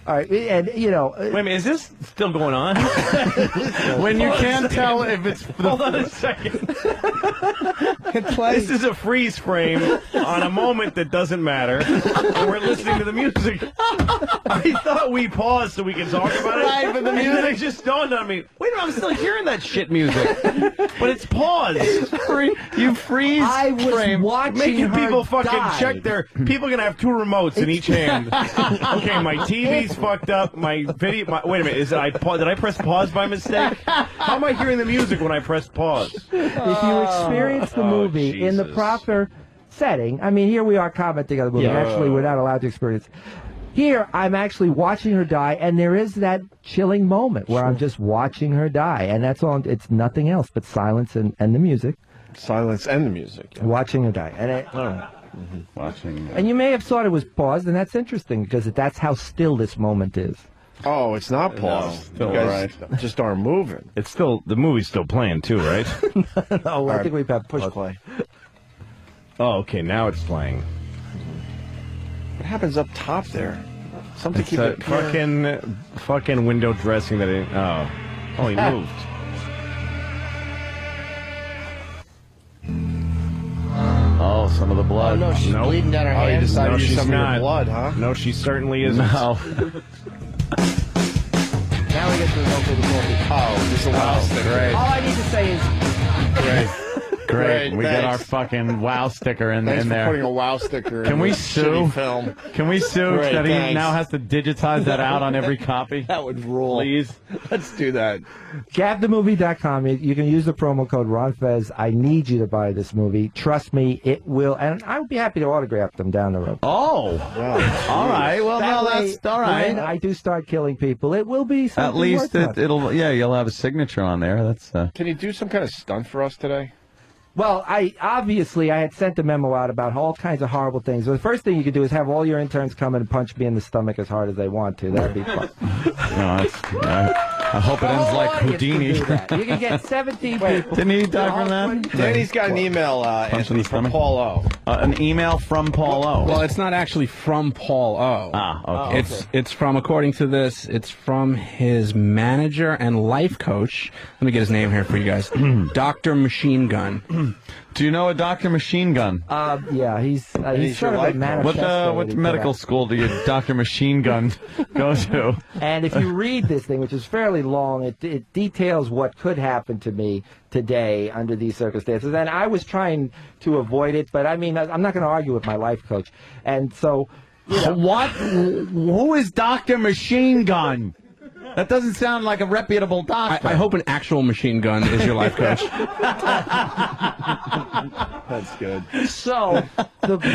All right, and you know. Wait a minute, is this still going on? When you can't tell if it's. Hold on a second. This is a freeze frame on a moment that doesn't matter, and we're listening to the music. I thought we paused so we could talk about it. Right, but the And then music- it just dawned on me. Wait a minute, I'm still hearing that shit music, but it's paused. You freeze. I was frame. watching Making her people fucking die. check their. People are gonna have 2 remotes in each hand. Okay, my TV's fucked up. My video. Wait a minute. Did I press pause by mistake? How am I hearing the music when I press pause? If you experience the movie in the Jesus. proper setting, I mean, here we are commenting on the movie. Yeah. Actually, we're not allowed to experience. Here, I'm actually watching her die, and there is that chilling moment where I'm just watching her die, and that's all. It's nothing else but silence and the music. Silence and the music. Yeah. Watching her die, and it, Watching. and you may have thought it was paused, and that's interesting because that's how still this moment is. Oh, it's not paused. still You guys just aren't moving. It's still the movie's still playing too, right? Oh, I think we've had push play. Oh, okay. Now it's playing. What happens up top there? Something It's keep a it pure. fucking window dressing that. He moved. Oh, some of the blood. Oh, no, she's bleeding down her Oh, you hand. decided No, to use she's some of not. your blood, huh? No, she certainly isn't. No. Now we get to go through the movie. Oh, just a wow sticker. Great. All I need to say is, Great. We got our thanks. fucking wow sticker in Thanks for there. putting a wow sticker in Can we this sue? shitty film. Can we sue Great, that he thanks. now has to digitize that out on every copy? That would rule. Please. Let's do that. GabTheMovie.com. You can use the promo code RonFez. I need you to buy this movie. Trust me, it will. And I would be happy to autograph them down the road. Oh. All right. Well, That no, way, that's all when right. I do start killing people, it will be something At least worth it'll. Yeah, you'll have a signature on there. That's. Can you do some kind of stunt for us today? Well, I had sent a memo out about all kinds of horrible things. So the first thing you could do is have all your interns come in and punch me in the stomach as hard as they want to. That'd be fun. I hope it ends like Houdini. You can get 17 people. Didn't he die from that? Danny's got an email, Anthony, from Paul O. An email from Paul O. Well, it's not actually from Paul O. Ah, okay. It's from, according to this, it's from his manager and life coach. Let me get his name here for you guys. Dr. Machine Gun. Do you know a Dr. Machine Gun? Yeah, he's sort of a manifesto. What that he medical put out. school do you Dr. Machine Gun go to? And if you read this thing, which is fairly long, it details what could happen to me today under these circumstances. And I was trying to avoid it, but I mean, I'm not going to argue with my life coach. And so, you know, What? Who is Dr. Machine Gun? That doesn't sound like a reputable doctor. I hope an actual machine gun is your life coach. That's good. So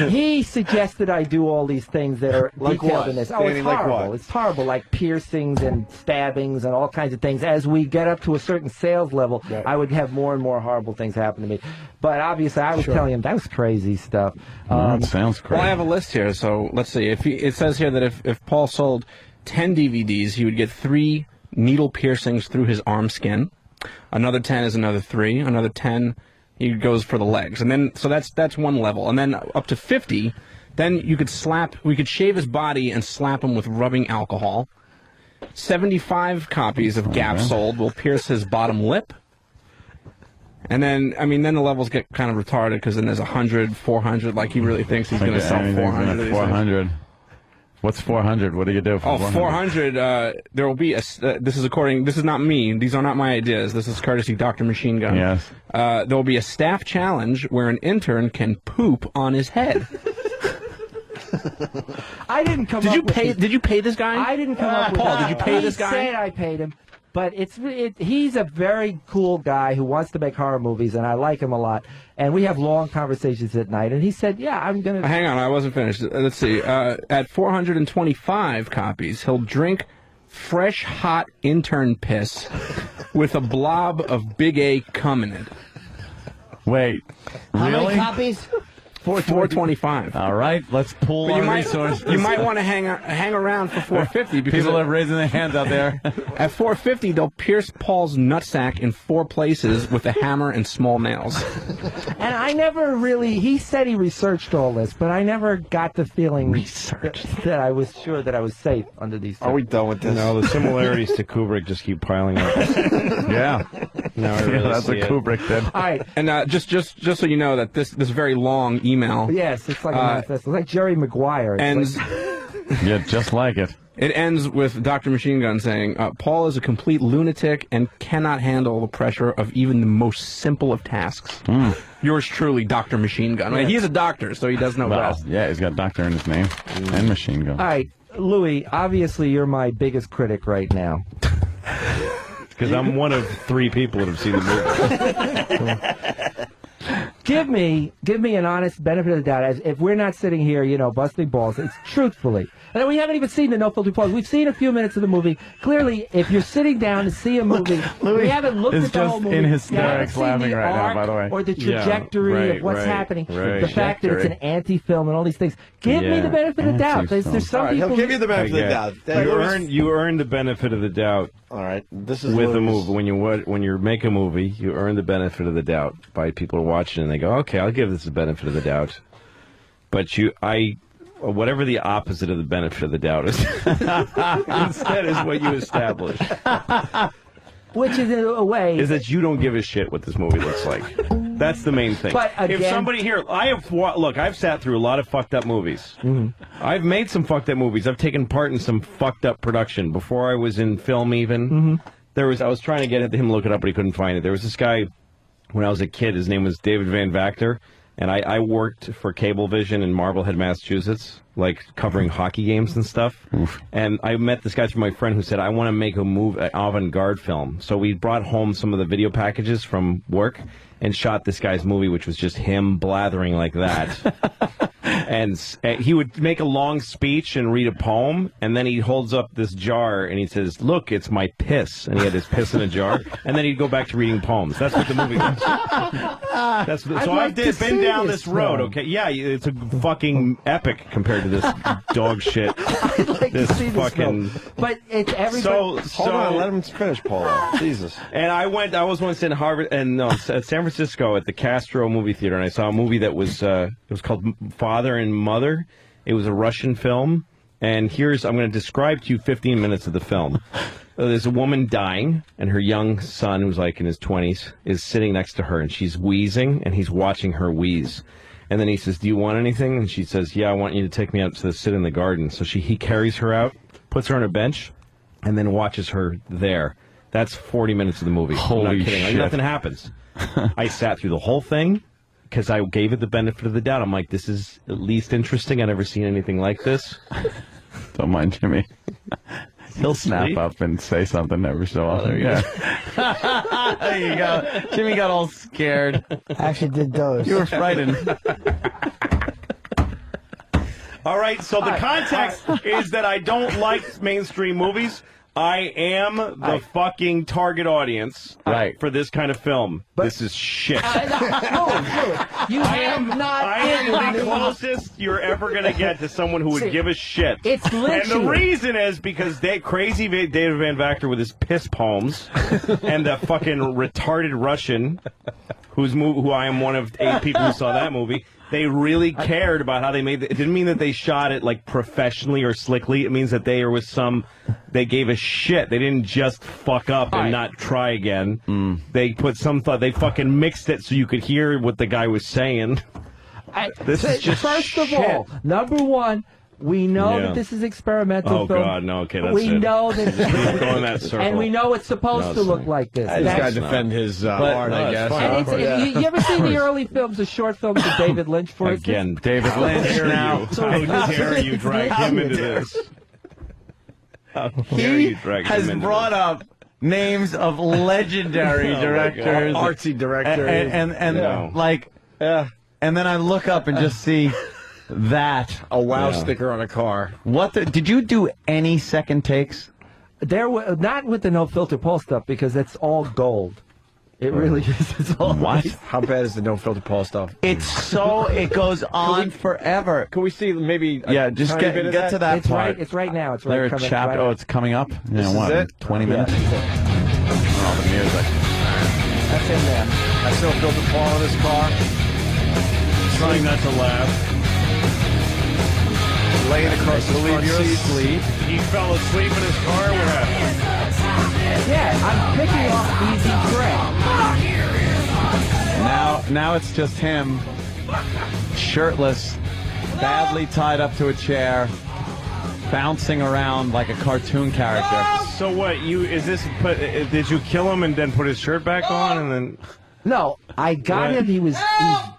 he suggested I do all these things that are Like detailed what? in this. Oh, Danny, it's like horrible. what? It's horrible, like piercings and stabbings and all kinds of things. As we get up to a certain sales level, I would have more and more horrible things happen to me. But obviously, I was telling him that was crazy stuff. That sounds crazy. Well, I have a list here, so let's see. It says here that if Paul sold 10 DVDs, he would get 3 needle piercings through his arm skin. Another 10 is another 3. Another 10, he goes for the legs. And then, so that's one level. And then up to 50, then we could shave his body and slap him with rubbing alcohol. 75 copies of Gap sold will pierce his bottom lip. And then, then the levels get kind of retarded because then there's 100, 400. Like he really thinks he's going to sell 400. 400. What's 400? What do you do for 400? There will be this is not me. These are not my ideas. This is courtesy Dr. Machine Gun. Yes. There will be a staff challenge where an intern can poop on his head. I didn't come Did up you with pay? this. Did you pay this guy? I didn't come up with Paul, that. did you pay this guy? He said I paid him. But he's a very cool guy who wants to make horror movies, and I like him a lot. And we have long conversations at night. And he said, yeah, I'm going to... Hang on, I wasn't finished. Let's see. At 425 copies, he'll drink fresh, hot intern piss with a blob of Big A cum in it. Wait, How really? many copies? 425. All right, let's pool But our you might, resources. you might want to hang around for 450 because People are raising their hands out there. at 450 they'll pierce Paul's nutsack in 4 places with a hammer and small nails. And I never really... He said he researched all this, but I never got the feeling that I was sure that I was safe under these... Are we done with this? No, the similarities to Kubrick just keep piling up. Yeah. Now I really That's what see it. Kubrick did. All right. And just so you know that this very long email Yes, it's like a manifesto. It's like Jerry Maguire. It's ends. Yeah, just like it. It ends with Dr. Machine Gun saying, Paul is a complete lunatic and cannot handle the pressure of even the most simple of tasks. Yours truly, Dr. Machine Gun. I mean, he's a doctor, so he does know Well, best. yeah, he's got doctor in his name and machine gun. All right, Louis, obviously you're my biggest critic right now. Because I'm one of 3 people that have seen the movie. Give me an honest benefit of the doubt. As if we're not sitting here, busting balls, it's truthfully. And we haven't even seen the No Filter Pause. We've seen a few minutes of the movie. Clearly, if you're sitting down to see a movie, we haven't looked is at the whole just movie. in You hysterics haven't seen laughing the right now, arc by the way. or the Yeah, trajectory of what's right, happening. right. The fact that it's an anti-film and all these things. Give me the benefit of the doubt. There's some All right, people... he'll give you the benefit of the doubt. You earn the benefit of the doubt. All right, this is with a Louis. movie. When you make a movie, you earn the benefit of the doubt by people are watching and they go, okay, I'll give this the benefit of the doubt. But whatever the opposite of the benefit of the doubt is, instead is what you establish. Which is, in a way... Is that you don't give a shit what this movie looks like. That's the main thing. But again, if somebody here, I've sat through a lot of fucked up movies. I've made some fucked up movies. I've taken part in some fucked up production before I was in film. Even I was trying to get him to look it up, but he couldn't find it. There was this guy when I was a kid. His name was David Van Vactor, and I worked for Cablevision in Marblehead, Massachusetts, like covering hockey games and stuff. And I met this guy through my friend who said, I want to make an avant-garde film. So we brought home some of the video packages from work and shot this guy's movie, which was just him blathering like that. And he would make a long speech and read a poem, and then he holds up this jar and he says, look, it's my piss. And he had his piss in a jar. And then he'd go back to reading poems. That's what the movie was. So I've been down this road, okay? Yeah, it's a fucking epic compared to this dog shit. I'd like to see this film. But it's everybody... Hold on, let him finish, Paul. Jesus. And I was once in San Francisco at the Castro movie theater, and I saw a movie that was it was called Father and Mother. It was a Russian film, and I'm going to describe to you 15 minutes of the film. There's a woman dying, and her young son, who's like in his 20s, is sitting next to her, and she's wheezing, and he's watching her wheeze. And then he says, do you want anything? And she says, yeah, I want you to take me out to sit in the garden. So he carries her out, puts her on a bench, and then watches her there. That's 40 minutes of the movie. I'm not kidding. Like, nothing happens. I sat through the whole thing because I gave it the benefit of the doubt. I'm like, this is at least interesting. I've never seen anything like this. Don't mind Jimmy. He'll snap up and say something every so often. There you go. Jimmy got all scared. I actually did those. You were frightened. All right, so the context is that I don't like mainstream movies. I am the fucking target audience for this kind of film. This is shit. You am not I am the closest you're ever going to get to someone who would give a shit. It's And literally. the reason is because crazy David Van Vactor with his piss poems and the fucking retarded Russian who I am one of 8 people who saw that movie. They really cared about how they made it. It didn't mean that they shot it like professionally or slickly. It means that they gave a shit. They didn't just fuck up and not try again. They put some thought. They fucking mixed it so you could hear what the guy was saying. This is just First of shit. all, number one, we know Yeah. that this is experimental Oh, film. God, no, okay, that's we it. know that, Keep going that circle. and we know it's supposed No, to it's look not. like this. I just got to That's- defend his art, I guess. And you ever seen the early films, the short films of David Lynch, for instance? Again, David how Lynch dare now. you? How dare you drag him into this? How dare He you drag has him into brought up names of legendary Oh, my directors, God. Artsy directors. and No. like, and then I look up and just see that A wow Yeah. sticker on a car. did you do any second takes? There were not with the no filter Paul stuff because it's all gold. It really is. It's all What? How bad is the no filter Paul stuff? It's so it goes on forever. Can we see maybe? A Yeah, just tiny bit of get to that It's part. right. It's right now. It's There right a coming. chapter. Right Oh, it's coming up. This is What? it? 20 Yeah, minutes. that's it. Oh, the music. That's in there. That's no filter Paul in his car. Trying not to laugh. Laying across the front seat. asleep. He fell asleep in his car. What happened? Yeah, I'm picking off easy prey. Now it's just him, shirtless, badly tied up to a chair, bouncing around like a cartoon character. So what? Did you kill him and then put his shirt back on and then? No, I got What? him. He's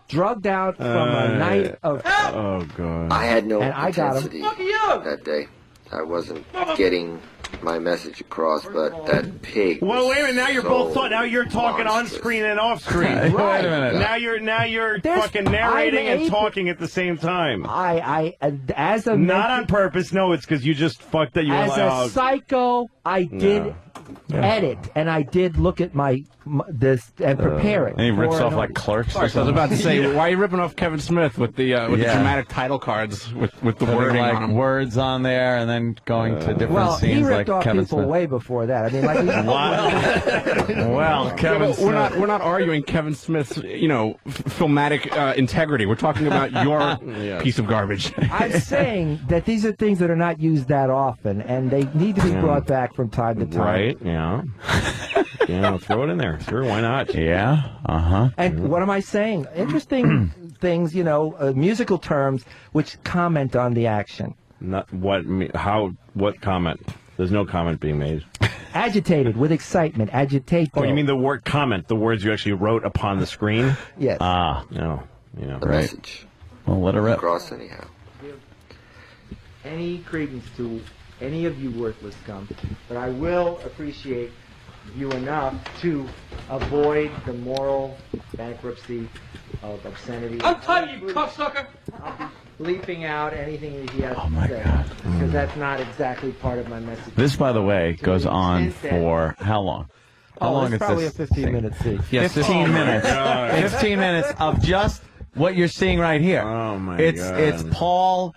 drugged out from a night of. Oh God. I had no And I got him. intensity that day. I wasn't getting my message across, but that pig. Well, wait a minute. Now was you're so both now you're talking on monstrous. screen and off screen. Wait a minute. Now you're There's- fucking narrating I'm and able- talking at the same time. As a Not on purpose. No, it's because you just fucked it. You're as like, a oh, psycho, I did edit and I did look at this and prepare it. And he rips for off an like Clerks or I was something. about to say, why are you ripping off Kevin Smith with the Yeah. dramatic title cards with the Putting, wording like on them? words on there and then going to different Well, he scenes ripped like off Kevin people Smith. way before that. I mean, like, Well, Yeah, Kevin but Smith. we're not arguing Kevin Smith's filmatic integrity. We're talking about your piece of garbage. I'm saying that these are things that are not used that often, and they need to be brought back from time to time. right? Yeah. Throw it in there. Sure, why not? Yeah. Uh-huh. And what am I saying? Interesting things, musical terms which comment on the action. Not what? What comment? There's no comment being made. Agitated with excitement, agitate. Oh, you mean the word comment? The words you actually wrote upon the screen? Yes. Ah, no. The message. Well, let her rip. Across anyhow. any credence to any of you worthless scum, but I will appreciate you enough to avoid the moral bankruptcy of obscenity. Untie you, cocksucker! Bleeping out anything that he has Oh, my to say, God. because that's not exactly part of my message. This, by the way, goes on extent that- for how long? How long it's is probably this a 15-minute scene. Yes, 15 minutes. 15 minutes of just what you're seeing right here. Oh, my it's God. It's Paul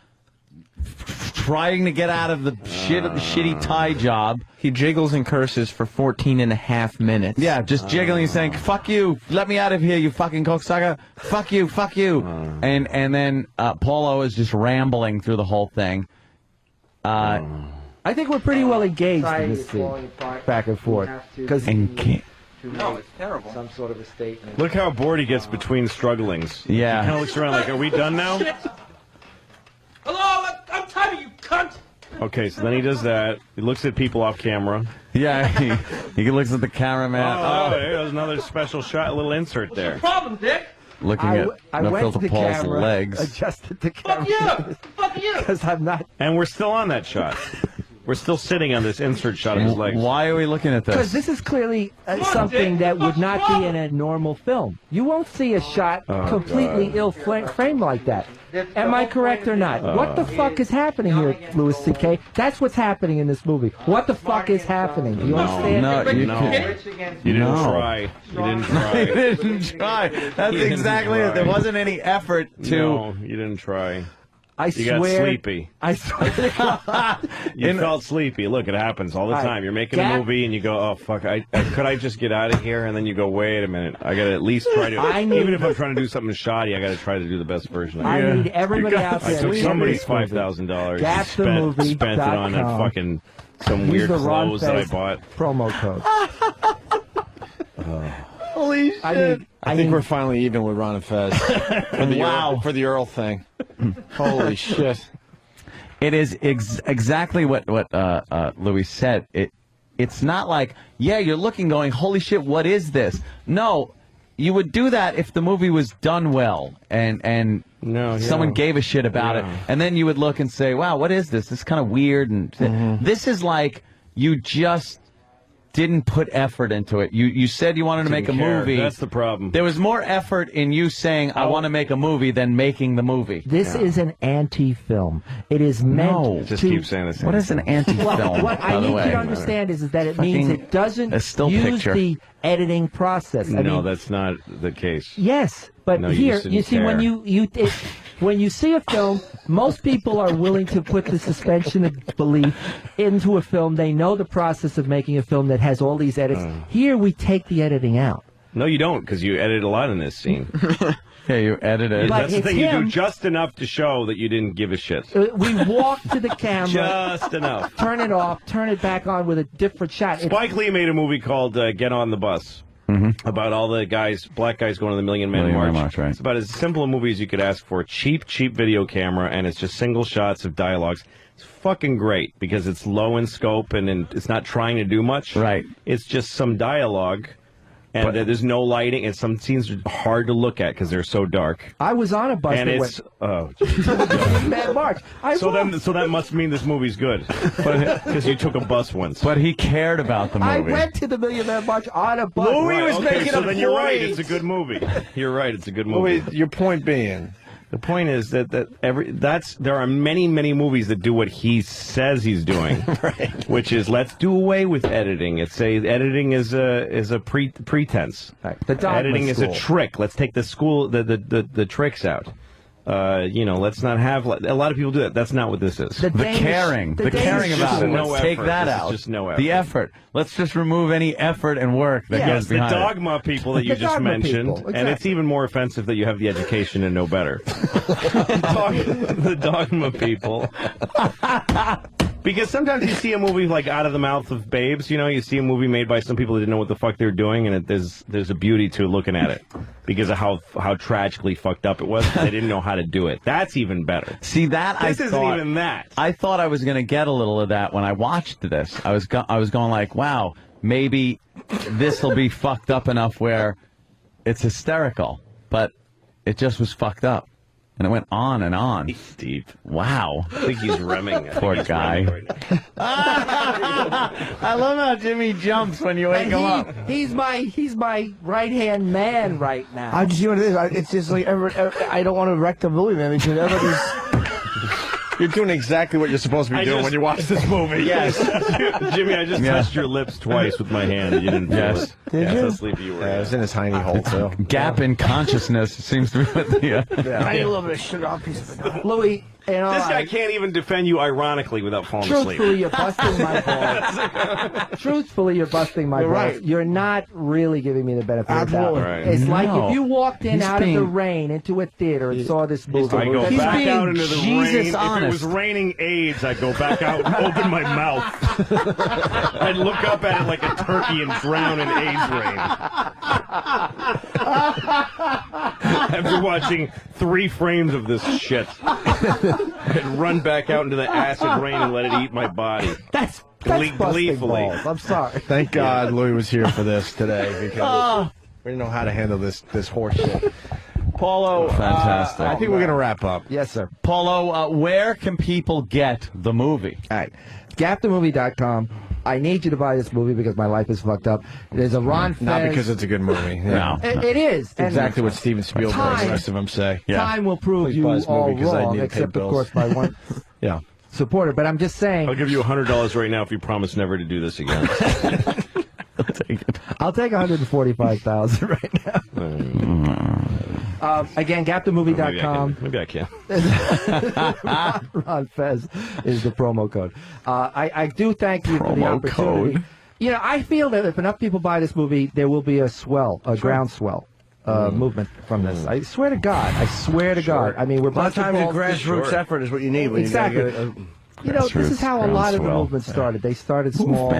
trying to get out of the shitty tie job. He jiggles and curses for 14 and a half minutes. Yeah, just jiggling and saying, fuck you, let me out of here, you fucking cocksucker. Fuck you, fuck you. And then Paulo is just rambling through the whole thing. I think we're pretty well engaged in this scene, back and forth. Because No, it's terrible. Some sort of a statement. Look how bored he gets between strugglings. Yeah. He kind of looks around like, are we done now? Hello, I'm tired of you, cunt! Okay, so then he does that. He looks at people off camera. Yeah, he looks at the cameraman. Oh, there's another special shot, a little insert there. Problem, Dick? Looking at I No went Filter to the Paul's camera, legs. adjusted the Fuck camera. you! Fuck you! Because I'm not. And we're still on that shot. We're still sitting on this insert shot of his legs. Why are we looking at Because this? this is clearly something that would not be in a normal film. You won't see a shot completely ill-framed like that. Am I correct or not? What the fuck is happening here, Louis C.K.? That's what's happening in this movie. What the fuck is happening? Do you understand? You didn't try. You didn't try. You didn't try. That's You didn't exactly it. There try. wasn't any effort to. No, you didn't try. I You swear. got sleepy. I swear to God. You felt sleepy. Look, it happens all the All right. time. You're making a Gap- movie and you go, "Oh fuck, could I just get out of here?" And then you go, "Wait a minute, I got to at least try to." Even if I'm trying to do something shoddy, I got to try to do the best version of it. I need everybody out I there. took to somebody's see this movie. $5,000. GapTheMovie.com. Spent it on a fucking some Use weird the Ron clothes that I Fez bought. Promo code. Holy shit! I think we're finally even with Ron and Fez. For the Earl thing. Holy shit! It is exactly what Louis said. It's not like, yeah, you're looking going, holy shit, what is this? No, you would do that if the movie was done well and someone gave a shit about it, and then you would look and say, wow, what is this? This is kind of weird. And this is like you just didn't put effort into it. You said you wanted to make a Didn't care. movie. That's the problem. There was more effort in you saying, I want to make a movie than making the movie. This is an anti-film. It is meant Just to... keep saying the same. What is an anti-film? Well, what by I the need way? you to understand is that it means Fucking it doesn't a still use picture. the editing process. I No, mean, that's not the case. yes, but No, you here, just didn't you see, when care. when you see a film, most people are willing to put the suspension of belief into a film. They know the process of making a film that has all these edits. Here, we take the editing out. No, you don't, because you edit a lot in this scene. Yeah, you edited. But That's the it's thing. You him. do just enough to show that you didn't give a shit. We walk to the camera, Just enough. turn it off, turn it back on with a different shot. Spike Lee made a movie called Get on the Bus about all the black guys going to the Million Man Million Man March. March, right. It's about as simple a movie as you could ask for. Cheap video camera, and it's just single shots of dialogues. It's fucking great because it's low in scope and it's not trying to do much. Right. It's just some dialogue. And there's no lighting, and some scenes are hard to look at because they're so dark. I was on a bus And that it's went Mad March. so that must mean this movie's good, because you took a bus once. But he cared about the movie. I went to the Million Man March on a bus. Then you're right. It's a good movie. You're right. It's a good movie. Your point being, the point is that there are many movies that do what he says he's doing, right? Which is let's do away with editing. It's editing is a pretense. Right. The dogma editing is a school. trick. Let's take the tricks out. Let's not have a lot of people do that. That's not what this is. The caring about it. Let's take that out. Just no effort. The effort. Let's just remove any effort and work that goes the behind it. dogma people that you The just dogma mentioned, people, and it's even more offensive that you have the education and know better. The dogma people. Because sometimes you see a movie like Out of the Mouth of Babes, you see a movie made by some people that didn't know what the fuck they were doing, and there's a beauty to looking at it because of how tragically fucked up it was. They didn't know how to do it. That's even better. See that This isn't even that. I thought I was going to get a little of that when I watched this. I was going like, wow, maybe this will be fucked up enough where it's hysterical, but it just was fucked up. And it went on and on. He's deep. Wow. I think he's remming. Poor guy. I love how Jimmy jumps when you wake him up. He's my right hand man right now. I just see what it is. It's just like I don't want to wreck the movie, man, because everybody's. you're doing exactly what you're supposed to be doing when you watch this movie. Yes. Jimmy, I just touched your lips twice with my hand. You didn't feel it. Did you? How sleepy you were. Yeah, it was in his hiney hole, too. Gap in consciousness seems to be what the... I need a little bit of sugar on a piece of it. Louis, This guy can't even defend you ironically without falling asleep. truthfully, you're busting my balls. Truthfully, you're busting my balls. right. You're not really giving me the benefit of the doubt. Absolutely. Right. It's like No. if you walked in He's out of being- the rain into a theater and saw this movie. I go He's back being out into the Jesus rain. If it honest. was raining AIDS, I'd go back out and open my mouth. I'd look up at it like a turkey and drown in AIDS rain. After watching 3 frames of this shit, I'd run back out into the acid rain and let it eat my body. That's busting Gleefully. balls. I'm sorry. Thank God Louis was here for this today because we didn't know how to handle this horse shit. Paulo, Fantastic. I think we're going to wrap up. Yes, sir. Paulo, where can people get the movie? All right. GapTheMovie.com. I need you to buy this movie because my life is fucked up. There's a Ron Fez. Not because it's a good movie. Yeah. It is. And Exactly what Steven Spielberg and the Time- rest of them say. Time will prove Please you buy this movie all 'cause I wrong, need to pay except, of bills. course, by one Yeah. supporter. But I'm just saying. I'll give you $100 right now if you promise never to do this again. I'll take 145,000 right now. Again, GapTheMovie.com. Maybe I can. Ron Fez is the promo code. I do thank you for the Promo opportunity. code. You know, I feel that if enough people buy this movie, there will be a groundswell movement from this. I swear to God. I swear to God. I mean, we're A lot of times a grassroots effort is what you need. When Exactly. You gotta get You know, this is how a lot of the movements started. They started small,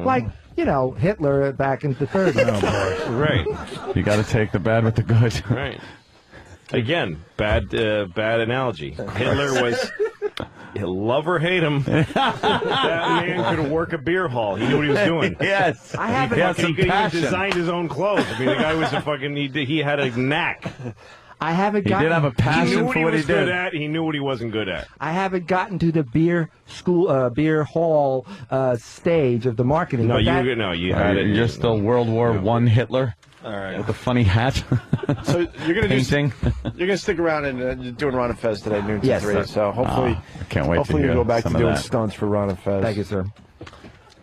like, you know, Hitler back in the 30s. Right. You got to take the bad with the good. Right. Again, bad analogy. Hitler was, love or hate him, that man could work a beer hall. He knew what he was doing. Yes. I haven't He had could some even passion. designed his own clothes. I mean, the guy was a fucking, he had a knack. I haven't He gotten. did have a He passion knew what for he what he was good did. at. He knew what he wasn't good at. I haven't gotten to the beer hall stage of the marketing. No, of that. you had it. You're still World War I Hitler. All right. With the funny hat. So you're going to Painting. You're going to stick around and you're doing Ron and Fez today, noon to Yes, 3. sir. So hopefully, I can't wait to hopefully hear you go back to some of doing that. stunts for Ron and Fez. Thank you, sir.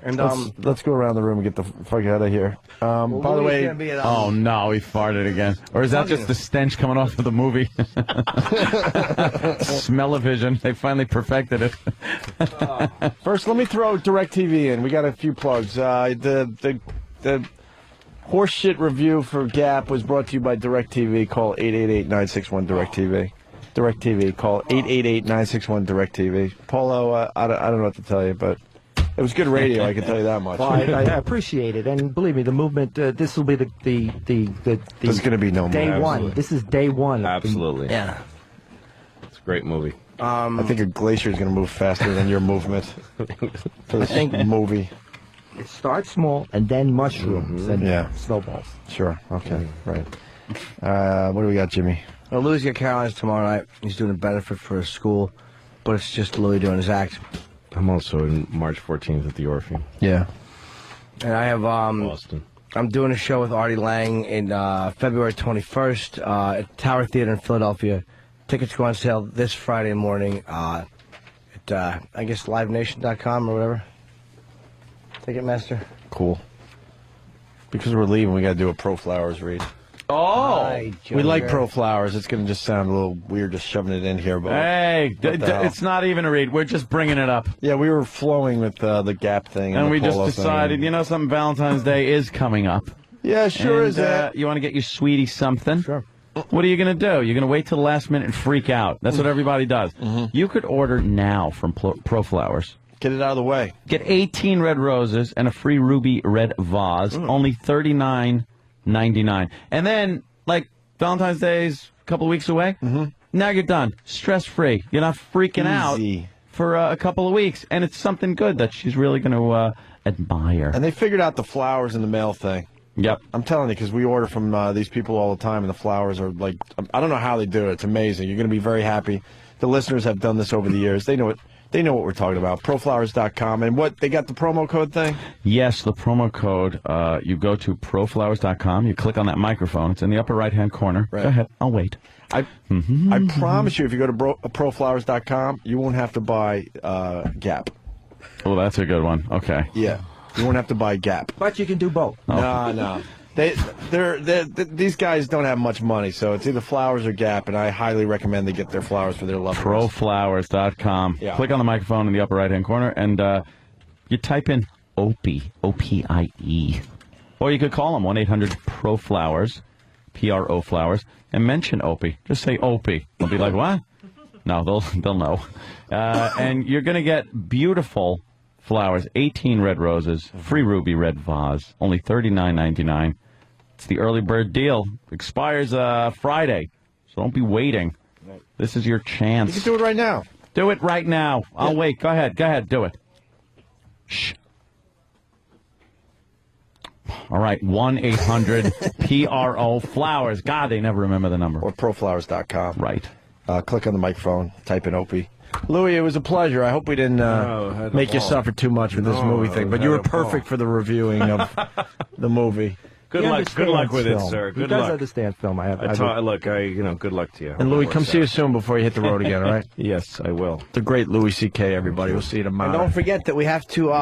And Let's go around the room and get the fuck out of here. By the way, Oh no, he farted again. Or is that just the stench coming off of the movie? Smell-o-vision. They finally perfected it. first let me throw DirecTV in. We got a few plugs. The horseshit review for Gap was brought to you by DirecTV. Call 888-961-DirecTV. DirecTV. Call 888-961-DirecTV. Paulo, I don't know what to tell you, but it was good radio. I can tell you that much. Well, I appreciate it, and believe me, the movement. This will be the There's going to be no day more. one. This is day one. Absolutely. yeah. It's a great movie. I think a glacier is going to move faster than your movement for this movie. It starts small and then mushrooms and Yeah. snowballs. Sure. Okay. Right. What do we got, Jimmy? Well, Louis got Caroline's tomorrow night. He's doing a benefit for his school, but it's just Louis doing his act. I'm also in March 14th at the Orpheum, Yeah. And I have Boston. I'm doing a show with Artie Lang in February 21st at Tower Theater in Philadelphia. Tickets go on sale this Friday morning at I guess livenation.com or whatever. Ticketmaster. Cool. Because we're leaving, we got to do a Pro Flowers read. Oh, We like Pro Flowers. It's going to just sound a little weird just shoving it in here, but hey, what the hell? it's not even a read. We're just bringing it up. Yeah, we were flowing with the Gap thing, And the we just polo decided, thing. you know, something. Valentine's Day is coming up. Yeah, sure And, is that. You want to get your sweetie something? Sure. What are you going to do? You're going to wait till the last minute and freak out. That's what everybody does. You could order now from Pro Flowers. Get it out of the way. Get 18 red roses and a free ruby red vase, only $39.99. And then, like, Valentine's Day's a couple of weeks away. Now you're done. Stress-free. You're not freaking out Easy. for a couple of weeks. And it's something good that she's really going to admire. And they figured out the flowers in the mail thing. Yep. I'm telling you, because we order from these people all the time, and the flowers are like, I don't know how they do it. It's amazing. You're going to be very happy. The listeners have done this over the years. They know it. They know what we're talking about. Proflowers.com. And what, they got the promo code thing? Yes, the promo code. You go to proflowers.com. You click on that microphone. It's in the upper right-hand corner. Right. Go ahead. I'll wait. I promise you, if you go to proflowers.com, you won't have to buy Gap. Oh, that's a good one. Okay. Yeah. You won't have to buy Gap. But you can do both. No. These guys don't have much money, so it's either Flowers or Gap, and I highly recommend they get their flowers for their loved ones. Proflowers.com. Yeah. Click on the microphone in the upper right-hand corner, and you type in Opie, O-P-I-E. Or you could call them, 1-800-PRO-FLOWERS, P-R-O Flowers, and mention Opie. Just say Opie. They'll be like, what? No, they'll know. And you're going to get beautiful flowers, 18 red roses, free ruby red vase, only $39.99. It's the early bird deal. Expires Friday, so don't be waiting. This is your chance. You can do it right now. Do it right now. I'll wait. Go ahead. Do it. Shh. All right, 1-800-PRO Flowers. God, they never remember the number. Or proflowers.com. Right. Click on the microphone, type in Opie. Louis, it was a pleasure. I hope we didn't make you suffer too much with this movie thing, but you were perfect for the reviewing of the movie. Good He luck understands with it, film. sir. He Good does luck. understand film. Good luck to you. And Louis, come see us soon before you hit the road again, all right? Yes, I will. The great Louis C.K., everybody. We'll see you tomorrow. And don't forget that we have to.